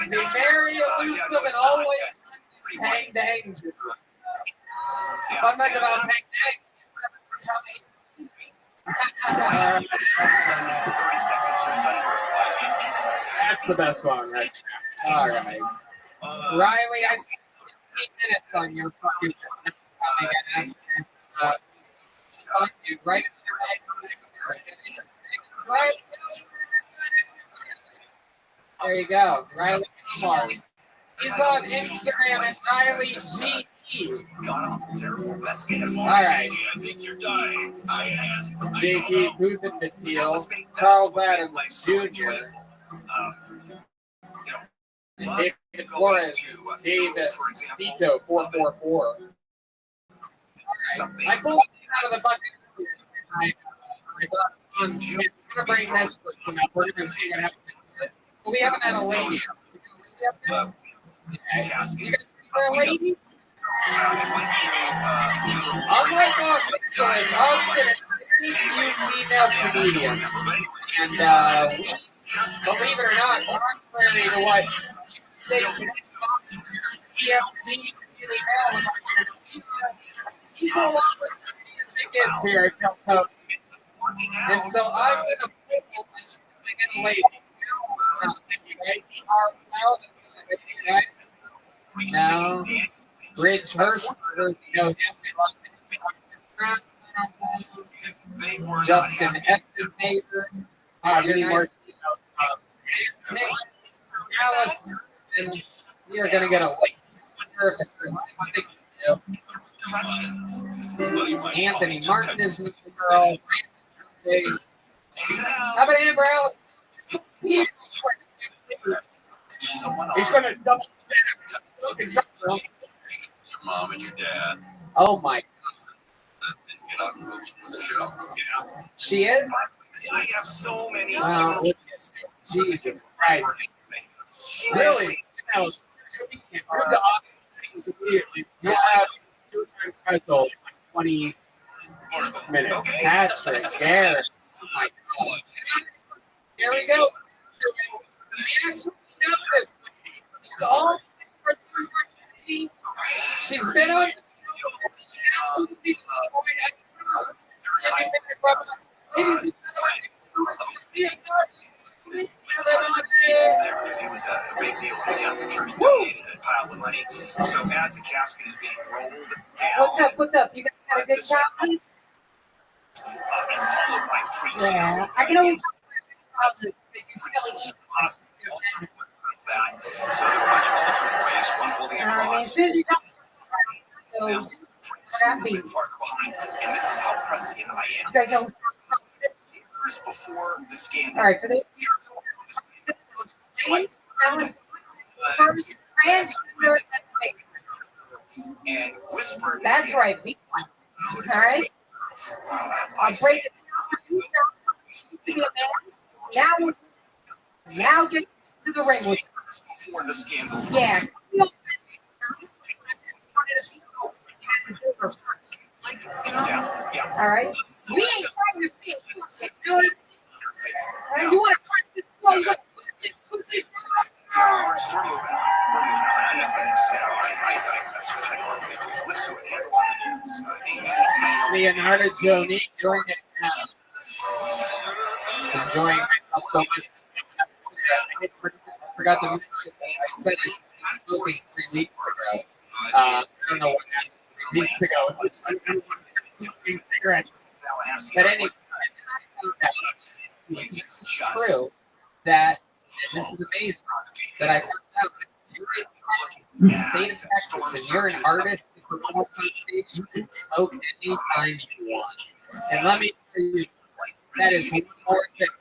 The very elusive and always hang dang. Fun fact about hang dang. That's the best one, right? All right, Riley, I spent 15 minutes on your fucking ass. Right? There you go, Riley Mars. He's on Instagram at Riley GE. All right. JT Booth Deal, Charles Adams Jr. David Flores, David Cito 444. I pulled it out of the bucket. I'm going to bring this and we're going to see what happens. We haven't had a lady. A lady? Unlike Los Angeles, Austin is a pretty few female comedians. And believe it or not, contrary to what they people kids here at Calcutta. And so I'm going to No. Rich Hurst. No. Justin Estimator. Jimmy Martin. Alice. You're going to get a late. Anthony Martin is the girl. How about Amber Alice? He's going to double your mom and your dad. Oh my God. Get on moving with the show. Yeah. She is? I have so many. Wow. Jesus Christ. Really? You have 2 times special, 20 minutes. Okay. Patrick, Garrett. Oh my God. Here we go. She's been on. Absolutely It was a big deal. The Catholic Church donated a pile of money. So as the casket is being rolled down. What's up? You guys had a good time? Yeah, I can always. So there were a bunch of altar boys, one holding a cross. As soon as you talk, that beat. Farther behind, and this is how prescient I am. You guys know. Years before the scandal. All right, for those. And whisper. That's right, beat one. All right. I'll break it down. Now get to the ring with. Before the scandal. Yeah. Yeah. All right. We ain't trying to be. You want to try this? We're moving. Enough of this. I digress, which I normally do. Let's do it. Handle on the news. Leonardo Joni enjoying it now. Enjoying myself so much. I forgot to mention that I said this smoking 3 weeks ago. I don't know what happened 3 weeks ago. But anyway, it's true that, and this is amazing, that I found out that you're in the state of Texas and you're an artist who performs on stage, you can smoke anytime you want. And let me tell you, that is one more thing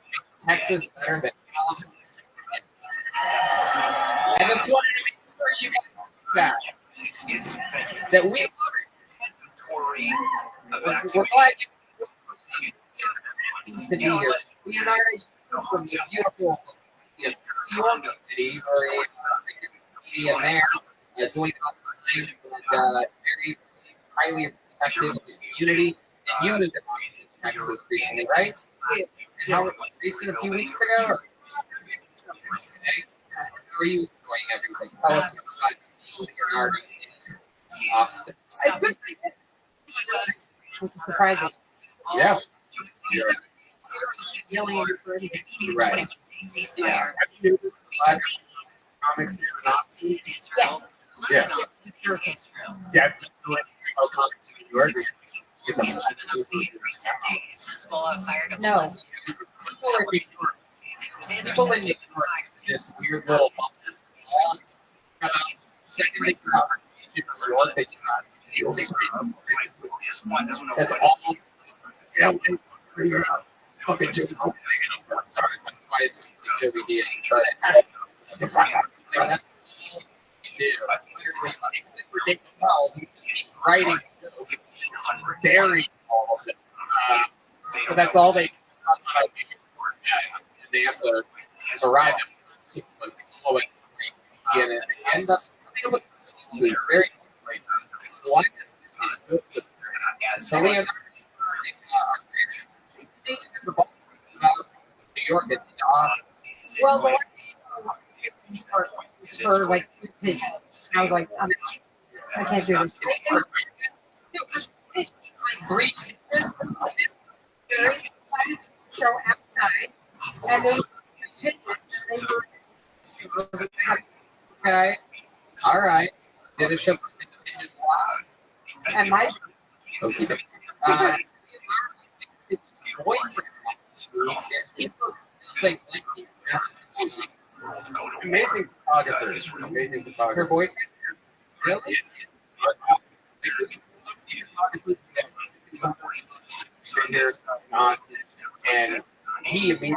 that makes Texas better than California. I just wanted to make sure you guys that we we're glad you to be here. Leonardo, you're from the beautiful New York City, or there, doing operations and very highly respected in the community. And you moved to Texas recently, right? And how was it recent, a few weeks ago? How are you enjoying everything? Tell us about Leonardo in Austin. It's surprising. Yeah. Yelling Right. Yeah. Have you noticed comics here in Austin? Yes. Yeah. Yeah. Oh, comics in New York. No. People in New York, this weird little bubble. Secondly, New York, they cannot feel that's all. Yeah, okay, just sorry, why is WD? Writing very so that's all they and they have to arrive at and it ends up it's very what so Leonardo New York and Austin. Well, for like, I was like, I can't do this. Three Show outside, and then they were Okay. All right. Did a show. And my Okay. boyfriend. Amazing photographer. Amazing Her photographer. boyfriend. Really? Been here, and he immediately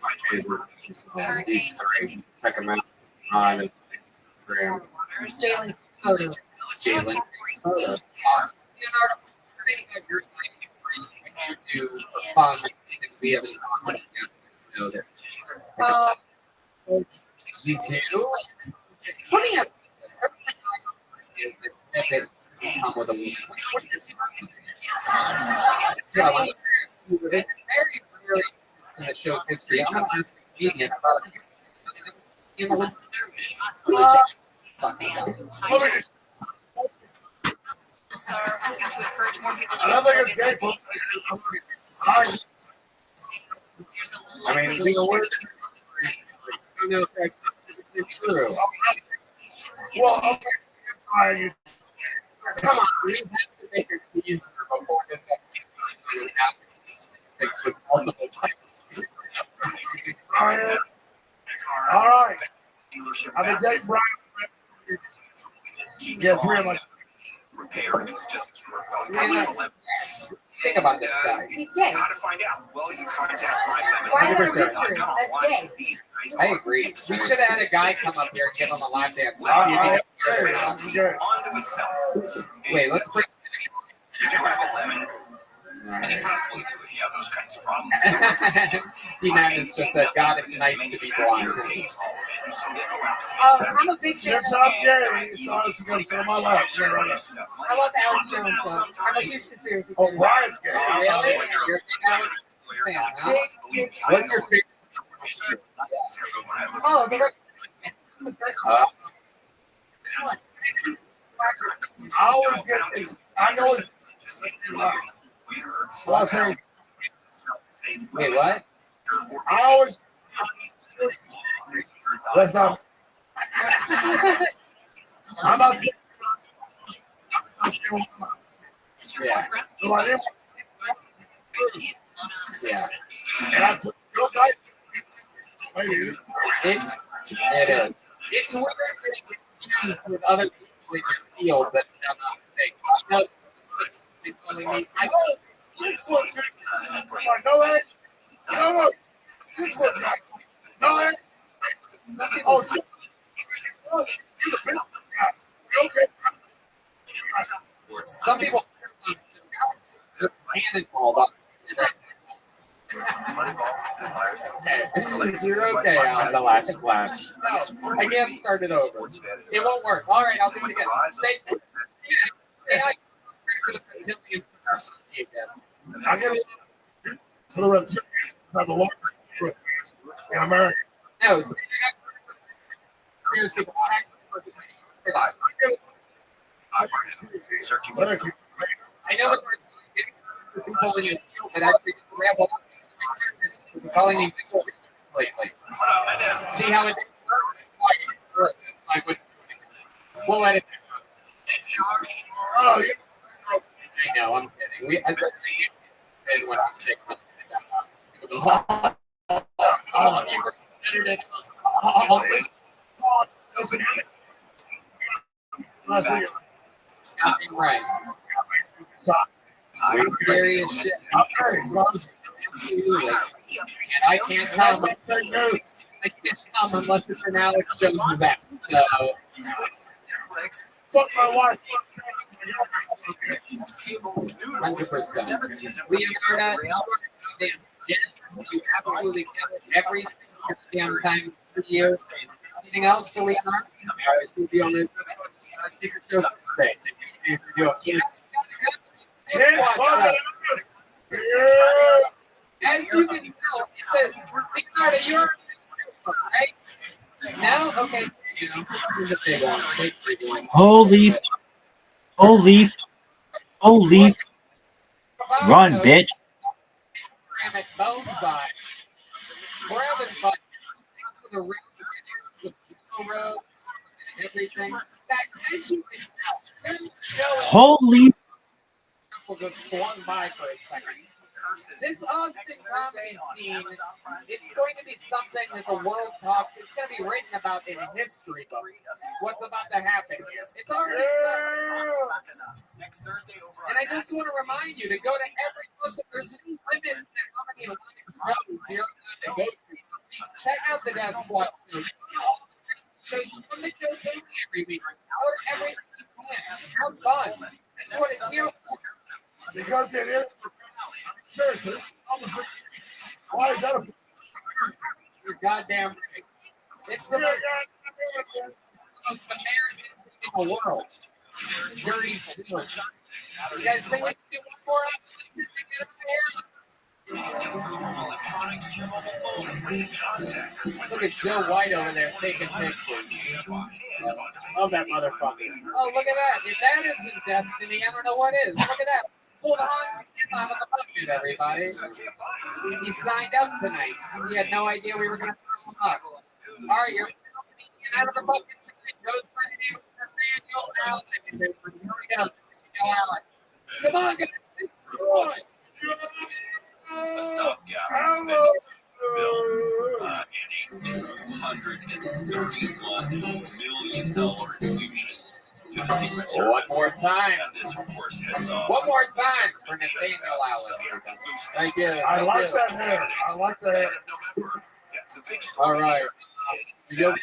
my favorite. Check him out on Instagram. Sailing photos. Jalen. Awesome. Do fun. We have you do? Let me ask. Come with a very rarely in the show's history. I'm going to ask a comedian about So I'm going to encourage more people to I don't think it's gay. I mean, we know what it's true. Well, okay. Come on, we have to make a season before this episode. With multiple types. All right. I'm a date, Brian. Yes, very much. Repair is just as well. Think about this guy. He's gay. How to find out? Well, you contact Why is there a picture? That's gay. I agree. We should have had a guy come up here and give him a lap dance. Wait, let's bring. You do have a lemon. And you probably do if you have those kinds of problems. D-Magnus just said, God, it's nice to be blind. I'm a big fan of I love Alex Jones. I'm a huge conspiracy Oh, theorist. Brian's gay. Really? You're a Alex fan, huh? What's your favorite? Oh, the I always get. I know it's. Well, I say, Wait, what? I always. Let's not. I'm not. Yeah. Yeah. And I took your guys. It is. It's weird to use with other people in your field that I'm not saying. I some people hand involved on You're okay on the last flash. No, I can't start it over. It won't work. All right, I'll do it again. I get it. To the rest of the Lord in America. No, I know that there's people in your field that actually ramble calling me lately. See how it we'll let it. Oh, I know, I'm kidding. I just see it when I'm sick. Nothing right. Serious shit. And I can't come. I can't come unless it's an Alex Jones event. So. Fuck my wife. 100%. Leonardo, you absolutely kill it every damn time for you. Anything else, Leonardo? I used to be on the Secret Show space. As you can tell, it says, Leonardo, you're right? Now, okay. Here's a big one. Big one. Holy, run, bitch. We're having fun. Thanks for the rest of road, everything. That issue is Holy just swung by for a second. This Austin comedy scene, it's going to be something that the world talks. It's going to be written about in history books. What's about to happen here? It's already started. And I just want to remind you to go to every book. There's limits to how many shows you're going to go to. Check out the Death Squad. There's every week. Or every have fun. That's what it's here for. Because it is. Seriously. Why is that? You're goddamn right. It's the most American in the world. Dirty food. You guys think we can do one more Look at Joe White over there taking pictures. Love that motherfucker. Oh, look at that. If that isn't destiny, I don't know what is. Look at that. Hold on out of the bucket, everybody. He signed up tonight. He had no idea we were going to throw him up. All right, you're out of the bucket tonight. Goes by the name of Nathaniel Allen. Here we go. Allen. Come on, guys. A stopgap has been built and a $231 million infusion to the Secret Service. One more time. And this, of course, heads off. One more time for Nathaniel Allen. Thank you. I like that hair. I like that hair. All right. Sorry,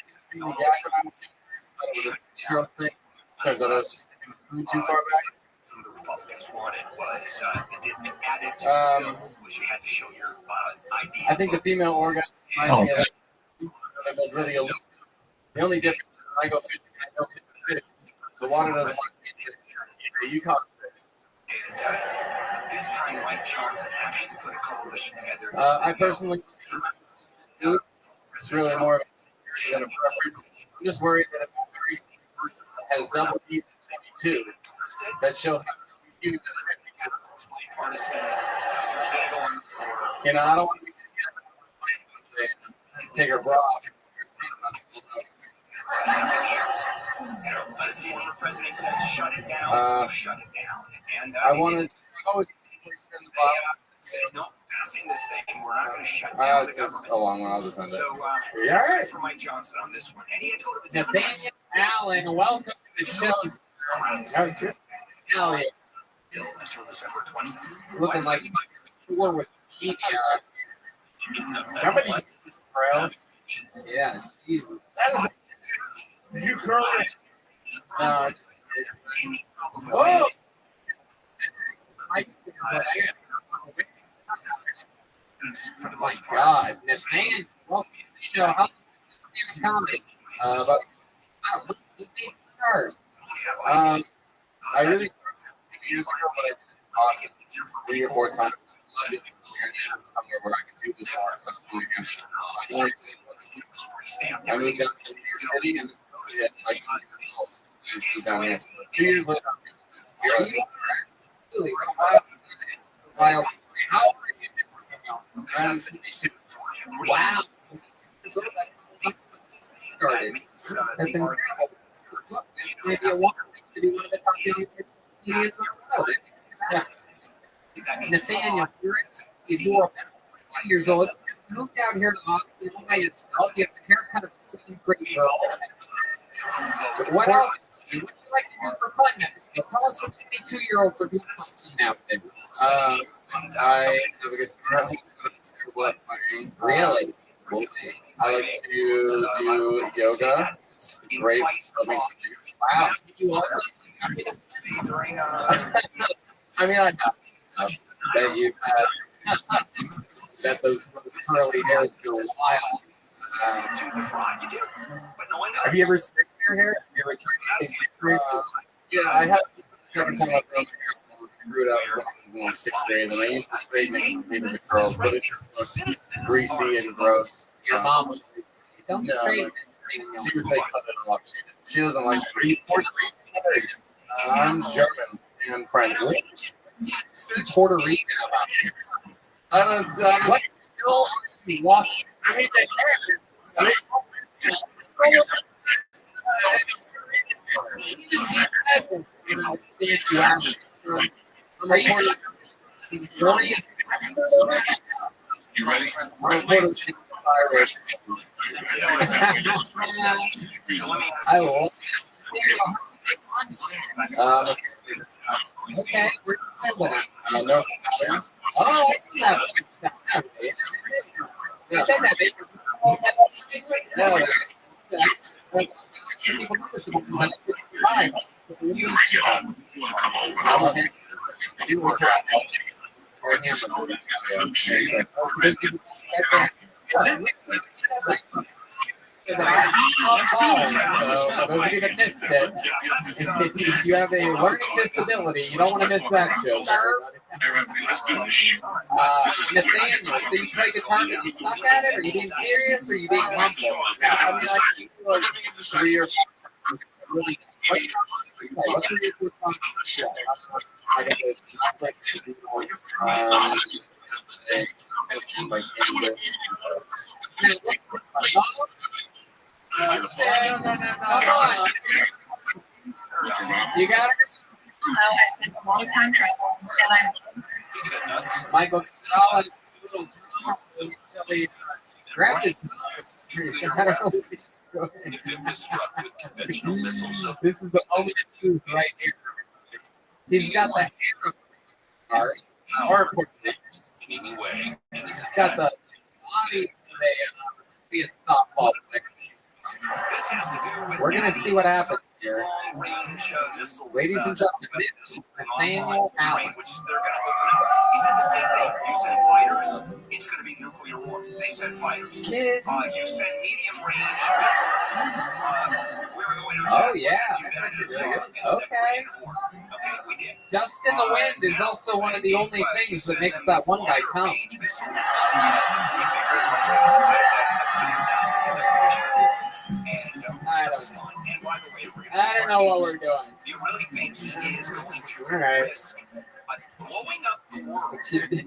is that us too far back? Some of the Republicans wanted was added to the bill, which you had to show your ID. I think the female organ might get really a little. The only difference is when I go fishing, I don't get to fish. The water doesn't want to get it. You caught fish. And this time, Mike Johnson actually put a coalition together. I personally, it's really more of a than a preference. I'm just worried that if Mary has double D 22, that she'll have to use it. You know, I don't want to take her bra off. But if the president says shut it down, shut it down. And I wanted to always no, passing this thing, we're not going to shut down the government. A long one, I'll just end it. So, yeah, right. for Mike Johnson on this one. And he had told the Nathaniel Allen, welcome to the show. Hell yeah. Until December 20th. Looking like tour with media. Somebody is proud. Yeah, Jesus. Did you curl it? Oh! For the my God, Nathaniel, welcome to the show. How's the comedy? But I really used to 3 or 4 times somewhere where I could do this more. I moved down to New York City and like down here. 2 years later, wow. Started. That's incredible. Maybe a walk to be one of the top comedians in the world. Nathaniel, you're 2 years old. You moved out here to Austin by yourself. You have a haircut of the same great girl. What else? What do you like to do for fun? Tell us what 22-year-olds are doing nowadays. I have a guitar. Really? I like to do yoga. It's great. Wow. You also? I mean, I have that you've had that those curly hairs go wild. Have you ever straightened your hair? Have you ever tried to yeah, I had the second time I grew up. I grew it out when I was in 6th grade, and I used to straighten it and leave the curls, but it just looked greasy and gross. Your mom would don't straighten it. She would say cut it off. She doesn't like it. I'm German and French. Puerto Rican. I don't what? Wash. I mean, if you have You ready? I will. Okay, we're no. Oh, I said that. If you have a learning disability, you don't want to miss that joke. Nathaniel, so you play guitar but you suck at it? Are you being serious or are you being humble? You got it? I spent a long time traveling, and I'm Michael grab This is the only truth right here. He's got the hair. He's got the body of a softball player. We're gonna see what happens here. Ladies and gentlemen, this is Nathaniel Allen. He said the same thing. You send fighters, it's going to be nuclear war. They send fighters. You send medium range missiles. We're going to attack. Oh yeah. Okay. We did. Dust in the wind is also one of the only things that makes that one guy come. I don't know what we're doing. You really think he is going to risk blowing up the world?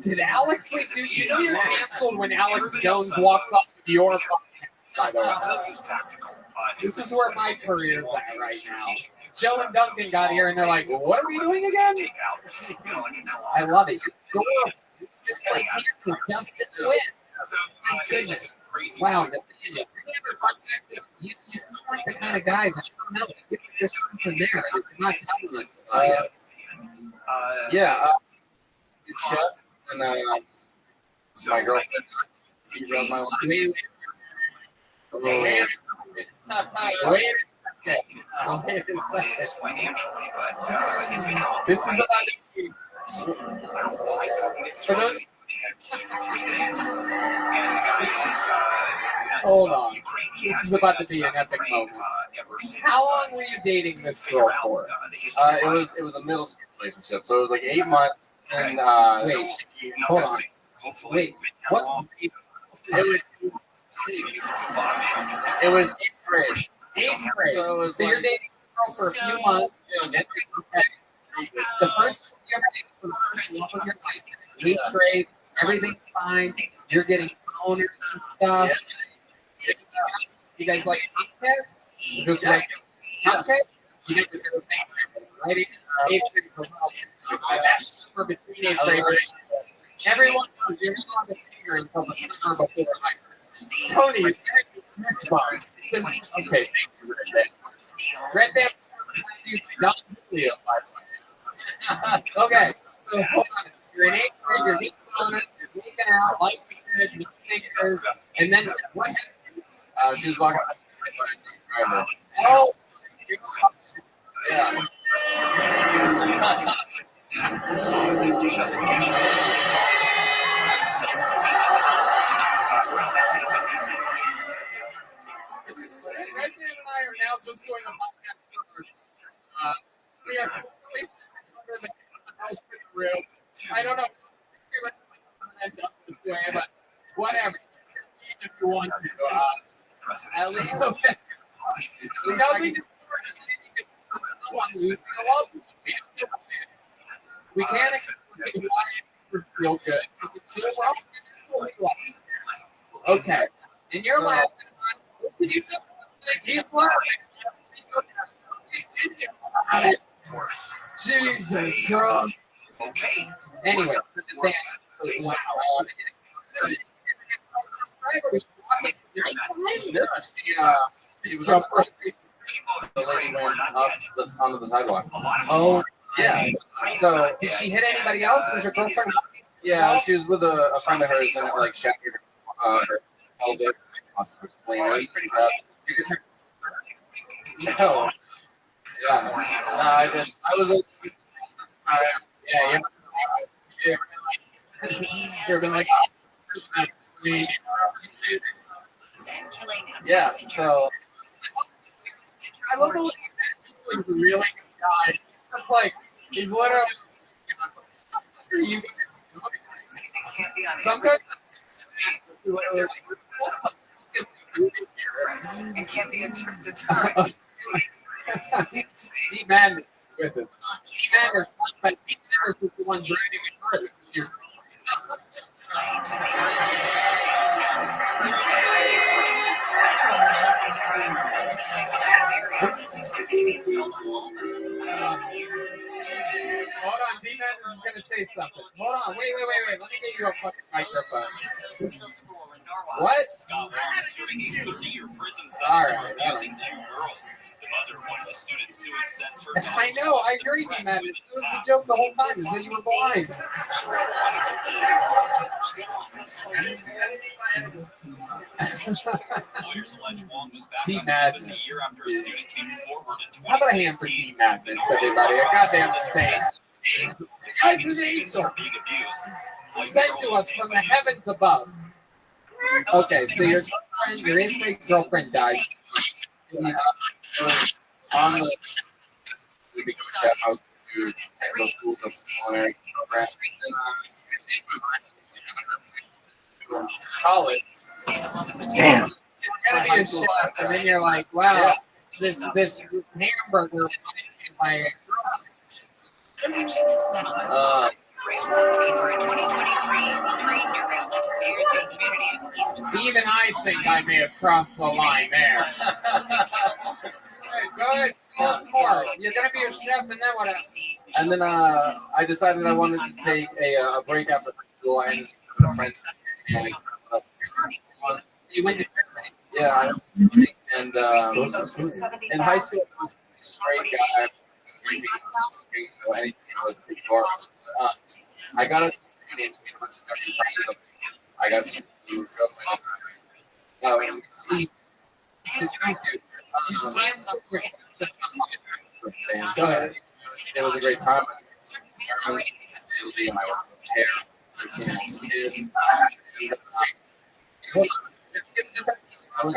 Did Alex, dude, you know you're canceled when Alex Jones walks up to your by the way. This is where my career is at right now. Joe and Duncan got here and they're like, well, what are we doing again? I love it. Just like Kansas, just in the wind. My goodness. Wow. You sound like the kind of guy that, no, there's something there. You're not telling us. Chef and my girlfriend. She runs my life. This is about for those. Hold on. This is about to be an epic moment. How long were you dating this girl for? It was a middle school relationship, so it was like 8 months. And wait, hold on. Wait, what? It was 8th grade. 8th grade. So you're dating a girl for a few months. Okay. The first time you ever dated for the first month of your life, 8th grade, everything's fine. You're getting boners and stuff. You guys like contests? Just like contests? You guys are right? 8th grade for that's for between 8th grade. Everyone knows you're not on the finger until the summer before high school. Tony, response. Okay, Red Band. Not Julio, by the way. Okay, so hold on. You're in 8th grade, you're eating donuts, you're making out, like good, no fingers, and then what happened? She's walking. Oh, yeah. The justification Red Dan and I are now just going on podcast first. We are completely under the house in the room. I don't know if end up this way, but whatever. If you want to, at least okay. We can't explain why it feel good. Okay. And you're laughing. He's laughing. Jesus Christ. Okay. Anyway, wow. She was on the lady went up onto the sidewalk. Oh, yeah. So, did she hit anybody else? Was your girlfriend? Yeah, she was with a friend of hers, and it like shattered her pelvic. No. Yeah. I was a. Yeah. You're like. Yeah. So. I love those really guys. It's like he's literally. Sometimes. It can be a deterrent. D-Man with it. D-Man is the one driving it first. Metro officials say the driver was protected by a barrier that's expected to be installed on all buses by the end of the year. Hold on, D-Man is going to say something. Hold on, wait. Let me get you a fucking microphone. What? Scotland is serving a 30-year prison sentence for abusing two girls. The mother of one of the students suing says her daughter I know, I agree, D-Man. It was the joke the whole time, is that you were blind. Lawyers allege Wong was back on D-Man. campus a year after a student came forward in 2016. How about a hand for D-Man? Everybody, a goddamn mistake. The guy's an angel. Being abused. Sent to us from the heavens above. Okay, so your inmate girlfriend died. On the we became a chef house to technical schools of culinary program. College. Damn. And then you're like, wow, this hamburger by Rail company for a 2023 train derailment near the community of East. Even I think I may have crossed the line there. Good. More. You're gonna be a chef, and then what else? And then I decided I wanted to take a break after school and some friends. You went to yeah, and in high school I was a straight guy. Anything was pretty far. I got a. I got to. It was a great time. I was in my hair. I was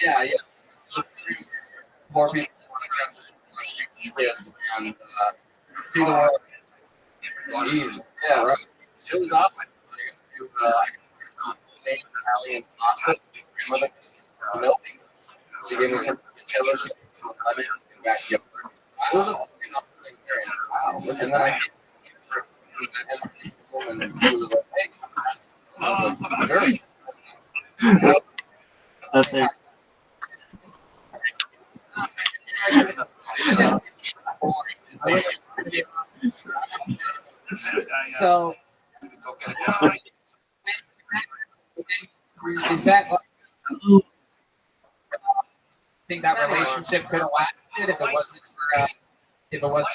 yeah. More people and see the world. Jeez, yeah, right. It was awesome. Italian pasta. Grandmother milk. She gave me some chilies, lemons, and backyard. It was an experience. Wow. And then I and he was like, hey. I was like, sure. Okay. So, is that like, I think that relationship could have lasted if it wasn't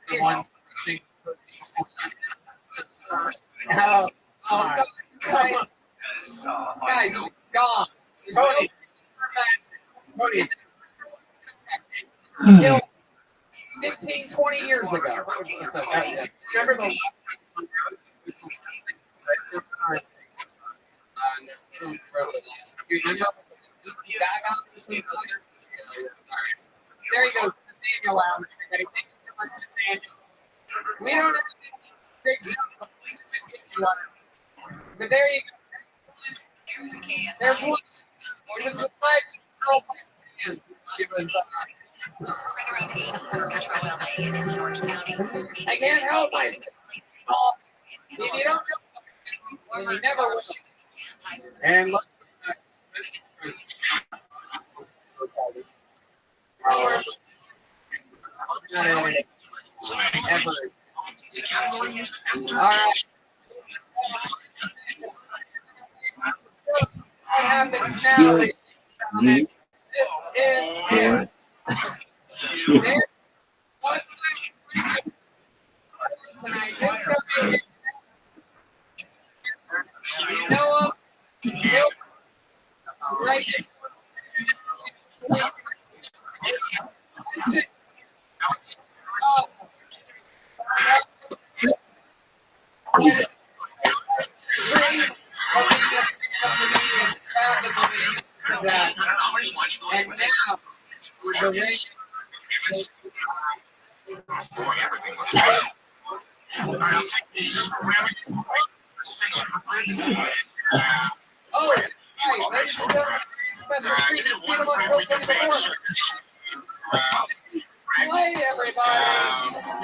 for one thing. Guys, gone. Cody. You know, 15, 20 years ago. Remember the there he goes. Nathaniel out. We don't have but there you go. There's one. It was the size of I can't help myself. If you don't know, then you never will. And look. not editing. Ever. All right. What happens now? This is Hey, everybody.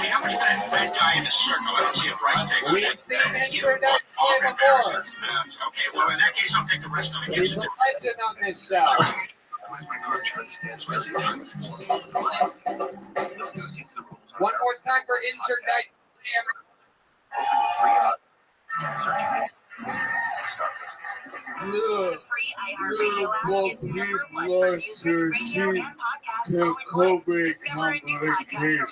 How much for that fat guy in the circle? I don't see a price tag. We've seen Mr. Duck before. Okay, well, in that case, I'll take the rest of it. He's a legend on this show. One more time for Insert Dice. The free iHeartRadio app is the number one for news, radio, and podcasts all in one. Discover a new podcast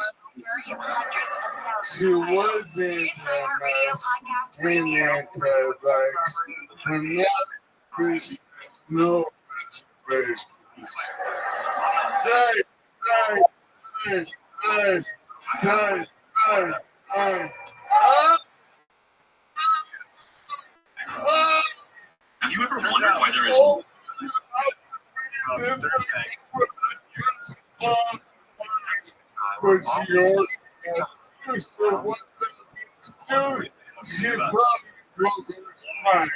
from hundreds of thousands She of titles. wasn't Here's iHeartRadio Podcast in Premiere. anti-vax, and now there's no space. Have you ever wondered why there is but she also so what the she probably broke her spine.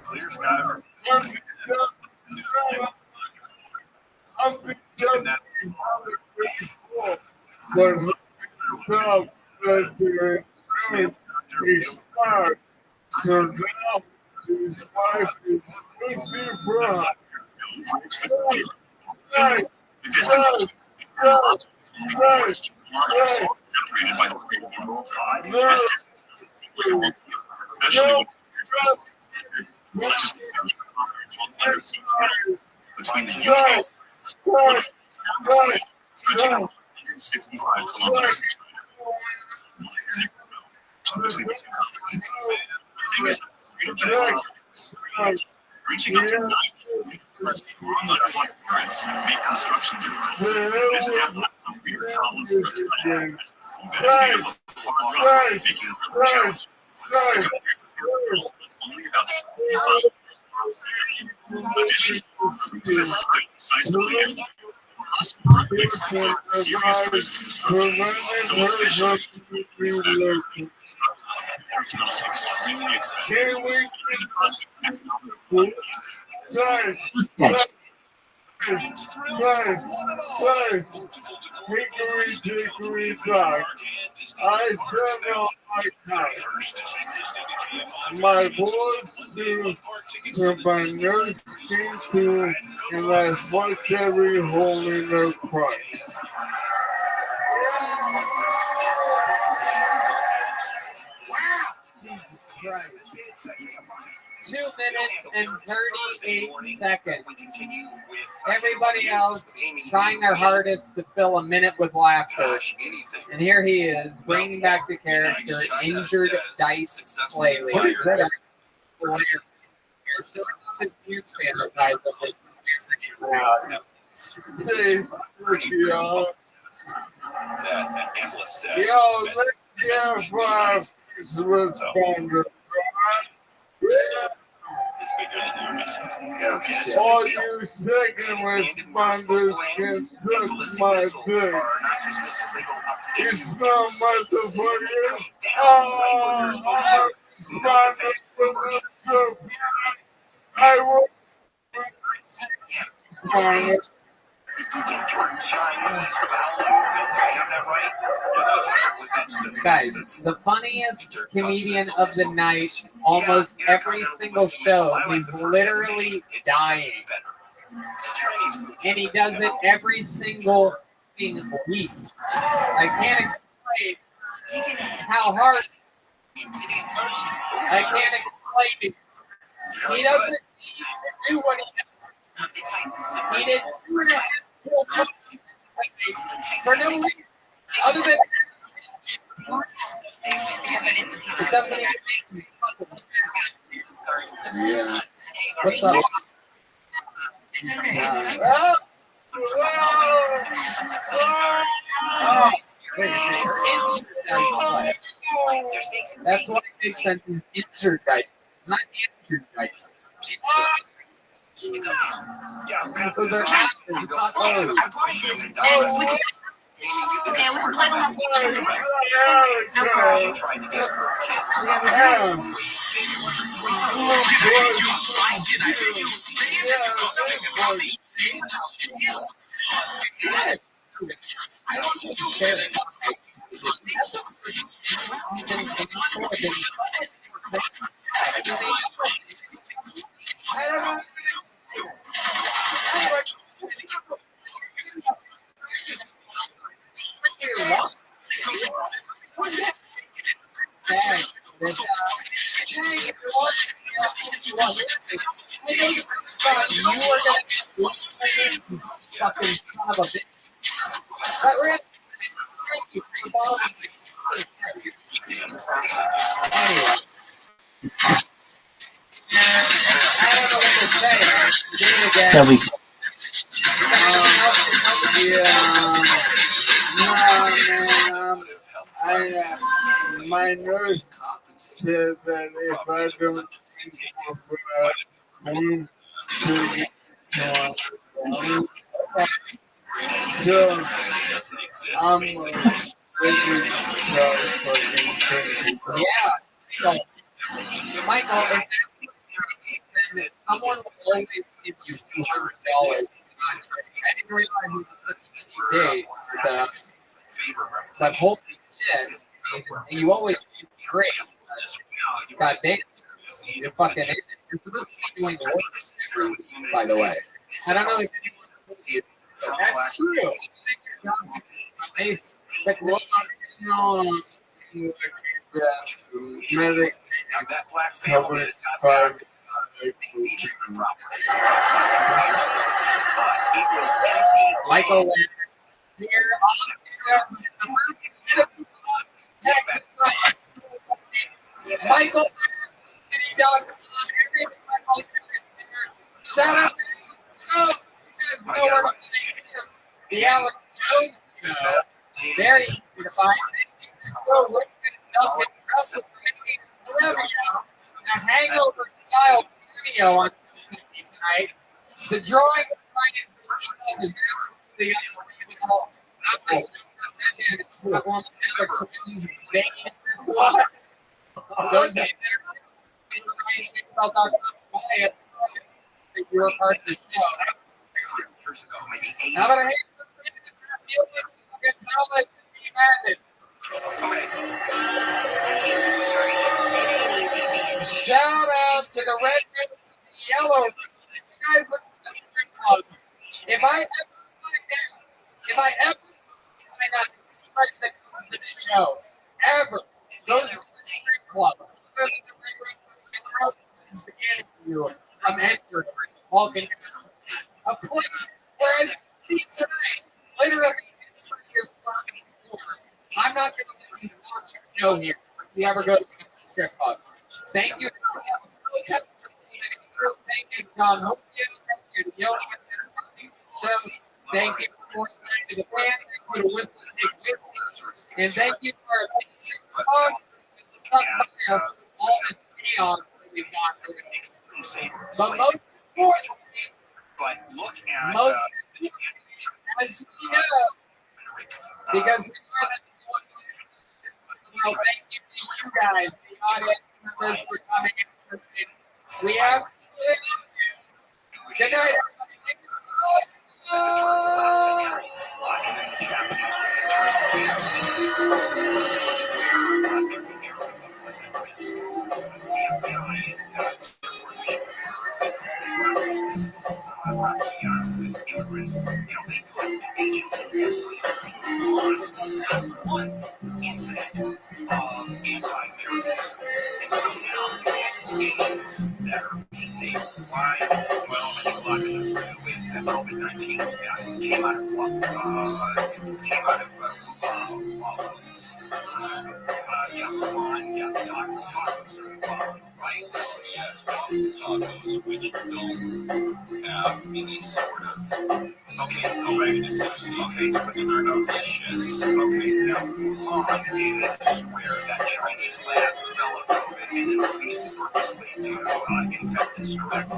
clear sky? I'm but top that they're expired. So now his wife is Lucy Brown. Separated by the between the UK stretching 165 kilometers between the two continents. The thing is, reaching up to 9 kilometers, strong underwater currents make construction difficult. This depth of severe problems for its diameter as the seabed is near the water, making it really challenging. To compare the it's only about 65 additionally, this size of the earthquakes are serious risk of so extremely expensive. Hickory dock. I said on my time. My boys do my nurse came to and I watched every hole in their Christ. 2 minutes and 38 seconds. Everybody else trying their hardest to fill a minute with laughter. And here he is, bringing back the character, Injured Dice Slayly. What is that? That analyst said. Yo, let's get five responders. It's bigger than yours. All you second responders can suck my dick. It's not motherfucker. Oh, responders for the I will. Responders. Guys, the funniest comedian of the night, almost every single show, he's literally dying. And he does it every single week. I can't explain how hard. I can't explain it. He doesn't need to do what he does. He did 2.5 full months for no reason other than it doesn't even make me fucking sense. Yeah. What's up? That's why it says he's injured, guys. Not injured, guys. Because they're actors, not those. Okay, we can play them up. Yes. I don't think it's fair. I don't know. Fucking son of a bitch. But we're thank you for following me. Anyway. I don't know what to say. There we go. My nurse said that if I don't Yeah. So, Michael, someone will always give you $200. I didn't realize it was such a day. So I'm hoping shit, and you always do great. God damn. You're fucking in it. You're supposed to be doing the work, by the way. I don't know if anyone told you. That's true. Amazing. But what medic covers 5 Michael Michael, shout out to the Alex Jones show. Very easy to find. A hangover style video on tonight. The drawing of is absolutely unbelievable. You were part of the show. Now that I hate shout out to the red and yellow. You guys look if I ever find out that comes to this show, ever goes to the strip club, I'm entering walking a place where I see signs literally I'm not going to watch a show here if you ever go to the strip club. Thank you. Thank you, John. Thank you, Yogi. Thank you for listening to the band. Thank you to Whistle and thank you for songs stuck by us all the chaos that we've gone through. But most importantly, as you know, because thank you to you guys, the audience members, for coming in. We have good night, everybody. Immigrants, they put agents in every single mosque. Not one incident of anti-Americanism. And so now you get Asians that are in there. Why? Well, I think a lot of it has to do with COVID-19. Came out of Wuhan, the tacos are right? Yes, tacos, which don't have any sort of COVID association, but they're delicious. Okay, now Wuhan is where that Chinese lab developed COVID and then released it purposely to infect us, correct?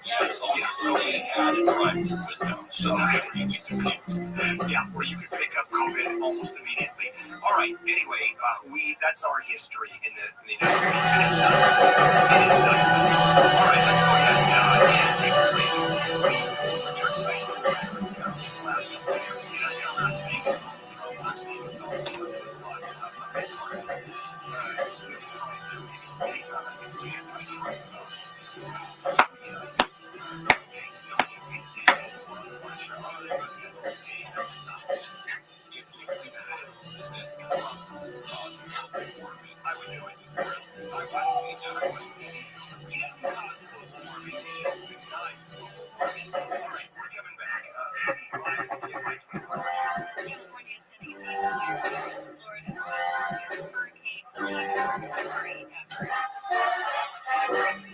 Yes, so they had a drive-through window, so that you get confused. Yeah, where you could pick up COVID almost immediately. All right, anyway, that's our history in the United States. It is not good. All right, let's go ahead and take a break. Church special last couple of years. I'm not saying it's Trump, I'm not saying it's Donald Trump. It's not a big part of it. It's no surprise that anytime I think of anti-Trump, California is sending a team of firefighters to Florida to assist with Hurricane Helene recovery efforts. The storm is now recovering to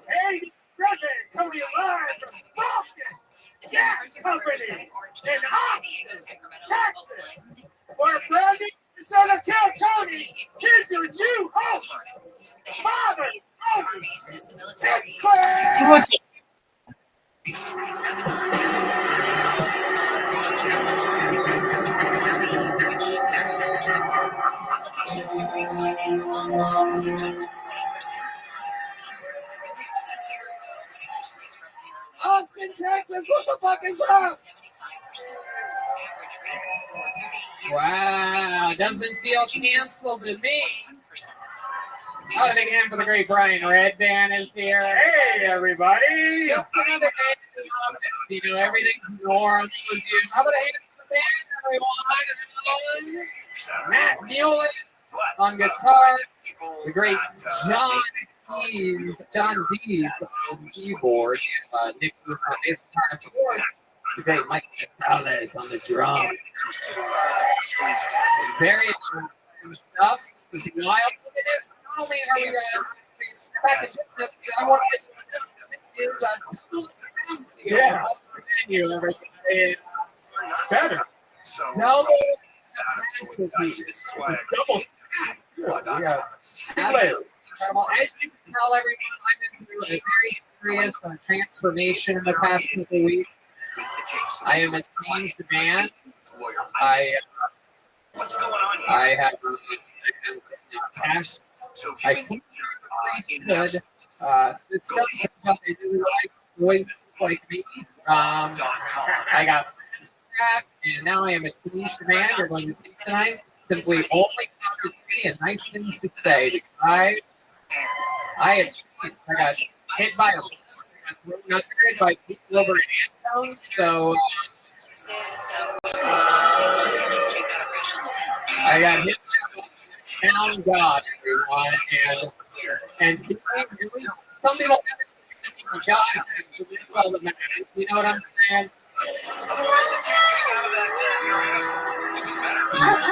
Hey, President, Tony alive from Boston, Gas Company, and Austin, Texas. For Brandy, son of Cal Tony, here's your new host, Father Tony. says the military applications to refinance home loans have jumped 20% in the last week. Compared to a year ago, when interest rates were nearly Austin, Texas, what the fuck is up? 75%. Average rates for 30 years. Wow, doesn't feel canceled to me. Oh, a big hand for the great Brian Redban is here. Hey, everybody. Just another day in the office. Everything's normal with you. How about a hand for the band, everyone? Matt Nealon on guitar. The great John Dees on keyboard. Nick Booth on bass guitar. Of course, the great Mike Gonzalez on the drums. Very stuff. Wild. Look at this. Not only are we back to business, I want to know this is yeah. Menu, everybody. Better. Double masterpiece. This is double. Yeah. Incredible. As you can tell, everyone, I've been through a very serious transformation in the past couple of weeks. I am a changed man. I have past. I think priesthood. It's something that they really like, boys like me. I got friends back, and now I am a changed man. We're going to see tonight. Simply only opportunity and nice things to say. I got hit by a by people over in Antone, so I got hit by town God, everyone, and some people have God, so that's all that matters. You know what I'm saying?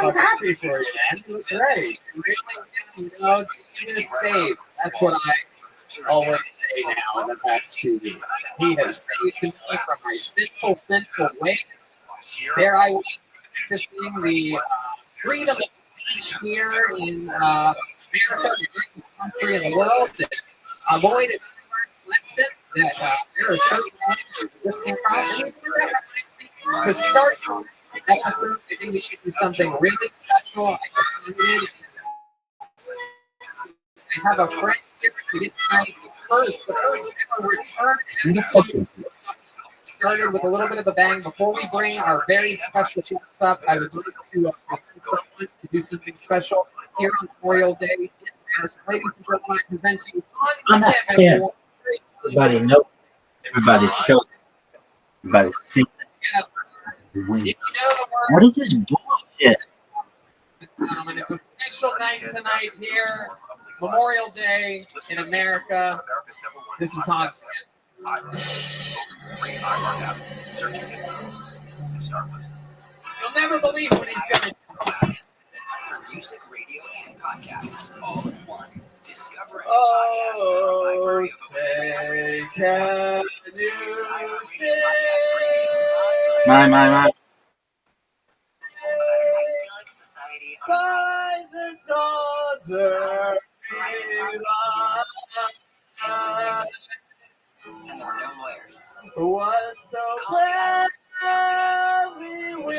I'm happy for you, man. You look great. Jesus saved. That's what I always say now in the past 2 weeks. He has saved me from my sinful ways. There I was practicing the freedom of speech here in America, the country in the world, that avoided election, that there are certain ones that just can't cross. To start that episode, I think we should do something really special. I have a friend here to get my the first ever return episode. Started with a little bit of a bang. Before we bring our very special guests up, I would like to present someone to do something special here on Memorial Day in Yes, ladies and gentlemen, I present to you I'm not fan. Everybody knows. Everybody shows. Everybody sees. What is this bullshit? Gentlemen, it's a special night tonight here. Memorial Day in America. This is Hans. You'll never believe what he's going to do. For music, radio, and podcasts, all in one. Discover a podcast for a library of over 350,000. My. By the daughter, and there are no lawyers. what's so gladly we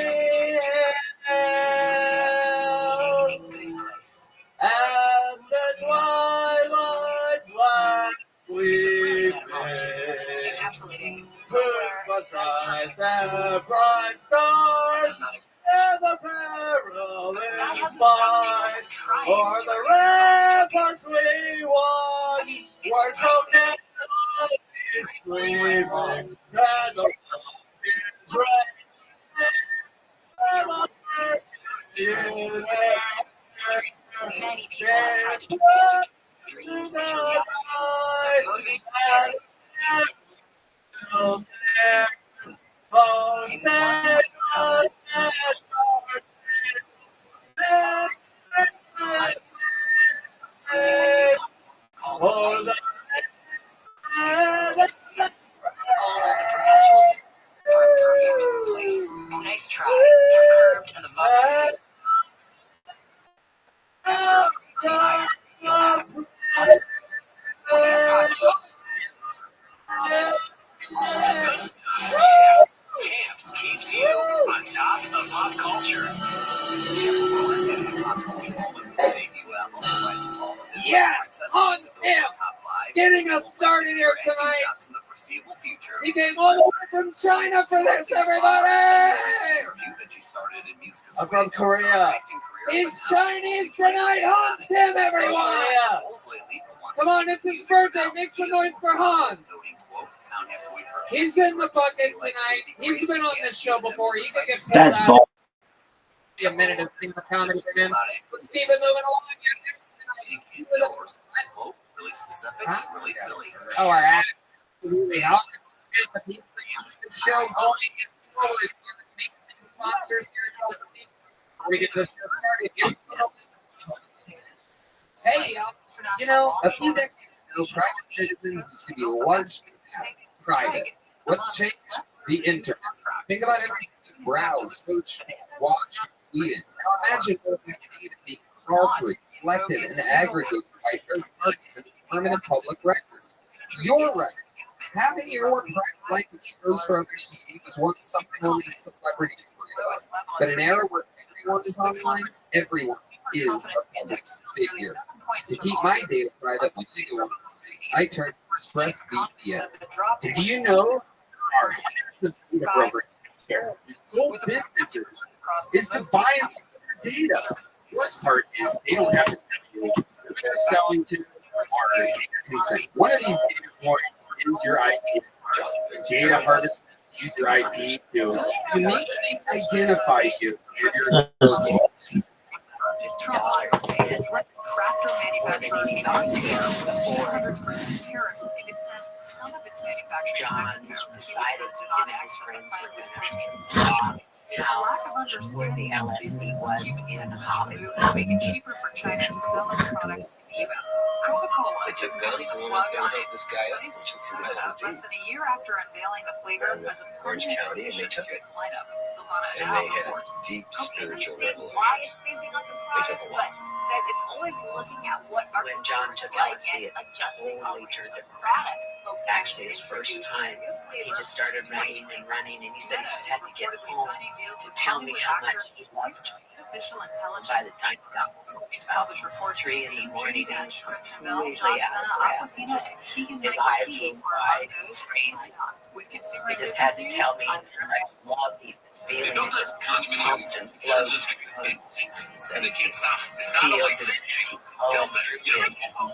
as the twilight light we encapsulating must rise the bright stars and the perilous fight or the ramparts we won were so screaming and the many people have tried to do dreams they Nice try. Curved and the Vox. Camps keeps you on top of pop culture. Yes, on him. Getting us started here tonight. He came all the way from China for this, everybody. I'm from Korea. He's Chinese tonight. Hans Tim, everyone. Come on, it's his birthday. Make some noise for Hans. He's in the bucket tonight. He's been on this show before. He can get pulled out. A minute of stand-up comedy for him. Let's keep it moving along. Really specific, really silly. Oh, our absolutely. I'll get the show going. Sponsors here. We get this show started. Hey, you know, a few decades ago, private citizens used to be largely private. What's changed? The internet. Think about everything you browse, search, watch, tweet. Now imagine what we need to be crawled, collected, and aggregated by third parties and permanent public records. Your record. Having your private life exposed for others to see was once something only celebrities could do. But in an era where everyone is online, everyone is a public figure. To keep my data private, I turned to ExpressVPN. Do you know our data program here is sole businesses is to buy and sell their data. The worst part is they don't have to tell you who they're selling to or consent. One of these data points is your ID. Data harvest use your ID to uniquely identify you if you're Crafter manufacturer John Deere with 400% tariffs if it sends some of its manufacturing to Mexico. Decided to give his friends with proteins. The lack of understanding of LSD was in Hollywood, make it cheaper for China to sell its products in the U.S. Coca-Cola is pulling the plug on its spice less than a year after unveiling the flavor as a Orange County, and they took it. Lineup. And they had deep spiritual revelations. Why it's phasing out the They took a lot. that it's always looking at what our When John took LSD, it totally turned him. Actually, his first time, he just started running, and he said he just had to get home to tell me how much he loved me. By the time he got home, it was about 3 in the morning, and he was completely out of breath. His eyes were wide, crazy. He just had to tell me, I love this feeling. Just pumped and flows. And they can't stop. It's not Feel like the poetry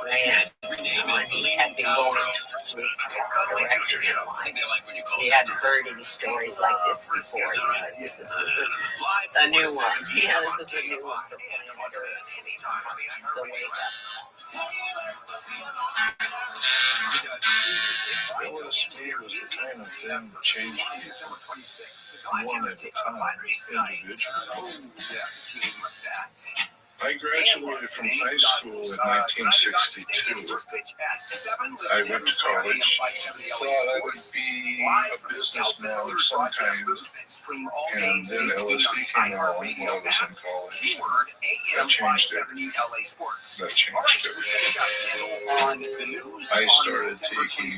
ran. He had been going He had heard any stories like this before. This was a new one. Yeah, this is a new one. The wake up. It was the kind of thing that changed you one at a time, individually. I graduated from high school in 1962. I went to college, thought I would be a businessman of some kind, and then LSD came along while I was in college. That changed everything. I started taking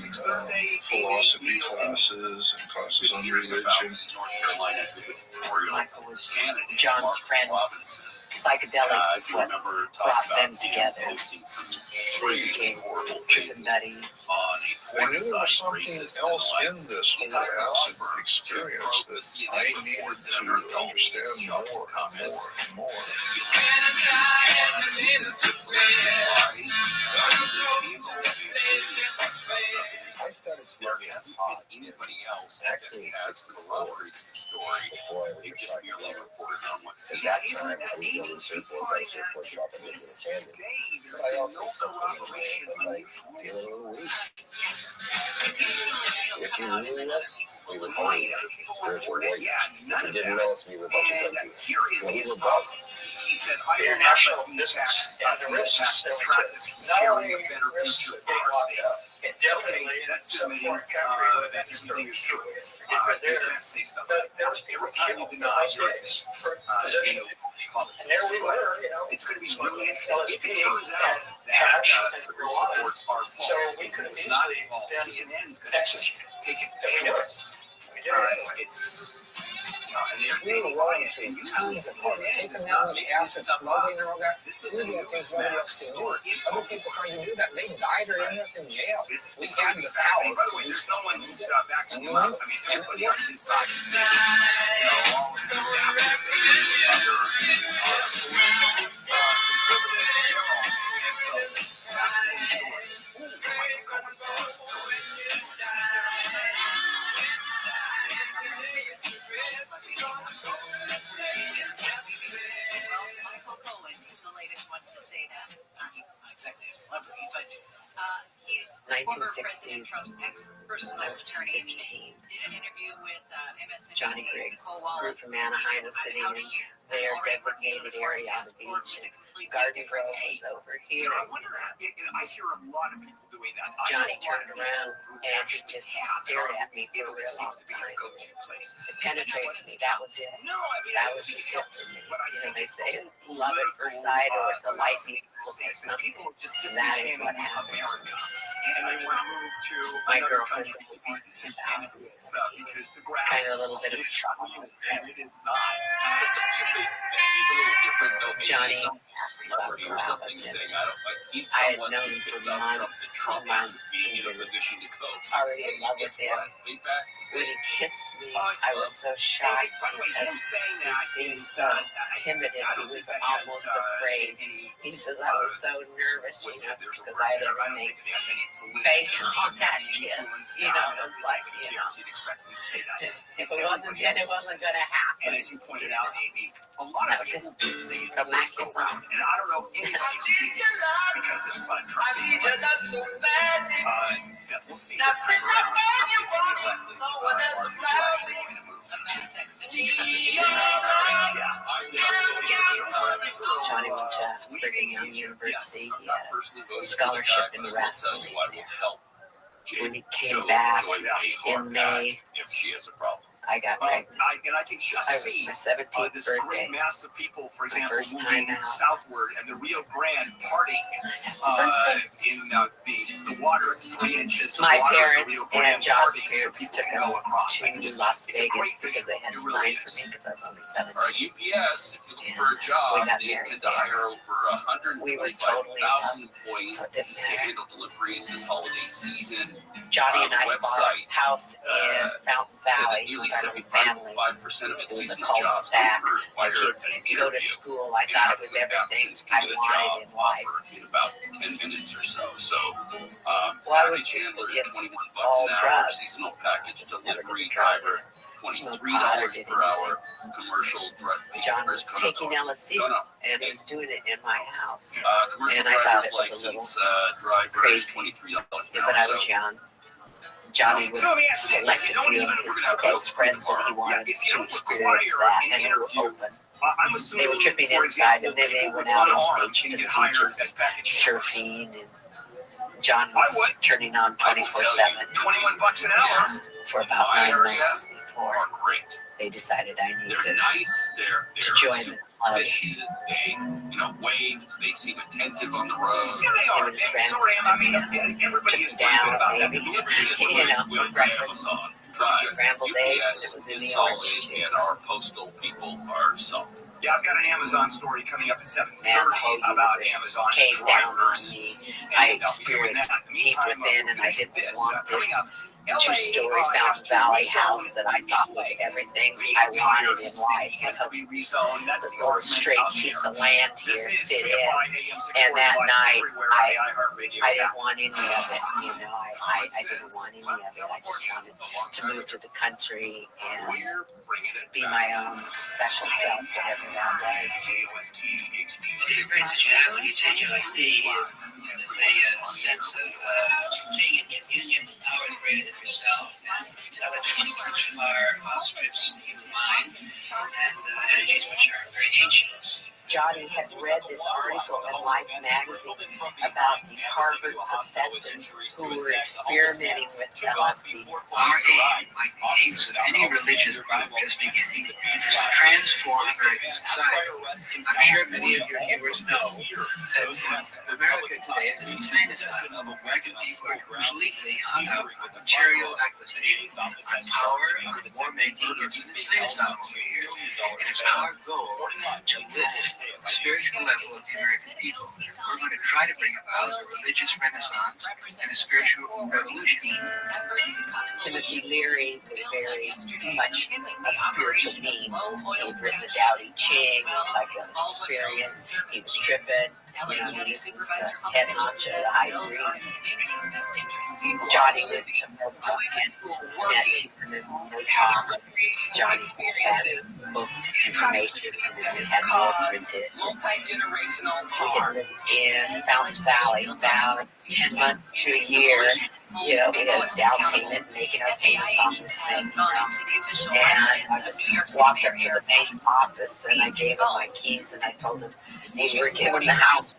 philosophy classes and classes on religion. Michael was John's friend. Psychedelics is what brought them together. They became tripping buddies. I knew there was something else in this whole acid experience that I needed to understand more and more and more. I started smoking pot. Anybody else actually has corroborated the story before I just merely reported on what he did. Isn't that neat? You find that to this day, there's been no corroboration on these rules. If you really us, we would hold you. Spiritual warrior. If you didn't know us, we would let you go. He said, I will not let these tax detractors from sharing a better future for our state. Okay, that's admitting that everything is true. You can't say stuff like that. Every time you deny anything, politics. But it's going to be really interesting if it turns out that the reports are false. If it's not false, CNN's going to just take it shorts. It's and they're standing by it. And usually CNN does not make this stuff up. This is a Newsmax or info. Other people trying to do that, they died or ended up in jail. It's going to be fascinating. By the way, there's no one who's backing them up. I mean, everybody on the inside is all of the staff is Michael Cohen is the latest one to say that. He's not exactly a celebrity, but he's former President Trump's ex-personal attorney. And he did an interview with Johnny MSNBC's Griggs Nicole grew Wallace. from Anaheim was sitting in their designated area on the beach. Garden Grove was over here. I wonder, I hear a lot of people doing that. Johnny turned around and he just stared at me for a real long time. It penetrated me. That was it. That was just it for me. You know, they say love at first sight or it's a lightning bolt or something. And that is what happened. And they want to move to my another girlfriend country to be disenchanted with because the grass kind of a little bit of shock. and it is not. He's a little different though. Maybe Johnny he's a celebrity or something saying, I don't like. He's I had someone known who for pissed off Trump months that Trump and is months being in a position to coach. already in love with him. When he kissed me, I was so shocked because he seemed so timid and he was almost afraid. He says I was so nervous, you know, because I didn't make fake on that kiss. You know, it's like, you know, if it wasn't then it wasn't going to happen. And as you pointed out, Amy, a lot of people do say it From that first go kiss round, on. and I don't know anybody who did because it's fun trying that we'll see this time around. Trump gets reelected. Are people actually going to move? Johnny went to Brigham Young University. He had a scholarship in wrestling. When he came back in May, if she has a problem. I got pregnant. I can just see my 17th this birthday. great mass of people, for example, first moving time out. southward and the Rio Grande parting in the water 3 3 inches of My water parents Rio and Grande John's party so parents people took can go across. us to Las Vegas because they had to sign for me because I was only 17. All right, UPS, if you're looking for a job, they intend to hire over 125,000 employees to handle deliveries this holiday season. Johnny and I bought website a house in Fountain Valley nearly with our family. 75% of It its was a seasonal jobs cul-de-sac. require My kids an could go to interview. school. I thought it was everything I wanted in life. In about 10 minutes or so. So, Well, I was package just handler is against $21 all an hour, drugs. seasonal package Just never delivery did try driver, Smoke $23 pot or did per hour, commercial John drivers. was taking LSD and he was doing it in my house. Commercial And I thought driver's it was a little license driver is crazy. $23 an But hour. I was young. Johnny would select a few of his close friends that he wanted to experience that, and they were open. They were tripping inside, and then they went out into the beaches, surfing, and John was turning on 24/7 $21 an hour for about 9 months before they decided I needed to join the club. They, wave. They seem attentive on the road. Yeah, they are. So I mean, everybody is pretty good about that. The delivery is With Amazon Drive. Scrambled eggs, and it was in the orange solid, and juice. our postal people are solid. Yeah, I've got an Amazon story coming up at 7:30 about Amazon came down on drivers. me. I experienced deep within, and I didn't want this two-story Fountain Valley house that I thought was everything I wanted in life. A little straight piece of land here fit in. And that night, I didn't want any of it. I didn't want any of it. I just wanted to move to the country and be my own special self, whatever that was. Johnny had read this article in Life magazine about these Harvard professors who were experimenting with LSD. Any religious group is beginning to transform American society. I'm sure many of your viewers know that America today is insane asylum of a wagon people completely hung up on material acquisitions, on power, and war-making. It's an insane asylum over here. And it's our goal to lift the spiritual level of the American people. We're going to try to bring about a religious renaissance and a spiritual revolution. Timothy Leary was very much a spiritual being. He'd written the Tao Te Ching, psychedelic experience. He was tripping. This is the head honcho, the high priest. Johnny went to Milka and met him in Motown. Johnny had books, information, and he had more printed. He had lived in Fountain Valley about 10 months to a year. We had a down payment, making our payments on this thing. And I just walked up to the main office and I gave him my keys and I told him, we were giving the house.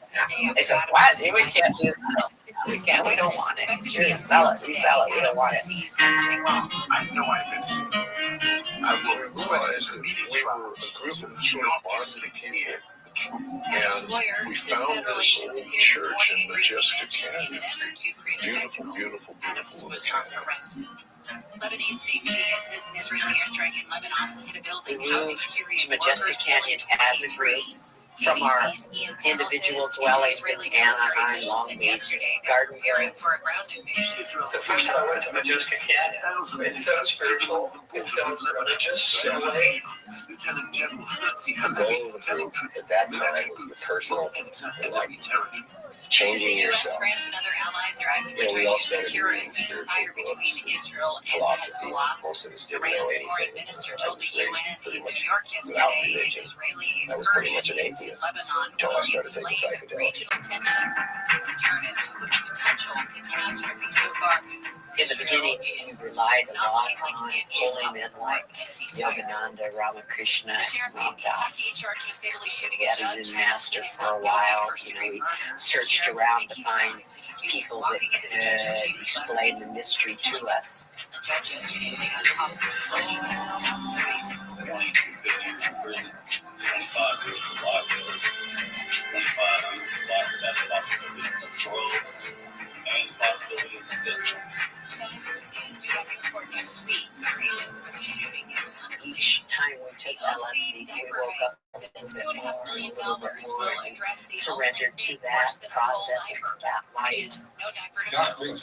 They said, what? We can't do that. We don't want it. Sure, sell it. We sell it. We don't want it. I know I'm innocent. I will request a meeting trial. The office kicking in. And we found this old church in Majestic Canyon. Beautiful Lebanese state media says an Israeli airstrike in Lebanon has hit a building housing Syrian to Majestic Canyon as a group from our individual dwellings in Anaheim, Long Beach, Garden Area. For a ground invasion. The first time I went to Majestic Canyon, it felt spiritual, it felt religious in a way. Lieutenant General Nancy The goal of the group at that time was the personal and like changing yourself. France and other allies are actively We trying all to started secure a reading ceasefire between Israel and philosophies. Hezbollah. Most of us didn't know Iran's foreign anything. minister I told was the UN raised pretty in New much York without yesterday an religion. Israeli I was pretty much incursion an into atheist Lebanon until I will started taking inflame psychedelics. regional tensions and turn into a potential catastrophe. So far, In the beginning, he relied a lot on holy men like Yogananda, Ramakrishna, Ramdas. He had his Zen master for a while. He searched around to find people that could explain the mystery to us. Each time we took LSD, we woke up a little bit more, surrendered to that process and that light.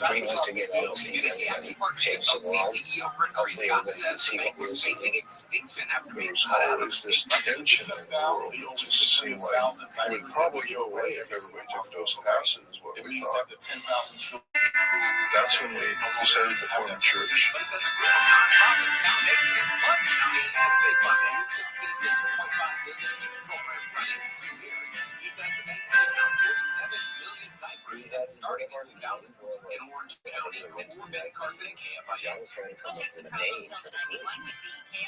Dream was to get LSD and change the world. Hopefully everybody can see what we're seeing. Cut out of this tension in the world. It just seemed like it would probably go away if everybody took those passes, is what we thought. That's when we decided to form a church. Starting in 2000 in Orange County, Corbin Carson Camp.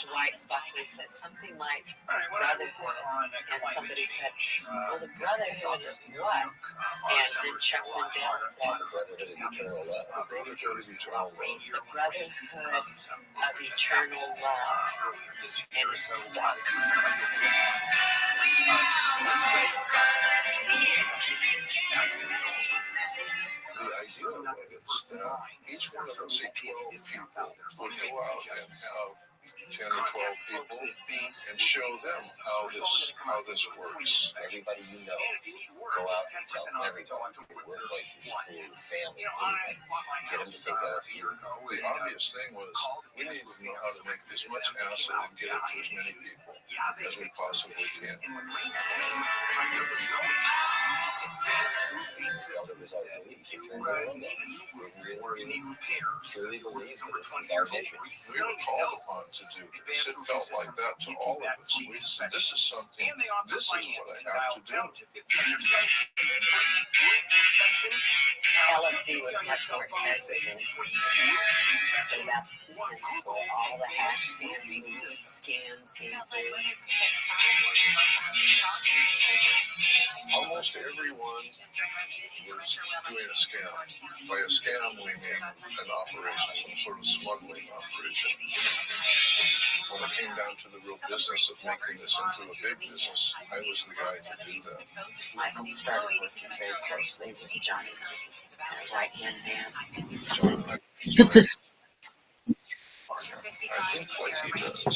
Dwight Buckley said something like brotherhood, and somebody said, well, the brotherhood is what? And then Chuck Liddell said, the brotherhood of eternal love. And it stuck. The idea was that each one of those 12 people would go out and have 10 or 12 people and show them how this works. Everybody you know, go out and tell everybody, workplace, school, family, get them to take LSD. The obvious thing was we need to know how to make as much acid and get it to as many people as we possibly can. We were called upon to do this. It felt like that to all of us. We said, this is something, this is what I have to do. LSD was much more expensive, so that's where all the hash scans came through. Almost everyone was doing a scam. By a scam, we mean an operation, some sort of smuggling operation. When it came down to the real business of making this into a big business, I was the guy to do that. Michael started working very closely with Johnny as his right-hand man. Get this. I think like he does.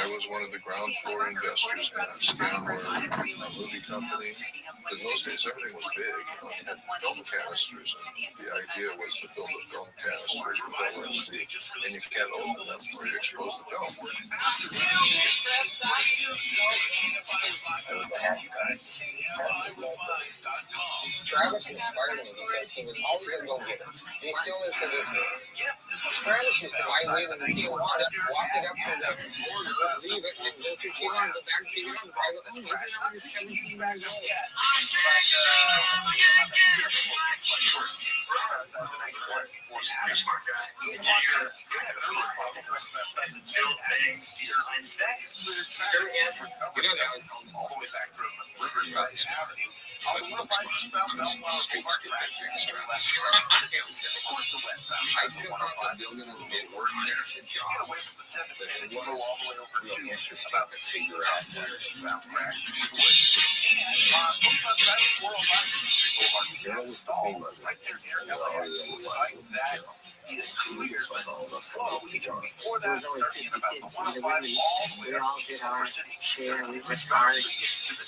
I was one of the ground floor investors in that scam where a movie company, in those days everything was big, you had film canisters, and the idea was to fill the film canisters with LSD, and you can't open them or you expose the film. Travis inspired me because he was always a go-getter, and he still is to this day. Travis used to buy weed in Tijuana, walk it up to the border, leave it, and go through Tijuana, go back to Tijuana, drive it home, maybe that was 17 bags old. All the way back from Riverside Avenue. I think one of the building is a bit worse there to get away from the 7 minutes, go all the way over to about to figure out where it's about crashing into it. And right there near the site that is clear, but slow. Before that, starting in about the 105 all the way up to the city. We worked hard.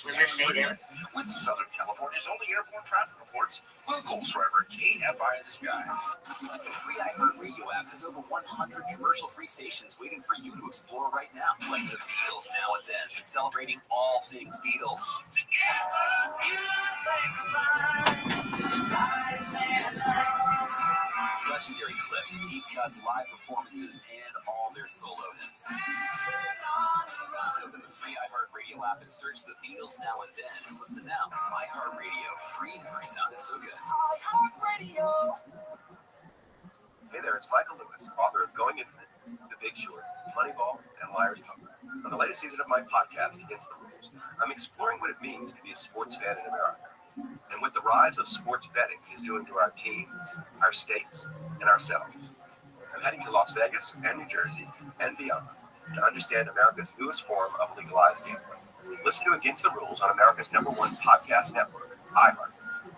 Women made it. With Southern California's only airborne traffic reports, Will Coles forever, KFI in the sky. The free iHeartRadio app has over 100 commercial-free stations waiting for you to explore right now. Like the Beatles Now and Then, celebrating all things Beatles. Legendary clips, deep cuts, live performances, and all their solo hits. Just open the free iHeartRadio app and search the Beatles Now and Then and listen now. iHeartRadio, free never sounded so good. iHeartRadio. Hey there, it's Michael Lewis, author of Going Infinite, The Big Short, Moneyball, and Liar's Poker. On the latest season of my podcast, Against the Rules, I'm exploring what it means to be a sports fan in America, and what the rise of sports betting is doing to our teams, our states, and ourselves. I'm heading to Las Vegas and New Jersey and beyond to understand America's newest form of legalized gambling. Listen to Against the Rules on America's #1 podcast network, iHeart.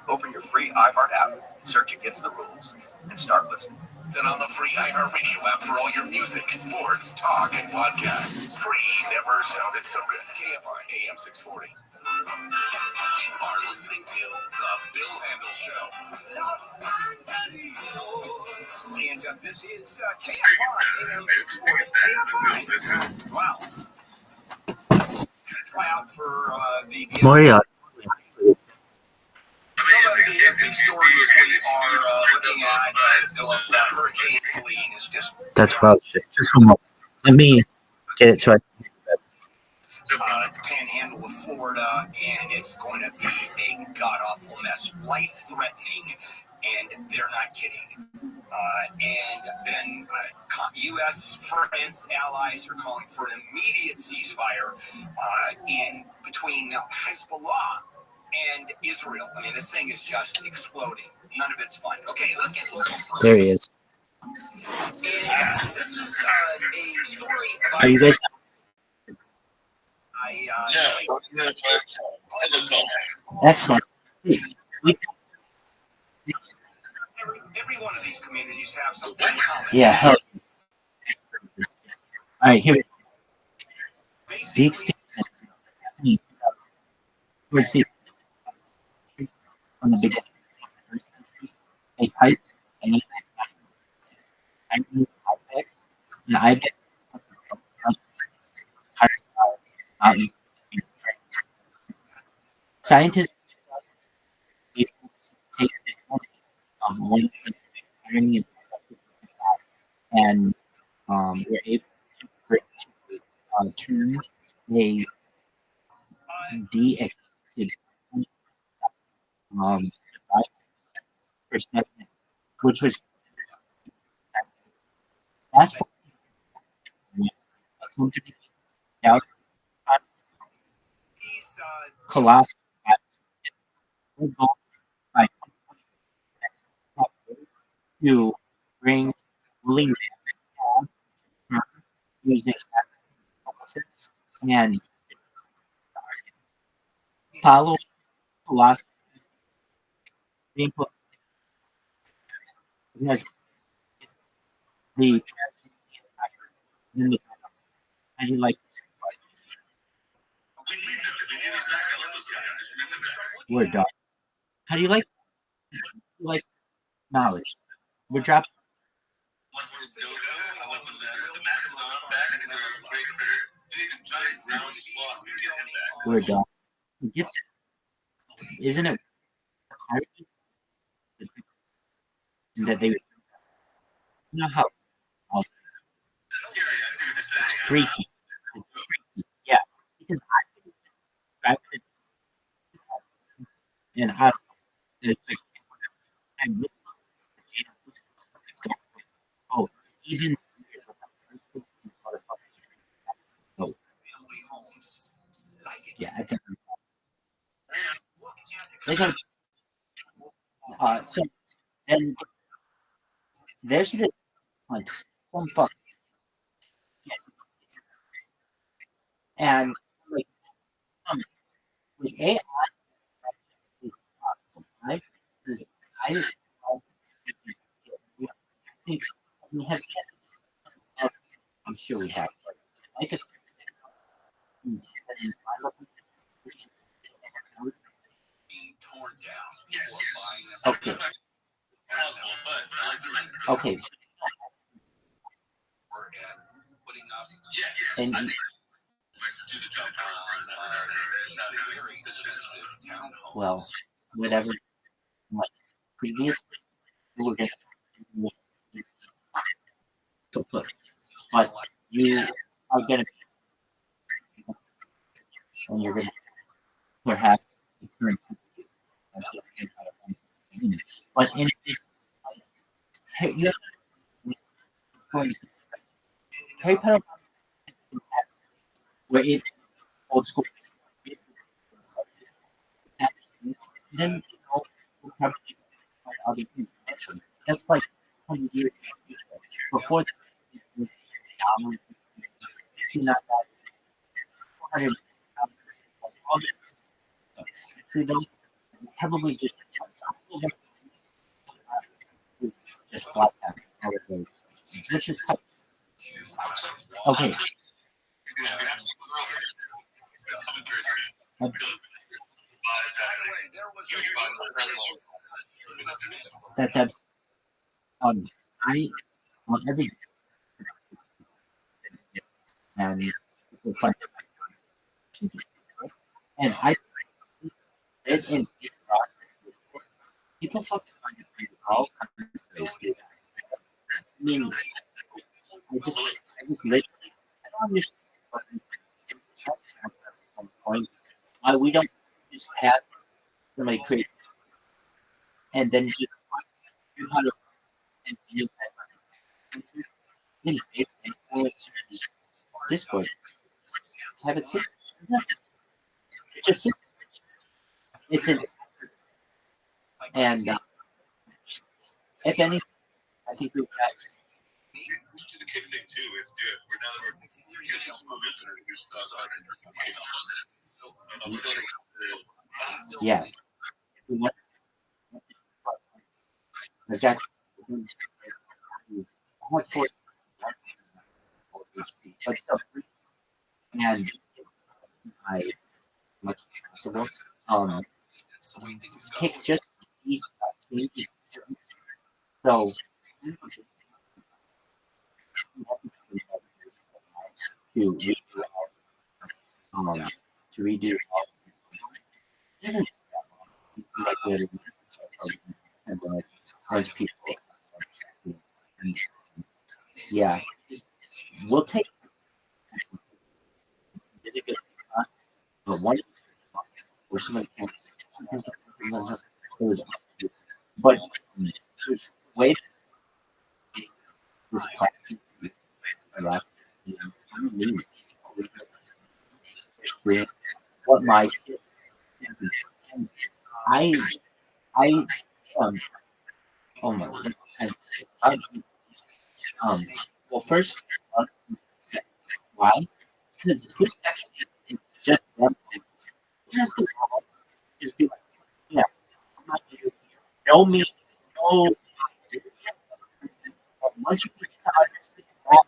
Open your free iHeart app, search Against the Rules, and start listening. Sit on the free iHeart Radio app for all your music, sports, talk, and podcasts. Free never sounded so good. KFI AM 640. You are listening to The Bill Handle Show. And this is KFI AM 640. KFI. Wow. Try out for the Maria. Some of the big stories we are looking at, the Hurricane Helene is just That's about shit. Just one more. Let me get it so I the panhandle of Florida, and it's going to be a god-awful mess, life-threatening, and they're not kidding. And then U.S., France, allies are calling for an immediate ceasefire in between Hezbollah and Israel. I mean, this thing is just exploding. None of it's fun. Okay, let's get local first. There he is. And this is a story about... Are you guys? Excellent. Every one of these communities have something in common. Yeah. Hell. All right, here. The extent towards the from the beginning. A height and an ibex. Scientists take advantage of one and we're able to turn a de-excited perception, which was that's what to be out colossal to bring lead using and follow philosophy because the how do you like word dog? How do you like knowledge? We're dropping. Word dog. Get that. Isn't it that they know how freaky? It's freaky. Yeah, because I and I it's like oh even oh yeah I think they don't so then there's this like some fuck and like with AI I think we have I'm sure we have I could okay okay and well whatever previous we're going to put but you are going to and you're going to perhaps but in Harry Potter where it's old school then probably other things. That's like 100 years before that. See, not that 400 all the probably just flat out. Which is okay. That's I on every and and I it's in people fucking find it all kinds of ways to do that. I mean, I just literally I don't understand at some point why we don't just have somebody create and then just do how to and use that in Discord. Have it sit. It's just sit. It's an and if any, I think we've got. The kid thing too is good. We're now that we're getting some momentum. Yeah. Exactly. And I much possible. Take just these things. So to redo people. Yeah, we'll take but one or somebody can but wait this what my I oh my well first why? Because good sex is just one thing. It has to just be like, yeah, I'm not you know me, no once you get to understand that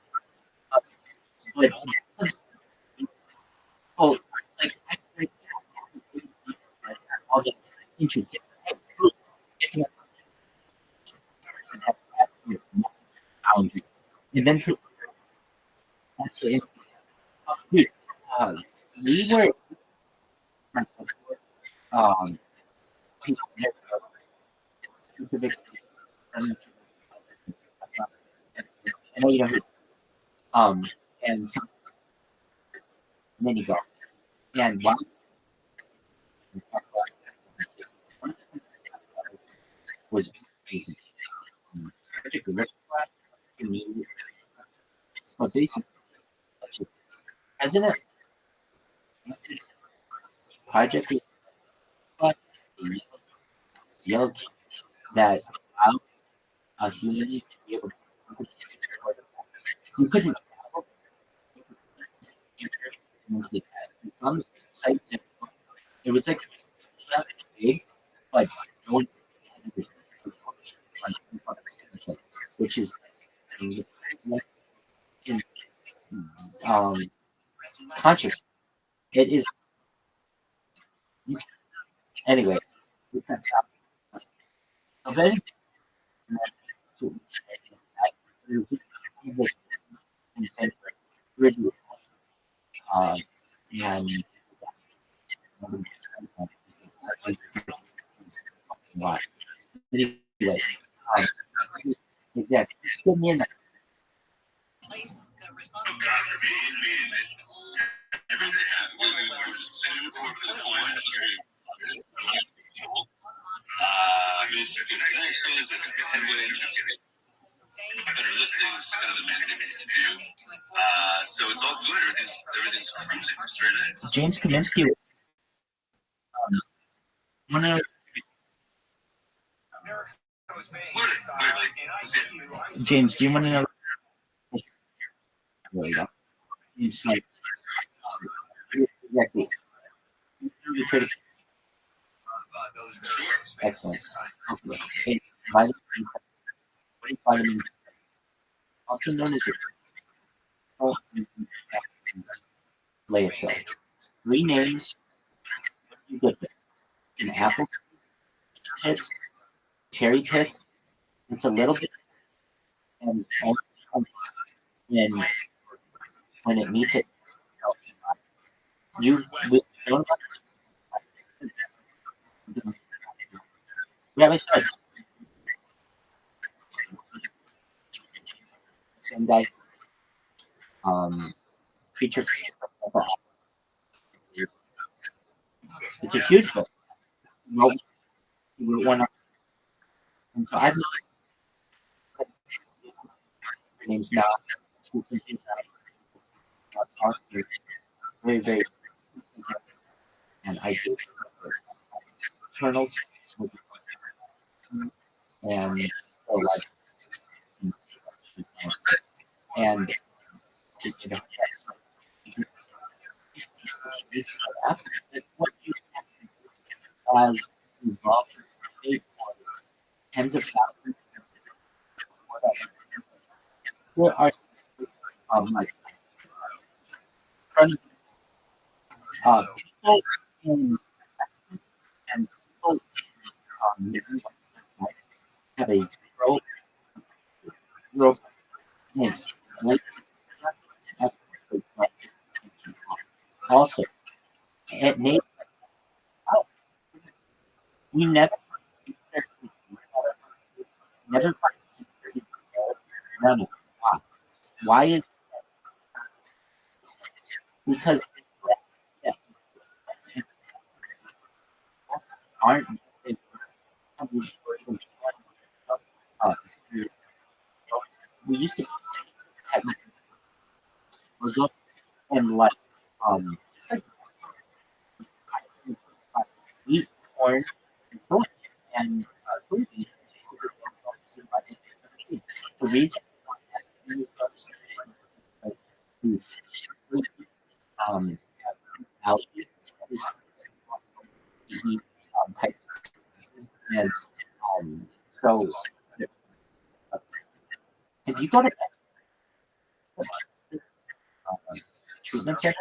oh like all the interesting and then actually we were people and then you know and so, then you go and one was amazing. Particularly but basically president project yelled that a human to be able to you couldn't it was like big but no one which is conscious it is anyway and what anyway exactly give me a Place the responsibility so it's all good. Everything's cruising. James Kaminsky James, do you want to know? There you go. It's like exactly. Excellent. Okay. Vitamin, vitamin, also known as layer show. 3 names. You get it. An apple pit, cherry pit. It's a little bit, and when it meets it, you don't. Yeah, we said same guy. Creature. It's a huge book. Well, you would want to. And so I've names now. Very, very, and I do kernels and so like and what you as involved tens of thousands. What are like people and people have a growth yes. Also, it may we never none of why is because aren't we used to go and like eat corn and soybeans. The reason out and so if you go to treatment center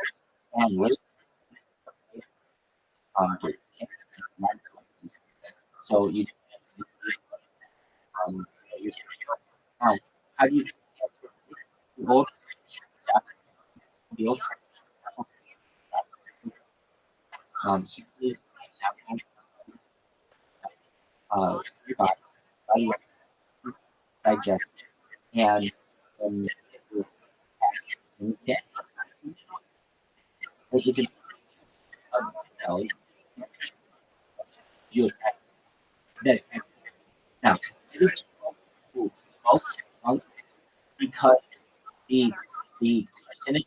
and wait so you how do you go the old digest and you that now it is because the percentage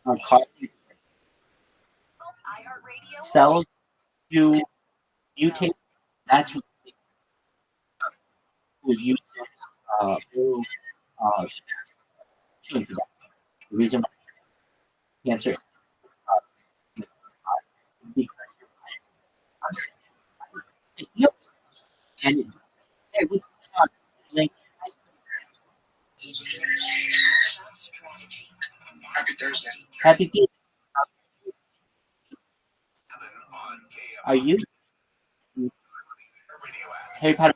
of carbon cells you mutate that's what use the reason why cancer and it was like Happy Thursday. happy Thursday. Are you Harry Potter?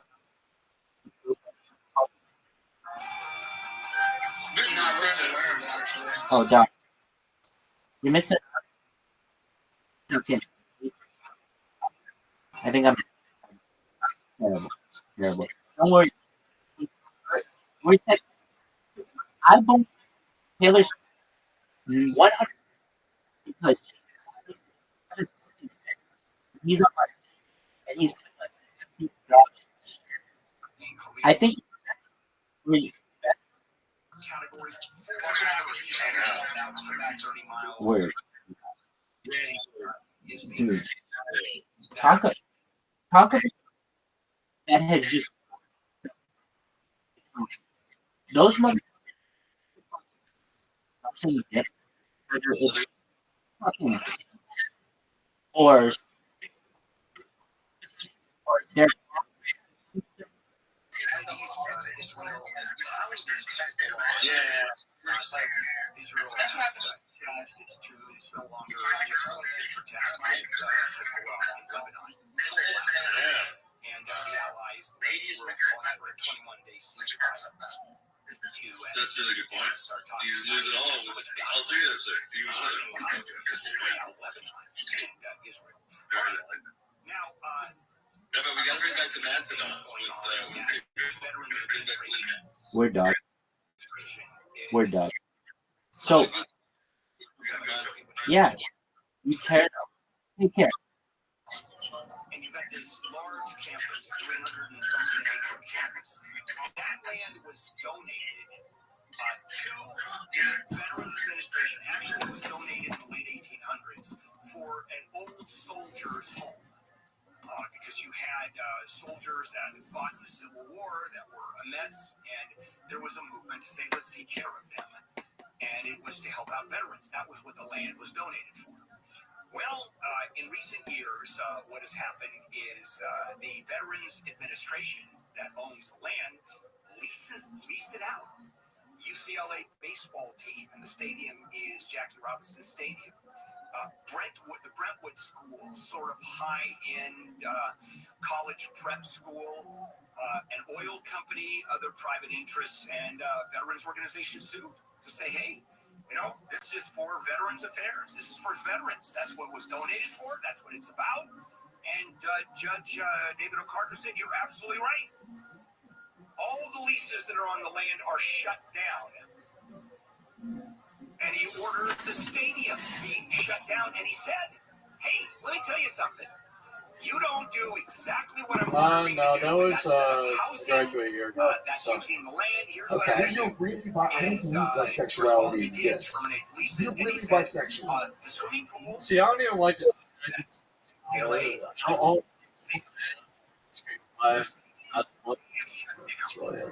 Oh, darn. You missed it. Okay. I think I'm terrible. Terrible. Don't worry. Wait a second. I won't Taylor 100 because he's on my and he's I think really words. Dude. Talk about that has just those mother fucking or they're Israel has changed its tune. It's no longer just going tit for tat with Hezbollah and Lebanon. And the Allies were calling for a 21-day ceasefire to That's a really good point. start talking You lose it all. I'll do this. You want it. Lebanon and Israel. Now, Yeah, but we got to bring back to Mastodon with veterans administration. we're done. We're done. So yeah, you care. Take care. And you've got this large campus, 300 and something acre campus. That land was donated to the Veterans Administration. Actually, it was donated in the late 1800s for an old soldier's home. Because you had soldiers that had fought in the Civil War that were a mess, and there was a movement to say, let's take care of them. And it was to help out veterans. That was what the land was donated for. Well, in recent years, what has happened is the Veterans Administration that owns the land leased it out. UCLA baseball team, and the stadium is Jackie Robinson Stadium. The Brentwood School, sort of high-end college prep school, an oil company, other private interests, and veterans organizations sued to say, hey, this is for Veterans Affairs. This is for veterans. That's what it was donated for. That's what it's about. And Judge David O'Carter said, you're absolutely right. All the leases that are on the land are shut down. And he ordered the stadium being shut down. And he said, hey, let me tell you something. You don't do exactly what I'm ordering no, you to that do. was Housing, graduate year ago. that's using the land. Here's Okay. what I You do. really I didn't believe bisexuality exists. You're really bisexual. The swimming pool. See, I don't even like this.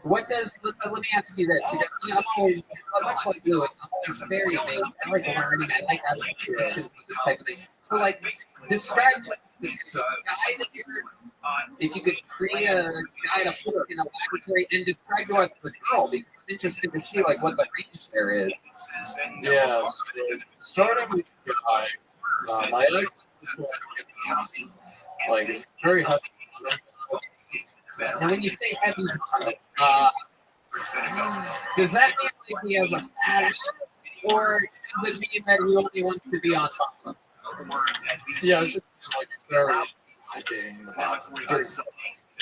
What does? Let me ask you this. Because I'm always, much like Lewis, I'm always very amazed. I like learning. I like asking questions, this type of thing. So, like, describe the guy that you're. If you could create a guy to put in a laboratory and describe to us the girl, because I'm interested to see like what the range there is. Yeah. Started with the guy. My ex was like very heavy. And when you say heavy, does that mean like he has a fat ass, or does it mean that he only wants to be on top? Yeah, it's just like very.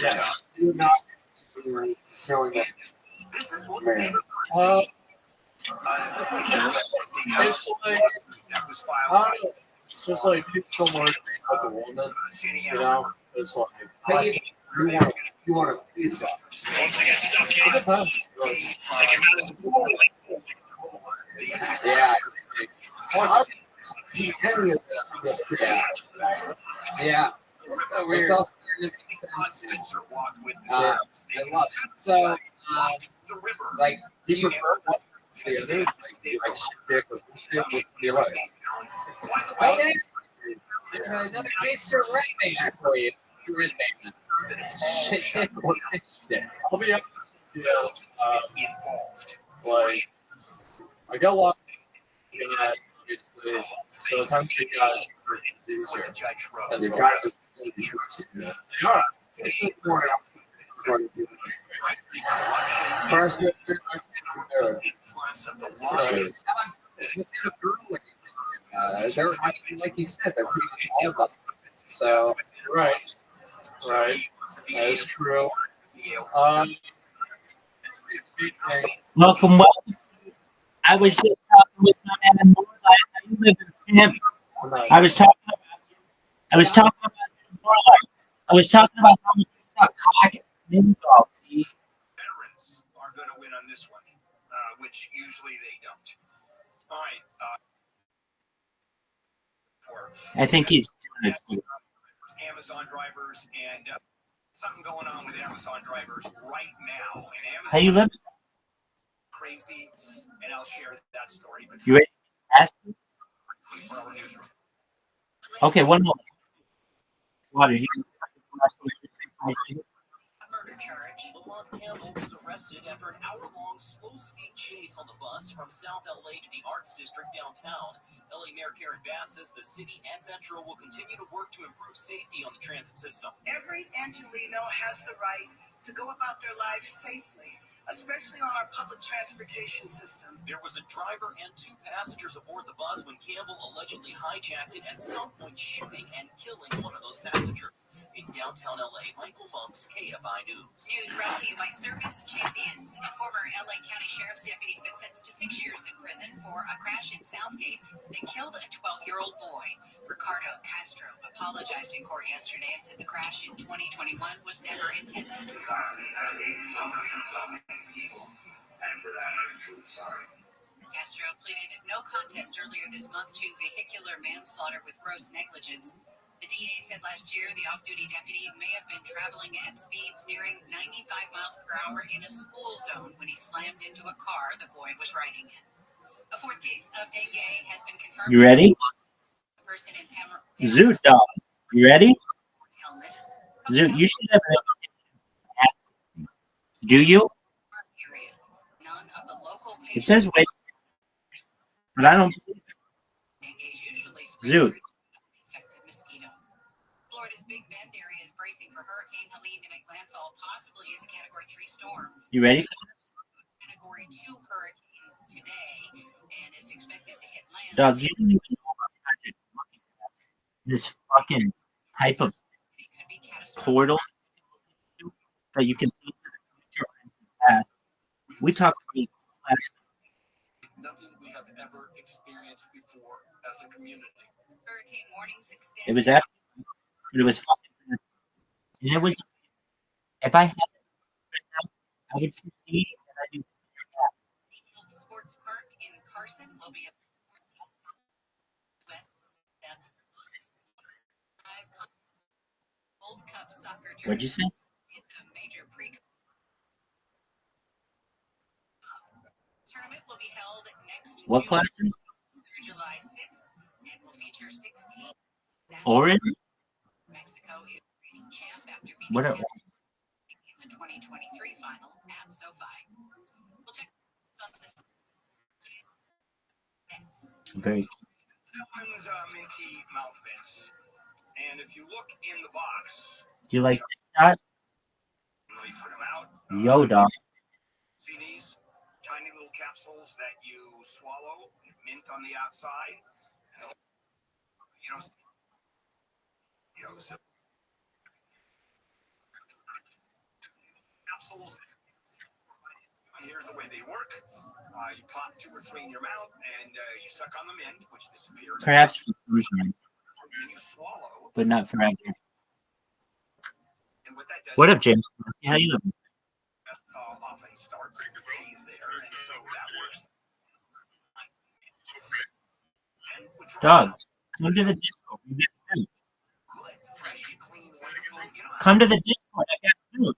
Yeah, you're not showing that. Man. It's like, it's just like so much with a woman, It's like, you want to feel that. Once I get stuck in, It depends. Yeah. Yeah. It's all starting to make sense. I love it. So, like, do you okay? Another case for Red Man for you. Red Man. I'll be honest, like, I got a lot of guys, obviously, so the times you guys are easier. And the guys they are. First, they're like you said, they're pretty much all of us. So right, that is true. Welcome. I was just talking with my man Lord. You live in Tampa. I was talking about Lord. I was talking about how much you suck cock in golf. Veterans are going to win on this one, which usually they don't. All right. I think he's Amazon drivers and something going on with Amazon drivers right now. And Amazon how you living? Crazy, and I'll share that story. But You ready? Ask me. 24-hour newsroom. Okay, one more. Water. Murder charge. LaVon Campbell was arrested after an hour-long slow-speed chase on the bus from South LA to the Arts District downtown. LA Mayor Karen Bass says the city and Metro will continue to work to improve safety on the transit system. Every Angelino has the right to go about their lives safely, especially on our public transportation system. There was a driver and 2 passengers aboard the bus when Campbell allegedly hijacked it, at some point shooting and killing one of those passengers. In downtown LA, Michael Monks, KFI News. News brought to you by Service Champions. A former LA County Sheriff's deputy has been sentenced to 6 years in prison for a crash in Southgate that killed a 12-year-old boy. Ricardo Castro apologized in court yesterday and said the crash in 2021 was never intended. Castro pleaded no contest earlier this month to vehicular manslaughter with gross negligence. The DA said last year the off-duty deputy may have been traveling at speeds nearing 95 miles per hour in a school zone when he slammed into a car the boy was riding in. A 4th case of dengue has been confirmed. You ready? A person in Zoot dog. You ready? Zoot, you should have an. Do you? It says wait, but I don't. Zoot. Florida's Big Bend area is bracing for Hurricane Helene to make landfall, possibly as a Category 3 storm. You ready? Category 2 hurricane today, and is expected to hit land. Dog, you don't even know about this fucking type of portal that you can see into the future and past. We talked about last. Nothing we have ever experienced before as a community. Hurricane warnings extend. It was after, but it was fucking. And it was. If I had it right now, I would proceed and I do. Sports Park in Carson will be a Gold Cup soccer tournament. What'd you say? It's a major tournament will be held next What June class? through July 6th. It will feature 16. Orange? Mexico is reigning champ after beating What? in the 2023 final at SoFi. We'll check on this next. Very. Selman's minty mouth mints. And if you look in the box, Do you like that? let me put them out. Yo, dog. See these tiny little capsules that you swallow, mint on the outside. So capsules. And here's the way they work. You pop 2 or 3 in your mouth, and you suck on the mint, which disappears. Perhaps for fusion, And you swallow. but not forever. And what that does. What up, James? How you doing? Often starts and stays there, and so that works. Dog, come to the Discord. We get food. Come to the Discord. I got food.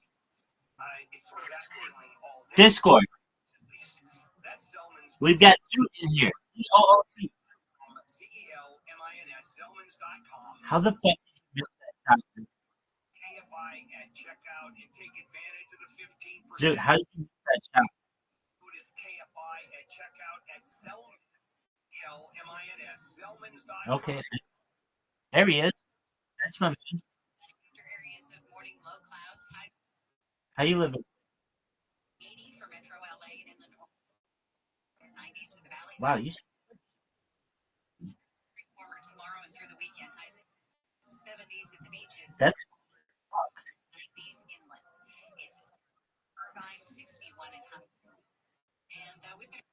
Discord. We've got food in here. COOP. How the fuck did you miss that concept? KFI at checkout and take advantage of the 15%. Dude, how did you miss that shot? Food is KFI at checkout at Selmans.com. Okay. There he is. That's my man. Areas of morning low clouds, high How you living? 80 for Metro LA and inland 90s for the valleys. Wow, you. Warmer tomorrow and through the weekend. Highs 70s at the beaches. That's 90s inland. It's Irvine 61 in Huntington. And we've been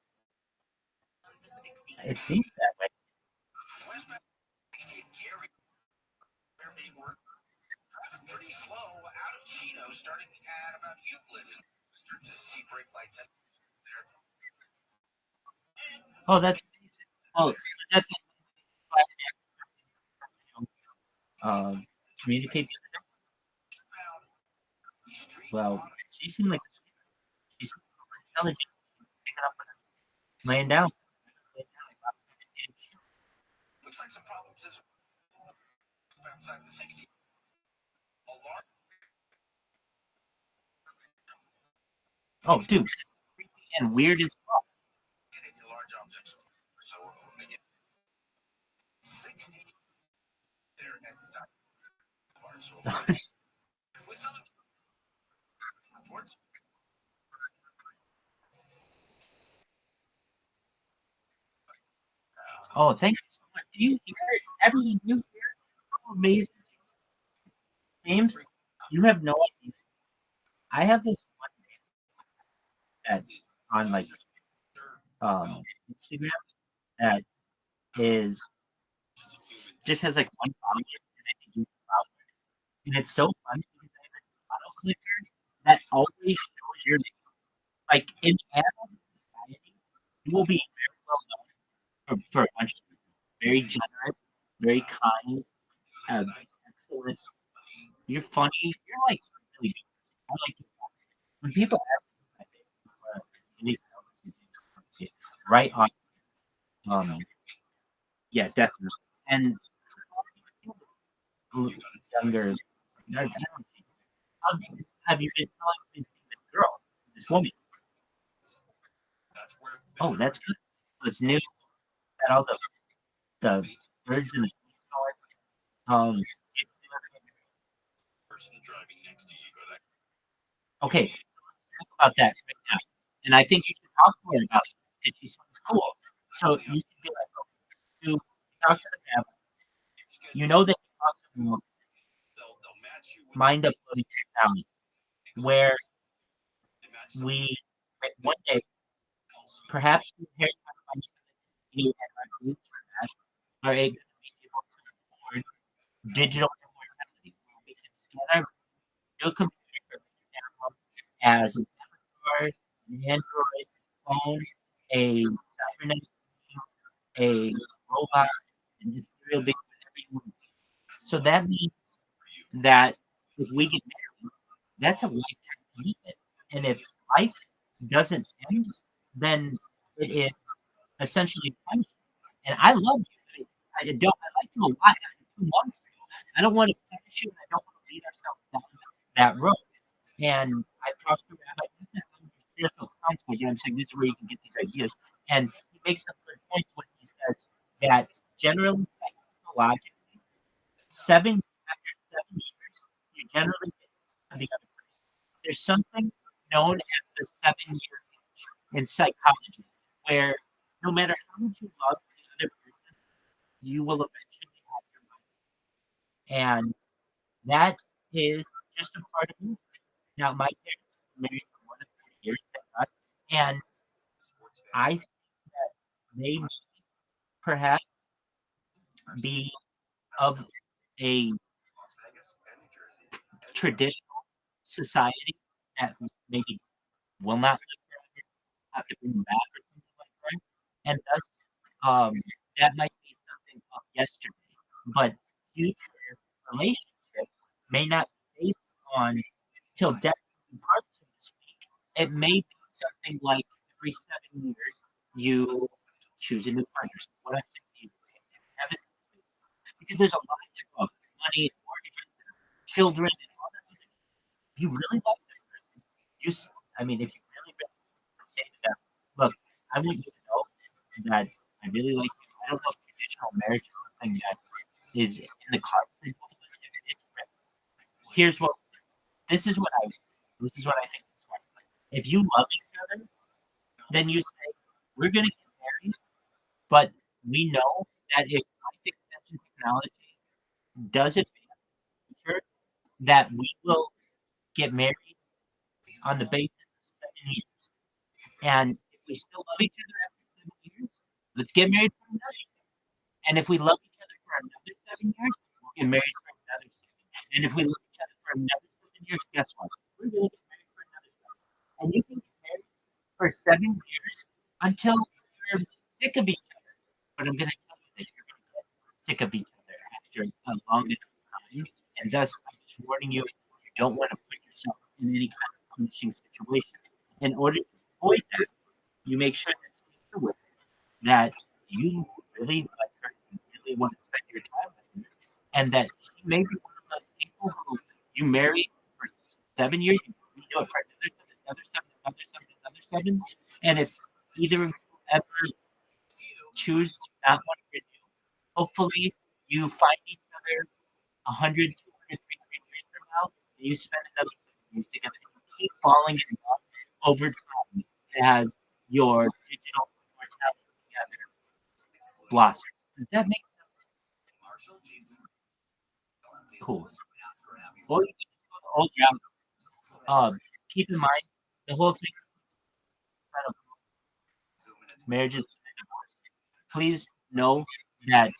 on the 60s. It seems that way. Pretty slow out of Chino, starting at about Euclid. Start to see brake lights there. Oh, that's amazing. Oh, that's communicate. Well, she seemed like she's intelligent. Picking up and laying down. Looks like some problems as outside of the 60. Oh, dude, and weird as fuck. Large objects. So again, 60 there at Oh, thank you so much. Do you hear everything you hear? How amazing, James. You have no idea. I have this one that on like Instagram that is just has like one follower and I think you follow, and it's so fun because I have this auto clicker that always shows your name. Like in animal society, you will be very well known for a bunch of people. Very generous, very kind, excellent. You're funny. You're like really good. I like you. When people ask me, you need help, right on. Yeah, definitely. And younger, have you been seeing this girl, this woman? Oh, that's good. So it's new. That all the birds in the um. Okay, talk about that right now, and I think you should talk to her about it because she's so cool. So you can be like, you talk to the family. You know that you talk to them. Mind uploading family, where we one day perhaps you and our group are able to be able to afford digital immortality, where we can scan our real computer as an avatar, an Android phone, a cybernetic a robot, and it's real big for everyone. So that means that if we get married, that's a lifetime commitment. And if life doesn't end, then it is essentially punishment. And I love you. I like you a lot after 2 months. I don't want to punish you, and I don't want to lead ourselves down that road. And I talked to Rabbi spiritual counsel again. I'm saying this is where you can get these ideas. And he makes a good point when he says that generally, psychologically, after 7 years, you generally get the other person. There's something known as the 7-year age in psychology, where no matter how much you love the other person, you will eventually have your life. And that is just a part of me. Now, my parents were married for more than 40 years, and I think that they may perhaps be of a traditional society that maybe will not live forever, have to bring them back or something like that. And thus, that might be something of yesterday. But future relationships may not be based on till death parts, so to speak. It may be something like every 7 years you choose a new partner. So what I think you have it because there's a lot of money, mortgages, children, and all that. You really love this person. I mean, if you really say to them, look, I want you to know that I really like you. I don't know if traditional marriage is something that is in the cards. Here's what this is what I think is smart. If you love each other, then you say, we're gonna get married, but we know that if life extension technology does it in the future, that we will get married on the basis of 7 years. And if we still love each other after 7 years, let's get married for another year. And if we love each other for another 7 years, we'll get married for another 7 years. And if we love each other for another 7 years, guess what? We're going to get married for another 7 years. And you can get married for 7 years until you're sick of each other. But I'm going to tell you that you're going to get sick of each other after a long enough time. And thus, I'm just warning you, you don't want to put yourself in any kind of punishing situation. In order to avoid that, you make sure that you really like her, you really want to spend your time with her, and that she may married for 7 years, you do it for another 7, and if either of you ever choose to not want to renew, hopefully you find each other 100, 200, 300 years from now, and you spend another 7 years together, and you keep falling in love over time as your digital mortality together blossoms. Does that make sense? Cool. Or you can just go the old route. Keep in mind, the whole thing of marriages and divorce. Please know that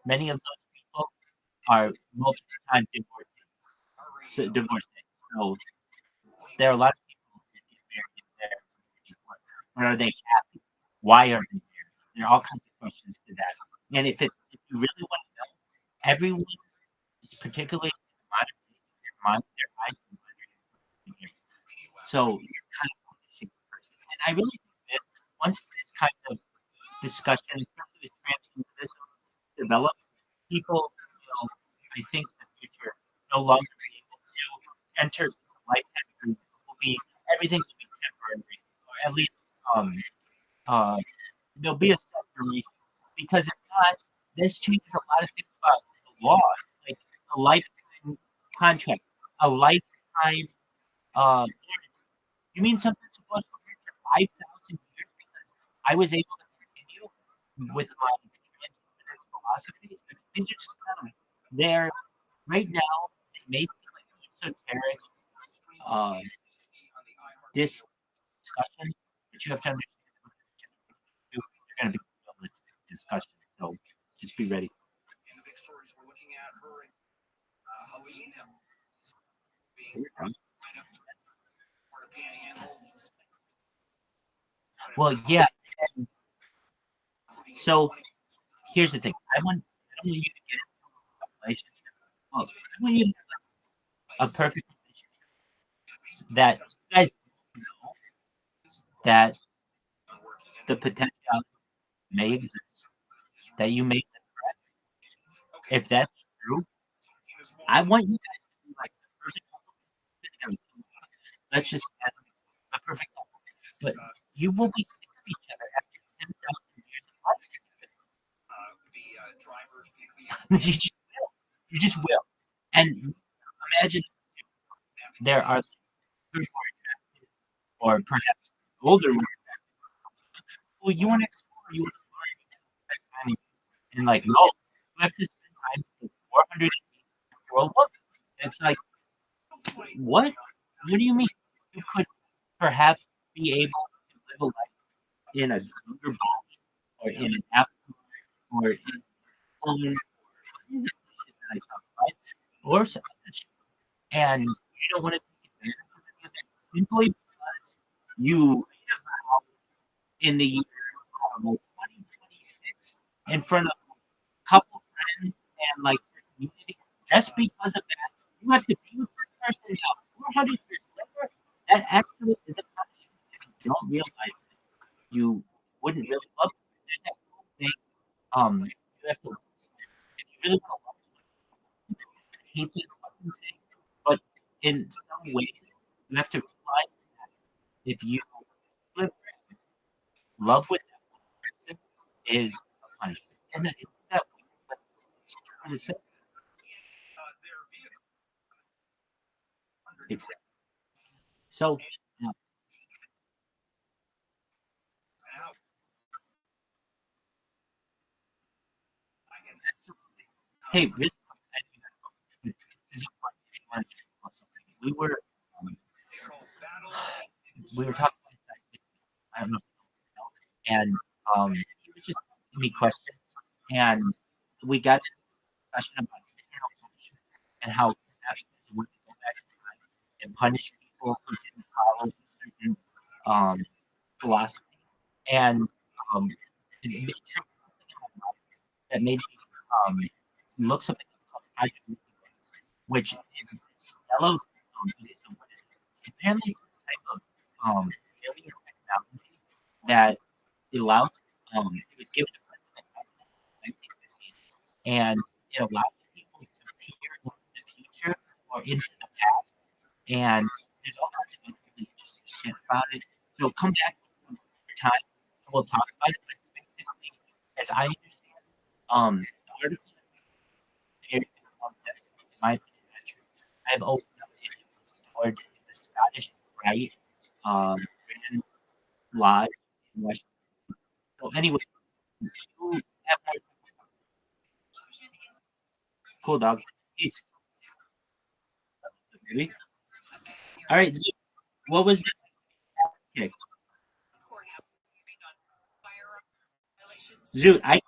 many of those people are multiple time divorced. So there are a lot of people who get married in their divorce. But are they happy? Why are they married? There are all kinds of questions to that. And if you really want to know, everyone, particularly in the modern age, their eyes are wondering. So you're kind of punishing the person. And I really think that once this kind of discussion, especially with transhumanism, develops, people will, I think, in the future, no longer be able to enter lifetime agreements. Everything will be temporary, or at least there'll be a separation. Because if not, this changes a lot of things about the law, like a lifetime contract, a lifetime. You mean something's supposed to work for 5,000 years because I was able to continue with my transhumanist philosophies? These are just kind of there right now. They may seem like esoteric discussion, but you have to understand you're going to be realistic discussion. So just be ready. In the big stories we're looking at, her and Helene being lined up for a panhandle. Well, yeah. So here's the thing. I don't want you to get into a relationship. Well, I want you to have a perfect relationship that you guys know that the potential may exist, that you may live forever. If that's true, I want you guys to be like the perfect couple. Let's just have a perfect couple. But you will be sick of each other after 10,000 years of life together. You just will. And imagine there are people more attractive, or perhaps older more attractive. Well, you want to explore, you want to learn, and like, no, you have to spend time with 480-year-old woman. It's like, what? What do you mean? You could perhaps be able to live a life in a younger body, or in an apple, or in clones, or something. And you don't want to take advantage of that simply because you made a vow in the year 2026 in front of a couple friends and like your community. Just because of that, you have to be with this person now 400 years later. That actually is a punishment if you don't realize that you wouldn't really love them. There's that whole thing. You have to, if you really want to love someone, I hate this fucking thing, but in some ways, you have to realize that if you live love with that person is a punishment. And that, that but it's the same. Exactly. So, yeah. Hey, really, this is important if you want to talk about something. We were talking about that. I don't know, and he was just asking me questions, and we got into a discussion about eternal punishment and how perhaps there's a way to go back in time and punish people who didn't follow a certain philosophy, and it made sure something in my mind that made me look something up called Project Guinness, which is this yellow what is it? Apparently it's a type of alien technology that allows it was given to President in 1950, and it allows people to peer into the future or into the past, and there's all kinds of really interesting shit about it. So come back another time and we'll talk about it. But basically, as I understand, the article my opinion, I've opened up towards the Scottish right, Britain live in Washington. So anyway, you have more cool dog. Peace. Maybe. All right, Zoot, what was the kick? Zoot, I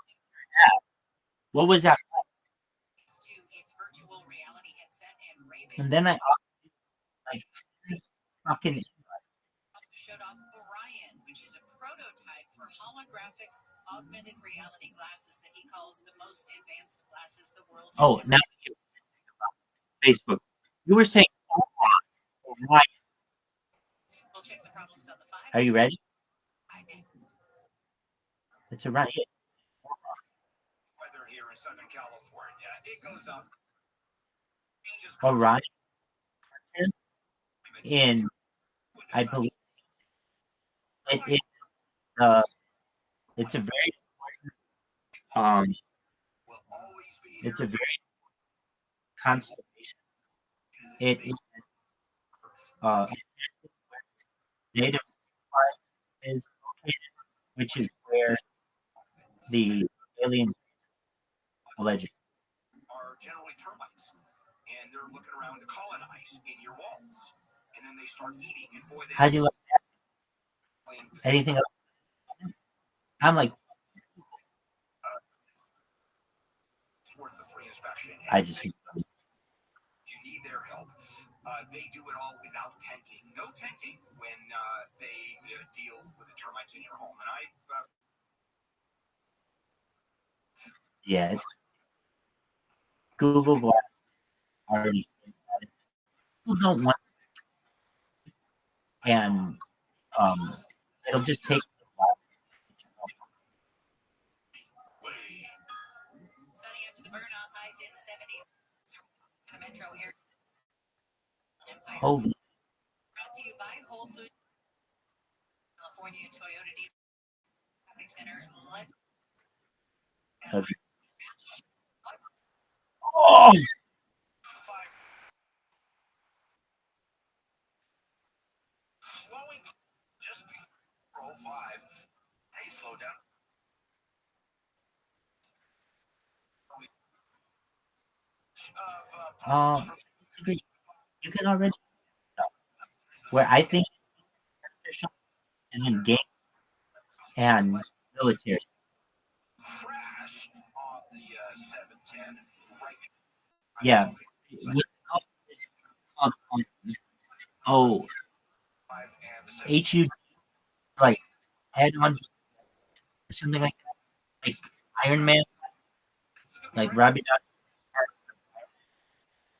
what was that? And then I like fucking Showed off Orion, which is a prototype for holographic augmented reality glasses that he calls the most advanced glasses the world has oh ever now Facebook. You were saying Orion. We'll check some problems on the 5. Are you ready? It's Orion. Weather here in Southern California, it goes up. Orion in I believe it, it's a very um it's a very constellation. It is native is located, which is where the aliens allegedly are generally termites, and they're looking around to colonize in your walls, and then they start eating, and boy, they how do you like that? Anything else? I'm like worth the free inspection. I just If you need their help, they do it all without tenting. No tenting when they deal with the termites in your home. And I've yeah, it's Google Glass already people don't want and it'll just take Sunny after the burn off, highs in the 70s. The metro area. Empire. holy Brought to you by Whole Foods, California Toyota Shopping Center. Let's. okay. Oh slowing just before 05. They slow down. you can already where I think official is in game and military. Crash on the 710 right. Yeah. Oh, HU like head on or something like that. Like Iron Man, like Rabbi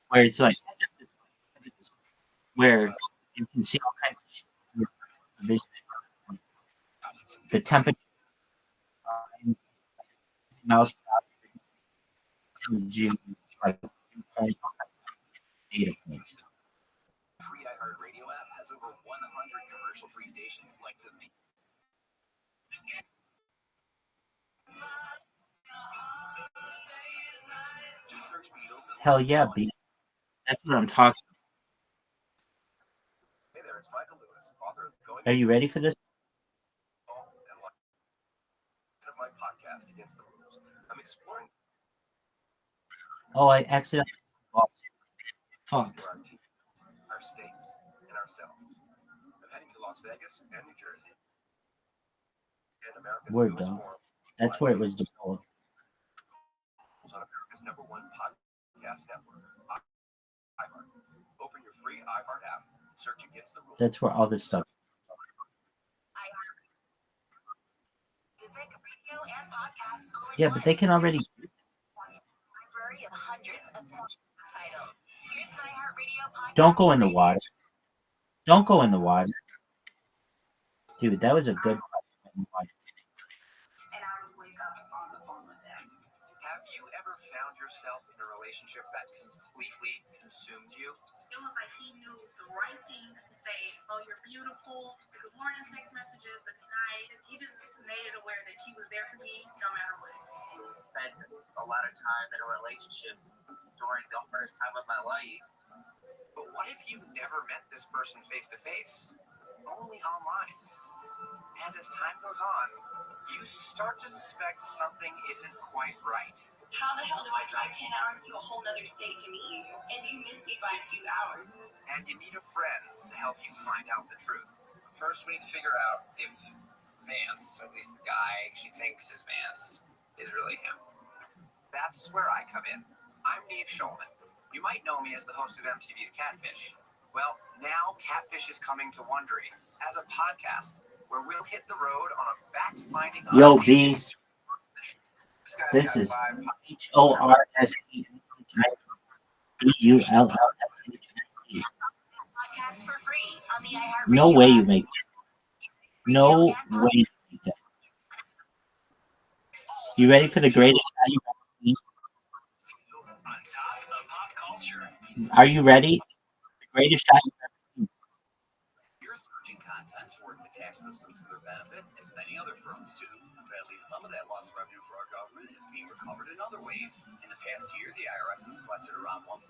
where it's like where you can see all kinds of shit. The temperature, mouse, tells you like data points. Free iHeartRadio app has over 100 commercial-free stations like the. Just search Beatles. Hell yeah, B. That's what I'm talking about. Hey there, it's Michael Lewis, author of Going. Are you ready for this? Of my podcast Against the Rules. I'm exploring Oh, I accidentally. Oh, fuck. our states and ourselves. I'm heading to Las Vegas and New Jersey. And America's Word newest though. forum That's where it was developed. on America's #1 podcast network, iHeart. Open your free iHeart app. Search Against the Rules. That's where all this stuff. Yeah, but they can already. Don't go in the water. Don't go in the water. Dude, that was a good question. Have you ever found yourself in a relationship that completely consumed you? It was like he knew the right things to say. Oh, you're beautiful. The good morning text messages, the good night. He just made it aware that he was there for me no matter what. Spent a lot of time in a relationship during the first time of my life. But what if you never met this person face to face? Only online. And as time goes on, you start to suspect something isn't quite right. How the hell do I drive 10 hours to a whole nother state to meet you? And you miss me by a few hours. And you need a friend to help you find out the truth. First, we need to figure out if Vance, or at least the guy she thinks is Vance, is really him. That's where I come in. I'm Neve Schulman. You might know me as the host of MTV's Catfish. Well, now Catfish is coming to Wondery as a podcast where we'll hit the road on a fact-finding Yo, odyssey. B. This is HORSEULLSHE. Podcast for free on the iHeartRadio No way you app. make that. No way you make that. You ready for the greatest shot you've ever seen? On top of pop culture. Are you ready? The greatest shot you've ever seen. You're searching content to work the tax system to their benefit, as many other firms do. But at least some of that lost revenue for our government is being recovered in other ways. In the past year, the IRS has collected around $1.3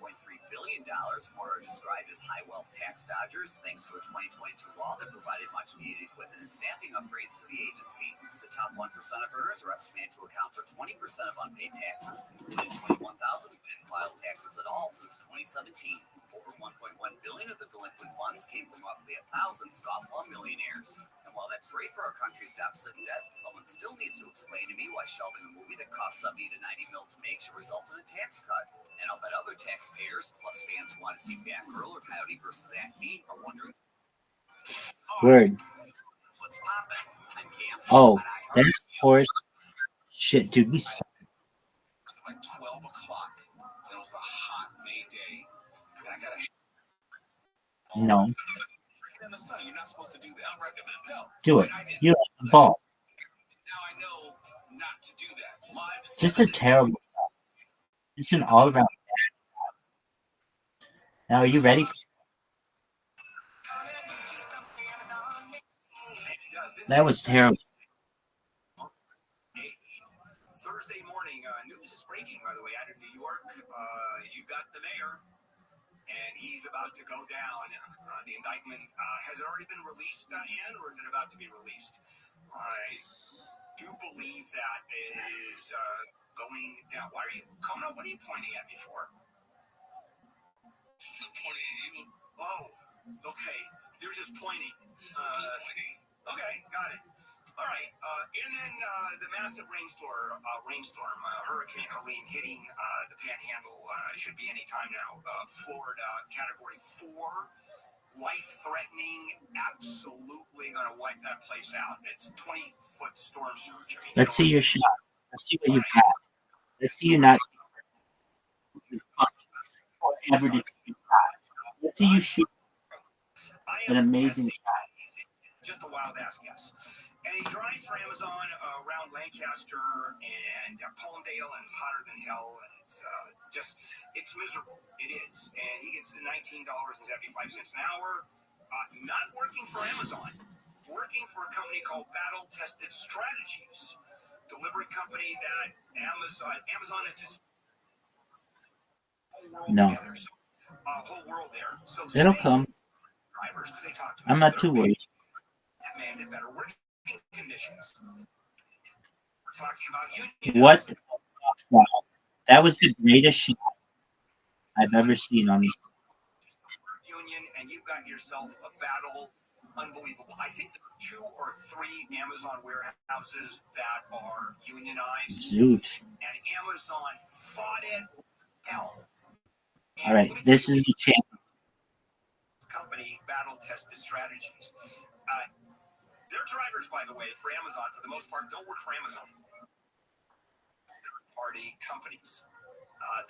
billion from what are described as high-wealth tax dodgers, thanks to a 2022 law that provided much-needed equipment and staffing upgrades to the agency. The top 1% of earners are estimated to account for 20% of unpaid taxes, including 21,000 who hadn't filed taxes at all since 2017. Over $1.1 billion of the delinquent funds came from roughly 1,000 scofflaw millionaires. And while that's great for our country's deficit and debt, someone still needs to explain to me why shelving a movie that costs 70 to 90 mil to make should result in a tax cut. And I'll bet other taxpayers, plus fans who want to see Batgirl or Coyote versus Acme, are wondering. Word. That's what's poppin'. I'm Cam. Oh, that's horse shit, dude. We suck. It was like 12 o'clock. It was a hot May day. And I got a No. in the sun. You're not supposed to do that. I recommend no. Do it. You like the ball. Now I know not to do that. Live Just a terrible shot. It's an all around bad shot. Now, are you ready? That was terrible. Thursday morning, news is breaking, by the way, out of New York. You got the mayor, and he's about to go down. The indictment, has it already been released, Diane, or is it about to be released? I do believe that it is going down. Why are you, Kona, what are you pointing at me for? I'm pointing at you. Oh, okay. You're just pointing. Okay, got it. All right, and then the massive rainstorm, Hurricane Helene hitting the Panhandle should be any time now. Florida, Category 4, life-threatening, absolutely going to wipe that place out. It's 20-foot storm surge. I mean, Let's see your shot. Let's see what you got. Let's see you not ever did you shot. Let's see you shoot an amazing shot. Just a wild ass guess. And he drives for Amazon around Lancaster and Palmdale, and it's hotter than hell, and it's it's miserable. It is. And he gets the $19.75 an hour, not working for Amazon, working for a company called Battle Tested Strategies, delivery company that Amazon is just No. whole world there. So It'll come. drivers, because they talk to I'm each not other, too worried. demanded better working conditions. We're talking about union. What? Wow. That was the greatest shot I've ever seen on this. Union, and you've got yourself a battle. Unbelievable. I think there are 2 or 3 Amazon warehouses that are unionized. Zoot. And Amazon fought it hell. All right, this is the champ. Company Battle Tested Strategies. Their drivers, by the way, for Amazon, for the most part, don't work for Amazon. Third-party companies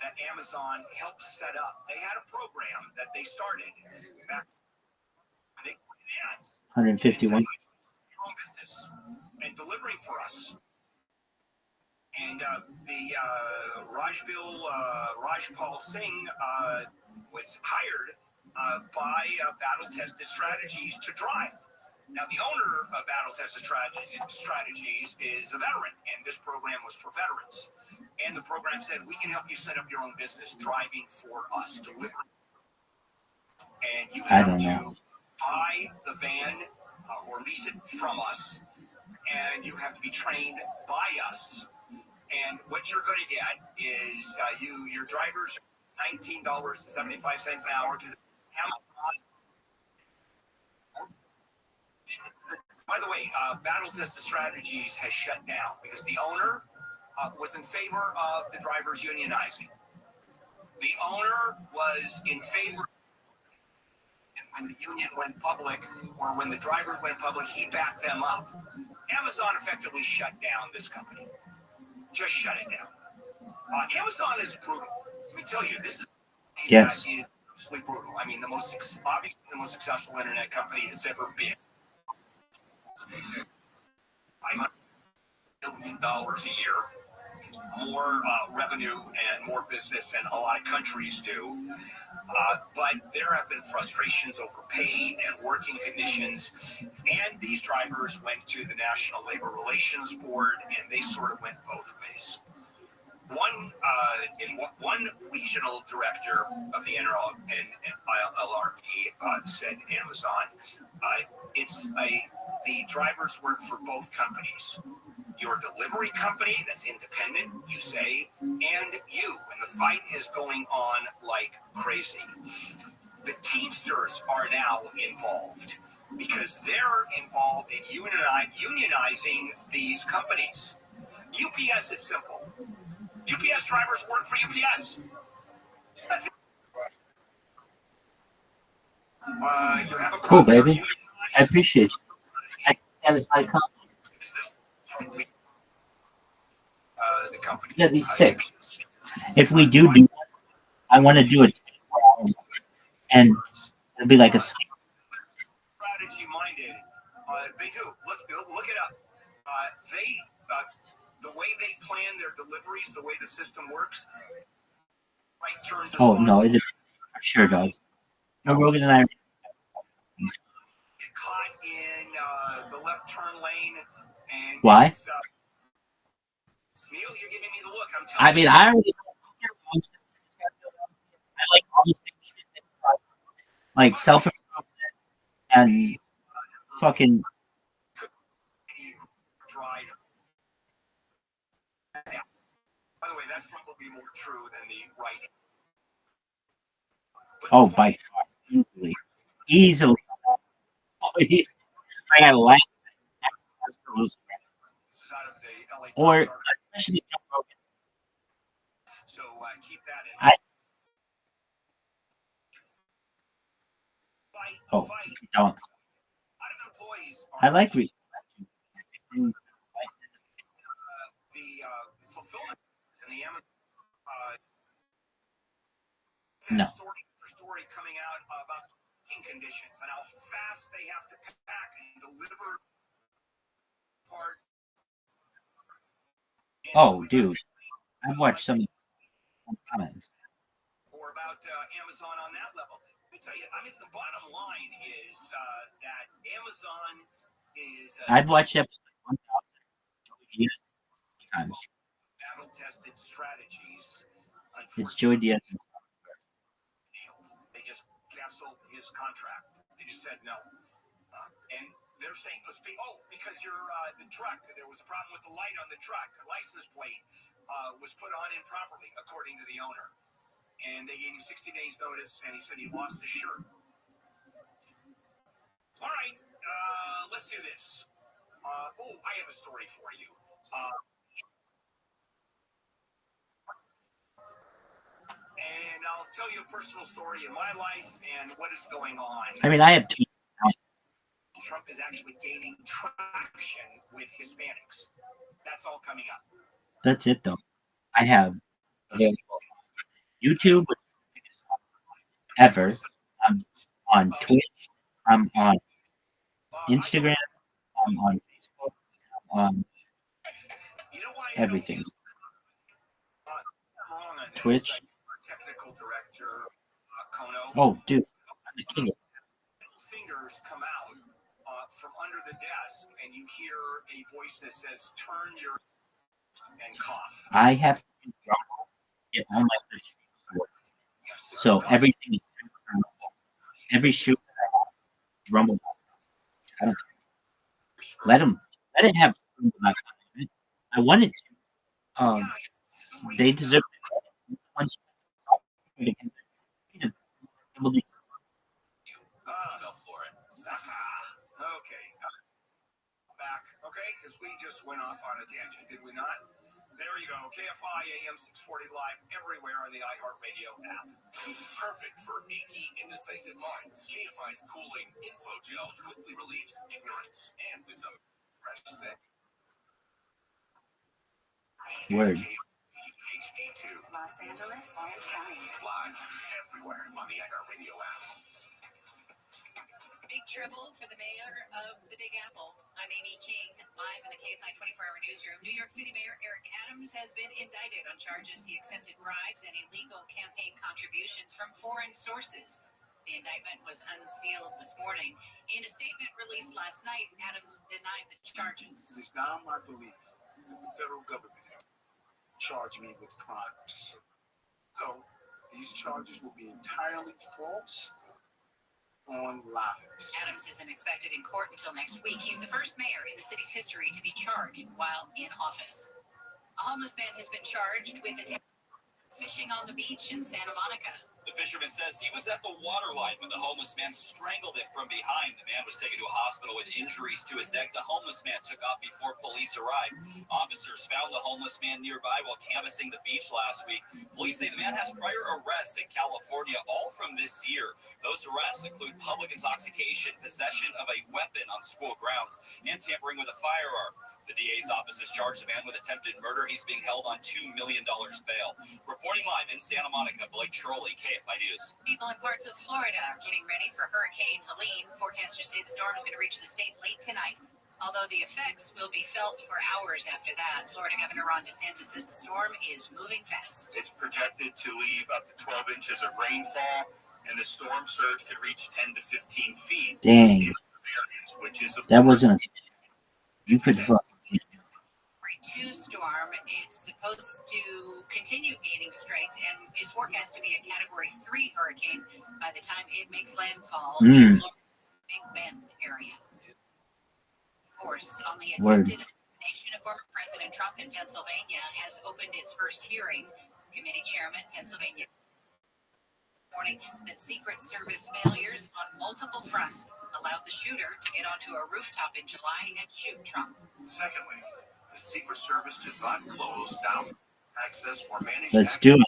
that Amazon helped set up. They had a program that they started back. They 151. Business and delivering for us. And the Rajpal Singh was hired by Battle Tested Strategies to drive. Now, the owner of Battle Tested Strategies is a veteran, and this program was for veterans. And the program said, we can help you set up your own business driving for us, delivering. And you have to buy the van or lease it from us, and you have to be trained by us. And what you're going to get is your drivers $19.75 an hour. By the way, Battle Tested Strategies has shut down because the owner was in favor of the drivers unionizing. The owner was in favor. When the union went public, or when the drivers went public, he backed them up. Amazon effectively shut down this company. Just shut it down. Amazon is brutal. Let me tell you, this is is absolutely brutal. I mean, obviously the most successful internet company that's ever been. $500 billion a year, more revenue and more business than a lot of countries do. But there have been frustrations over pay and working conditions, and these drivers went to the National Labor Relations Board, and they sort of went both ways. One regional director of the NLRB said to Amazon, the drivers work for both companies. Your delivery company that's independent, you say, and you. And the fight is going on like crazy. The Teamsters are now involved because they're involved in unionizing these companies. UPS is simple. UPS drivers work for UPS. That's it. You have a cool, baby. I appreciate you. I have it by the company. That'd be sick. If we do it, I want to do it, and it'll be like a strategy minded. They do. Look it up. The way they plan their deliveries, the way the system works. Right turns. Oh no, it is sure does. No, Rogan and I. Get caught in the left turn lane, and why? Neil, you're giving me the look. I'm telling you. I already. I like all this shit, like self-improvement and fucking. By the way, that's probably more true than the right. Oh, by far, easily. I gotta laugh. Or especially Joe Rogan. So keep that in mind. Don't. I like research. The fulfillment and the Amazon. No. Story coming out about working conditions and how fast they have to pack and deliver parts. Oh, dude, I've watched some comments. Or about Amazon on that level. Let me tell you, I mean, the bottom line is that Amazon is. I've watched episode 1,000 times. Battle-tested strategies. It's Joey Diaz. They just canceled his contract. They just said no. And they're saying, because you're the truck, there was a problem with the light on the truck. The license plate was put on improperly, according to the owner. And they gave him 60 days notice, and he said he lost his shirt. All right, let's do this. I have a story for you. And I'll tell you a personal story in my life and what is going on. I mean, I have two. Trump is actually gaining traction with Hispanics. That's all coming up. That's it, though. I have YouTube, ever. I'm on Twitch. I'm on Instagram. I'm on Facebook. I'm on everything. Twitch. Technical director, Oh, dude, I'm the king. Fingers come out from under the desk, and you hear a voice that says, "Turn your," and cough. I have to get all my fish. So everything, every shoe is rumble. I don't care. Let it have. I wanted to. They deserve it. Once Fell for it. Okay. Back. Okay, because we just went off on a tangent, did we not? There you go. KFI AM 640 live everywhere on the iHeartRadio app. Perfect for achy, indecisive minds. KFI's cooling info gel quickly relieves ignorance and with a fresh scent. Word. HD2. Los Angeles and County. Live everywhere on the iHeartRadio app. Big trouble for the mayor of the Big Apple. I'm Amy King, live in the KFI 24-hour newsroom. New York City Mayor Eric Adams has been indicted on charges he accepted bribes and illegal campaign contributions from foreign sources. The indictment was unsealed this morning. In a statement released last night, Adams denied the charges. It is now my belief that the federal government charged me with crimes. So these charges will be entirely false on lies. Adams isn't expected in court until next week. He's the first mayor in the city's history to be charged while in office. A homeless man has been charged with fishing on the beach in Santa Monica. The fisherman says he was at the water line when the homeless man strangled him from behind. The man was taken to a hospital with injuries to his neck. The homeless man took off before police arrived. Officers found the homeless man nearby while canvassing the beach last week. Police say the man has prior arrests in California, all from this year. Those arrests include public intoxication, possession of a weapon on school grounds, and tampering with a firearm. The DA's office has charged the man with attempted murder. He's being held on $2 million bail. Reporting live in Santa Monica, Blake Trolley, KFI News. People in parts of Florida are getting ready for Hurricane Helene. Forecasters say the storm is going to reach the state late tonight, although the effects will be felt for hours after that. Florida Governor Ron DeSantis says the storm is moving fast. It's projected to leave up to 12 inches of rainfall, and the storm surge could reach 10 to 15 feet. Dang. Which is That wasn't a. You could. 2 storm. It's supposed to continue gaining strength and is forecast to be a Category 3 hurricane by the time it makes landfall in Florida's Big Bend area. Of course, on the attempted assassination of former President Trump in Pennsylvania has opened its first hearing. Committee Chairman, Pennsylvania, morning that Secret Service failures on multiple fronts allowed the shooter to get onto a rooftop in July and shoot Trump. Secondly, the Secret Service did not close down access or manage Let's do it.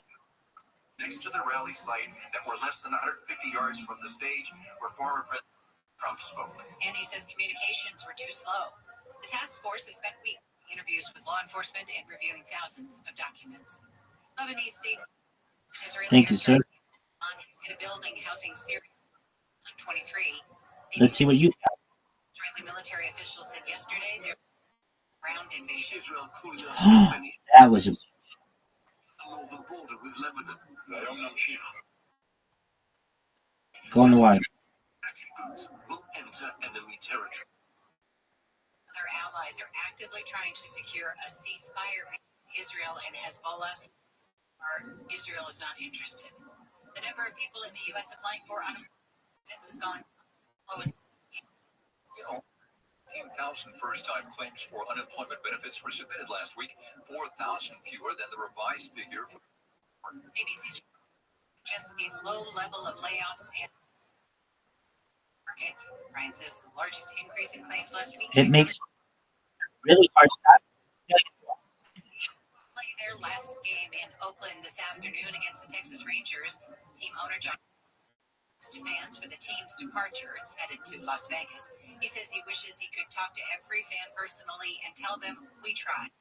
Next to the rally site that were less than 150 yards from the stage where former President Trump spoke. And he says communications were too slow. The task force has spent weeks in interviews with law enforcement and reviewing thousands of documents. Lebanese state Israeli Thank you, sir. on hit a building housing Syria 23. Let's see what you got. Israeli military officials said yesterday their ground invasion. That was a. Northern border with Lebanon. Going to watch. Will enter enemy territory. Other allies are actively trying to secure a ceasefire between Israel and Hezbollah. Israel is not interested. The number of people in the U.S. applying for unemployment has gone lowest. 15,000 first-time claims for unemployment benefits were submitted last week, 4,000 fewer than the revised figure. ABC just a low level of layoffs and market. Ryan says the largest increase in claims last week. It makes really hard stuff. Play their last game in Oakland this afternoon against the Texas Rangers. Team owner John to fans for the team's departure. It's headed to Las Vegas. He says he wishes he could talk to every fan personally and tell them we tried.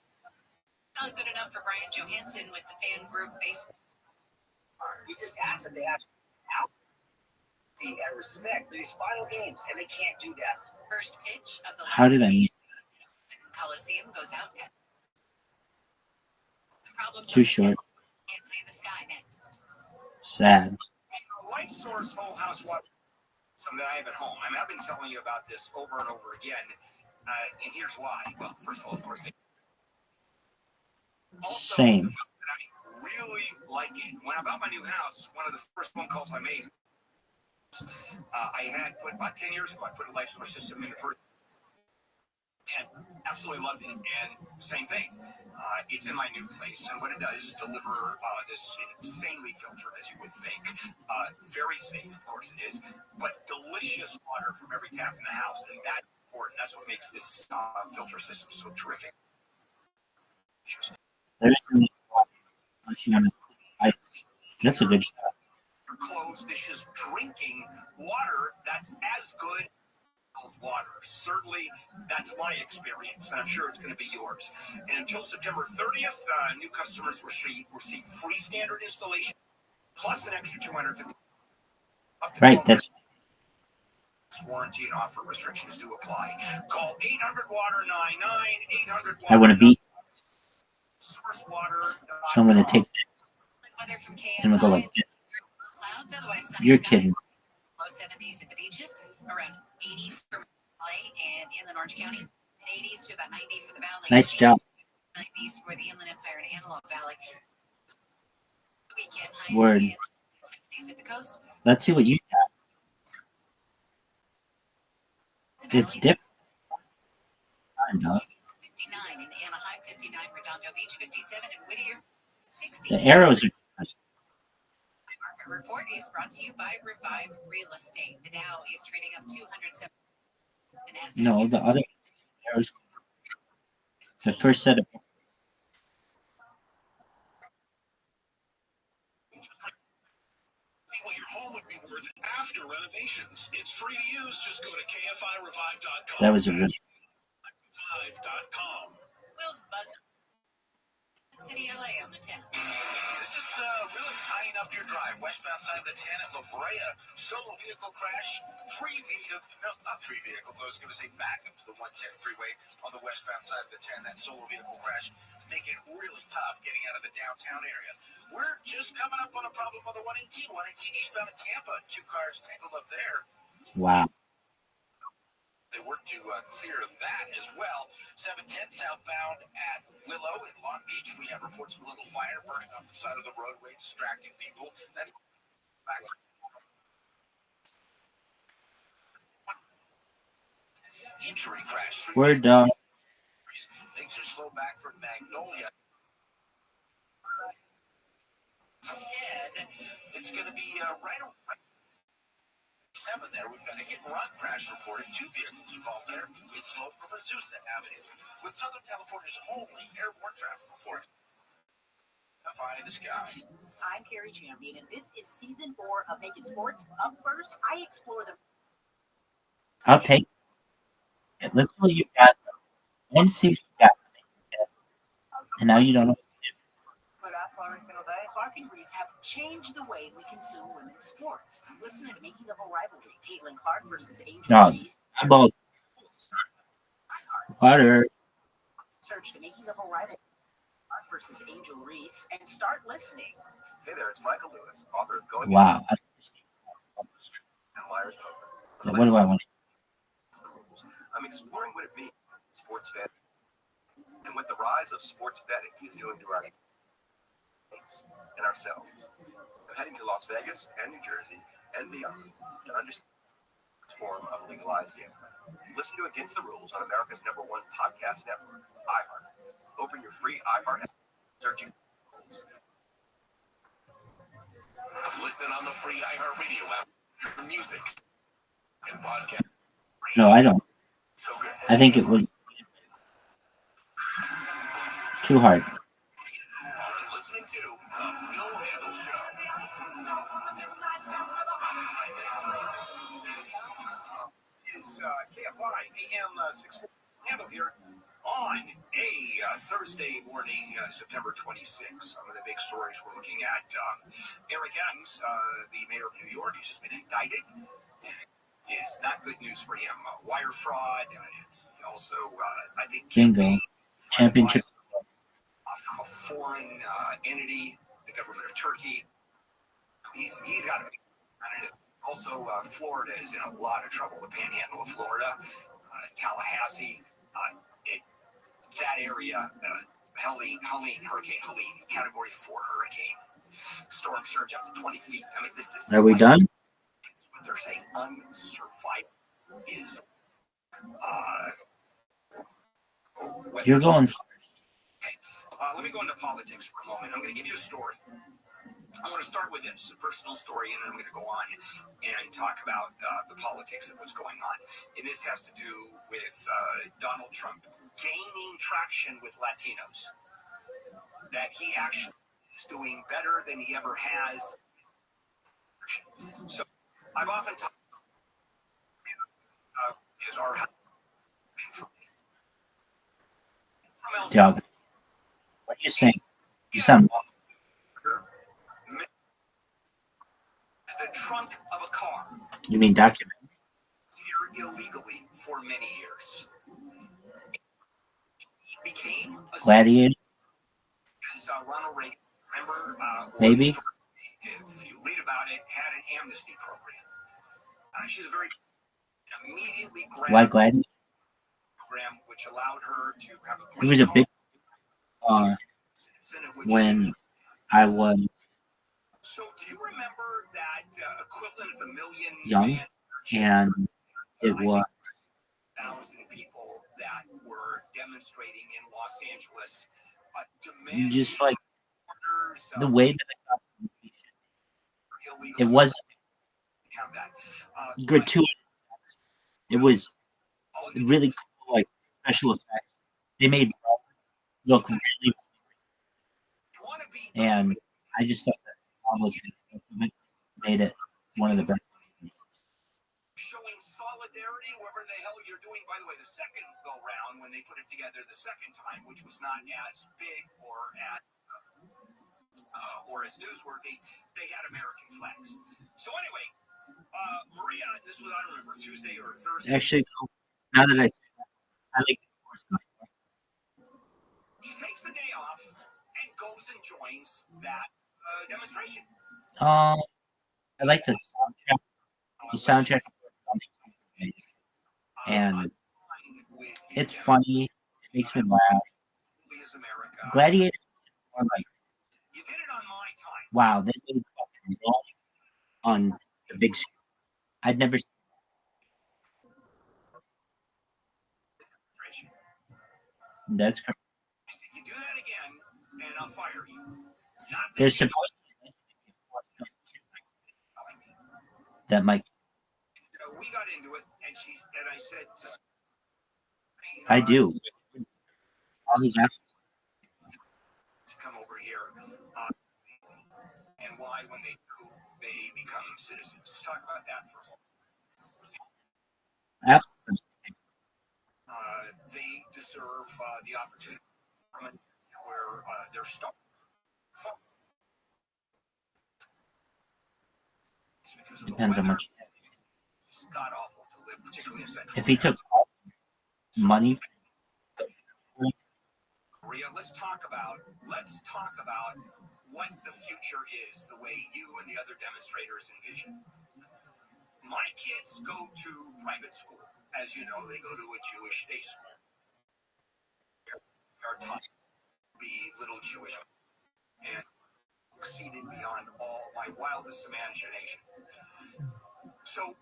Not good enough for Brian Johansson with the fan group baseball. We just asked that they have and respect for these final games, and they can't do that. First pitch of the How did I? Coliseum goes out. Too short. Can't play the sky next. Sad. Life Source Whole House Water system that I have at home. I mean, I've been telling you about this over and over again, and here's why. Well, first of all, of course, also, Same. I really like it. When I bought my new house, one of the first phone calls I made, I had put about 10 years ago, I put a Life Source system in the person. And absolutely loved it. And same thing, it's in my new place. And what it does is deliver this insanely filtered, as you would think. Very safe, of course it is, but delicious water from every tap in the house. And that's important. That's what makes this filter system so terrific. That's a good shot. Clothes, dishes, drinking water that's as good as water. Certainly, that's my experience, and I'm sure it's going to be yours. And until September 30th, new customers receive free standard installation plus an extra $250. Right. That's warranty and offer restrictions do apply. Call 800-WATER-99, 800 I want to beat. Source Water. So I'm going to take that. And we'll go like this. You're kidding. Low 70s at the beaches, around 80 for LA and inland Orange County, and 80s to about 90 for the Valley. Nice job. 90s for the Inland Empire and Antelope Valley. Weekend highs Word. and 70s at the coast. Let's see what you got. It's different. Kind of. 59 in Anaheim, 59 Redondo Beach, 57 in Whittier, 60. The arrows are. Market report is brought to you by Revive Real Estate. The Dow is trading up 207. The Nasdaq No, is the other arrows. The first set of. What your home would be worth after renovations. It's free to use. Just go to kfirevive.com. That was a good. Revive.com. Will's buzzing. City, LA on the 10th. This is really tying up your drive. Westbound side of the 10 at La Brea. Solo vehicle crash. Not three vehicles. I was going to say back up to the 110 freeway on the westbound side of the 10. That solo vehicle crash making it really tough getting out of the downtown area. We're just coming up on a problem on the 118. 118 eastbound of Tampa. 2 cars tangled up there. Wow. They work to clear that as well. 710 southbound at Willow in Long Beach. We have reports of a little fire burning off the side of the roadway, distracting people. That's back. Injury crash. Word dog. Things are slow back from Magnolia. And it's going to be right away. 7 there, we've got a hit-and-run crash reported. 2 vehicles involved there. It's slow from Azusa Avenue. With Southern California's only airborne traffic report. High in the sky. I'm Carrie Champion, and this is season 4 of Naked Sports. Up first, I explore the. I'll take it. Let's see what you got. And see what you got. And now you don't know. Clark and Reese have changed the way we consume women's sports. Listen to Making the Whole Rivalry. Caitlin Clark versus Angel No, Reese. I'm both. Water. Search the Making the Whole Rivalry. Clark versus Angel Reese and start listening. Hey there, it's Michael Lewis, author of Going Wow. and Liar's Poker. What do I want? I'm exploring what it means to sports betting and what the rise of sports betting is doing to our states and ourselves. I'm heading to Las Vegas and New Jersey and beyond to understand this form of legalized gambling. Listen to Against the Rules on America's #1 podcast network, iHeart. Open your free iHeart app, searching rules. Listen on the free iHeartRadio app. For music and podcast. No, I don't. So good. I think it was too hard. Listening to the Bill Handle Show. Is KFI AM 640 Handle here on a Thursday morning, September 26th. Some of the big stories we're looking at. Eric Adams, the mayor of New York, has just been indicted. Is not good news for him. Wire fraud. Also, I think Bingo. Championship. From a foreign entity, the government of Turkey. He's got to be on Also, Florida is in a lot of trouble. The Panhandle of Florida, Tallahassee, that area, Hurricane Helene, Category 4 hurricane. Storm surge up to 20 feet. I mean, this is. Are we done? What they're saying, unsurvivable is. You're going. Okay. Let me go into politics for a moment. I'm going to give you a story. I want to start with this, a personal story, and then I'm going to go on and talk about the politics of what's going on. And this has to do with Donald Trump gaining traction with Latinos. That he actually is doing better than he ever has. So I've often talked about is our Doug, what are you saying? You sound. The trunk of a car. You mean document? Here illegally for many years. He became a Gladiator? Ronald Reagan, remember? Maybe. If you read about it, had an amnesty program. She's a very immediately Why Gladiator? Program which allowed her to have a. It was a big. When I was. So do you remember that equivalent of the million Young, and it was 1,000 people that were demonstrating in Los Angeles, just like the way that it wasn't gratuitous. It was really cool, like special effects. They made look really, and I just thought that almost made it one of the best. Showing solidarity, whatever the hell you're doing. By the way, the second go round, when they put it together the second time, which was not as big or as newsworthy, they had American flags. So anyway, Maria, this was, I don't remember, Tuesday or Thursday. Actually, now that I like she takes the day off and goes and joins that demonstration. I like the soundtrack. The soundtrack, and it's funny. It makes me laugh. Gladiator, are like, wow, they did fucking roll on the big screen. I'd never seen. That's correct. You do that again, and I'll fire you. There's supposed to be that might. We got into it, and I said, I do. All these to come over here, and why, when they do, they become citizens. Let's talk about that for a moment. They deserve the opportunity where they're stuck. Depends how much. It's god awful to live, particularly in Central If he took money. Maria, let's talk about what the future is, the way you and the other demonstrators envision. My kids go to private school. As you know, they go to a Jewish day school. They are taught to be little Jewish and succeeded beyond all my wildest imagination. So, in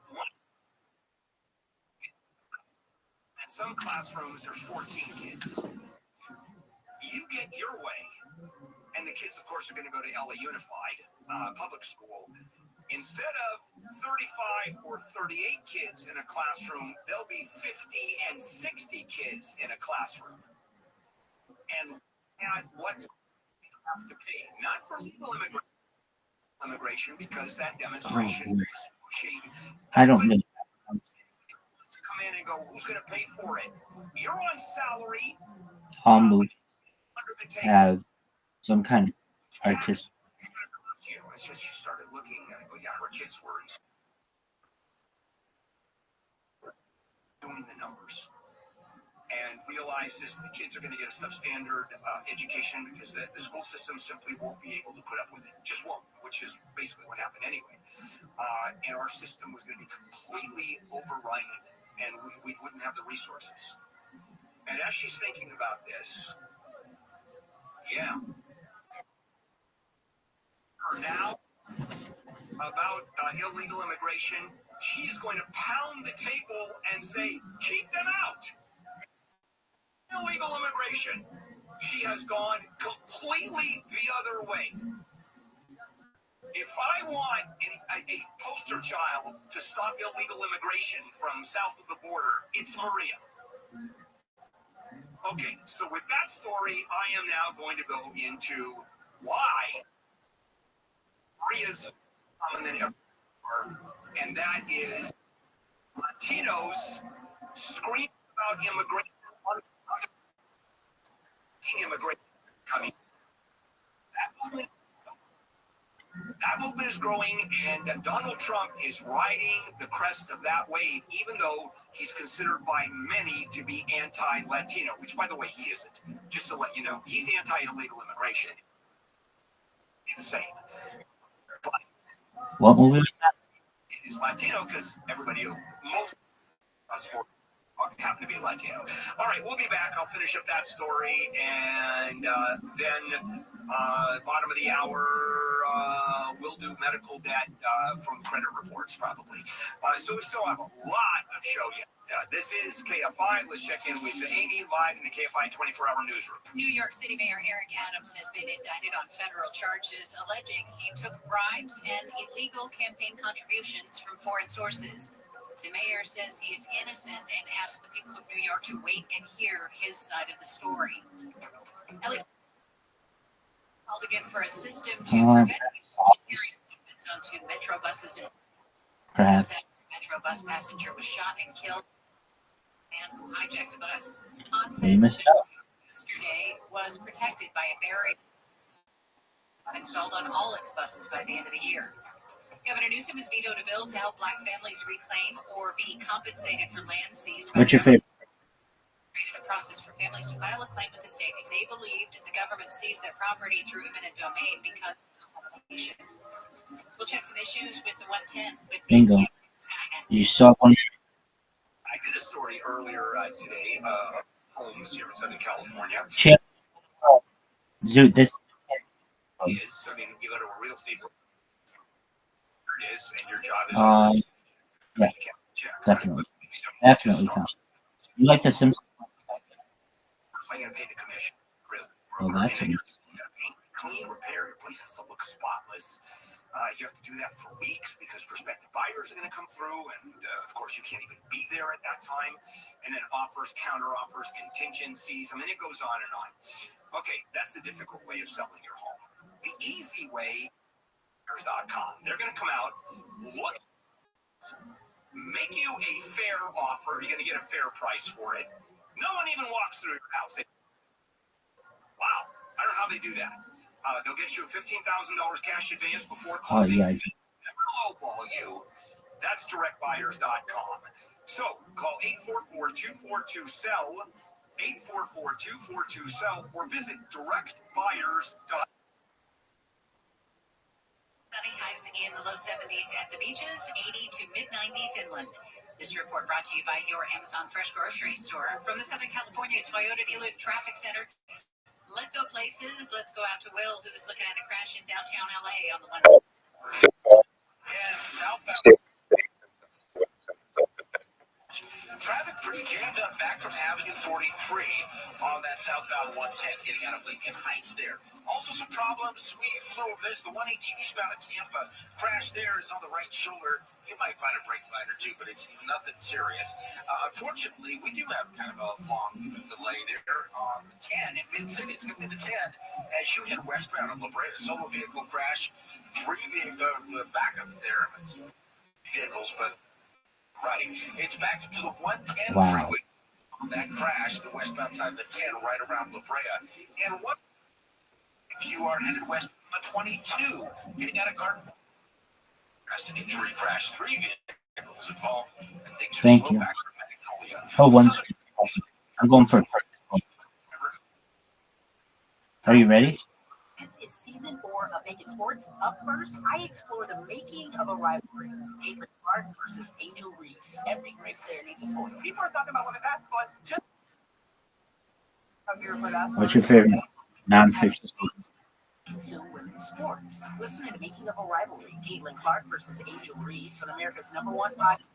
some classrooms, there's 14 kids. You get your way, and the kids, of course, are going to go to LA Unified public school. Instead of 35 or 38 kids in a classroom, there'll be 50 and 60 kids in a classroom. And what you have to pay, not for legal immigration, because that demonstration is pushing. I don't know. To come in and go, who's going to pay for it? You're on salary. Have some kind of artist. It's just you started looking and I go, yeah, her kids were doing the numbers. and realizes the kids are going to get a substandard education because the school system simply won't be able to put up with it. Just won't, which is basically what happened anyway. And our system was going to be completely overrun, and we wouldn't have the resources. And as she's thinking about this, now about illegal immigration, she is going to pound the table and say, keep them out. Illegal immigration. She has gone completely the other way. If I want a poster child to stop illegal immigration from south of the border, it's Maria. Okay, so with that story, I am now going to go into why Maria's common than ever, and that is Latinos screaming about immigration. Coming. That movement is growing, and Donald Trump is riding the crest of that wave, even though he's considered by many to be anti-Latino, which, by the way, he isn't. Just to let you know, he's anti-illegal immigration. It's the same. But What movie was that? it is Latino because everybody, most of us happen to be Latino. All right, we'll be back. I'll finish up that story, and then bottom of the hour, we'll do medical debt from credit reports, probably. So we still have a lot of show yet. This is KFI. Let's check in with Amy live in the KFI 24-hour newsroom. New York City Mayor Eric Adams has been indicted on federal charges alleging he took bribes and illegal campaign contributions from foreign sources. The mayor says he is innocent and asked the people of New York to wait and hear his side of the story. Ellie called again for a system to prevent people carrying weapons onto metro buses. Comes after a metro bus passenger was shot and killed. Man who hijacked a bus. On says yesterday was protected by a barrier installed on all its buses by the end of the year. Governor Newsom has vetoed a bill to help black families reclaim or be compensated for land seized by What's your favorite? created a process for families to file a claim with the state if they believed the government seized their property through eminent domain because of discrimination. We'll check some issues with the 110 with the Bingo. You saw one. I did a story earlier today, homes here in Southern California. Chip. Dude, this Is, I mean, you go to a real estate it is, and your job is yeah, definitely. Definitely counts. You like the Simpsons? I'm going to pay the commission. Oh, that's it. Clean, repair, your place has to look spotless. You have to do that for weeks because prospective buyers are going to come through, and of course, you can't even be there at that time. And then offers, counter offers, contingencies. I mean, it goes on and on. Okay, that's the difficult way of selling your home. The easy way. They're going to come out, look, make you a fair offer. You're going to get a fair price for it. No one even walks through your house. Wow, I don't know how they do that. They'll get you a $15,000 cash advance before closing. Oh, yeah. Never lowball you. That's directbuyers.com. So call 844-242-SELL, 844-242-SELL, or visit directbuyers.com. Sunny highs in the low 70s at the beaches, 80 to mid-90s inland. This report brought to you by your Amazon Fresh Grocery Store. From the Southern California Toyota Dealers Traffic Center, let's go places. Let's go out to Will, who's looking at a crash in downtown LA on the one. And southbound. Traffic pretty jammed up back from Avenue 43 on that southbound 110 getting out of Lincoln Heights there. Also some problems. We flew over this. The 118 eastbound at Tampa crash there is on the right shoulder. You might find a brake light or two, but it's nothing serious. Unfortunately, we do have kind of a long delay there on the 10 in Mid-City. It's going to be the 10 as you head westbound on La Brea. Solo vehicle crash. 3 backup there. Vehicles, but righty. It's back to the 110 freeway. That crash, the westbound side of the 10, right around La Brea. And what if you are headed west on the 22, getting out of Garden? That's an injury crash. 3 vehicles involved, and things are slow back from Magnolia. Oh, one. I'm going for a perfect score. Are you ready? This is season 4 of Naked Sports. Up first, I explore the making of a rivalry. Caitlin Clark versus Angel Reese. Every great player needs a foil. People are talking about women's basketball. Just What's your favorite non-fiction? consume women's sports. Listen to the making of a rivalry. Caitlin Clark versus Angel Reese on America's #1 podcast.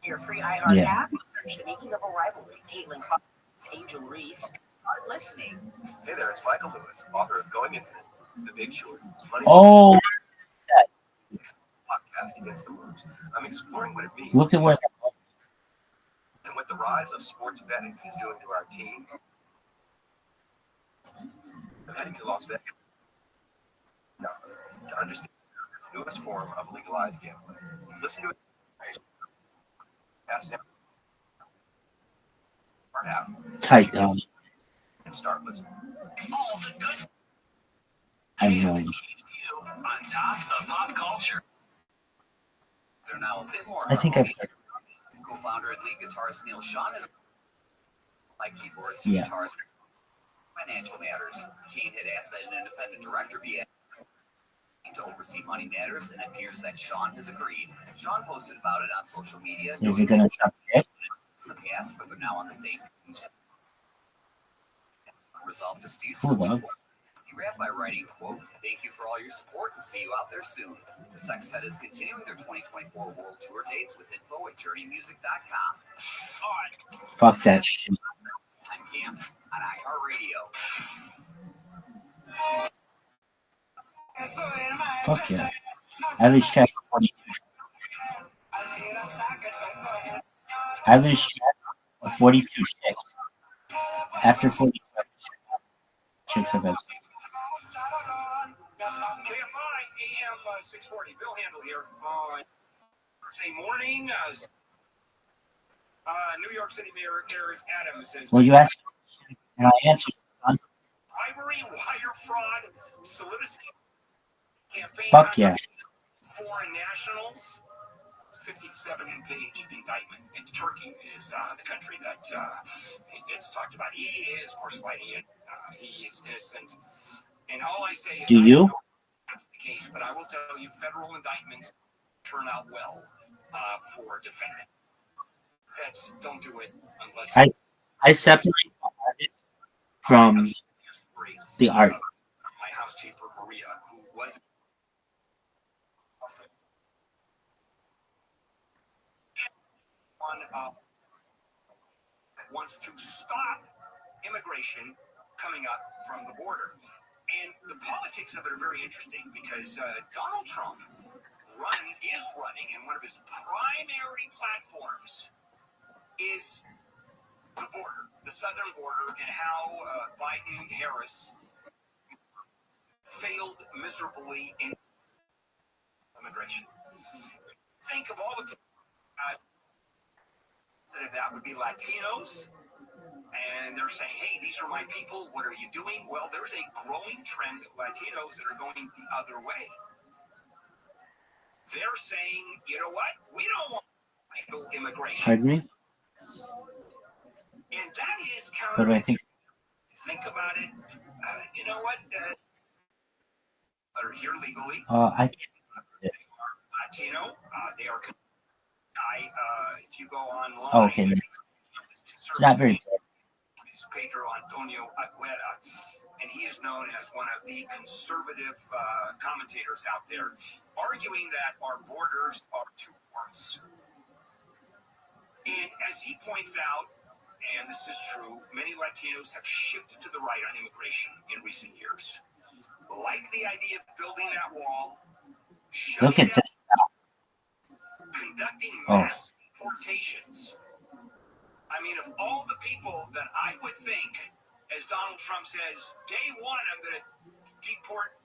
Your free IR app. Search the making of a rivalry. Caitlin Clark versus Angel Reese. Start listening. Hey there, it's Michael Lewis, author of Going Infinite, The Big Short, Money Podcast Against the Rules. I'm exploring what it means. Look at what and what the rise of sports betting is doing to our team. I'm heading to Las Vegas now to understand the newest form of legalized gambling. Listen to it. Ask now. tight down. And start listening. All the good I know. on top of pop culture. They're now a bit more. I think I've Co-founder and lead guitarist Neil Sean is like keyboardist Yeah. guitarist. Financial matters. Kane had asked that an independent director be added to oversee money matters, and it appears that Sean has agreed. Sean posted about it on social media. Is he gonna stop it? In the past, but they're now on the same page. Resolved disputes. Hold on. He wrapped by writing, quote, "Thank you for all your support and see you out there soon." The Sextet is continuing their 2024 World Tour dates with info at journeymusic.com. Fuck that shit. I'm Camps on iHeartRadio. Fuck yeah. Average check. Average check of 42 chicks. After 42 chicks of it. KFI AM 640. Bill Handel here on Thursday morning. New York City Mayor Eric Adams says. Well, you asked, and I answered. Bribery, wire fraud, soliciting campaign. Fuck yeah. Foreign nationals. 57-page indictment. And Turkey is the country that it's talked about. He is, of course, fighting it. He is innocent. And all I say is, Do you? That's the case, but I will tell you, federal indictments turn out well for defendant. Don't do it unless I separate the artist from the art. My housekeeper Maria, who was wants to stop immigration coming up from the border. And the politics of it are very interesting because Donald Trump is running, and one of his primary platforms is the border, the southern border, and how Biden-Harris failed miserably in immigration. Think of all the people that would be Latinos, and they're saying, hey, these are my people, what are you doing? Well, there's a growing trend of Latinos that are going the other way. They're saying, you know what? We don't want illegal immigration. Pardon me? And that is What do I think? Think about it. You know what? Are here legally. I They are Latino. They are. If you go online. Oh, okay. It's not very good. Is Pedro Antonio Aguera, and he is known as one of the conservative commentators out there, arguing that our borders are too porous. And as he points out, and this is true, many Latinos have shifted to the right on immigration in recent years. Like the idea of building that wall, Look at that. conducting mass deportations. I mean, of all the people that I would think, as Donald Trump says, day one, I'm going to deport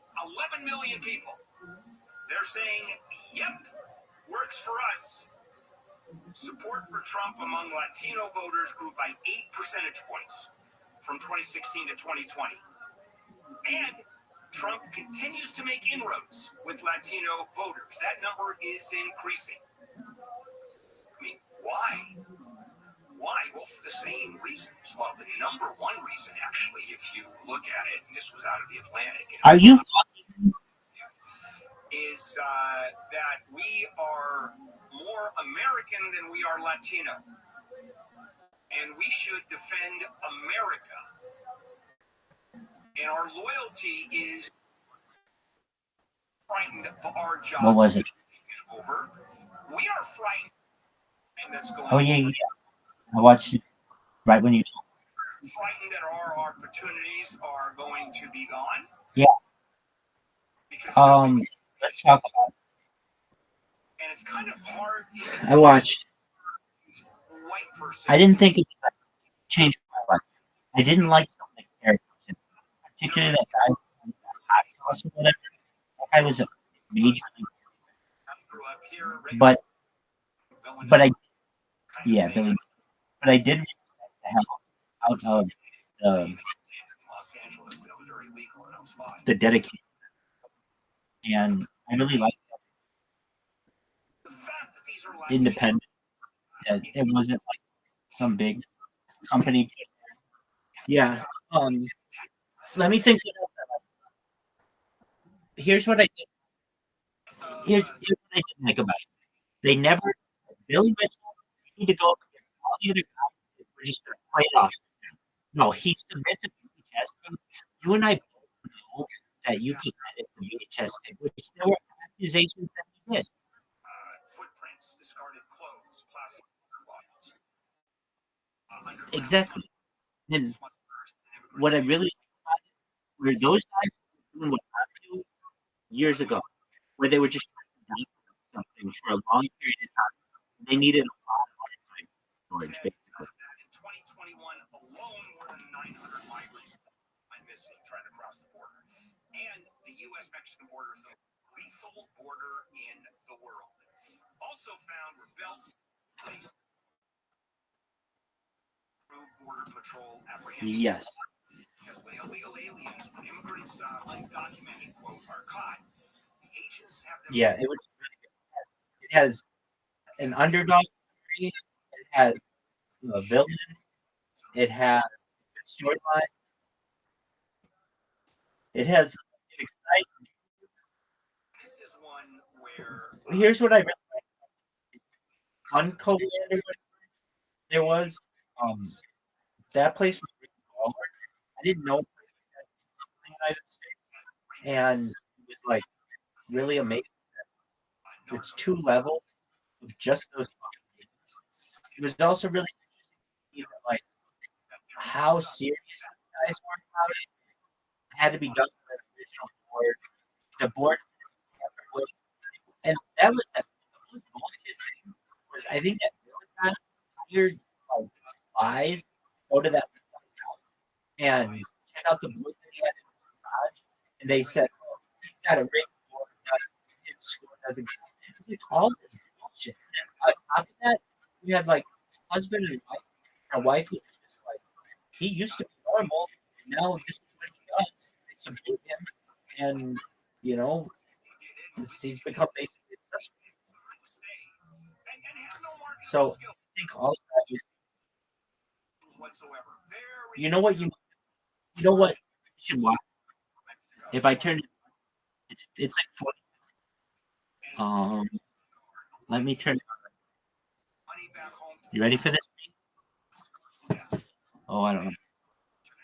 11 million people. They're saying, yep, works for us. Support for Trump among Latino voters grew by 8 percentage points from 2016 to 2020. And Trump continues to make inroads with Latino voters. That number is increasing. I mean, why? Why? Well, for the same number one reason, actually, if you look at it, and this was out of the Atlantic. Are you is that we are more American than we are Latino. And we should defend America. And our loyalty is frightened of our jobs What was it? over. We are frightened. And that's going Oh, yeah. I watched it right when you told me. Frightened that our opportunities are going to be gone. Yeah. Because let's talk about it. And it's kind of hard. I watched. I didn't think it changed my life. I didn't like some of the characters, particularly that guy, hot sauce or whatever. That guy was a major. But I, yeah, Billy. But I did respect the hell out of the dedication, and I really liked that. Independent. It wasn't like some big company. Yeah. Let me think. Here's what I did. Here's what I didn't think about it. They never. Billy Mitchell. You need to go up against all the other guys. We're just going to play it off. No, he submitted to VHS tape. You and I both know that you could edit the VHS tape, which there were accusations that he did. Footprints, discarded clothes, plastic bottles. Exactly. And what I really were those guys doing what I do years ago, where they were just trying to document something for a long period of time. They needed a lot of archive storage, basically. In 2021 alone, more than 900 migrants went missing trying to cross the border. And the U.S.-Mexican border is the lethal border in the world. Also found were belts placed through Border Patrol apprehensions. Yes. Because when illegal aliens, when immigrants, undocumented, quote, are caught, the agents have them. Yeah, it was really good. It has an underdog. It has a villain. It has a storyline. It has an exciting. This is one where. Here's what I really like. Uncolander. There was that place was really forward. I didn't know it was in the United States, and it was like really amazing. It's 2 levels of just those fucking games. It was also really interesting, like how serious the guys were about it. It had to be done by the original board. The board, and that was the bullshit thing. Was I think that Bill got hired like 5 go to that house and check out the board that he had in his garage, and they said, "Oh, he's got a ring board, doesn't all this bullshit." And on top of that, we had like husband and wife. A wife who was just like, he used to be normal, and now this is what he does. They subdue him, and he's become basically so. I think all of that. You know what you should watch. If I turn it, it's like 40. Let me turn. You ready for this? Oh, I don't know.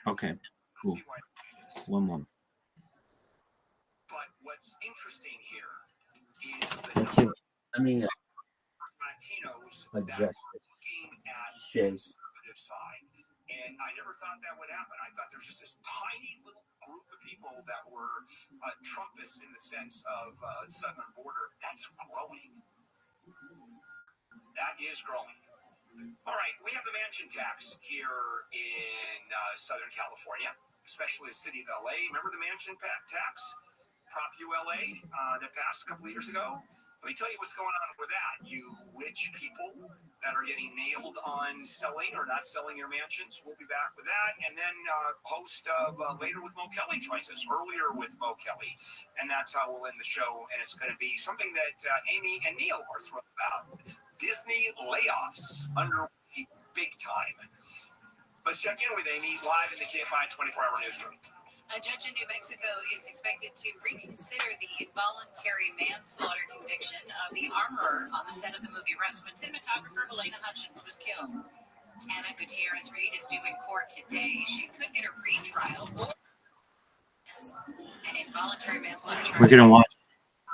Okay, cool. One moment. But what's interesting here is that let me Latinos adjust that were looking at the conservative side. And I never thought that would happen. I thought there's just this tiny little group of people that were Trumpists in the sense of southern border. That's growing. That is growing. All right, we have the mansion tax here in Southern California, especially the city of LA. Remember the mansion tax? Prop ULA that passed a couple of years ago? Let me tell you what's going on with that. You rich people that are getting nailed on selling or not selling your mansions. We'll be back with that. And then host of Later with Mo Kelly joins us, earlier with Mo Kelly. And that's how we'll end the show. And it's going to be something that Amy and Neil are thrilled about. Disney layoffs underway big time. Let's check in with Amy live in the KFI 24-hour newsroom. A judge in New Mexico is expected to reconsider the involuntary manslaughter conviction of the armorer on the set of the movie Rust when cinematographer Helena Hutchins was killed. Anna Gutierrez-Reed is due in court today. She could get a retrial or an involuntary manslaughter charge. We're going to watch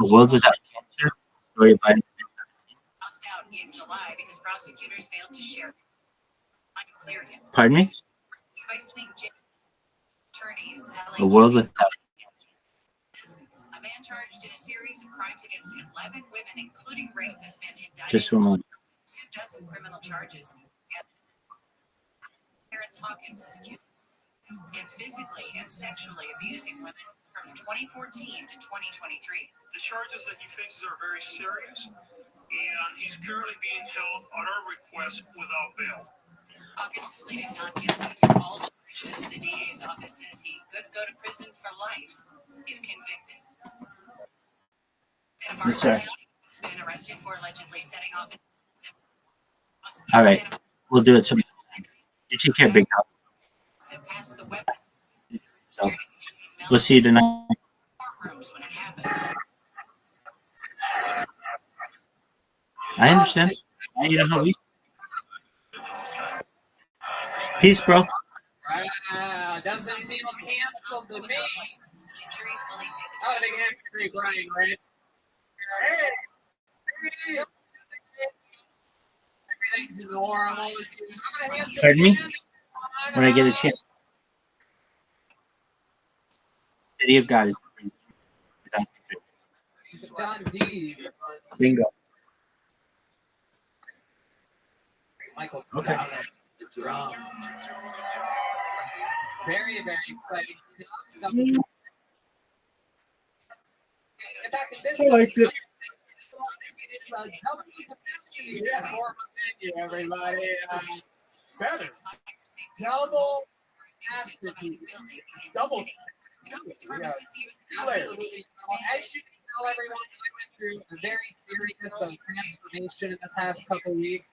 A World Without Cancer. Story of Biden. Tossed out in July because prosecutors failed to share. Uncleared him. Pardon me? By swing attorneys. A World Without A man charged in a series of crimes against 11 women, including rape, has been indicted. Just one moment. 24 criminal charges. Terrence Hawkins is accused and physically and sexually abusing women from 2014 to 2023. The charges that he faces are very serious, and he's currently being held on our request without bail. Hawkins is pleading not guilty to all charges. The DA's office says he could go to prison for life if convicted. Yes, sir. Has been arrested for allegedly setting off. All right. We'll do it tomorrow. You take care, big dog. So pass the weapon. So, we'll see you tonight. Courtrooms when it happened. I understand. You know how we. Peace, bro. Doesn't feel canceled to me. Oh, they can have to crying, right? Everything's normal. Pardon me? When I get a chance. City of God is bingo. Michael. Okay. Very, very exciting stuff. I liked it. Everybody. 7. Double capacity. Double. Yeah. As you can tell, everyone, I went through a very serious transformation in the past couple of weeks.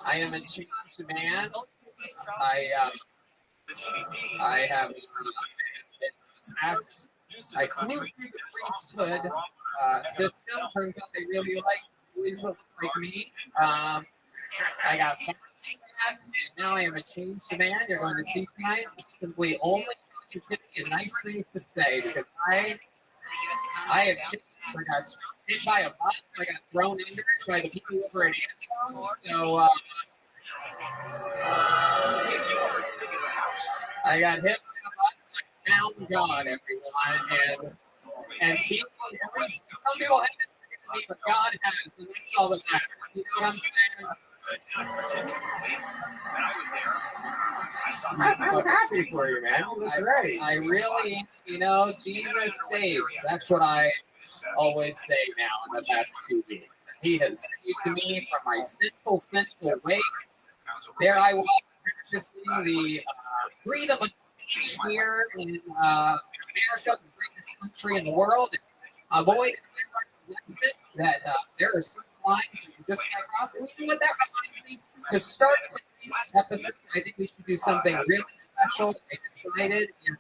I am a changed man. I have asked. I flew through the priesthood system. Turns out they really like boys look like me. I got and now I am a changed man. You're going to see tonight. Simply only to give me a nice thing to say because I have changed. I got hit by a bus. I got thrown under it by the people over at Amazon. So I got hit by a bus. I found God, everyone, and people. Some people haven't forgiven me, but God has, and that's all that matters. You know what I'm saying? I'm so happy for you, man. That's right. I really, Jesus saves. That's what I always say now in the past 2 weeks. He has saved me from my sinful ways. There I was practicing the freedom of speech here in America, the greatest country in the world. I've always represents it that there are certain lines that you just can't cross. And you know what that reminds me? To start today's episode, I think we should do something really special and excited. And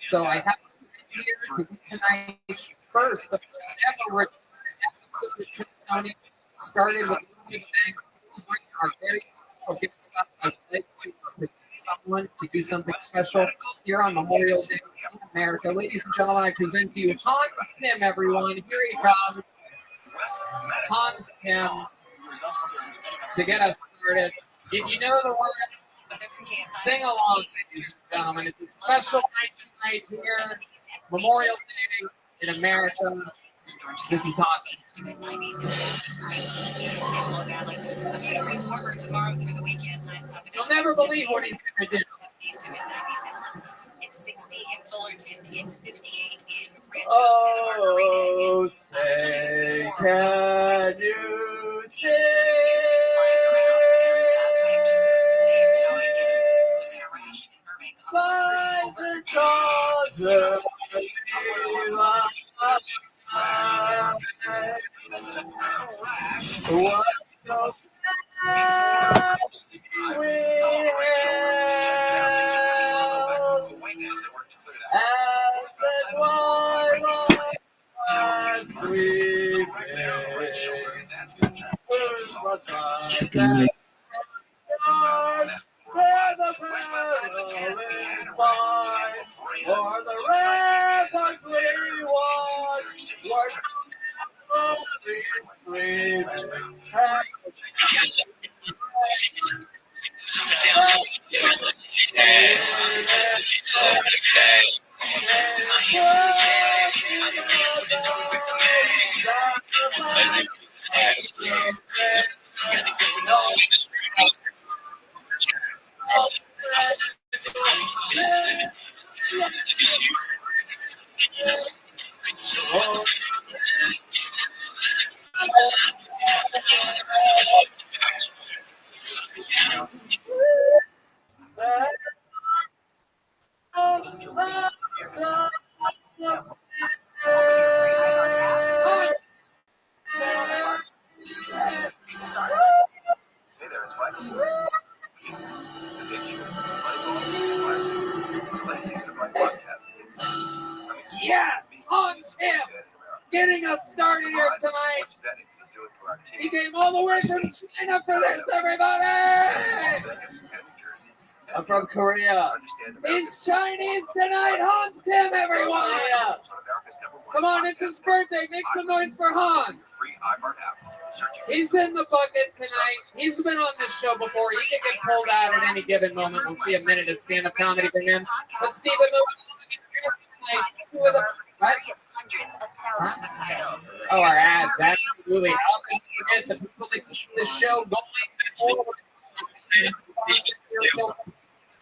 so I have a here to do tonight's first, the first ever episode of Trip Tony started with our very special gift stuff. I would like to present someone to do something special here on Memorial Day in America. Ladies and gentlemen, I present to you Hans Kim, everyone. Here he comes. Hans Kim to get us started. If you know the words, sing along, ladies and gentlemen. It's a special night tonight here, Memorial Day in America. This is Hans. A few degrees warmer tomorrow through the weekend. You'll never believe what he's going to do. It's 60 in Fullerton. It's 58 in Rancho Oh, say, can you say? By the Georgia what Good. Hey there, it's Michael. The Big Show. Money season of my podcast. Yes, on Tim, getting us started here tonight. He came all the way from China for this, everybody. I'm from Korea. He's Chinese tonight, Hans Tim, everyone. Come on, it's his birthday. Make some noise for Hans. He's in the bucket tonight. He's been on this show before. He can get pulled out at any given moment. We'll see a minute of stand-up comedy for him. But Stephen, with a, right? Oh, our ads, absolutely. How can we forget the people that keep the show going forward?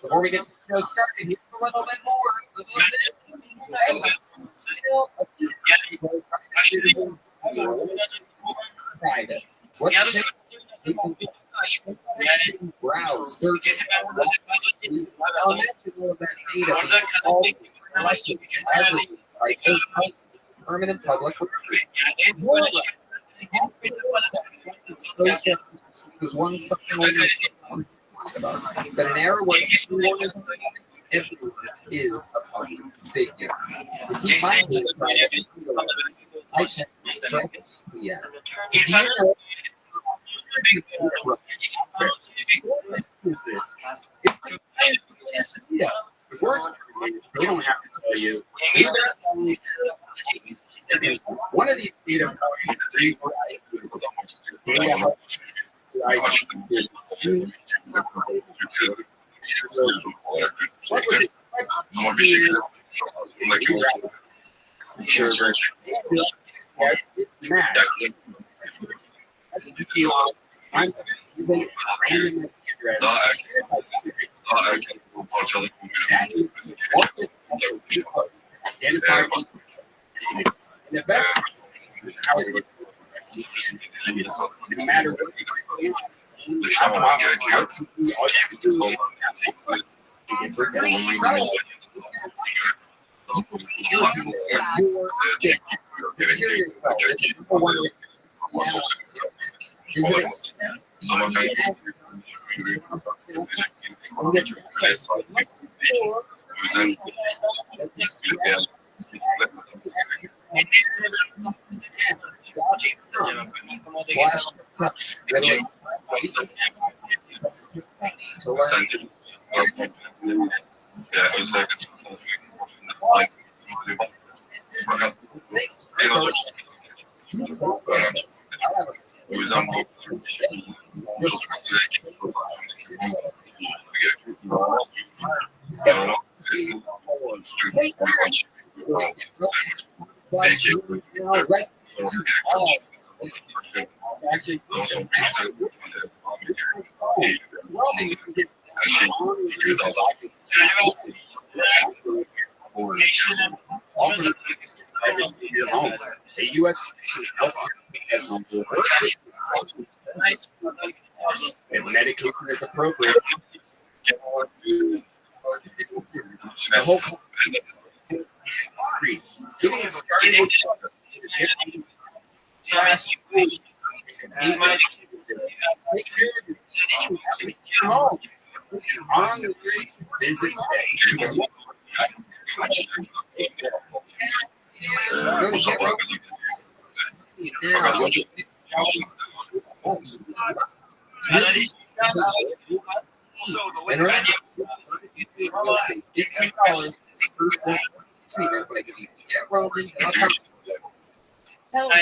Before we get the show started, here's a little bit more. Private. What's the browse, search, I'll mention all of that data being all collected by third parties, permanent public record. Because one something about, but an era where everyone is a public figure. To keep my data private, I sent yeah. The worst part is they don't have to tell you. One of these data companies, no matter what the U.S. if medication is appropriate, the whole getting started home on the visit today. And remember, $15 per treatment, but if you get Roman, tell me,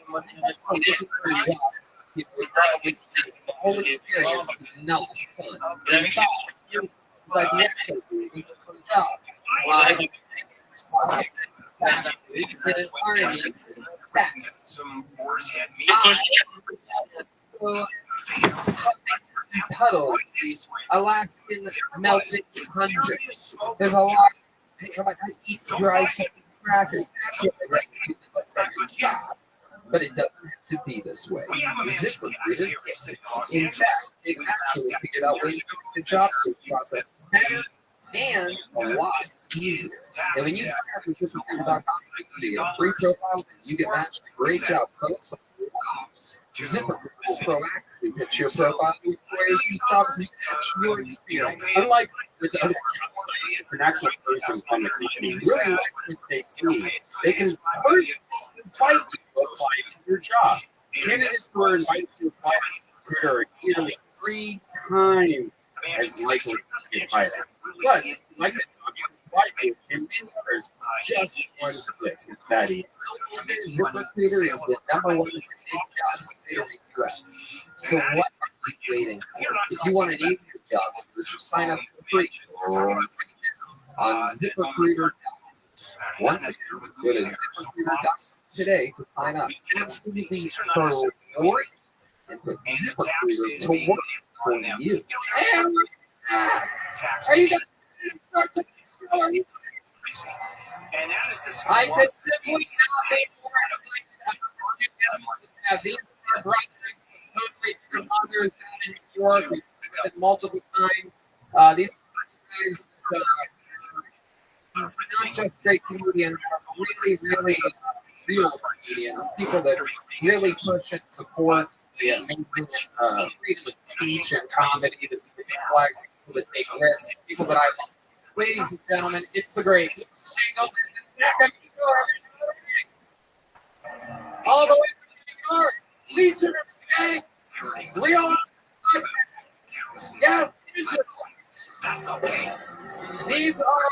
looking for a job, you would probably think the whole experience is not fun. In fact, like next to you, looking for a job. Why? Some boars had meat. Puddles, the Alaskan melted tundra. There's a lot of people like to eat dry crackers. That's what they like to do. Looks like a job. But it doesn't have to be this way. ZipRecruiter is. In fact, they've actually figured out ways to make the job search process better and a lot easier. And when you sign up with ZipRecruiter.com, you get a free profile and you get matched to great job posts. ZipRecruiter will proactively pitch your profile to employers whose jobs match your experience. Unlike with the other jobs, if an actual person from the company really likes what they see, they can first invite you to apply to your job. Candidates who are invited to apply to recruiter are nearly 3 times as likely to get hired. Plus, like the job you apply to and many others, just one click. It's that easy. ZipRecruiter is the #1 job site in the U.S. So what are you waiting for? If you want an easier job search, sign up for free on ZipRecruiter.com. Once again, go to ZipRecruiter.com today to sign up. Absolutely for free and put ZipRecruiter to work for you. Are you guys? And that is the I could simply not say more as these are brought from others in New York. We've done it multiple times. These guys not just great comedians, but really, really real comedians. People that really push and support the amazing freedom of speech and comedy, the flags, people that take risks, people that I love. Ladies and gentlemen, it's the great all the way from New York, Legion of Skanks, Real Yes, that's okay. These are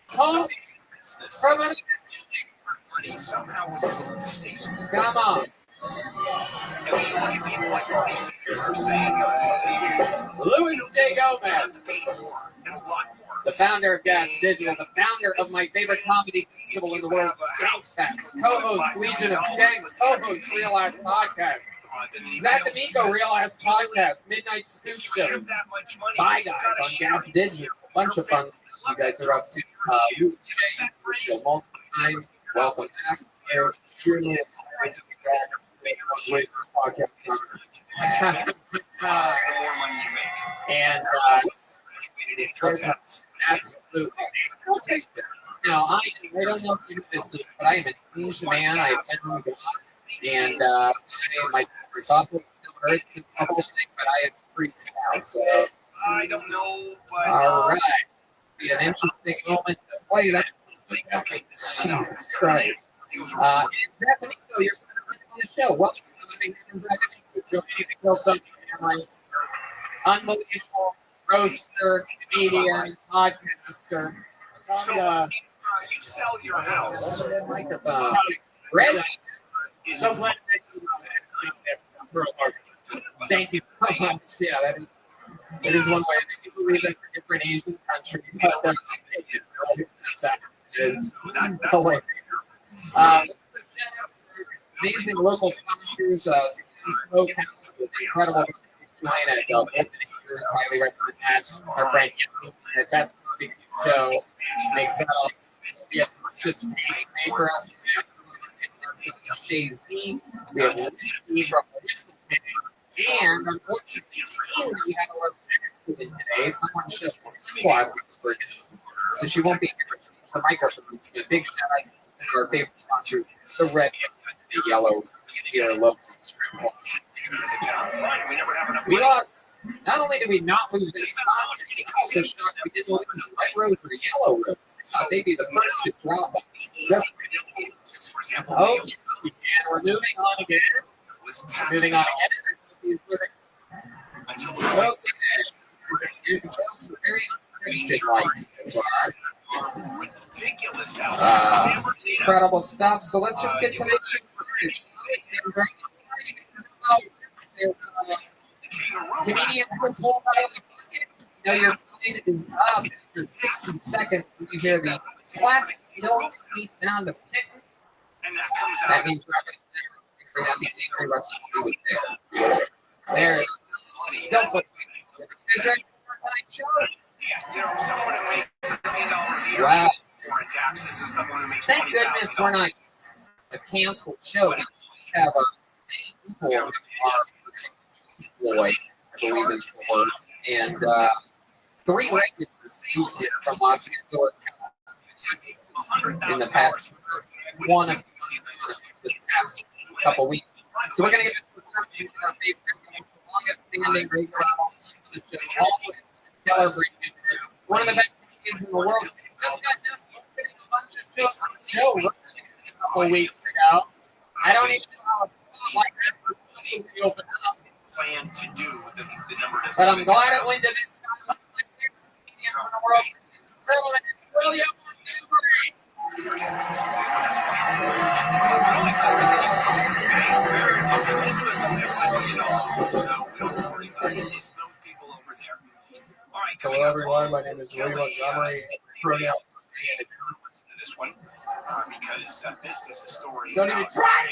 homies from Bernie somehow was able to stay so. Come on. And when you look at people like Bernie Sanders saying, Louis J. Gomez, the founder of Gas Digital, the founder of my favorite comedy festival in the world, Skanks Fest, co-host Legion of Skanks, co-host Real Ass Podcast, Zach Amico, Real Ass Podcast, Midnight Scoop Show, Bye Guys on Gas Digital, a bunch of fun stuff you guys are up to. Louis J. Show multiple times. Welcome back. Extremely excited to be back with this podcast. And absolutely. Now, I don't know if you know this, but I am a changed man. I have been on God, and my thought still hurts the whole thing, but I am free now. So I don't know, but all right, be an interesting moment to play that. Jesus Christ. Exactly. So you're on the show. Welcome to the unbelievable roaster, comedian, podcaster. So, you sell your house. Over that microphone. Ready? So glad thank you so much. Yeah, that is one way. People believe that for different Asian countries, but that is hilarious. Amazing local sponsors, Smokehouse, with incredible China, highly recommend that. Our friend Yumi, the best barbecue show, makes that all. We have just maker us. We have Jay-Z. We have whiskey from Whistlepicker. And unfortunately, we had a little accident today. Someone just squad so she won't be here. The microphone. A big shout out to our favorite sponsors, the red, the yellow, here local strip mall. We lost. Not only did we not lose any sponsors, we also shocked we didn't lose the red rose or the yellow rose. They'd be the first to drop us. Oh, and we're moving on again. until Okay. Very Christian like ridiculous out there. San Bernardino. incredible stuff. So let's just get to the Canadian football. Now your plane is up for 60 seconds. You hear the classic milk sound of pick. And that comes out. That means we're going to be the rest of the there. There's still football. Is there Yeah, someone who makes $1 million a year more in taxes than someone who makes $20,000. Thank goodness we're not a canceled show. We have people are employed, I believe is the word, and 3 regulars used it from Los Angeles in the past one of the past couple weeks. So we're going to get to our favorite, longest standing regular celebration. One of the best comedians in the world. This guy just opened a bunch of shows a couple weeks ago. I don't even know how like that to open up. Plan to do the number. But I'm glad it went to this guy. Comedians in the world. It's William Hello everyone, my name is William Montgomery. This one, because this is a story. Don't even try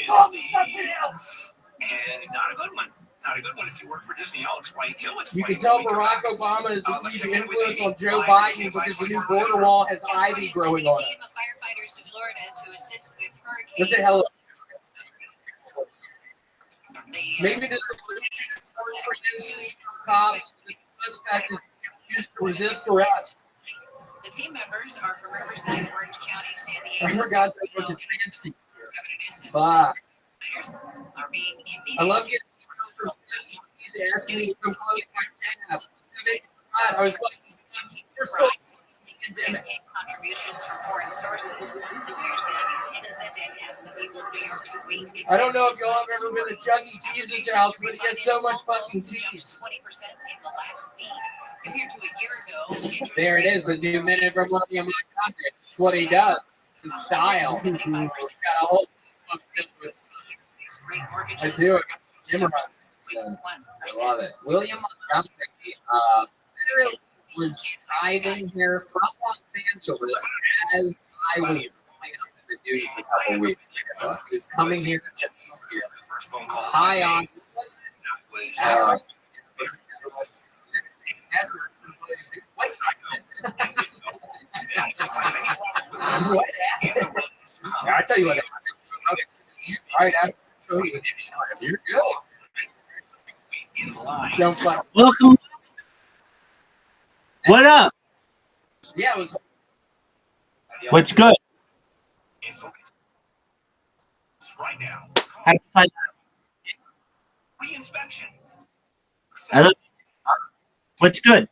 and not a good one. Not a good one. If you work for Disney, I'll explain. You can tell Barack Obama is a huge influence on Joe Biden because the new border wall has ivy growing on it. Firefighters to Florida to assist with hurricane. Let's say hello. Maybe the solution is for you cops the suspect is used to resist arrest. The team members are from Riverside, Orange County, San Diego. I forgot there's a bunch of trans people. Fuck. I love getting he's asking me to close my tab. I was like, you're so contributions from foreign sources. The mayor says he's innocent and asks the people of New York to wait. I don't know if y'all have ever been to Chuck E. Cheese's house, but he has so much fucking cheese. 20% in the last week compared to a year ago. There it is, the new minute from William Montgomery. That's what he does. His style. He's got a whole book with I do it. I love it. William Montgomery literally was driving here from Los Angeles as I was going up in the news a couple weeks ago. He was coming here to get here. High on. I tell you what. All right, you're good. Don't fuck. Welcome. What up? Yeah, it was. What's good? Right now. How do you find out? Reinspection. I love you. What's good?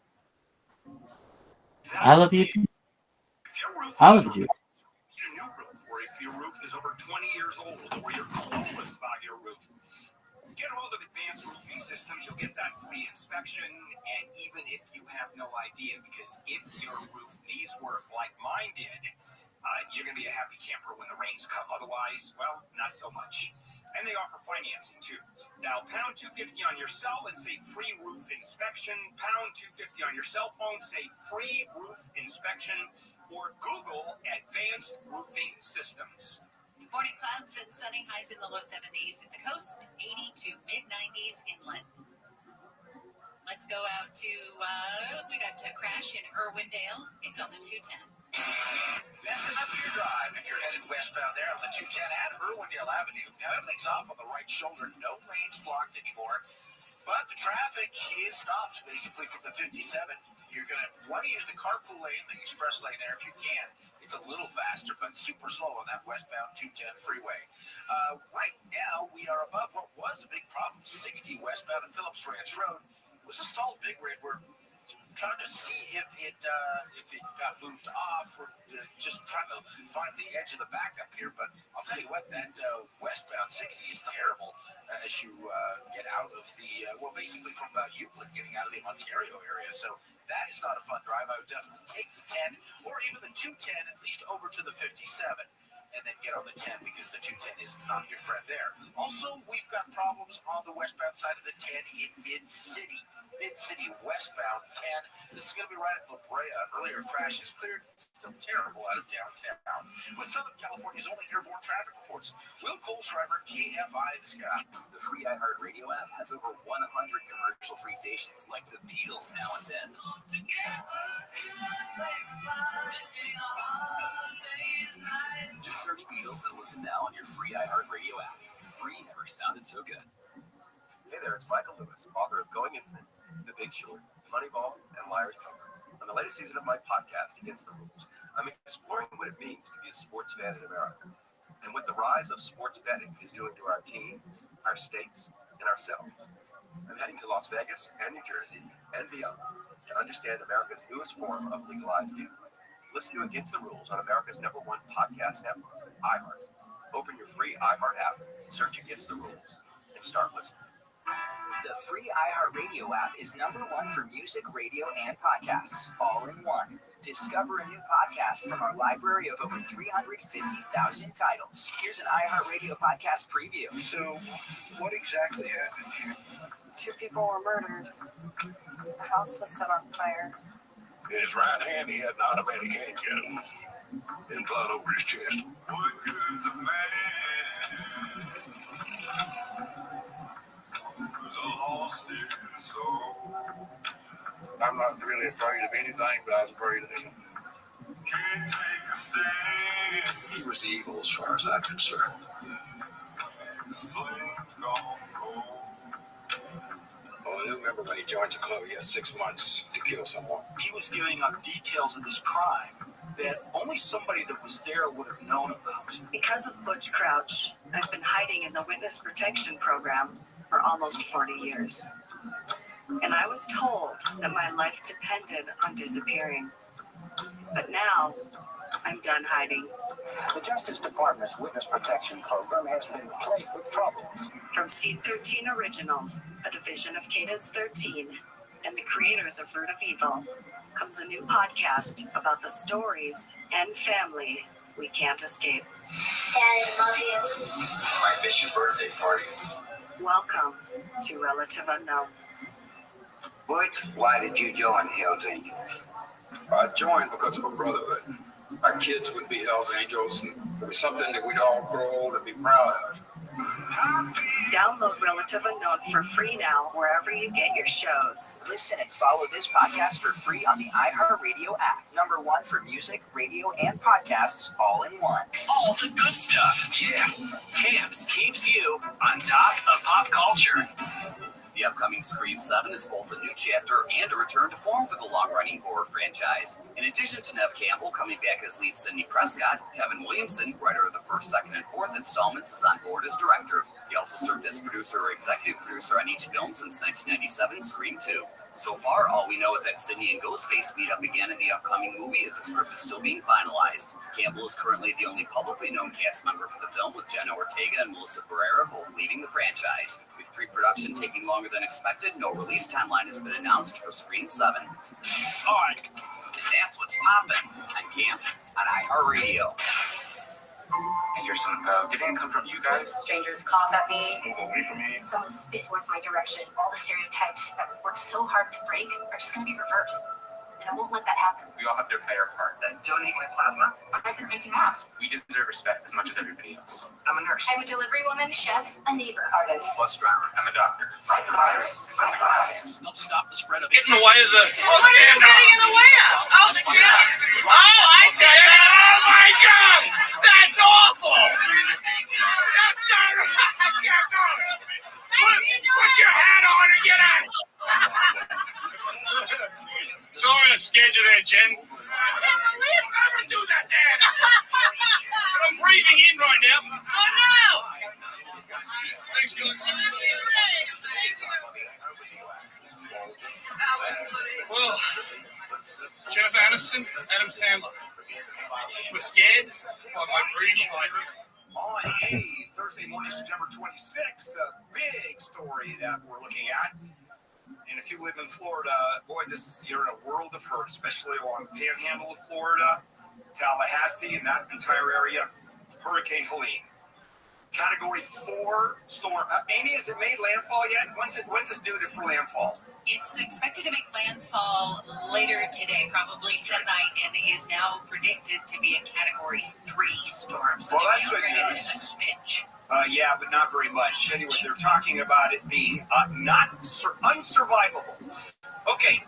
I love you. I love you. Or if your roof is over 20 years old, or you're clueless about your roof, get hold of Advanced Roofing Systems. You'll get that free inspection, and even if you have no idea, because if your roof needs work like mine did, you're going to be a happy camper when the rains come. Otherwise, well, not so much. And they offer financing, too. Now, pound 250 on your cell and say free roof inspection. Pound 250 on your cell phone, say free roof inspection. Or Google Advanced Roofing Systems. Morning clouds and sunny, highs in the low 70s at the coast, 80 to mid-90s inland. Let's go out to, we got to Crash in Irwindale. It's on the 210. That's enough of your drive if you're headed westbound there on the 210 at Irwindale Avenue. Now, everything's off on the right shoulder. No lanes blocked anymore. But the traffic is stopped basically from the 57. You're going to want to use the carpool lane, the express lane there if you can. It's a little faster, but super slow on that westbound 210 freeway. Right now, we are above what was a big problem. 60 westbound at Phillips Ranch Road was a stalled big rig. We're trying to see if it got moved off, or just trying to find the edge of the backup here. But I'll tell you what, that westbound 60 is terrible as you get out of the basically from Euclid, getting out of the Ontario area. So that is not a fun drive. I would definitely take the 10 or even the 210, at least over to the 57. And then get on the 10, because the 210 is not your friend there. Also, we've got problems on the westbound side of the 10 in Mid-City. Mid-City westbound 10. This is going to be right at La Brea. Earlier crash is cleared. Still terrible out of downtown. With Southern California's only airborne traffic reports. Will Kohlschreiber, KFI, this guy. The free iHeartRadio app has over 100 commercial-free stations like the Beatles now and then. Just search Beatles and listen now on your free iHeartRadio app. Free never sounded so good. Hey there, it's Michael Lewis, author of Going Infinite, The Big Short, Moneyball, and Liar's Poker. On the latest season of my podcast, Against the Rules, I'm exploring what it means to be a sports fan in America, and what the rise of sports betting is doing to our teams, our states, and ourselves. I'm heading to Las Vegas and New Jersey and beyond to understand America's newest form of legalized gambling. Listen to Against the Rules on America's #1 podcast network, iHeart. Open your free iHeart app, search Against the Rules, and start listening. The free iHeartRadio app is #1 for music, radio, and podcasts, all in one. Discover a new podcast from our library of over 350,000 titles. Here's an iHeartRadio podcast preview. So, what exactly happened here? 2 people were murdered. The house was set on fire. In his right hand, he had an automatic handgun. And blood over his chest. What good's a man who's lost his soul? I'm not really afraid of anything, but I was afraid of him. Can't take a stand. He was evil as far as I'm concerned. His flame gone cold. Well, I remember when he joined the club, he had 6 months to kill someone. He was giving up details of this crime that only somebody that was there would have known about. Because of Butch Crouch, I've been hiding in the witness protection program for almost 40 years. And I was told that my life depended on disappearing. But now, I'm done hiding. The Justice Department's witness protection program has been plagued with troubles. From Seed 13 Originals, a division of Cadence 13, and the creators of Root of Evil, comes a new podcast about the stories and family we can't escape. Daddy, I love you. I miss your birthday party. Welcome to Relative Unknown. Butch, why did you join Hell's Angels? I joined because of a brotherhood. Our kids would be Hell's Angels, and it was something that we'd all grow old and be proud of. Download Relative Unknown for free now wherever you get your shows. Listen and follow this podcast for free on the iHeartRadio app. #1 for music, radio, and podcasts, all in one. All the good stuff. Yeah. Camps keeps you on top of pop culture. The upcoming Scream 7 is both a new chapter and a return to form for the long-running horror franchise. In addition to Neve Campbell coming back as lead Sidney Prescott, Kevin Williamson, writer of the first, second, and fourth installments, is on board as director. He also served as producer or executive producer on each film since 1997's Scream 2. So far, all we know is that Sidney and Ghostface meet up again in the upcoming movie as the script is still being finalized. Campbell is currently the only publicly known cast member for the film, with Jenna Ortega and Melissa Barrera both leaving the franchise. With pre-production taking longer than expected, no release timeline has been announced for Scream 7. All right. And that's what's poppin' on Camps on iHeartRadio. And here's some, did anyone come from you guys? Strangers cough at me. Away from me. Someone spit towards my direction. All the stereotypes that we worked so hard to break are just going to be reversed. And I won't let that happen. We all have to play our part. Then donate my plasma. I've been making masks. We deserve respect as much as everybody else. I'm a nurse. I'm a delivery woman, chef, a neighbor, artist. Bus driver. I'm a doctor. Fight the virus. Fight the virus. Help stop the spread of Get in the way of the... What are you getting in the way of? Oh, the gas. Oh, I see. Oh my God! That's awful! That's not right! Put your hat on and get out! Sorry to scare you there, Jen. I can't believe I would do that there! But I'm breathing in right now. Oh no! Thanks, guys. Well, Oh, Jeff Aniston, Adam Sandler. Was scared by my British life. On a Thursday morning, September 26th, a big story that we're looking at. And if you live in Florida, boy, you're in a world of hurt, especially along the panhandle of Florida, Tallahassee, and that entire area. Hurricane Helene. Category 4 storm. Amy, has it made landfall yet? When's it due for landfall? It's expected to make landfall later today, probably tonight, and is now predicted to be a Category 3 storm. So well, that's good news. A smidge. Yeah, but not very much. Anyway, they're talking about it being unsurvivable. Okay,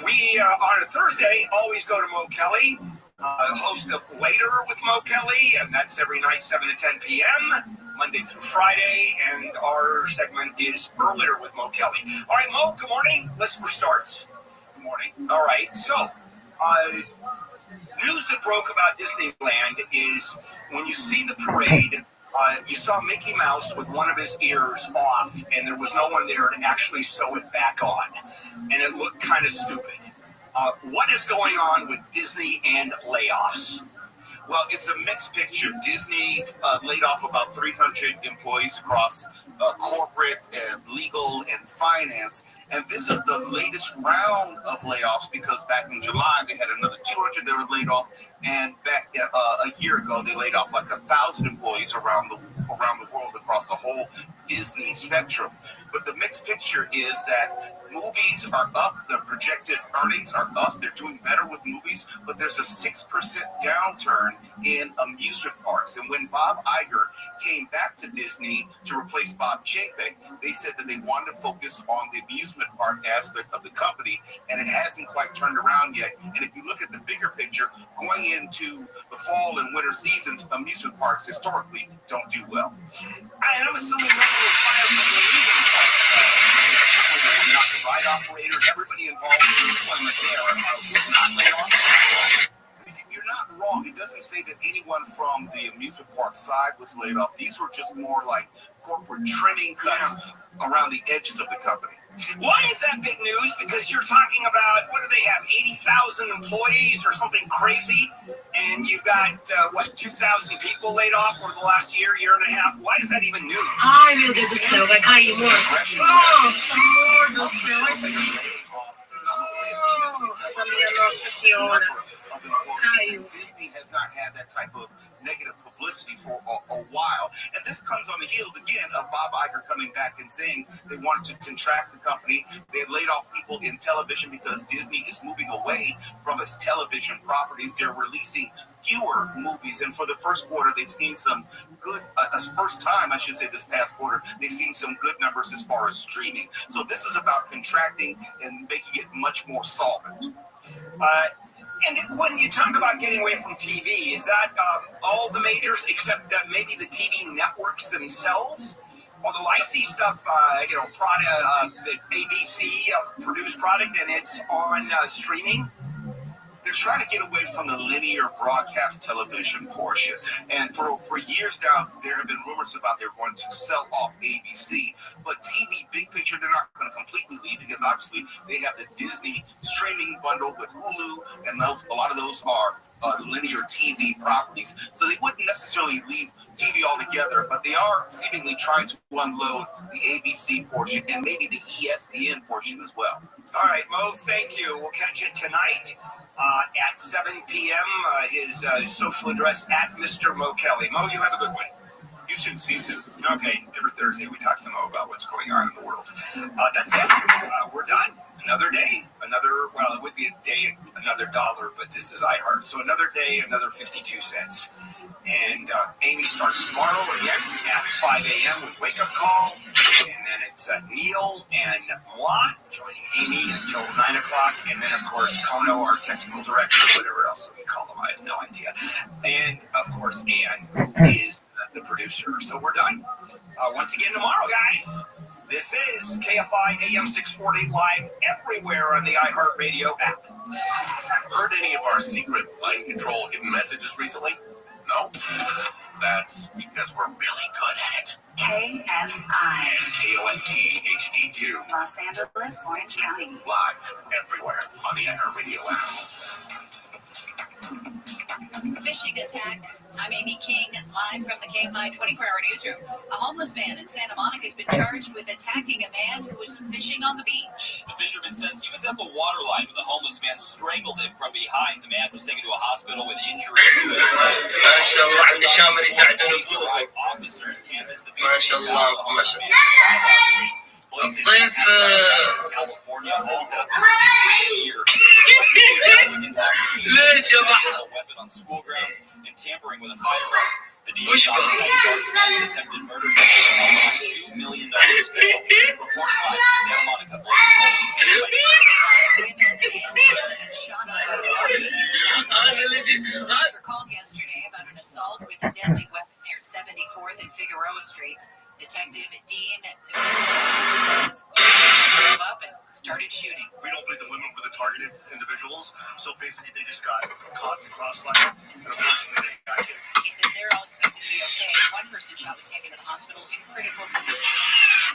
we on a Thursday always go to Mo Kelly, host of Later with Mo Kelly, and that's every night 7 to 10 p.m., Monday through Friday, and our segment is Earlier with Mo Kelly. All right, Mo, good morning. Let's for starts. Good morning. All right, so news that broke about Disneyland is when you see the parade, you saw Mickey Mouse with one of his ears off, and there was no one there to actually sew it back on, and it looked kind of stupid. What is going on with Disney and layoffs? Well, it's a mixed picture. Disney laid off about 300 employees across corporate, legal, and finance. And this is the latest round of layoffs because back in July, they had another 200 that were laid off. And back a year ago, they laid off like 1,000 employees around the world across the whole Disney spectrum. But the mixed picture is that movies are up, the projected earnings are up, they're doing better with movies, but there's a 6% downturn in amusement parks. And when Bob Iger came back to Disney to replace Bob Chapek, they said that they wanted to focus on the amusement park aspect of the company, and it hasn't quite turned around yet. And if you look at the bigger picture, going into the fall and winter seasons, amusement parks historically don't do well. I'm assuming that was fired from the amusement park. Not the ride operators, everybody involved in the deployment there was not laid off. You're not wrong. It doesn't say that anyone from the amusement park side was laid off. These were just more like corporate trimming cuts around the edges of the company. Why is that big news? Because you're talking about, what do they have, 80,000 employees or something crazy? And you've got, 2,000 people laid off over the last year and a half? Why is that even news? Ai, meu Deus do céu, vai cair, amor. Nossa, amor do céu, olha isso aqui. Nossa, minha Nossa Senhora. Disney has not had that type of negative publicity for a while. And this comes on the heels, again, of Bob Iger coming back and saying they wanted to contract the company. They had laid off people in television because Disney is moving away from its television properties. They're releasing fewer movies. And for the first quarter, they've seen some good, first time, I should say, this past quarter, they've seen some good numbers as far as streaming. So this is about contracting and making it much more solvent. And when you talk about getting away from TV, is that all the majors except maybe the TV networks themselves? Although I see stuff, the ABC produced product and it's on streaming. They're trying to get away from the linear broadcast television portion. And for years now, there have been rumors about they're going to sell off ABC. But TV, big picture, they're not going to completely leave because obviously they have the Disney streaming bundle with Hulu, and a lot of those are linear TV properties. So they wouldn't necessarily leave TV altogether, but they are seemingly trying to unload the ABC portion and maybe the ESPN portion as well. All right, Mo, thank you. We'll catch you tonight at 7 p.m. His social address at Mr. Mo Kelly. Mo, you have a good one. You soon. See you soon. Okay, every Thursday we talk to Mo about what's going on in the world. That's it. We're done. Another day, it would be a day, another $1, but this is iHeart. So another day, another 52 cents. And Amy starts tomorrow again at 5 a.m. with Wake Up Call. And then it's Neil and Moi joining Amy until 9 o'clock. And then, of course, Kono, our technical director, whatever else we call him, I have no idea. And, of course, Ann, who is the producer. So we're done. Once again tomorrow, guys. This is KFI AM 640 live everywhere on the iHeartRadio app. Heard any of our secret mind control hidden messages recently? No? That's because we're really good at it. KFI. KOST HD2. Los Angeles, Orange County. Live everywhere on the iHeartRadio app. Fishing attack. I'm Amy King, live from the KFI 24-hour newsroom. A homeless man in Santa Monica has been charged with attacking a man who was fishing on the beach. The fisherman says he was at the waterline when the homeless man strangled him from behind. The man was taken to a hospital with injuries to his leg. Police arrived. Officers canvassed the beach. Police in California all happened this year. A weapon on school grounds and tampering with a firearm. The DA's office has charged with attempted murder for $2 million bail. Reporting live from Santa Monica, Women and men have been shot by walking in South Africa. Police were called yesterday about an assault with a deadly weapon near 74th and Figueroa Streets. Detective Dean says he drove up and started shooting. We don't believe the women were the targeted individuals, so basically they just got caught in crossfire, and unfortunately they got hit. He says they're all expected to be okay. One person shot was taken to the hospital in critical condition.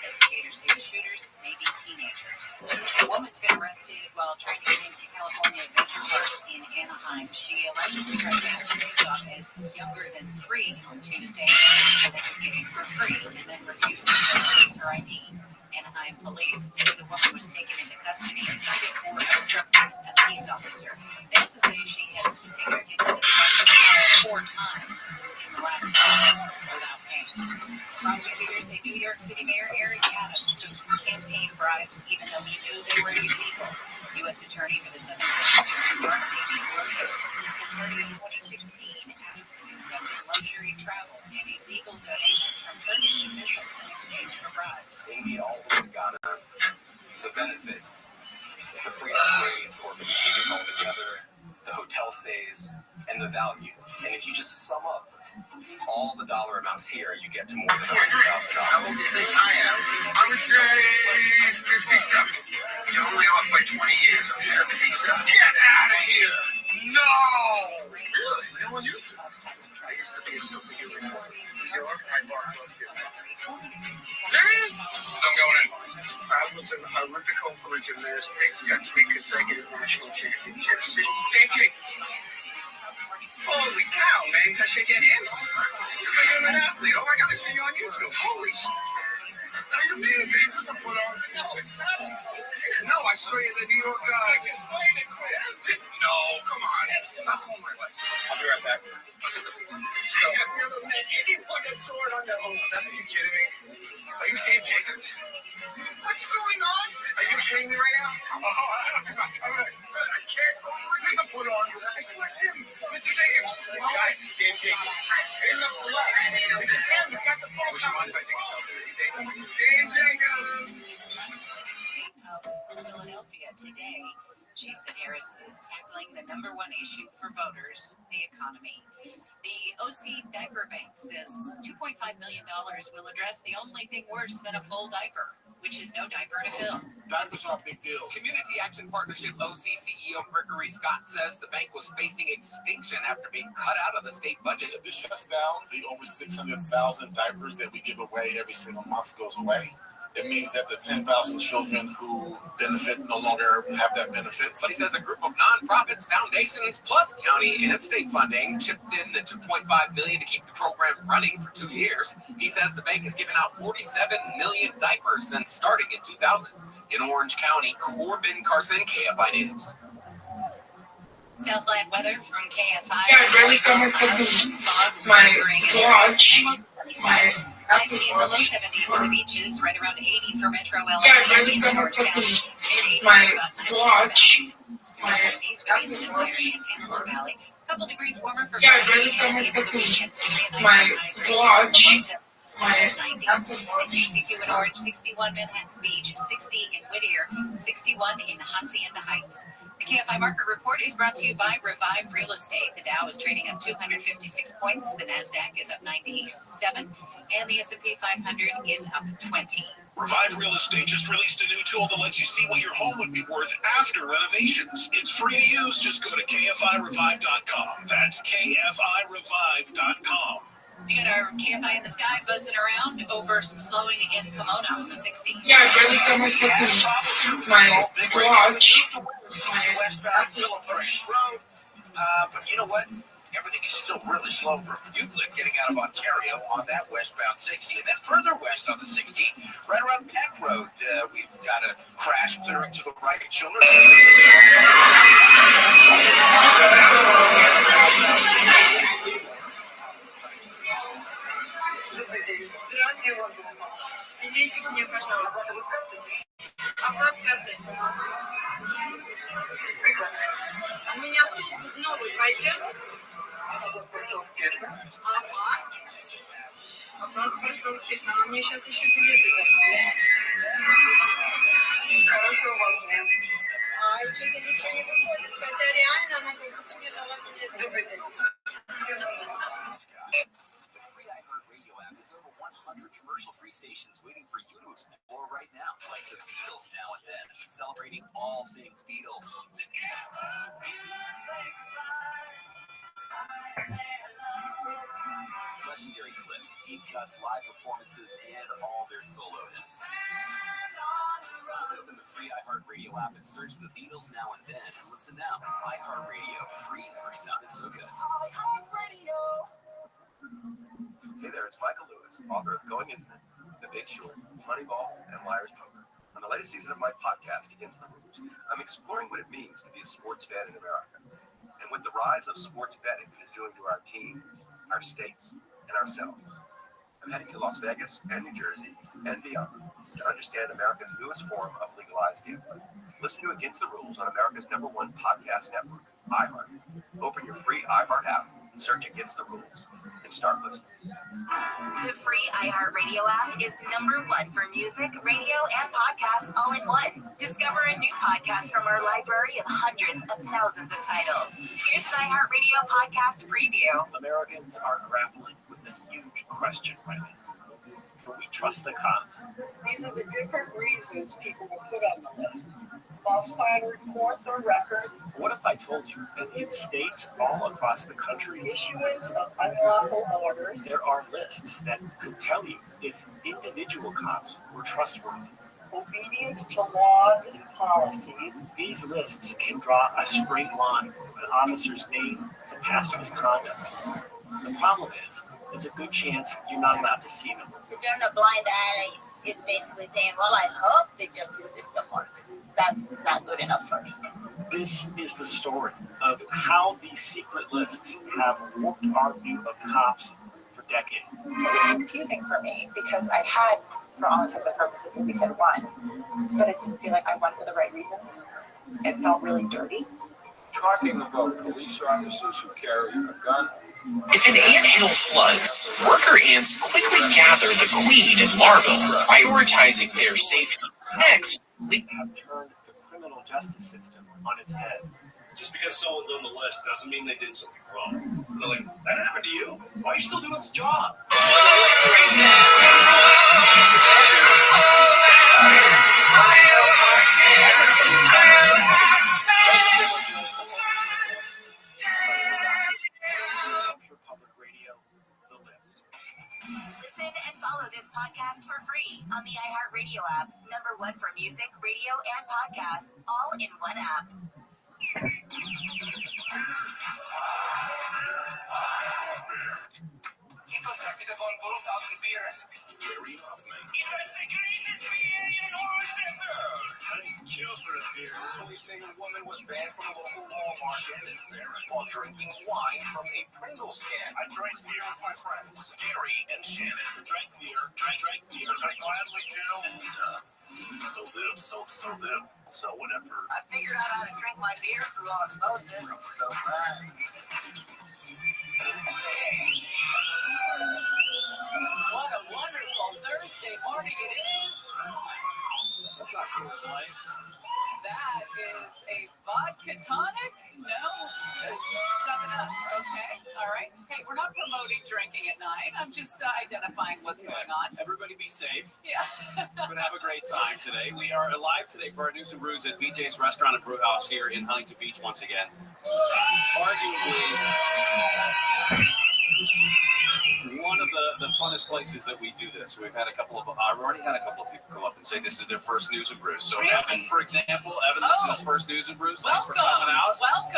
Investigators say the shooters may be teenagers. A woman's been arrested while trying to get into California Adventure Park in Anaheim. She allegedly tried to ask her kids off as younger than 3 on Tuesday so they could get in for free, and then refused to release her ID. Anaheim police say the woman was taken into custody and cited for obstructing a peace officer. They also say she has taken her kids into the hospital 4 times in the last month without paying. Prosecutors say New York City Mayor Eric Adams took campaign bribes even though he knew they were illegal. U.S. Attorney for the Southern District of New York, David Williams, says starting in 2016, Adams accepted luxury travel and illegal donations from Turkish officials in exchange for bribes. Maybe all the way to Ghana, the benefits, the free upgrades or free tickets altogether, the hotel stays, and the value. And if you just sum up all the dollar amounts here, you get to more than $100,000. I would say 57. You're only off by 20 years. I'm 77. Get out of here! No! Really? No one used it. I used to be a superhero. There is? I'm going in. I was an Olympic for gymnastics, got 3 consecutive national championships. JJ. Holy cow, man. Can I shake your hand? You're an athlete. Oh my God, I see you on YouTube. Holy shit. That's amazing. This is a put on. No, I saw you at the New York. No, come on. Stop all my life. I'll be right back. So, I've never met anyone that saw it on their own. Are you kidding me? Are you Steve Jacobs? What's going on? Are you kidding me right now? Oh, I can't. Please don't put on. I swear to him, Mr. Jacobs. Guys, Dave Jacobs. Enough for what? This is him. He's got the phone. Would you mind if I take a selfie? Dave Jacobs. Of Philadelphia today, she said Harris is tackling the #1 issue for voters, the economy. The OC Diaper Bank says $2.5 million will address the only thing worse than a full diaper, which is no diaper to fill. Diapers are a big deal. Community Action Partnership OC CEO Gregory Scott says the bank was facing extinction after being cut out of the state budget. If this shuts down, the over 600,000 diapers that we give away every single month goes away. It means that the 10,000 children who benefit no longer have that benefit. But he says a group of nonprofits, foundations, plus county and state funding chipped in the $2.5 million to keep the program running for 2 years. He says the bank has given out 47 million diapers since starting in 2000. In Orange County, Corbin Carson, KFI News. Southland weather from KFI. Yeah, really coming from my garage. Highs in the low 70s in the beaches, right around 80 for Metro LA. Yeah, really coming from my garage. Antelope Valley. Couple degrees warmer for Yeah, Friday really coming and into the weekend. my garage. 90s. It's 62 in Orange, 61 Manhattan Beach, 60 in Whittier, 61 in Hacienda Heights. The KFI Market Report is brought to you by Revive Real Estate. The Dow is trading up 256 points. The NASDAQ is up 97. And the S&P 500 is up 20. Revive Real Estate just released a new tool that lets you see what your home would be worth after renovations. It's free to use. Just go to KFIRevive.com. That's KFIRevive.com. We got our KFI in the sky buzzing around over some slowing in Pomona on the 60. Yeah, really come and put my watch. Westbound Phillips Ranch Road. But you know what? Everything is still really slow from Euclid getting out of Ontario on that westbound 60. And then further west on the 60, right around Peck Road, we've got a crash clearing to the right shoulder. Идите к мне, пожалуйста. Оплатка. У меня тут новый пойдет. Оплатка, естественно. Но мне сейчас еще билеты дадут. Хорошо, важно. А что-то ничего не выходит, хотя реально она как будто не дала билеты. There's over 100 commercial-free stations waiting for you to explore right now, like the Beatles now and then, celebrating all things Beatles. Legendary clips, deep cuts, live performances, and all their solo hits. Just open the free iHeartRadio app and search the Beatles now and then, and listen now. iHeartRadio, free for sound and soca. iHeartRadio. Hey there, it's Michael Lewis, author of Going Infinite, The Big Short, Moneyball, and Liar's Poker. On the latest season of my podcast, Against the Rules, I'm exploring what it means to be a sports fan in America, and what the rise of sports betting is doing to our teams, our states, and ourselves. I'm heading to Las Vegas and New Jersey and beyond to understand America's newest form of legalized gambling. Listen to Against the Rules on America's #1 podcast network, iHeart. Open your free iHeart app, search Against the Rules, and start listening. The free iHeartRadio app is #1 for music, radio, and podcasts all in one. Discover a new podcast from our library of hundreds of thousands of titles. Here's an iHeartRadio podcast preview. Americans are grappling with a huge question right now. Can we trust the cops? These are the different reasons people will put on the list. Falsifying reports or records. What if I told you that in states all across the country, Issuance of unlawful orders. there are lists that could tell you if individual cops were trustworthy? Obedience to laws and policies. These lists can draw a straight line from an officer's name to past misconduct. The problem is, there's a good chance you're not allowed to see them. To turn a blind eye is basically saying, well, I hope the justice system works. That's not good enough for me. This is the story of how these secret lists have warped our view of cops for decades. It was confusing for me because I had, for all intents and purposes, maybe said won, but it didn't feel like I won for the right reasons. It felt really dirty. Talking about police officers who carry a gun. If an anthill floods, worker ants quickly gather the queen and larvae, prioritizing their safety. Next, they have turned the criminal justice system on its head. Just because someone's on the list doesn't mean they did something wrong. They're like, that happened to you? Why are you still doing this job? Listen and follow this podcast for free on the iHeartRadio app. #1 for music, radio, and podcasts, all in one app. Gary Hoffman. Police say a woman was banned from a local Walmart while drinking wine from a Pringles can. I drank beer with my friends. Gary and Shannon drank beer. Drank beer. I gladly do. And so them. So whatever. I figured out how to drink my beer through osmosis. So glad. What a wonderful Thursday morning it is. That's not cool, Slay. That is a vodka tonic? No? 7-Up. Okay. All right. Hey, we're not promoting drinking at night. I'm just identifying what's going on. Everybody be safe. Yeah. We're going to have a great time today. We are live today for our News and Brews at BJ's Restaurant and Brew House here in Huntington Beach once again. Arguably, one of the funnest places that we do this. We've had I've already had a couple of people come up and say this is their first News and Brews. So Really? Evan, for example, this is his first News and Brews. Thanks for Welcome. coming out. Welcome.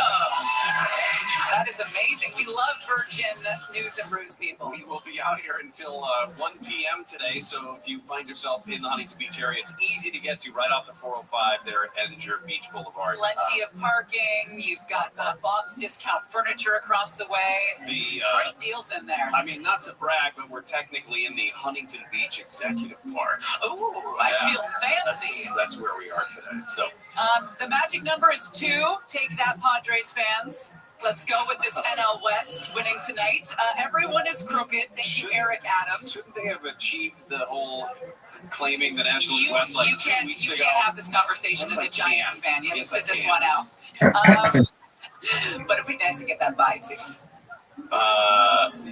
That is amazing. We love Virgin News and Brews people. We will be out here until 1 p.m. today. So if you find yourself in the Huntington Beach area, it's easy to get to right off the 405 there at Edinger Beach Boulevard. Plenty of parking. You've got Bob's Discount Furniture across the way. Great deals in there. I mean, not to brag, but we're technically in the Huntington Beach Executive Park. Ooh, I feel fancy. That's where we are today. So the magic number is 2. Take that, Padres fans. Let's go with this NL West winning tonight. Everyone is crooked. Thank you, Eric Adams. Shouldn't they have achieved the whole claiming the National League West like 2 weeks ago? You can't have this conversation as a Giants fan. You have to sit this one out. But it'd be nice to get that bye, too.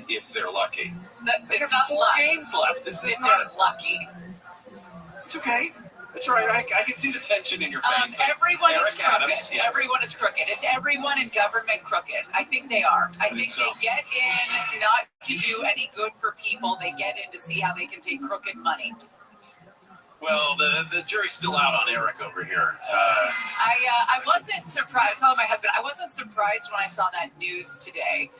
If they're lucky. It's not 4 games left. This is not lucky. It's okay. It's all right. I can see the tension in your face. Everyone is crooked. Adams, yes. Everyone is crooked. Is everyone in government crooked? I think they are. I think so. They get in not to do any good for people. They get in to see how they can take crooked money. Well, the jury's still out on Eric over here. I wasn't surprised. Oh, my husband. I wasn't surprised when I saw that news today.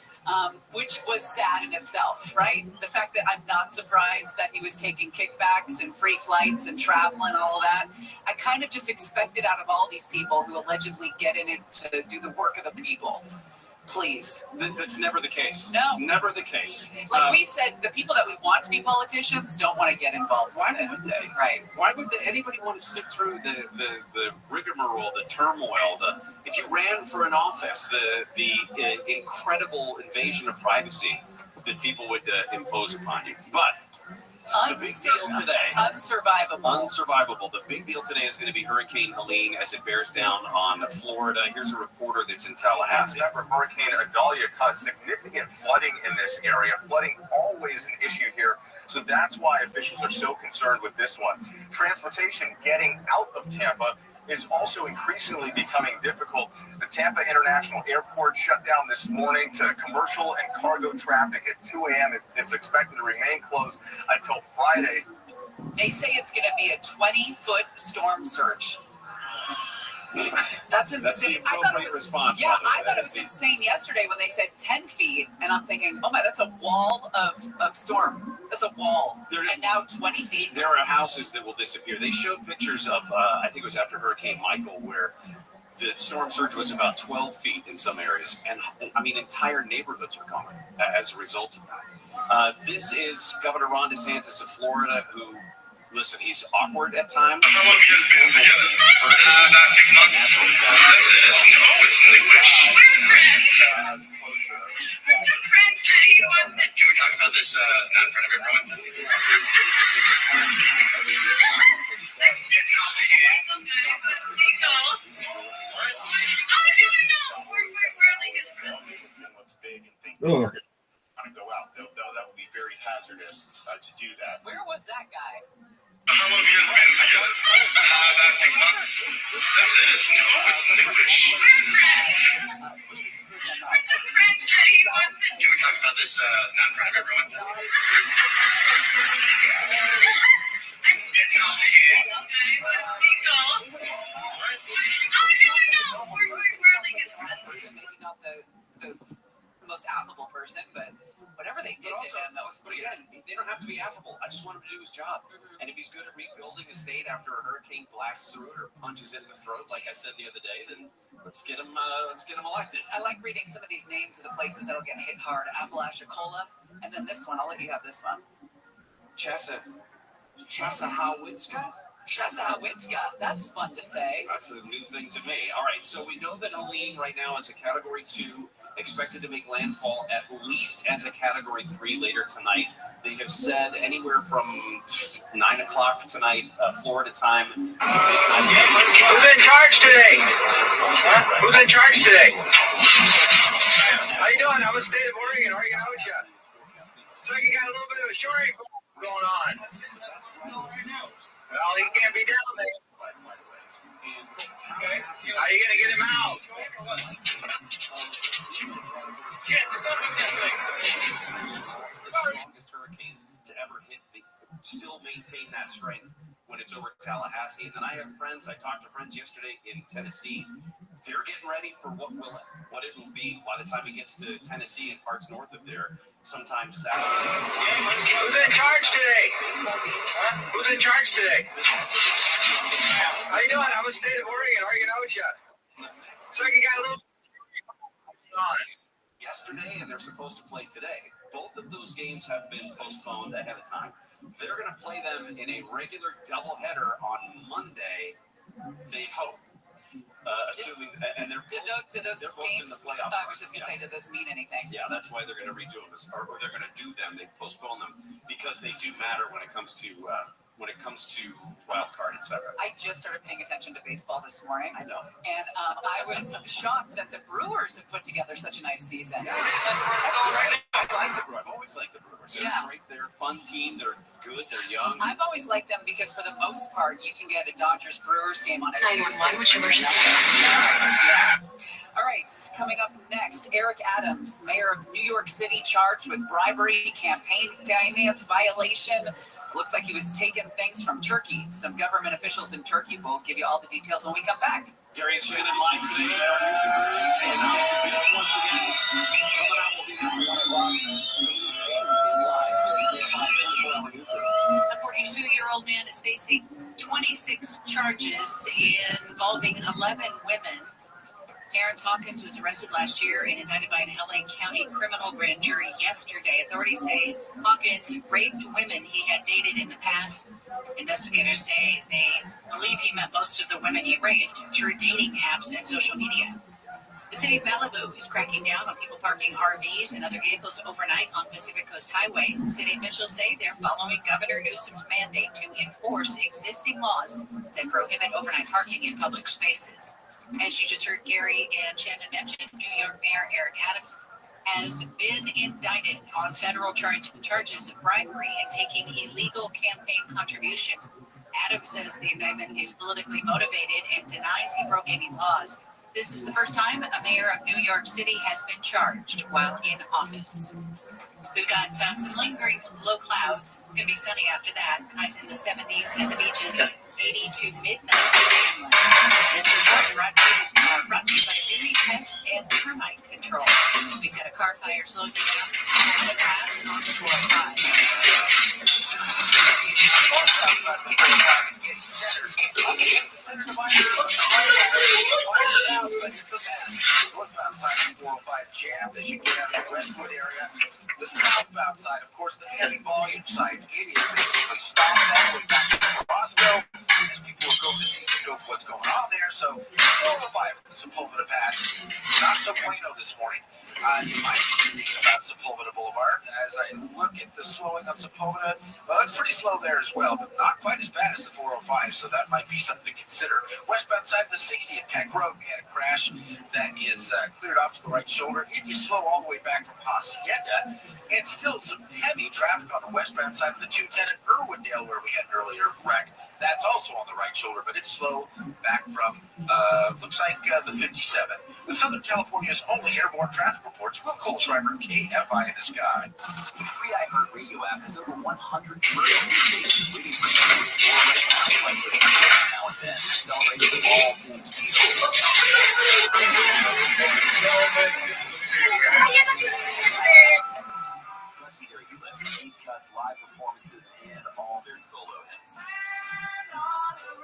Which was sad in itself, right? The fact that I'm not surprised that he was taking kickbacks and free flights and travel and all of that. I kind of just expected out of all these people who allegedly get in it to do the work of the people. Please. That's never the case. No. Never the case. Like we've said, the people that we want to be politicians don't want to get involved. Why would they? Right. Why would anybody want to sit through the rigmarole, the turmoil, if you ran for an office, the incredible invasion of privacy that people would impose upon you? But the big deal today. Unsurvivable. The big deal today is going to be Hurricane Helene as it bears down on Florida. Here's a reporter that's in Tallahassee. Hurricane Idalia caused significant flooding in this area. Flooding always an issue here, so that's why officials are so concerned with this one. Transportation getting out of Tampa is also increasingly becoming difficult. The Tampa International Airport shut down this morning to commercial and cargo traffic at 2 a.m. It's expected to remain closed until Friday. They say it's going to be a 20-foot storm surge. That's insane. That's the appropriate response. Yeah, I thought it was insane yesterday when they said 10 feet, and I'm thinking, oh my, that's a wall of storm. That's a wall. And now 20 feet. There are houses that will disappear. They showed pictures of, I think it was after Hurricane Michael, where the storm surge was about 12 feet in some areas. And I mean, entire neighborhoods are gone as a result of that. This is Governor Ron DeSantis of Florida, who, listen, he's awkward at times. How long have you guys been together? About 6 months. That's it. It's Can we talk about this not in front of everyone? Want to go out. That would be very hazardous to do that. Where was that guy? How long have you guys been together? About 6 months. That's it. It's newish. Can we talk about this not in front of everyone? Maybe not the most affable person, but whatever they did to him, that was pretty good. They don't have to be affable. I just want him to do his job. And if he's good at rebuilding a state after a hurricane blasts through it or punches it in the throat, like I said the other day, then let's get him elected. I like reading some of these names of the places that'll get hit hard. Apalachicola, and then this one. I'll let you have this one. Chassahowitzka? Chassahowitzka. That's fun to say. That's a new thing to me. All right, so we know that Helene right now is a Category 2, expected to make landfall at least as a Category 3 later tonight. They have said anywhere from 9 o'clock tonight, Florida time, to midnight. Who's in charge today? Who's in charge today? How you doing? I'm in the state of Oregon. Oregon, how is you? Looks like you got a little bit of a shortage going on. Well, he can't be down there. Okay. How are you going to get him out? Tallahassee. And then I have friends, I talked to friends yesterday in Tennessee. They're getting ready for what it will be by the time it gets to Tennessee and parts north of there sometime Saturday. Who's in charge today? Who's in charge today? How you doing? I'm in the state of Oregon out with you. So you got a little yesterday, and they're supposed to play today. Both of those games have been postponed ahead of time. They're going to play them in a regular doubleheader on Monday, they hope. Assuming, and they're both in the playoff. I was just going to say, did this mean anything? Yeah, that's why they're going to redo them, or they're going to do them. They postpone them because they do matter when it comes to wild card, etc. I just started paying attention to baseball this morning. I know, and I was shocked that the Brewers have put together such a nice season. Yeah. That's great. I like the Brewers. I've always liked the Brewers. They're great. They're a fun team. They're good. They're young. I've always liked them because for the most part, you can get a Dodgers-Brewers game on it. 911, which emergency? All right, coming up next, Eric Adams, mayor of New York City, charged with bribery, campaign finance violation. Looks like he was taking things from Turkey. Some government officials in Turkey. We'll give you all the details when we come back. Gary and Shannon live today. And once again, coming out will be this 1 o'clock. A 42-year-old man is facing 26 charges involving 11 women. Terrence Hawkins was arrested last year and indicted by an LA County criminal grand jury yesterday. Authorities say Hawkins raped women he had dated in the past. Investigators say they believe he met most of the women he raped through dating apps and social media. The city of Malibu is cracking down on people parking RVs and other vehicles overnight on Pacific Coast Highway. City officials say they're following Governor Newsom's mandate to enforce existing laws that prohibit overnight parking in public spaces. As you just heard Gary and Shannon mention, New York Mayor Eric Adams has been indicted on federal charges of bribery and taking illegal campaign contributions. Adams says the indictment is politically motivated and denies he broke any laws. This is the first time a mayor of New York City has been charged while in office. We've got some lingering low clouds. It's going to be sunny after that. Highs in the 70s at the beaches, 80 to midnight. This is brought to you by Duty Pest and Termite Control. We've got a car fire slowing down the Sonoma Pass on the 405 jammed as you get out of the Westwood area. The southbound side, of course, the heavy volume side, it is basically stopped all the way back to Roscoe as people are going to see the scope of what's going on there. So 405 Sepulveda Pass, not so bueno this morning. You might be thinking about Sepulveda Boulevard. As I look at the slowing of Sepulveda, well, it's pretty slow there as well, but not quite as bad as the 405, so that might be something to consider. Westbound side of the 60 at Peck Road, we had a crash that is cleared off to the right shoulder. It is slow all the way back from Hacienda, and still some heavy traffic on the westbound side of the 210 at Irwindale, where we had an earlier wreck. That's also on the right shoulder, but it's slow back from, looks like the 57. With Southern California's only airborne traffic reports, Will Kohlschreiber, KFI in the Sky. The free iHeartRadio app has over 100 stations waiting for you to explore right now, like the now and then, celebrating all things legendary clips, deep cuts, live performances, and all their solo hits.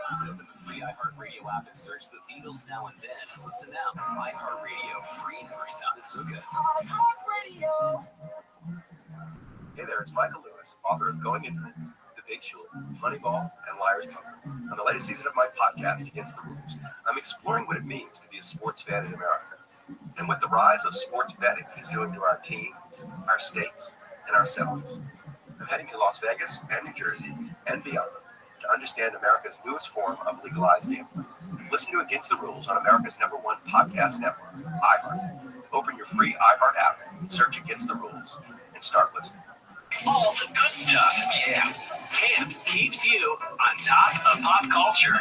Just open the free iHeartRadio app and search the Beatles Now and Then. Listen now. iHeartRadio. Free never sounded so good. iHeartRadio. Hey there, it's Michael Lewis, author of Going Infinite, The Big Short, Moneyball, and Liar's Poker. On the latest season of my podcast, Against the Rules, I'm exploring what it means to be a sports fan in America, and what the rise of sports betting is doing to our teams, our states, and ourselves. I'm heading to Las Vegas and New Jersey and beyond to understand America's newest form of legalized gambling. Listen to Against the Rules on America's #1 podcast network, iHeart. Open your free iHeart app, search Against the Rules, and start listening. All the good stuff, yeah. Camps keeps you on top of pop culture.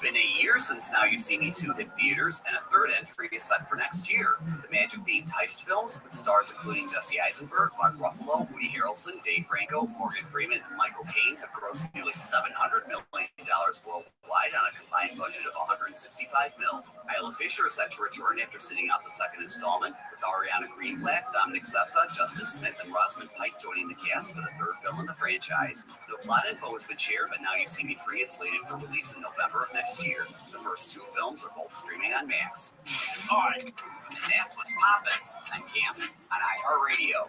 been 8 years since Now You See Me 2 hit theaters, and a third entry is set for next year. The magic-themed heist films, with stars including Jesse Eisenberg, Mark Ruffalo, Woody Harrelson, Dave Franco, Morgan Freeman, and Michael Caine, have grossed nearly $700 million worldwide on a combined budget of $165 million. Isla Fisher is set to return after sitting out the second installment, with Ariana Greenblatt, Dominic Sessa, Justice Smith, and Rosamund Pike joining the cast for the third film in the franchise. No plot info has been shared, but Now You See Me 3 is slated for release in November of next year. The first two films are both streaming on Max. Alright, and that's what's poppin' on Camps on iHeartRadio.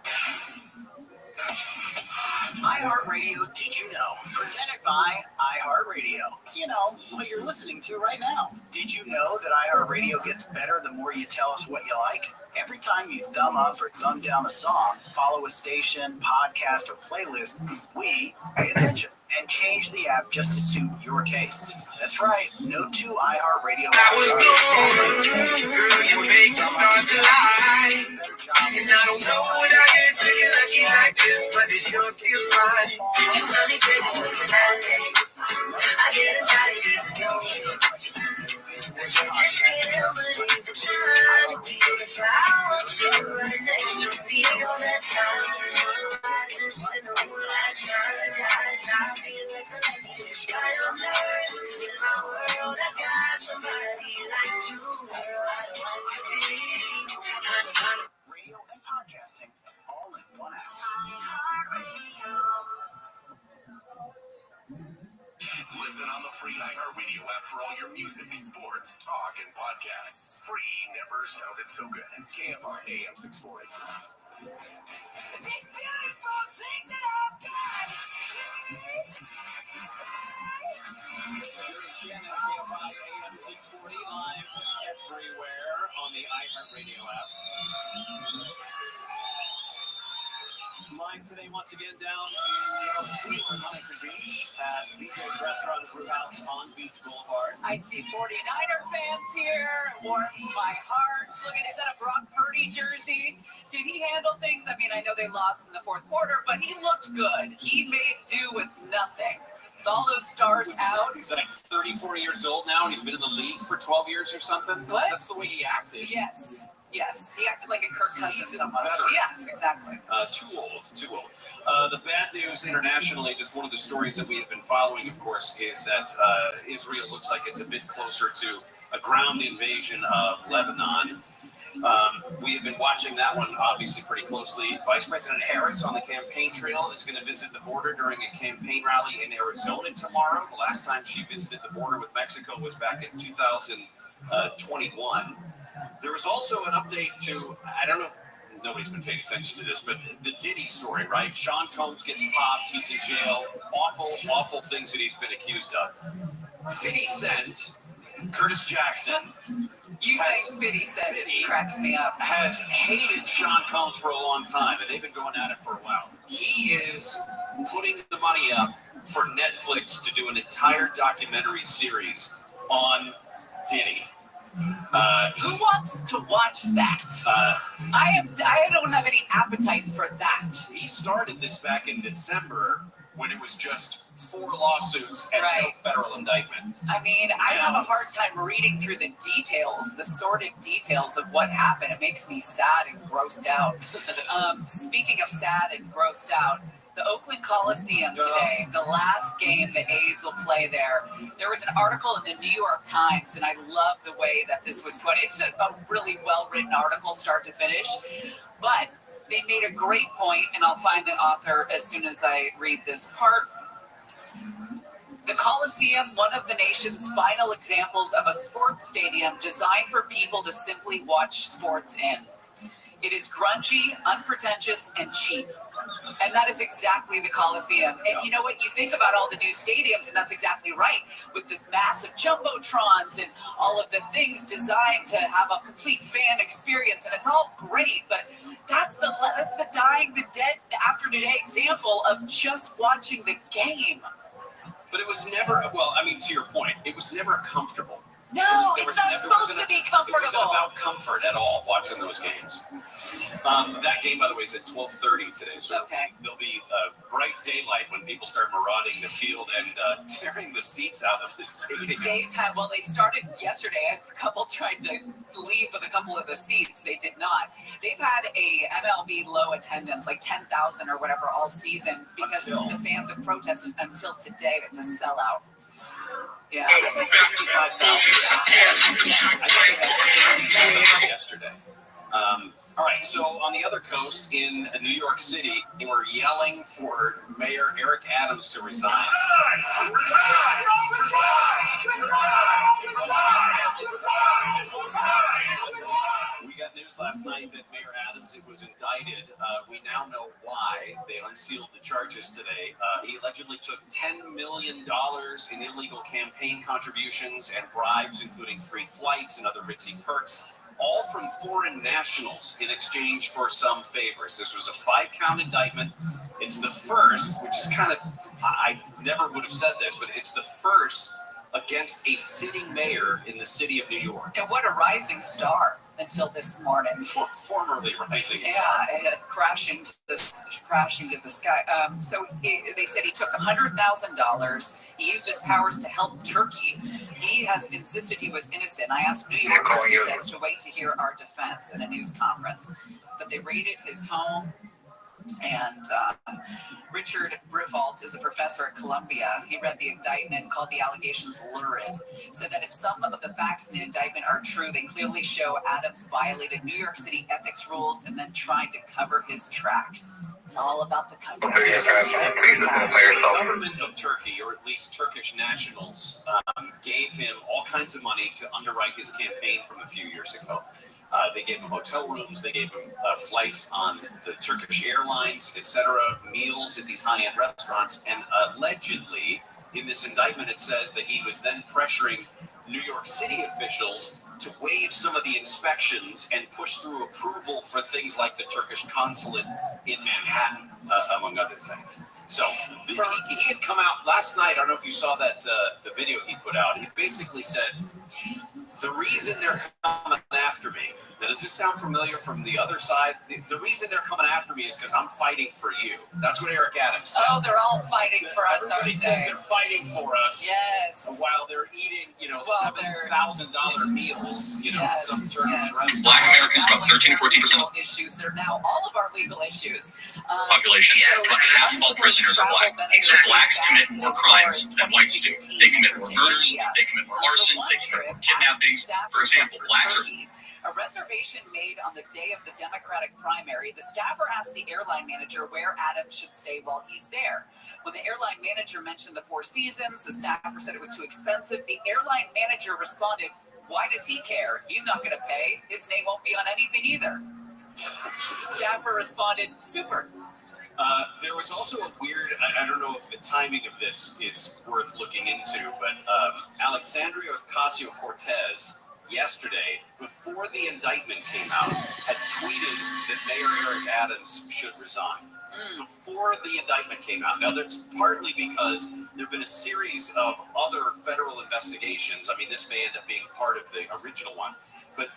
iHeartRadio Did You Know? Presented by iHeartRadio. You know, what you're listening to right now. Did you know that iHeartRadio gets better the more you tell us what you like? Every time you thumb up or thumb down a song, follow a station, podcast, or playlist, we pay attention and change the app just to suit your taste. That's right, no two iHeartRadio apps are the same. Girl, you make the stars collide. And I don't know what I did to get lucky like this, but it's your still mine. You got me baby when you're not I get a try to see you. Just can't help but leave the trying to be this I want you right next to me all that time. Sunrise and sit on the light shine. Guys, I feel like a lady in spite of nerves. In my world, I got somebody like you. Where I want to be. Radio and podcasting all in one app. Listen on the free iHeartRadio app for all your music, sports, talk, and podcasts. Free never sounded so good. KFR AM 640. These beautiful things that I've got, please stay. You're in KFR AM 640 live everywhere on the iHeartRadio app. Live today, once again, down in the sea in Huntington Beach at BJ's Restaurant and Brew House on Beach Boulevard. I see 49er fans here. It warms my heart. Look at, is that a Brock Purdy jersey? Did he handle things? I mean, I know they lost in the fourth quarter, but he looked good. He made do with nothing. With all those stars out. He's like 34 years old now, and he's been in the league for 12 years or something. What? That's the way he acted. Yes. Yes, he acted like a Kirk Cousins almost. Veteran. Yes, exactly. Too old. The bad news internationally, just one of the stories that we have been following, of course, is that Israel looks like it's a bit closer to a ground invasion of Lebanon. We have been watching that one obviously pretty closely. Vice President Harris on the campaign trail is going to visit the border during a campaign rally in Arizona tomorrow. The last time she visited the border with Mexico was back in 2021. There was also an update to, I don't know if nobody's been paying attention to this, but the Diddy story, right? Sean Combs gets popped, he's in jail, awful things that he's been accused of. 50 Cent, Curtis Jackson. You saying 50 Cent, it cracks me up. Has hated Sean Combs for a long time, and they've been going at it for a while. He is putting the money up for Netflix to do an entire documentary series on Diddy. Who wants to watch that? I don't have any appetite for that. He started this back in December when it was just 4 lawsuits and no federal indictment. I mean, I have a hard time reading through the details, the sordid details of what happened. It makes me sad and grossed out. Speaking of sad and grossed out, the Oakland Coliseum today, the last game the A's will play there. There was an article in the New York Times, and I love the way that this was put. It's a really well-written article, start to finish. But they made a great point, and I'll find the author as soon as I read this part. The Coliseum, one of the nation's final examples of a sports stadium designed for people to simply watch sports in. It is grungy, unpretentious, and cheap. And that is exactly the Coliseum. And you know what? You think about all the new stadiums, and that's exactly right. With the massive jumbotrons and all of the things designed to have a complete fan experience, and it's all great. But that's the dying, the dead, after today example of just watching the game. But it was never, well, I mean, to your point, it was never comfortable. No, it's not supposed to be comfortable. It wasn't about comfort at all watching those games. That game, by the way, is at 12:30 today, so there'll be bright daylight when people start marauding the field and tearing the seats out of the stadium. They started yesterday. A couple tried to leave with a couple of the seats. They did not. They've had a MLB low attendance, like 10,000 or whatever, all season because the fans have protested until today. It's a sellout. Yeah, it was like 65,000. I think they had yesterday. All right, so on the other coast in New York City, they were yelling for Mayor Eric Adams to resign. We got news last night that Mayor Adams was indicted. We now know why. They unsealed the charges today. He allegedly took $10 million in illegal campaign contributions and bribes, including free flights and other ritzy perks, all from foreign nationals in exchange for some favors. This was a 5-count indictment. It's the first, which is kind of, I never would have said this, but it's the first against a sitting mayor in the city of New York. And what a rising star until this morning. Formerly rising star. Yeah, crashing to the sky. So they said he took $100,000. He used his powers to help Turkey. He has insisted he was innocent. I asked New Yorkers, he says, to wait to hear our defense in a news conference. But they raided his home. And Richard Briffault is a professor at Columbia. He read the indictment, called the allegations lurid, said that if some of the facts in the indictment are true, they clearly show Adams violated New York City ethics rules and then tried to cover his tracks. It's all about the cover. The government of Turkey, or at least Turkish nationals, gave him all kinds of money to underwrite his campaign from a few years ago. They gave him hotel rooms, they gave him flights on the Turkish Airlines, etc., meals at these high-end restaurants, and allegedly, in this indictment, it says that he was then pressuring New York City officials to waive some of the inspections and push through approval for things like the Turkish consulate in Manhattan, among other things. So he had come out last night. I don't know if you saw that the video he put out. He basically said, the reason they're coming after me, now does this sound familiar from the other side? The reason they're coming after me is because I'm fighting for you. That's what Eric Adams said. Oh, they're all fighting for us, aren't they? Said they're fighting for us. Yes. While they're eating, $7,000 meals, some Turkish restaurant. Black Americans, about 13 to 14% issues. They're now all of our legal issues. Population. Roughly half of all prisoners are black. So blacks commit more crimes than whites do. They commit more murders, they commit more arsons, they commit more kidnappings. For example, blacks are... A reservation made on the day of the Democratic primary, the staffer asked the airline manager where Adams should stay while he's there. When the airline manager mentioned the Four Seasons, the staffer said it was too expensive. The airline manager responded, "Why does he care? He's not going to pay. His name won't be on anything either." The staffer responded, "Super." There was also a weird, I don't know if the timing of this is worth looking into, but Alexandria Ocasio-Cortez yesterday, before the indictment came out, had tweeted that Mayor Eric Adams should resign. Before the indictment came out. Now, that's partly because there have been a series of other federal investigations. I mean, this may end up being part of the original one. But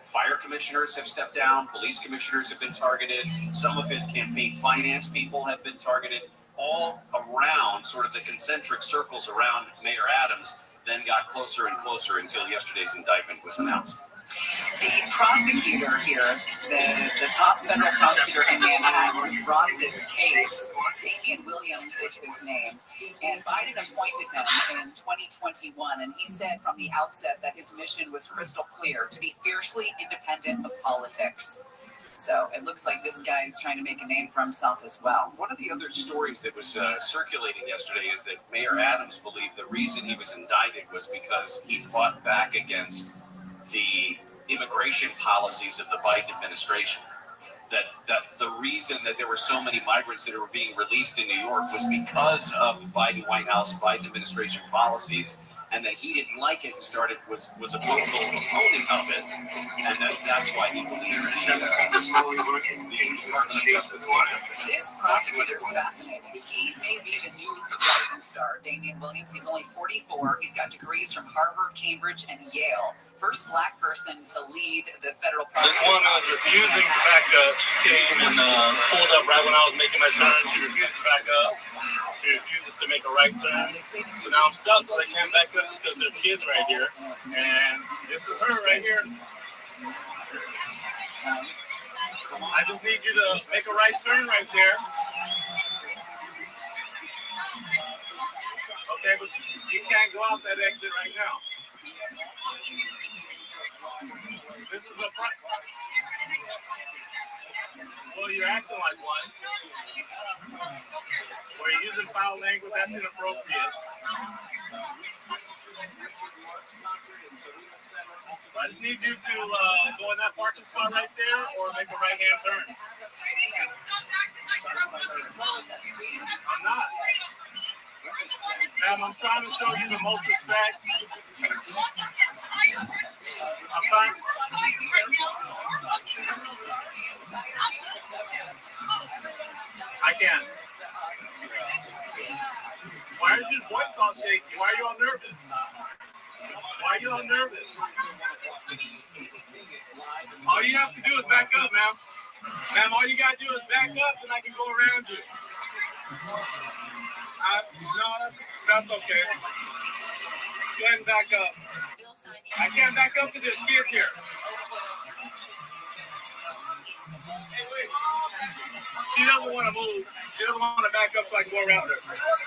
fire commissioners have stepped down. Police commissioners have been targeted. Some of his campaign finance people have been targeted. All around sort of the concentric circles around Mayor Adams, then got closer and closer until yesterday's indictment was announced. The prosecutor here, the top federal prosecutor in Manhattan, brought this case. Damian Williams is his name, and Biden appointed him in 2021, and he said from the outset that his mission was crystal clear: to be fiercely independent of politics. So it looks like this guy is trying to make a name for himself as well. One of the other stories that was circulating yesterday is that Mayor Adams believed the reason he was indicted was because he fought back against the immigration policies of the Biden administration. That the reason that there were so many migrants that were being released in New York was because of Biden White House, Biden administration policies, and that he didn't like it and was a vocal opponent of it, and that's why he believes the Department of Justice. This prosecutor is fascinating. He may be the new rising star, Damian Williams. He's only 44. He's got degrees from Harvard, Cambridge, and Yale. First black person to lead the federal This prosecutor's woman was office. refusing to back up. She came and pulled up right when I was making my turn. She refused to back up. She refuses to make a right turn. So now I'm stuck because I can't back up because there's kids right here. And this is her right here. I just need you to make a right turn right there. Okay, but you can't go out that exit right now. This is a front. Well, you're acting like one. Or you're using foul language, that's inappropriate. I just need you to go in that parking spot right there or make a right-hand turn. I'm not. Ma'am, I'm trying to show you the most respect. I'm trying. I can't. Why is your voice all shaky? Why are you all nervous? Why are you all nervous? All you have to do is back up, ma'am. Ma'am, all you gotta do is back up and I can go around you. No, that's okay. Go ahead and back up. I can't back up to this kids here. Hey, wait. She doesn't want to move. She doesn't want to back up so I can go around her.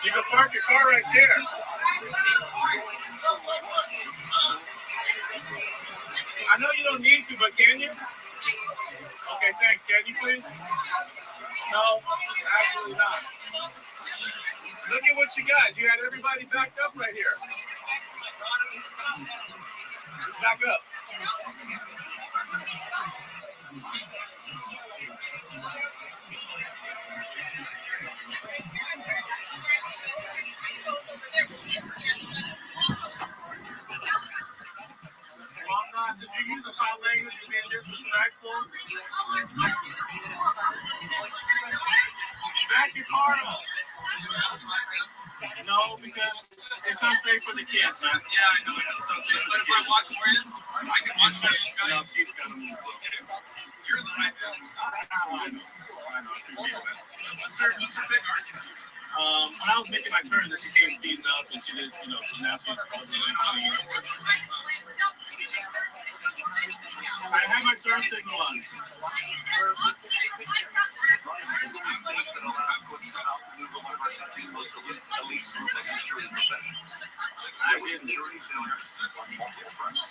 You can park your car right there. I know you don't need to, but can you? Okay, thanks. Can you please? No, absolutely not. Look at what you got. You had everybody backed up right here. Just back up. If you use a foul language, you're being disrespectful. Back your car up. No, because it's unsafe for the kids, man. Yeah, I know. It's unsafe. But if I watch friends, I can watch friends. No, she's gonna move. You're the right guy. I know. What's her big argument? When I was making my turn, she came speeding up and she just, snapped it. I have my turn signal on. I didn't. Security failures on multiple fronts.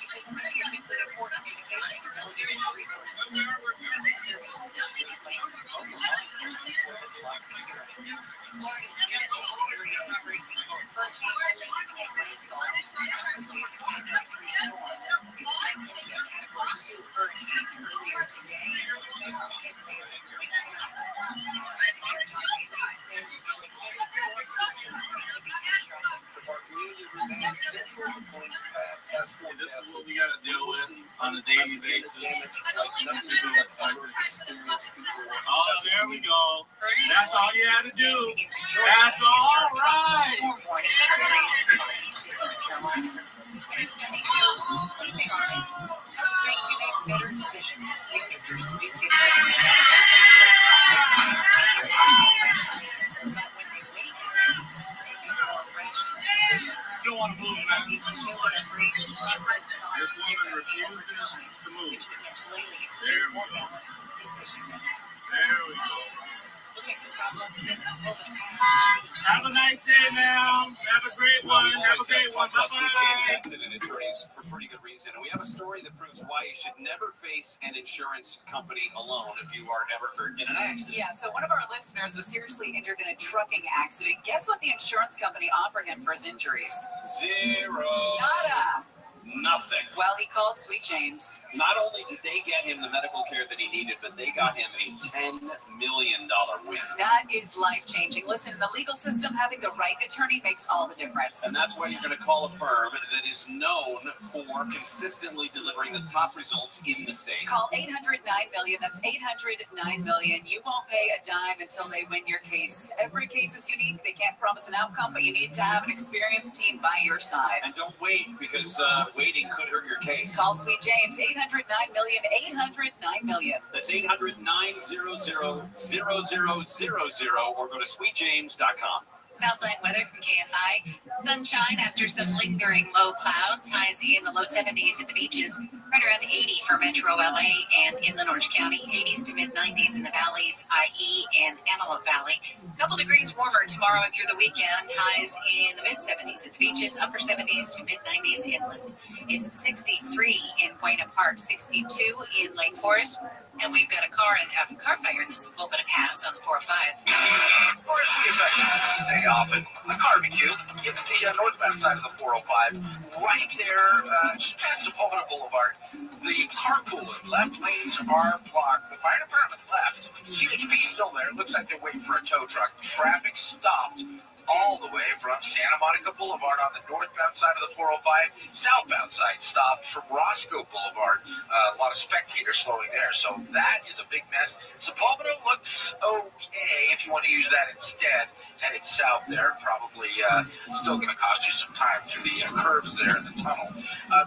Florida's beautiful area is bracing for hurricane and rainfall, possibly as a Category 3 storm. It's strengthening a Category 2 hurricane earlier today and is expected to hit Maryland late tonight. Says an expected storm surge in the city could be catastrophic. Our community remains central to Plains Path as forecasted. This is what we got to deal with on a daily basis. Oh, there we go. That's all you had to do. That's all right. Storm warnings for areas as far east as North Carolina. And if study shows sleeping on it helps make you make better decisions. Researchers at Duke University found most people are strong their bodies for their first impressions, but when they wait a day, they make more rational decisions. You don't want to move, man. Seems to show that our brains process thoughts This woman differently over refuses time, to move. which potentially leads to more balanced decision making. There we go. We'll check some problems in this open path. Have a nice day, ma'am. Have a great one. Have a great one. Bye-bye. Accident attorneys for pretty good reason. And we have a story that proves why you should never face an insurance company alone if you are ever hurt in an accident. Yeah, so one of our listeners was seriously injured in a trucking accident. Guess what the insurance company offered him for his injuries? Zero. Nada. Nothing. Well, he called Sweet James. Not only did they get him the medical care that he needed, but they got him a $10 million win. That is life-changing. Listen, in the legal system, having the right attorney makes all the difference. And that's why you're going to call a firm that is known for consistently delivering the top results in the state. Call 800-9-MILLION. That's 800-9-MILLION. You won't pay a dime until they win your case. Every case is unique. They can't promise an outcome, but you need to have an experienced team by your side. And don't wait, because waiting could hurt your case. Call Sweet James, 800-9-MILLION, 800-9-MILLION. That's 800-900-0000, or go to sweetjames.com. Southland weather from KFI. Sunshine after some lingering low clouds. Highs in the low 70s at the beaches. Right around 80 for Metro LA and Inland Orange County. 80s to mid-90s in the valleys, IE and Antelope Valley. A couple degrees warmer tomorrow and through the weekend. Highs in the mid-70s at the beaches. Upper 70s to mid-90s inland. It's 63 in Buena Park. 62 in Lake Forest. And we've got a car fire in the Pulpit Pass on the 405. Forest say often a barbecue. It's the northbound side of the 405, right there, just past Sepulveda Boulevard. The carpool and left lanes are blocked. The fire department left. CHP still there. Looks like they're waiting for a tow truck. Traffic stopped all the way from Santa Monica Boulevard on the northbound side of the 405. Southbound side stopped from Roscoe Boulevard. A lot of spectators slowing there, so that is a big mess. Sepulveda looks okay if you want to use that instead. Headed south there, probably still going to cost you some time through the curves there in the tunnel.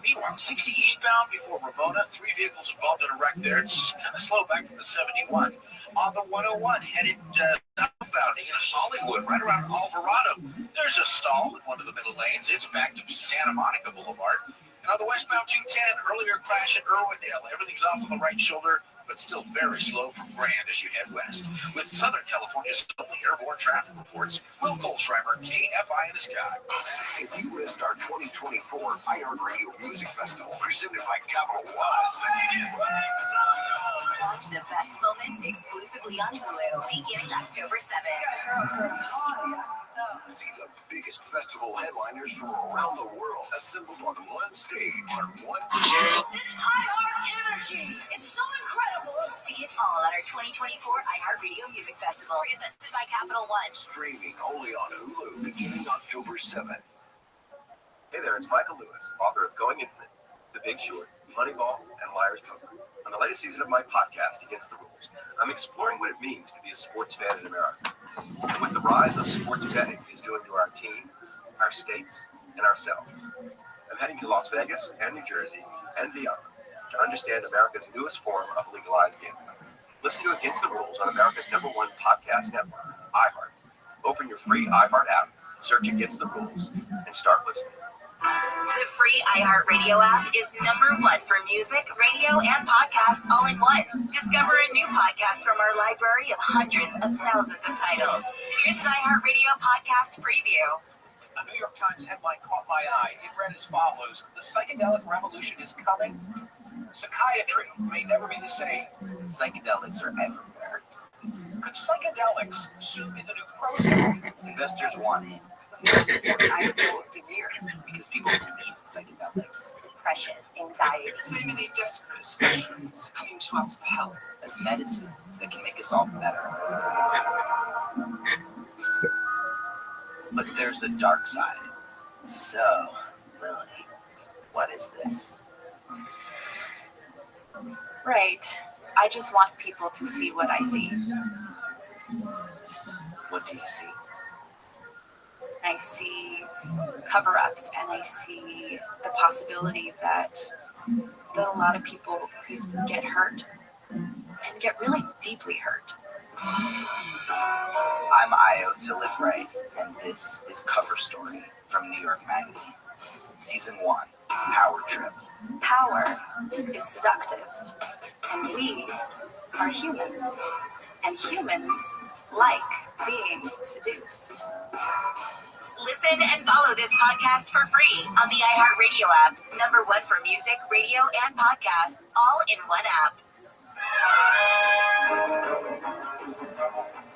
Meanwhile, 60 eastbound before Ramona, 3 vehicles involved in a wreck there. It's kind of slow back from the 71. On the 101, headed southbound in Hollywood, right around Alvarado. There's a stall in one of the middle lanes. It's back to Santa Monica Boulevard. And on the westbound 210, earlier crash at Irwindale. Everything's off on the right shoulder, but still very slow from Grand as you head west. With Southern California's only airborne traffic reports, Will Kohlschreiber, KFI in the Sky. If you missed our 2024 iHeartRadio Music Festival, presented by Capital One. Watch the best moments exclusively on Hulu beginning October 7th. See the biggest festival headliners from around the world assembled on one stage on one show. This iHeart energy is so incredible. See it all at our 2024 iHeartRadio Music Festival, presented by Capital One. Streaming only on Hulu beginning October 7th. Hey there, it's Michael Lewis, author of Going Infinite, The Big Short, Moneyball, and Liar's Poker. On the latest season of my podcast, Against the Rules, I'm exploring what it means to be a sports fan in America, and what the rise of sports betting is doing to our teams, our states, and ourselves. I'm heading to Las Vegas and New Jersey and beyond to understand America's newest form of legalized gambling. Listen to Against the Rules on America's #1 podcast network, iHeart. Open your free iHeart app, search Against the Rules, and start listening. The free iHeartRadio app is #1 for music, radio, and podcasts all in one. Discover a new podcast from our library of hundreds of thousands of titles. Here's an iHeartRadio podcast preview. A New York Times headline caught my eye. It read as follows: the psychedelic revolution is coming. Psychiatry may never be the same. Psychedelics are everywhere. Could psychedelics soon be the new Prozac? Investors want in. I quote the year because people believe in psychedelics. Depression, anxiety. So many desperate patients coming to us for help. As medicine that can make us all better. But there's a dark side. So, Lily, what is this? Right. I just want people to see what I see. What do you see? I see cover-ups, and I see the possibility that a lot of people could get hurt and get really deeply hurt. I'm Io to Live Right, and this is Cover Story from New York Magazine. Season 1, Power Trip. Power is seductive, and we are humans, and humans like being seduced. Listen and follow this podcast for free on the iHeartRadio app. #1 for music, radio, and podcasts, all in one app.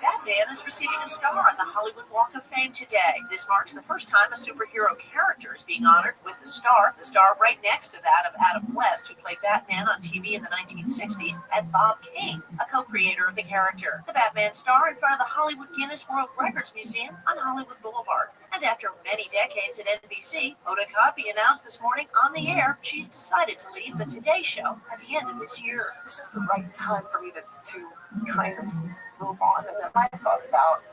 Batman is receiving a star on the Hollywood Walk of Fame today. This marks the first time a superhero character is being honored with a star. The star right next to that of Adam West, who played Batman on TV in the 1960s, and Bob Kane, a co-creator of the character. The Batman star in front of the Hollywood Guinness World Records Museum on Hollywood Boulevard. And after many decades at NBC, Hoda Kotb announced this morning on the air she's decided to leave the Today Show at the end of this year. This is the right time for me to kind of move on. And then I thought about,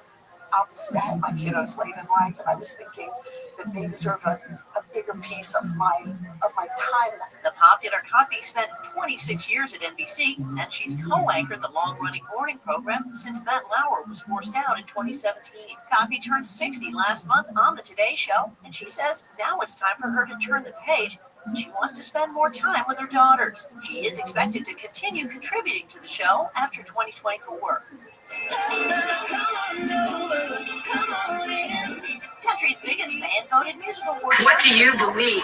obviously I had my kiddos late in life, and I was thinking that they deserve a bigger piece of my time. The popular Kotb spent 26 years at NBC, and she's co-anchored the long-running morning program since Matt Lauer was forced out in 2017. Kotb turned 60 last month on the Today Show, and she says now it's time for her to turn the page. She wants to spend more time with her daughters. She is expected to continue contributing to the show after 2024. Country's biggest fan-voted musical award. What do you believe?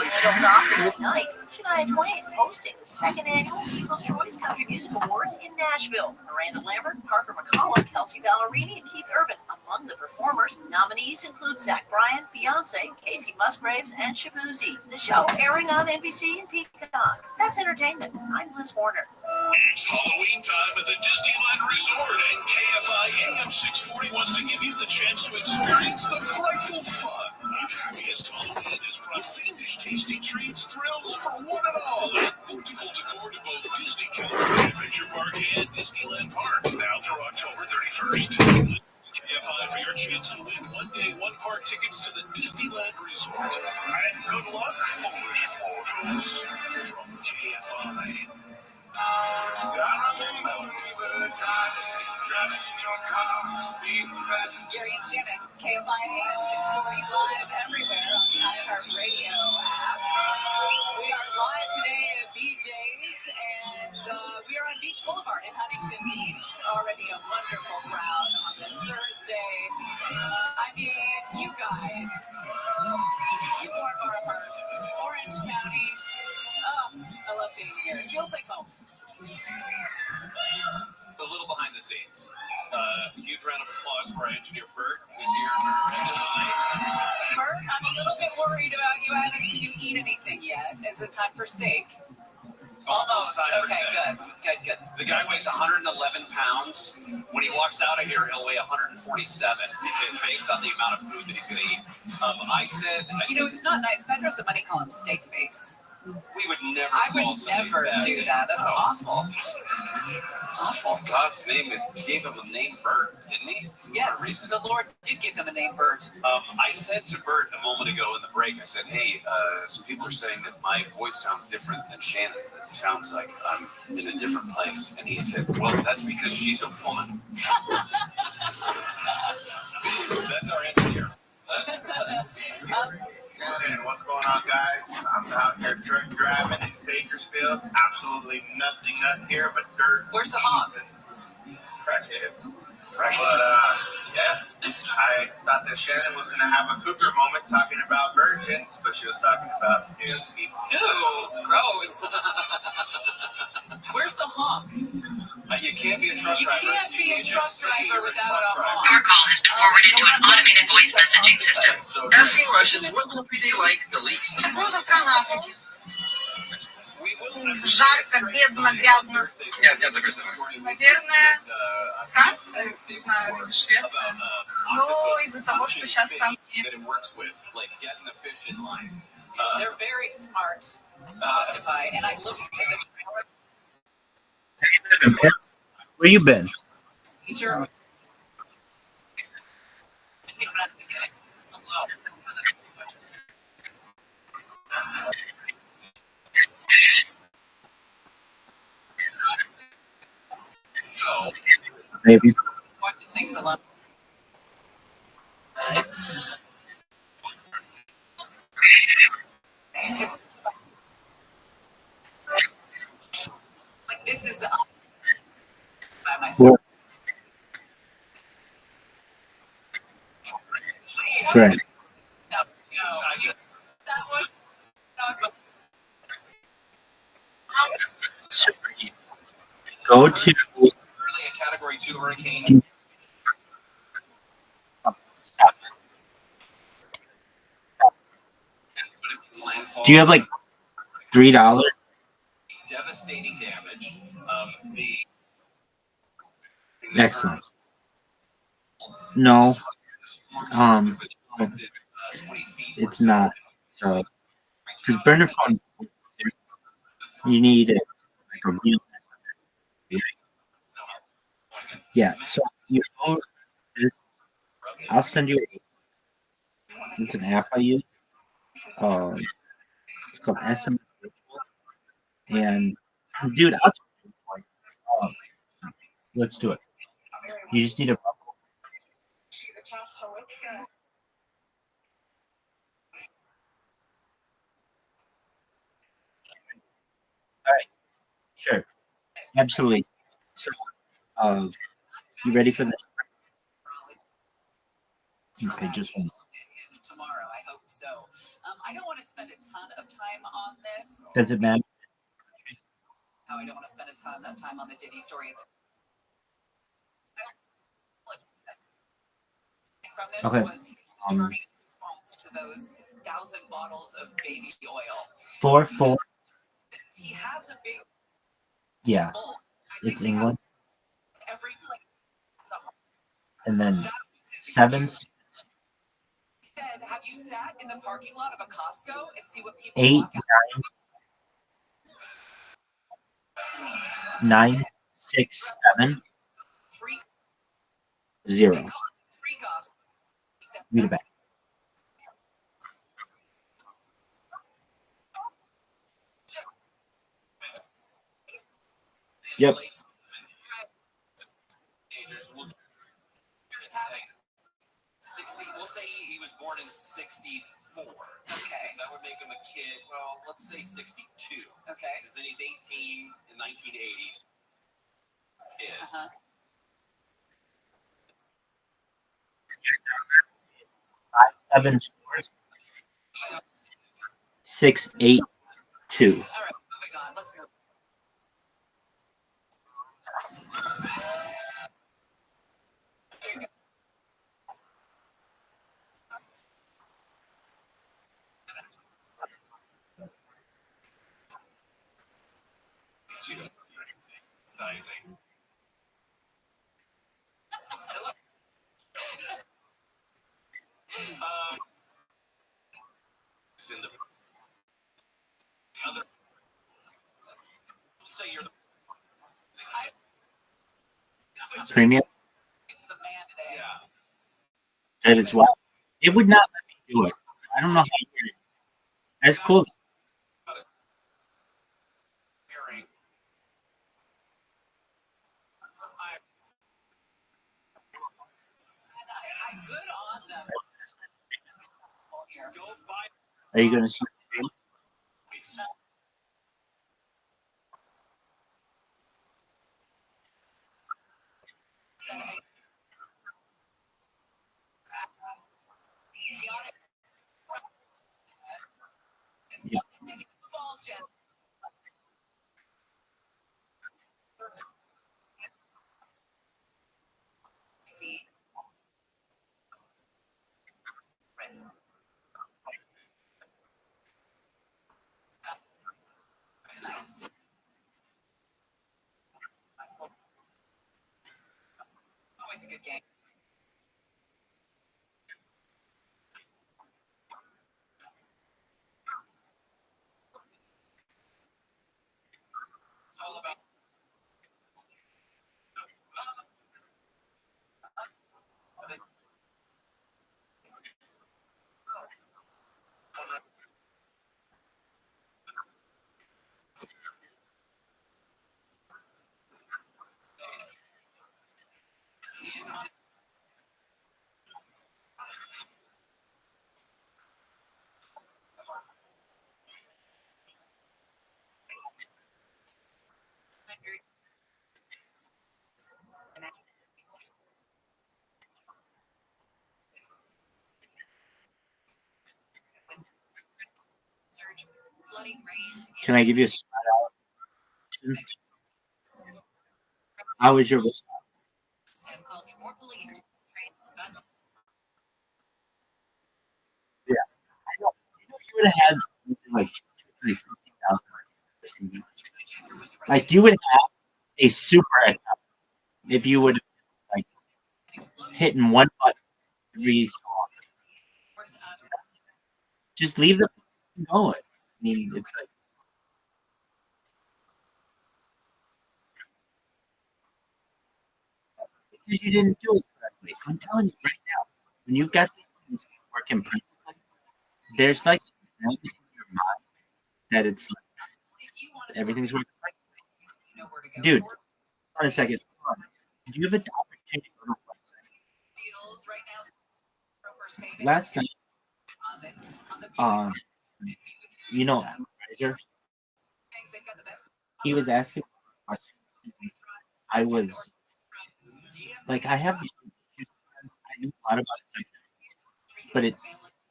Tonight, Shania Twain hosting the second annual People's Choice Country Music Awards in Nashville. Miranda Lambert, Parker McCollum, Kelsey Ballerini, and Keith Urban. Among the performers, nominees include Zach Bryan, Beyonce, Casey Musgraves, and Shabuzi. The show airing on NBC and Peacock. That's entertainment. I'm Liz Warner. It's Halloween time at the Disneyland Resort, and KFI AM 640 wants to give you the chance to experience the frightful fun. The happiest Halloween has brought fiendish tasty treats, thrills for one and all, and beautiful decor to both Disney California Adventure Park and Disneyland Park. Now through October 31st. KFI for your chance to win one-day, one-park tickets to the Disneyland Resort. And good luck, foolish mortals. From KFI. Gary and Shannon, KFI AM 640 live everywhere on the iHeartRadio app. We are live today at BJ's, and we are on Beach Boulevard in Huntington Beach. Already a wonderful crowd on this Thursday. I mean, you guys, you warm our hearts. Orange County. Oh, I love being here. It feels like home. A little behind the scenes. Huge round of applause for our engineer Bert, who's here tonight. Bert, I'm a little bit worried about you. I haven't seen you eat anything yet. Is it time for steak? Almost. Okay, good. The guy weighs 111 pounds. When he walks out of here, he'll weigh 147, because based on the amount of food that he's going to eat. I said, it's not nice. Pedro said money call him steak face. We would never. I would never do that. That's awful. Awful. God's name gave him a name, Bert, didn't he? Yes, the Lord did give him a name, Bert. I said to Bert a moment ago in the break, I said, hey, some people are saying that my voice sounds different than Shannon's. That it sounds like I'm in a different place. And he said, well, that's because she's a woman. That's our engineer. And what's going on, guys? I'm out here truck driving in Bakersfield. Absolutely nothing up here but dirt. Where's the honk? Crackheads. But, yeah, I thought that Shannon was going to have a Cooper moment talking about virgins, but she was talking about new people. Ew, gross. Where's the honk? You can't be a truck driver. You can't be a truck driver without a honk. Your call has been forwarded to an automated voice messaging system. Asking Russians, what movie they like the least? Жарко, бездна, грязно. Наверное, Франция, не знаю, Швеция. Но из-за того, что сейчас там... They're very smart to buy, and I looked at the trailer. Where you been? Teacher. Maybe. Watches things alone. It's like this is by myself. Right. Go to a Category 2 hurricane. Do you have like $3? Devastating damage. The Excellent. No, it's not. So, because burner phone, you need like a real. Yeah. So you go. I'll send you. It's an app I use. It's called SMS Ritual. And dude, let's do it. You just need a. All right. Sure. Absolutely. So, you ready for this? Okay, just one. Tomorrow, I hope so. I don't want to spend a ton of time on this. Does it matter? How I don't want to spend a ton of time on the Diddy story. It's from this Okay. was his attorney's response to those 1,000 bottles of baby oil. 4-4. Since he has a big Yeah, it's England. Every place. And then 7. Said, have you sat in the parking lot of a Costco and see what people 8, walk out? 9, 6, 7, 0. Read it back. Yep. 60. We'll say he was born in 64. Okay. That would make him a kid. Well, let's say 62. Okay. Because then he's 18 in 1980s. Kid. 5, 7, 6, 8, 2. All right, moving on. Let's move. Sizing. In the other, let's say you're the Premium. It's the man today. yeah. That is what. It would not let me do it. I don't know how you did it. That's cool. Are you going to see the game? Yeah. See. Tonight. Always a good game. It's all about. Can I give you a shout out? How was your response? Yeah. I know you would have had something like 50,000. Like you would have a super account if you would like hitting one button every so often. Just leave the going. I mean, it's like because you didn't do it correctly. I'm telling you right now, when you've got these things working perfectly, there's like a in your mind that it's like everything's working perfectly. Dude, hold on a second. Hold on. Do you have an opportunity to go to a website? Last night, you know, Fraser, he was asking a question. I was like, I have, I knew a lot about it, but it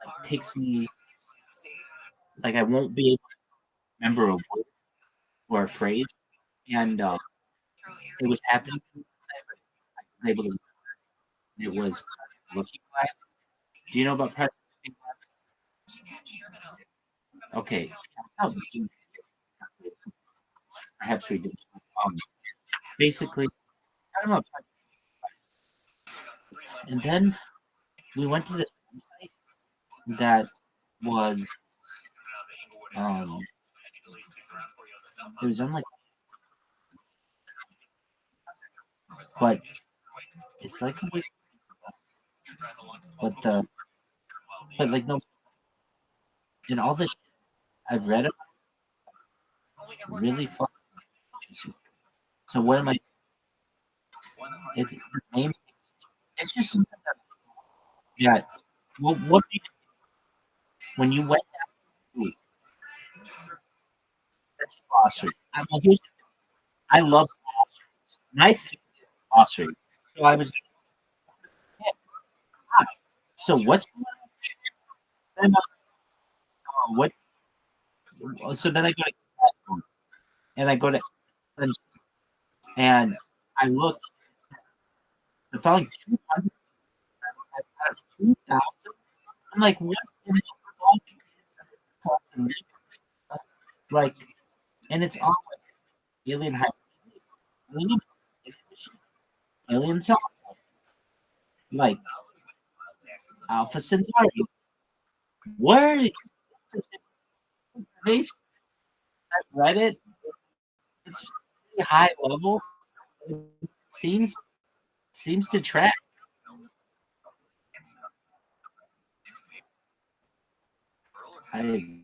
like takes me, like I won't be able to remember a word or a phrase, and it was happening. I was able to. It was looking glass. Do you know about looking glass? Okay. Perhaps we do. Basically, I don't know. And then we went to the website that was it was on like, but it's like a but like no, and all this I've read about really fun. So what am I? It's the name. It's just something that. Yeah. Well, what do you, when you went down to glossary? Well, here's, I love glossary. My favorite glossary. So I was. Yeah. Ah, so what's then, what? So then I go to and I go to and I look. The following 200 out of 2,000. I'm like, what in the fuck is that? Like, and it's all like alien alien software, like Alpha Centauri. Where is this? I read it. It's pretty high level. It seems to track. I agree.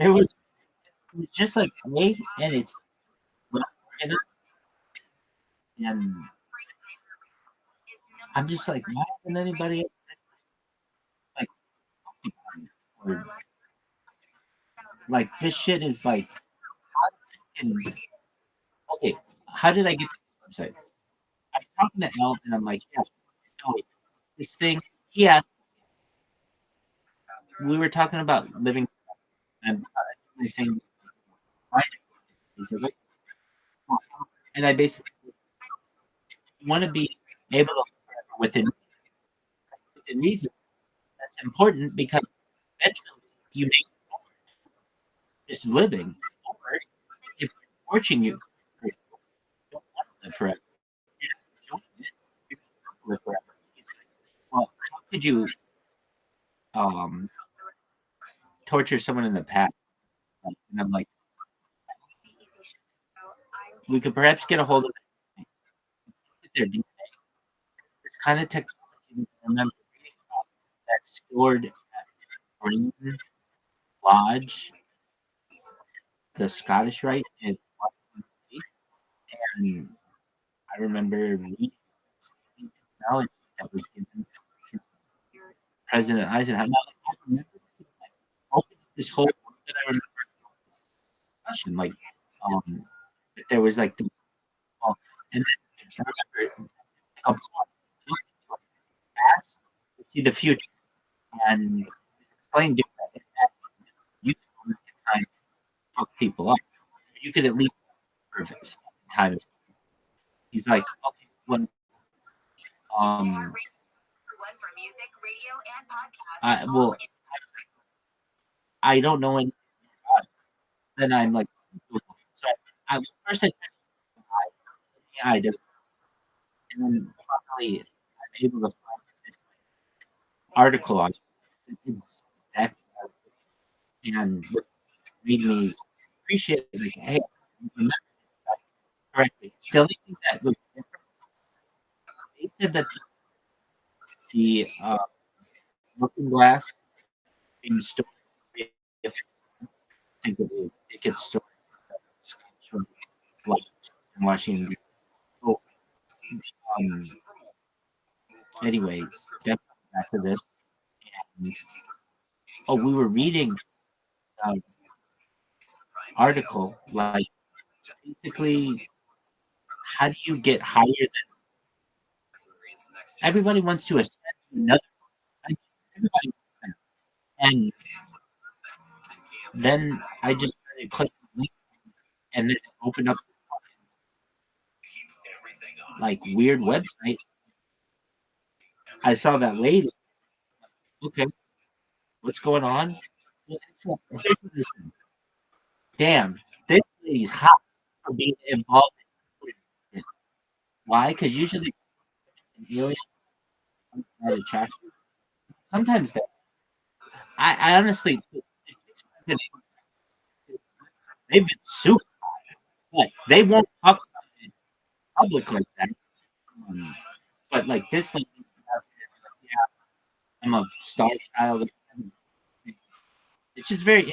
It was just like me, and it's and I'm just like, why hasn't anybody like like this shit is like okay, how did I get to the website? I'm talking to Elle and I'm like, yeah, no, this thing he asked we were talking about living and everything and I basically want to be able to live within reason. That's important because eventually you make just living or if it's torching you don't want to live forever. You're not enjoying it. You don't live forever. Well, how could you torture someone in the past? And I'm like, we could perhaps get a hold of their DNA. It's kind of technology I remember reading about that's stored at Green Lodge, the Scottish Rite, is and I remember reading technology that was given to President Eisenhower. Now, I remember this whole that I remember discussion, like that there was like the and then I remember past to see the future and explain different. You can kind of fuck people up. You could at least kind of. He's like, okay, when I well, I don't know anything about it. Then I'm like, so I was first at I just, and then finally I'm able to find this article on it. It's exactly and what made me appreciate it. Like, hey, I remember that correctly. The only thing that was different, they said that the looking glass being stored, if think of it, it gets stored from like Washington. So, anyway, definitely back to this. And, we were reading article like basically how do you get higher than everybody wants to ascend to another everybody and then I just started clicking links and then it opened up like weird website. I saw that lady. Okay, what's going on? Damn, this lady's hot for being involved in this. Why? Because usually really that attraction. Sometimes that I honestly they've been super hot, but they won't talk about it in public like that. But like this lady, yeah, I'm a star child. It's just very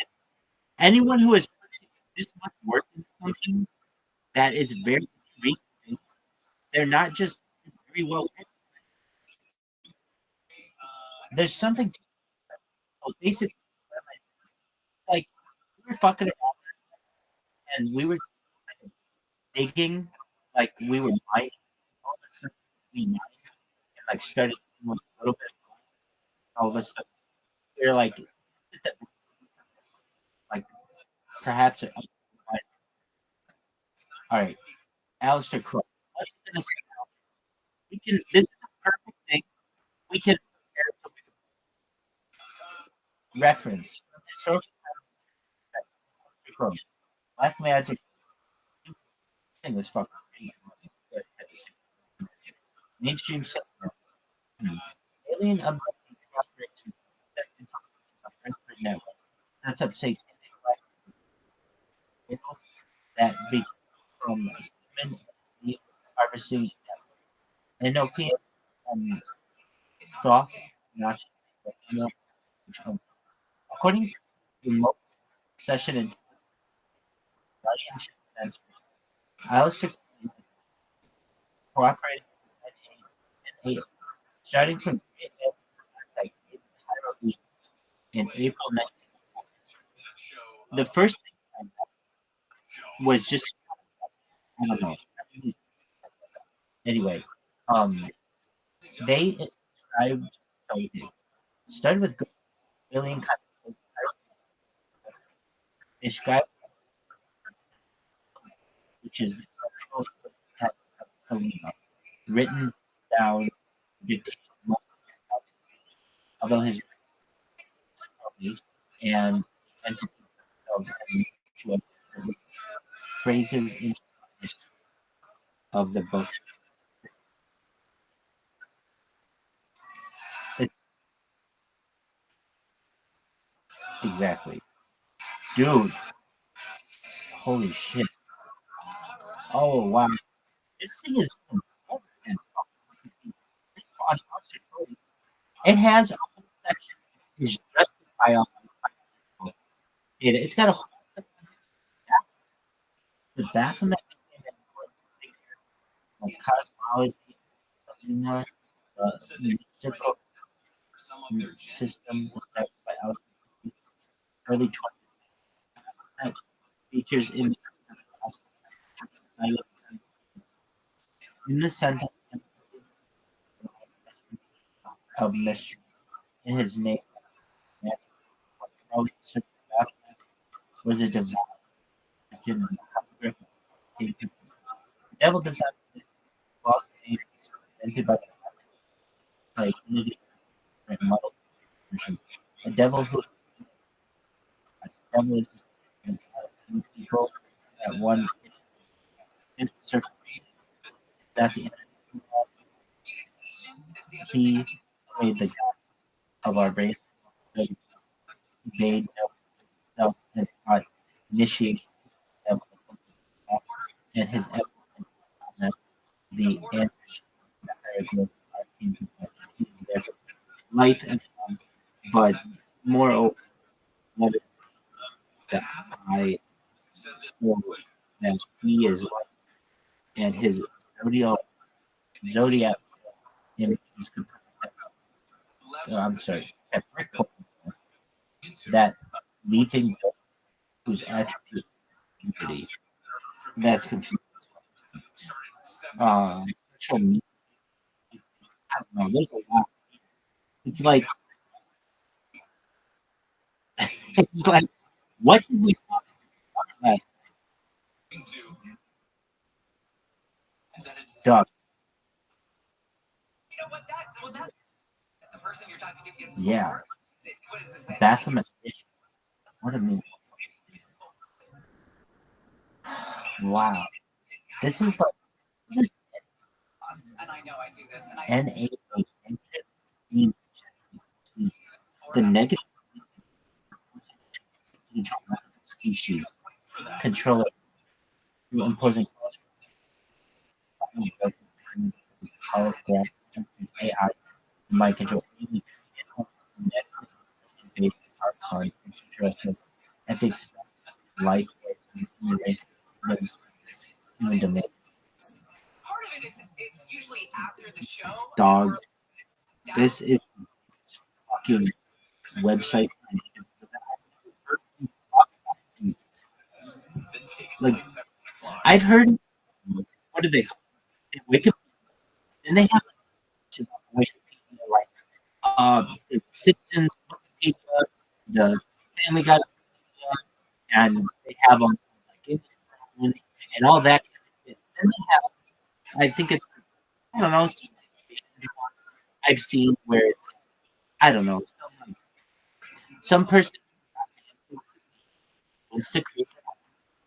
anyone who has put this much work into something that is very recent, they're not just very well. There's something basically like we were fucking around and we were digging, like we were mining. All of a sudden, we mined and like started doing a little bit. All of a sudden, we're like perhaps. All right, Alistair Crowe. What's gonna say? We can. This is a perfect thing. We can reference. Crowe. Black Magic. Thing was fucking mainstream cinema. Alien abduction cooperation network. That's up say that big from human harvesting NLP soft not according to the remote session in Alistair cooperated starting from in April 19. The first thing was just I don't know. Anyway, they described started with alien described which is written down about his and phrases of the book. Exactly. Dude. Holy shit. Oh, wow. This thing is. It has a whole section. It's just biology. It's got a whole the back of that like cosmology, the mystical system by early 20th features in the center of mystery in his name. Was a divine devil does not exist. Invented by unity and model. A devil who devil is people that one that the he made the God of our race. He made himself and initiated and his the life and but moreover that I saw that he is and his zodiac image is I'm sorry that leaping whose attribute unity. That's confusing. Social media, I don't know, there's a lot. It's like it's like what did we talk about last Doug? You know what? That the person you're talking to gets. Yeah. What is this? Bathroom edition. What a mean. Wow. This is like And I know I do this, and I NAA the negative species control it through imposing AI might control ethics, life, human domain. part of it is it's usually after the show. Dog. This is fucking website. Like I've heard. What do they? Wikipedia. And they have like the Simpsons, Wikipedia, the Family Guy, and they have them and all that. And they have, I think it's, I don't know. I've seen where it's, I don't know. Some person wants to create it,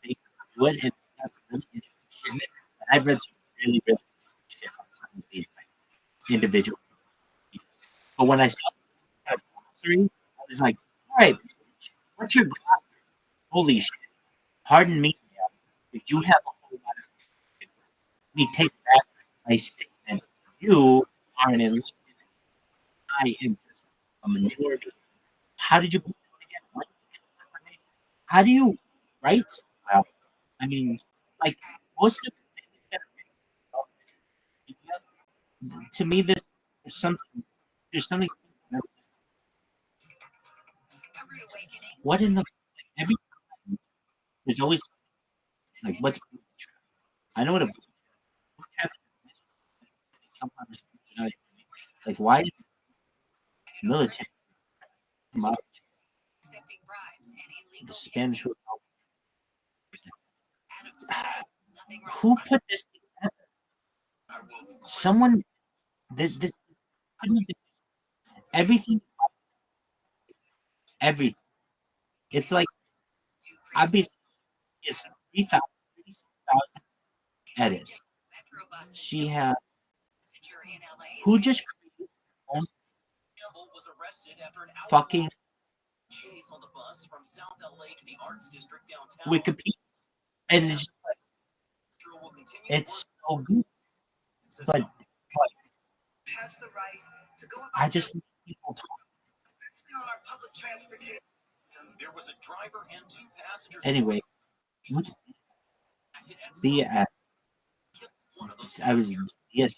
they do it, and that's really interesting. And I've read some really shit on some of these individual. But when I saw that glossary, I was like, all right, what's your glossary? Holy shit. Pardon me, if you have a whole lot of. Let me take back my statement. You are an enlightened. I am a minority. How did you put this together? How do you write? Well, I mean, like most of to me, there's something. What in the every there's always like what I know what a like why is military the Spanish who put this together? Someone this everything it's like obviously it's 3,000 edits. She had who just fucking Wikipedia and it's like, it's so good. But I just people talk. There was a driver and two passengers. Anyway, what the I was yes,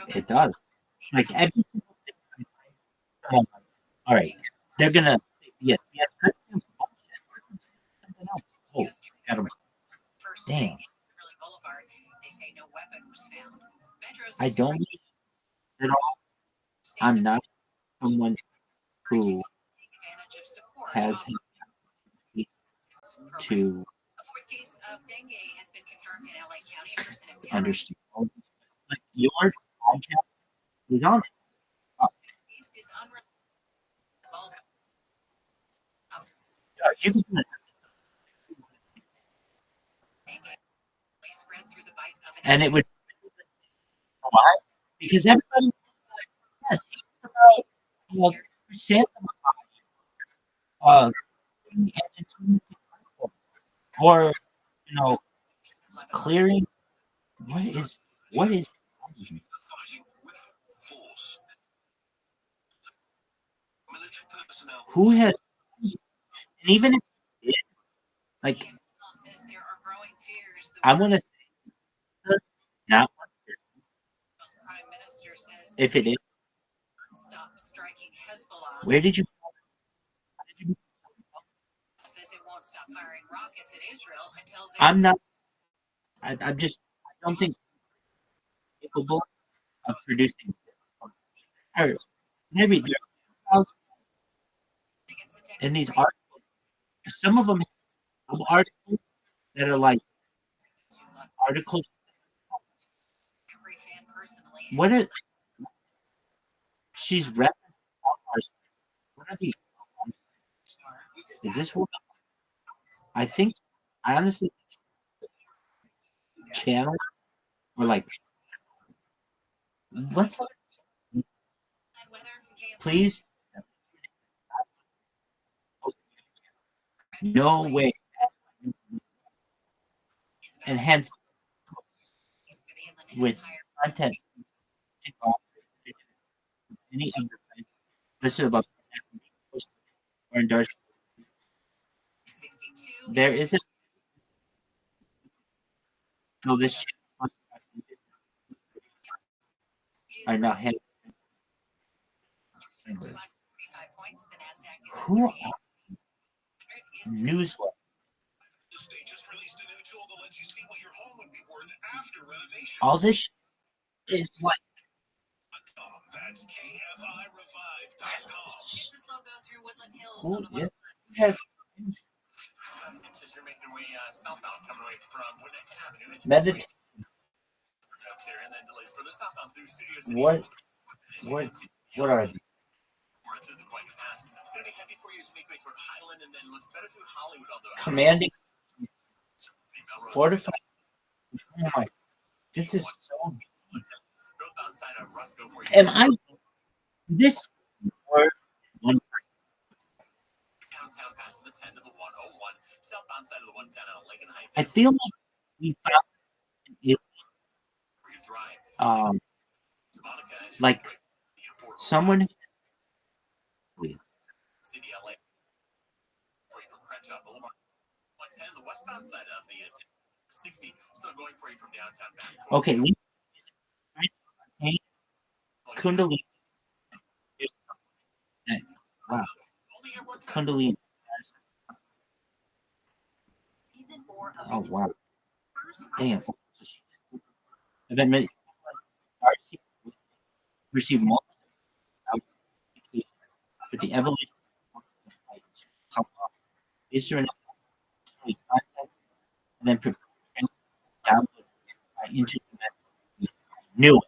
it does. Like every single thing. All right, they're gonna yes. Oh, got him. Damn. I don't at all. I'm not someone who has to understand. Like your podcast is on. You can do it. And it would why? Because everybody yeah, teaches about percent and or clearing what is who has and even if it did, like I want to say not if it is where did you I'm not I'm just I don't think capable of producing or maybe in these articles some of them have articles that are like articles what are she's referencing what are these is this what I think I honestly channel or like let's please no way and hence with content any of the things listed above or endorsed there is a so this are not handled. Who are newsletter? All this is what who is has meditation. What are these? Commanding fortified. Oh my, this is so. Am I this or one? I feel like we found it, like someone. Okay, Kundalini. Wow. Kundalini. Oh wow. Damn. And then Darcy received more with the evolution of Israel and then download into the new.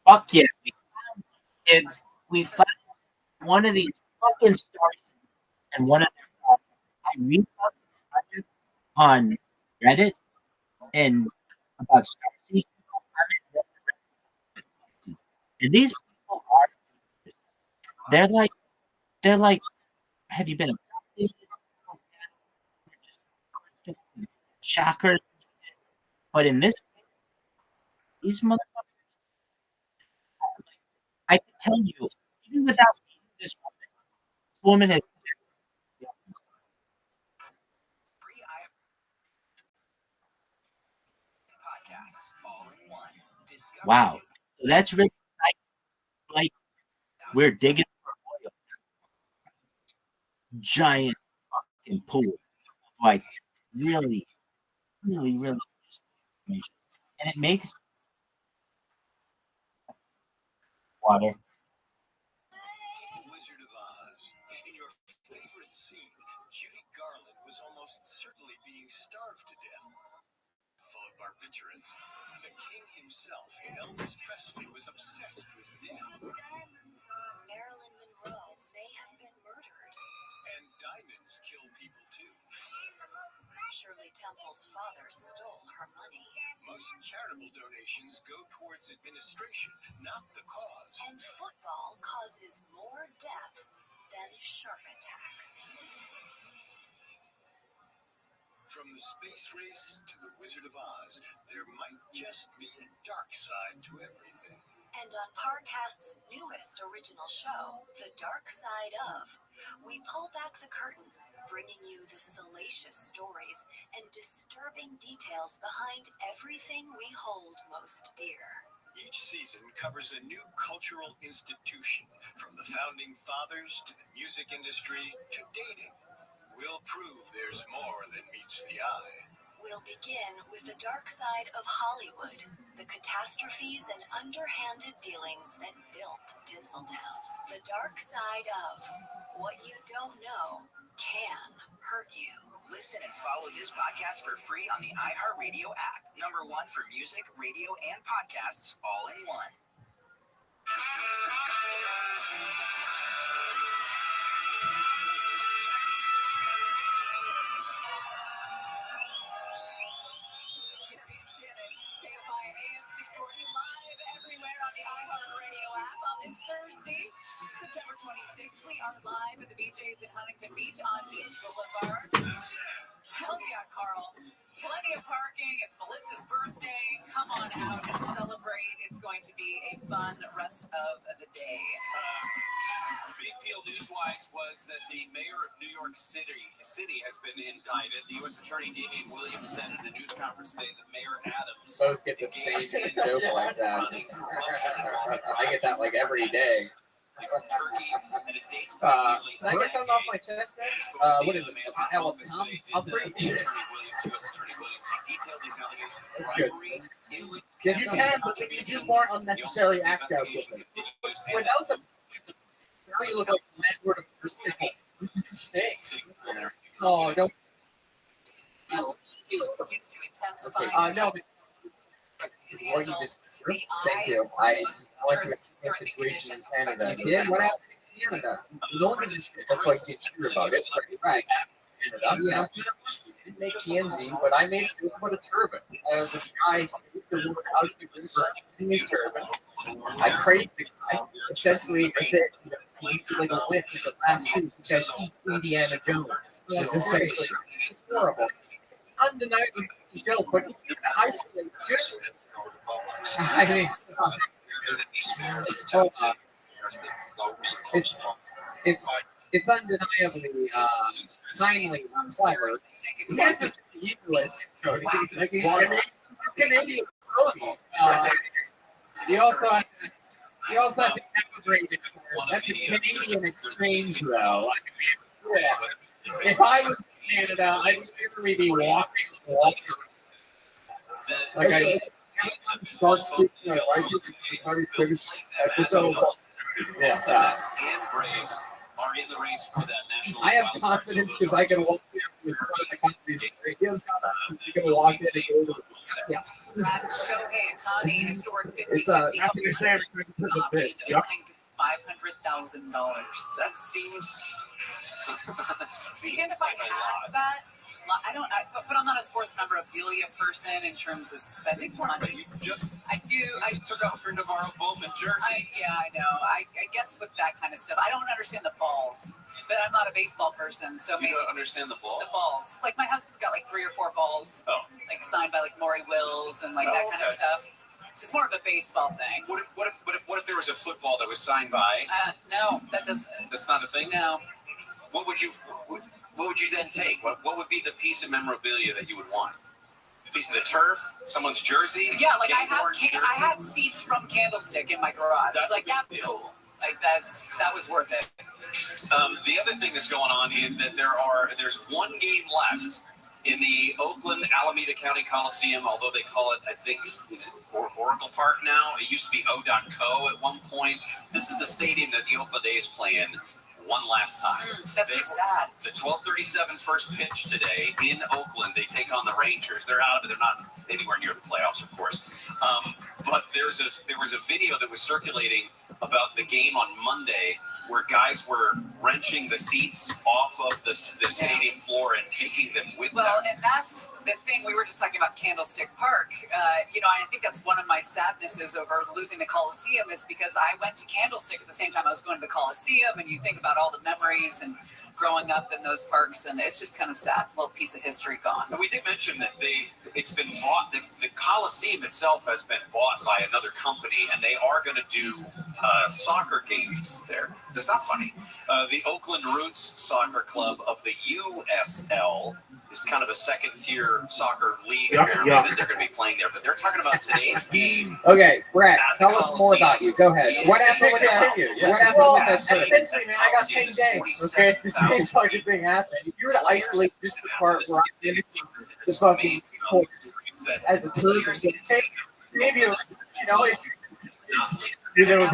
Fuck yeah. Kids, we found one of these fucking stars and one of them. I read on Reddit and about Star Seeds. And these people are they're like have you been shockers? But in this these motherfuckers I can tell you, even without this woman has wow. So that's really like we're digging for oil. Giant fucking pool. Like really and it makes water. The Wizard of Oz. In your favorite scene, Judy Garland was almost certainly being starved to death. Full of barbiturates. The king himself, Elvis Presley, was obsessed with death. Marilyn Monroe may have been murdered. And diamonds kill people too. Shirley Temple's father stole her money. Most charitable donations go towards administration, not the cause. And football causes more deaths than shark attacks. From the space race to the Wizard of Oz, there might just be a dark side to everything. And on Parcast's newest original show, The Dark Side of, we pull back the curtain, bringing you the salacious stories and disturbing details behind everything we hold most dear. Each season covers a new cultural institution, from the founding fathers to the music industry to dating. We'll prove there's more than meets the eye. We'll begin with the dark side of Hollywood, the catastrophes and underhanded dealings that built Tinseltown. The dark side of what you don't know can hurt you. Listen and follow this podcast for free on the iHeartRadio app. #1 for music, radio, and podcasts all in one. KFI AM 640 live everywhere on the iHeartRadio app on this Thursday, September 26th. We are live at the BJ's in Huntington Beach on Beach Boulevard. Hell yeah, Carl. Plenty of parking. It's Melissa's birthday. Come on out and celebrate. It's going to be a fun rest of the day. Big deal news-wise was that the mayor of New York City has been indicted. The U.S. Attorney Damian Williams said at a news conference today that Mayor Adams both get the same joke like that. I get that like every day. Turkey, and it dates can I get something off my chest there? What is it? I'll bring it. U.S. Attorney Williams, he detailed these allegations of That's good. bribery, If you can, but you can do more unnecessary act out with it. Without the now you look like the landlord of first people. Mistakes. Oh, don't. Intensify. No. Or you just. Thank you. I went to a situation in Canada. You did? What happened in Canada? That's why you didn't hear about it. Right. Canada. Yeah. I didn't make TMZ, but I made it about a turban. This guy saved the word out of the river using his turban. I praised the guy. Essentially, I said, he needs like a whip in the last suit. He says, he's Indiana Jones. It's essentially horrible. Undeniably joke, but if you isolate just. I mean, it's undeniably timely and clever. It's just useless. Like Canadian. You also have to calibrate it. That's a Canadian exchange, though. Yeah. If I was in Canada, I would literally be walking. Like I start speaking, I have confidence because I can walk in with one of the countries. He has confidence he can walk in and go to the Shohei Ohtani, historic 50-50 $500,000. That seems. Even if I had that, but I'm not a sports memorabilia person in terms of spending money. I took out for Navarro Bowman jersey. I know. I guess with that kind of stuff, I don't understand the balls. But I'm not a baseball person, so you don't understand the balls. The balls, like my husband's got like 3 or 4 balls, like signed by like Maury Wills and like that kind of stuff. It's just more of a baseball thing. What if there was a football that was signed by? No, that doesn't. That's not a thing. No. What would you then take? What would be the piece of memorabilia that you would want? A piece of the turf, someone's jersey. Yeah, like I have seats from Candlestick in my garage. That's cool. Like that was worth it. The other thing that's going on is that there's one game left in the Oakland Alameda County Coliseum, although they call it, I think, is it Oracle Park now? It used to be O.Co. at one point. This is the stadium that the Oakland A's play in one last time. That's so sad. It's a 12:37 first pitch today in Oakland. They take on the Rangers. They're out of it. They're not anywhere near the playoffs, of course. But there was a video that was circulating about the game on Monday, where guys were wrenching the seats off of the stadium floor and taking them with them. Well, and that's the thing. We were just talking about Candlestick Park. I think that's one of my sadnesses over losing the Coliseum is because I went to Candlestick at the same time I was going to the Coliseum, and you think about all the memories and growing up in those parks, and it's just kind of sad. A little piece of history gone. And we did mention that it's been bought. The Coliseum itself has been bought by another company, and they are going to do soccer games there. That's not funny. The Oakland Roots Soccer Club of the USL is kind of a second-tier soccer league apparently that they're going to be playing there. But they're talking about today's game. Okay, Brett, tell us more about you. Go ahead. What happened with that? What happened with that? Essentially, man, I got 10 games. Okay, the same fucking thing happened. If you were to isolate this part where I'm in the fucking court as a tourist, maybe if you know, if Well,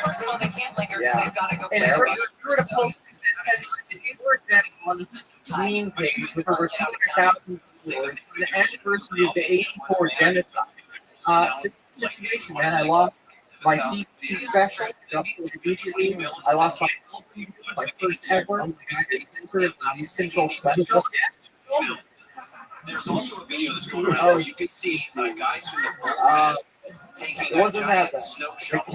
first of all, they can't linger because they've got to go play. And if you were to post on Green page with over 200,000 viewers, the anniversary of the '84 genocide situation, man, I lost my CBC special. I lost my first ever single special. There's also a video that's going around where you can see guys from the taking a giant snow shovel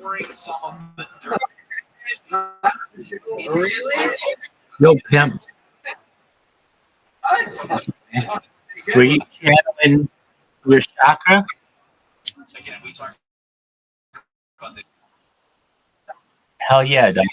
pouring some of the dirt. Really? Yo, pimp. Were you channeling your chakra? Again, we talked about the Hell yeah, dog.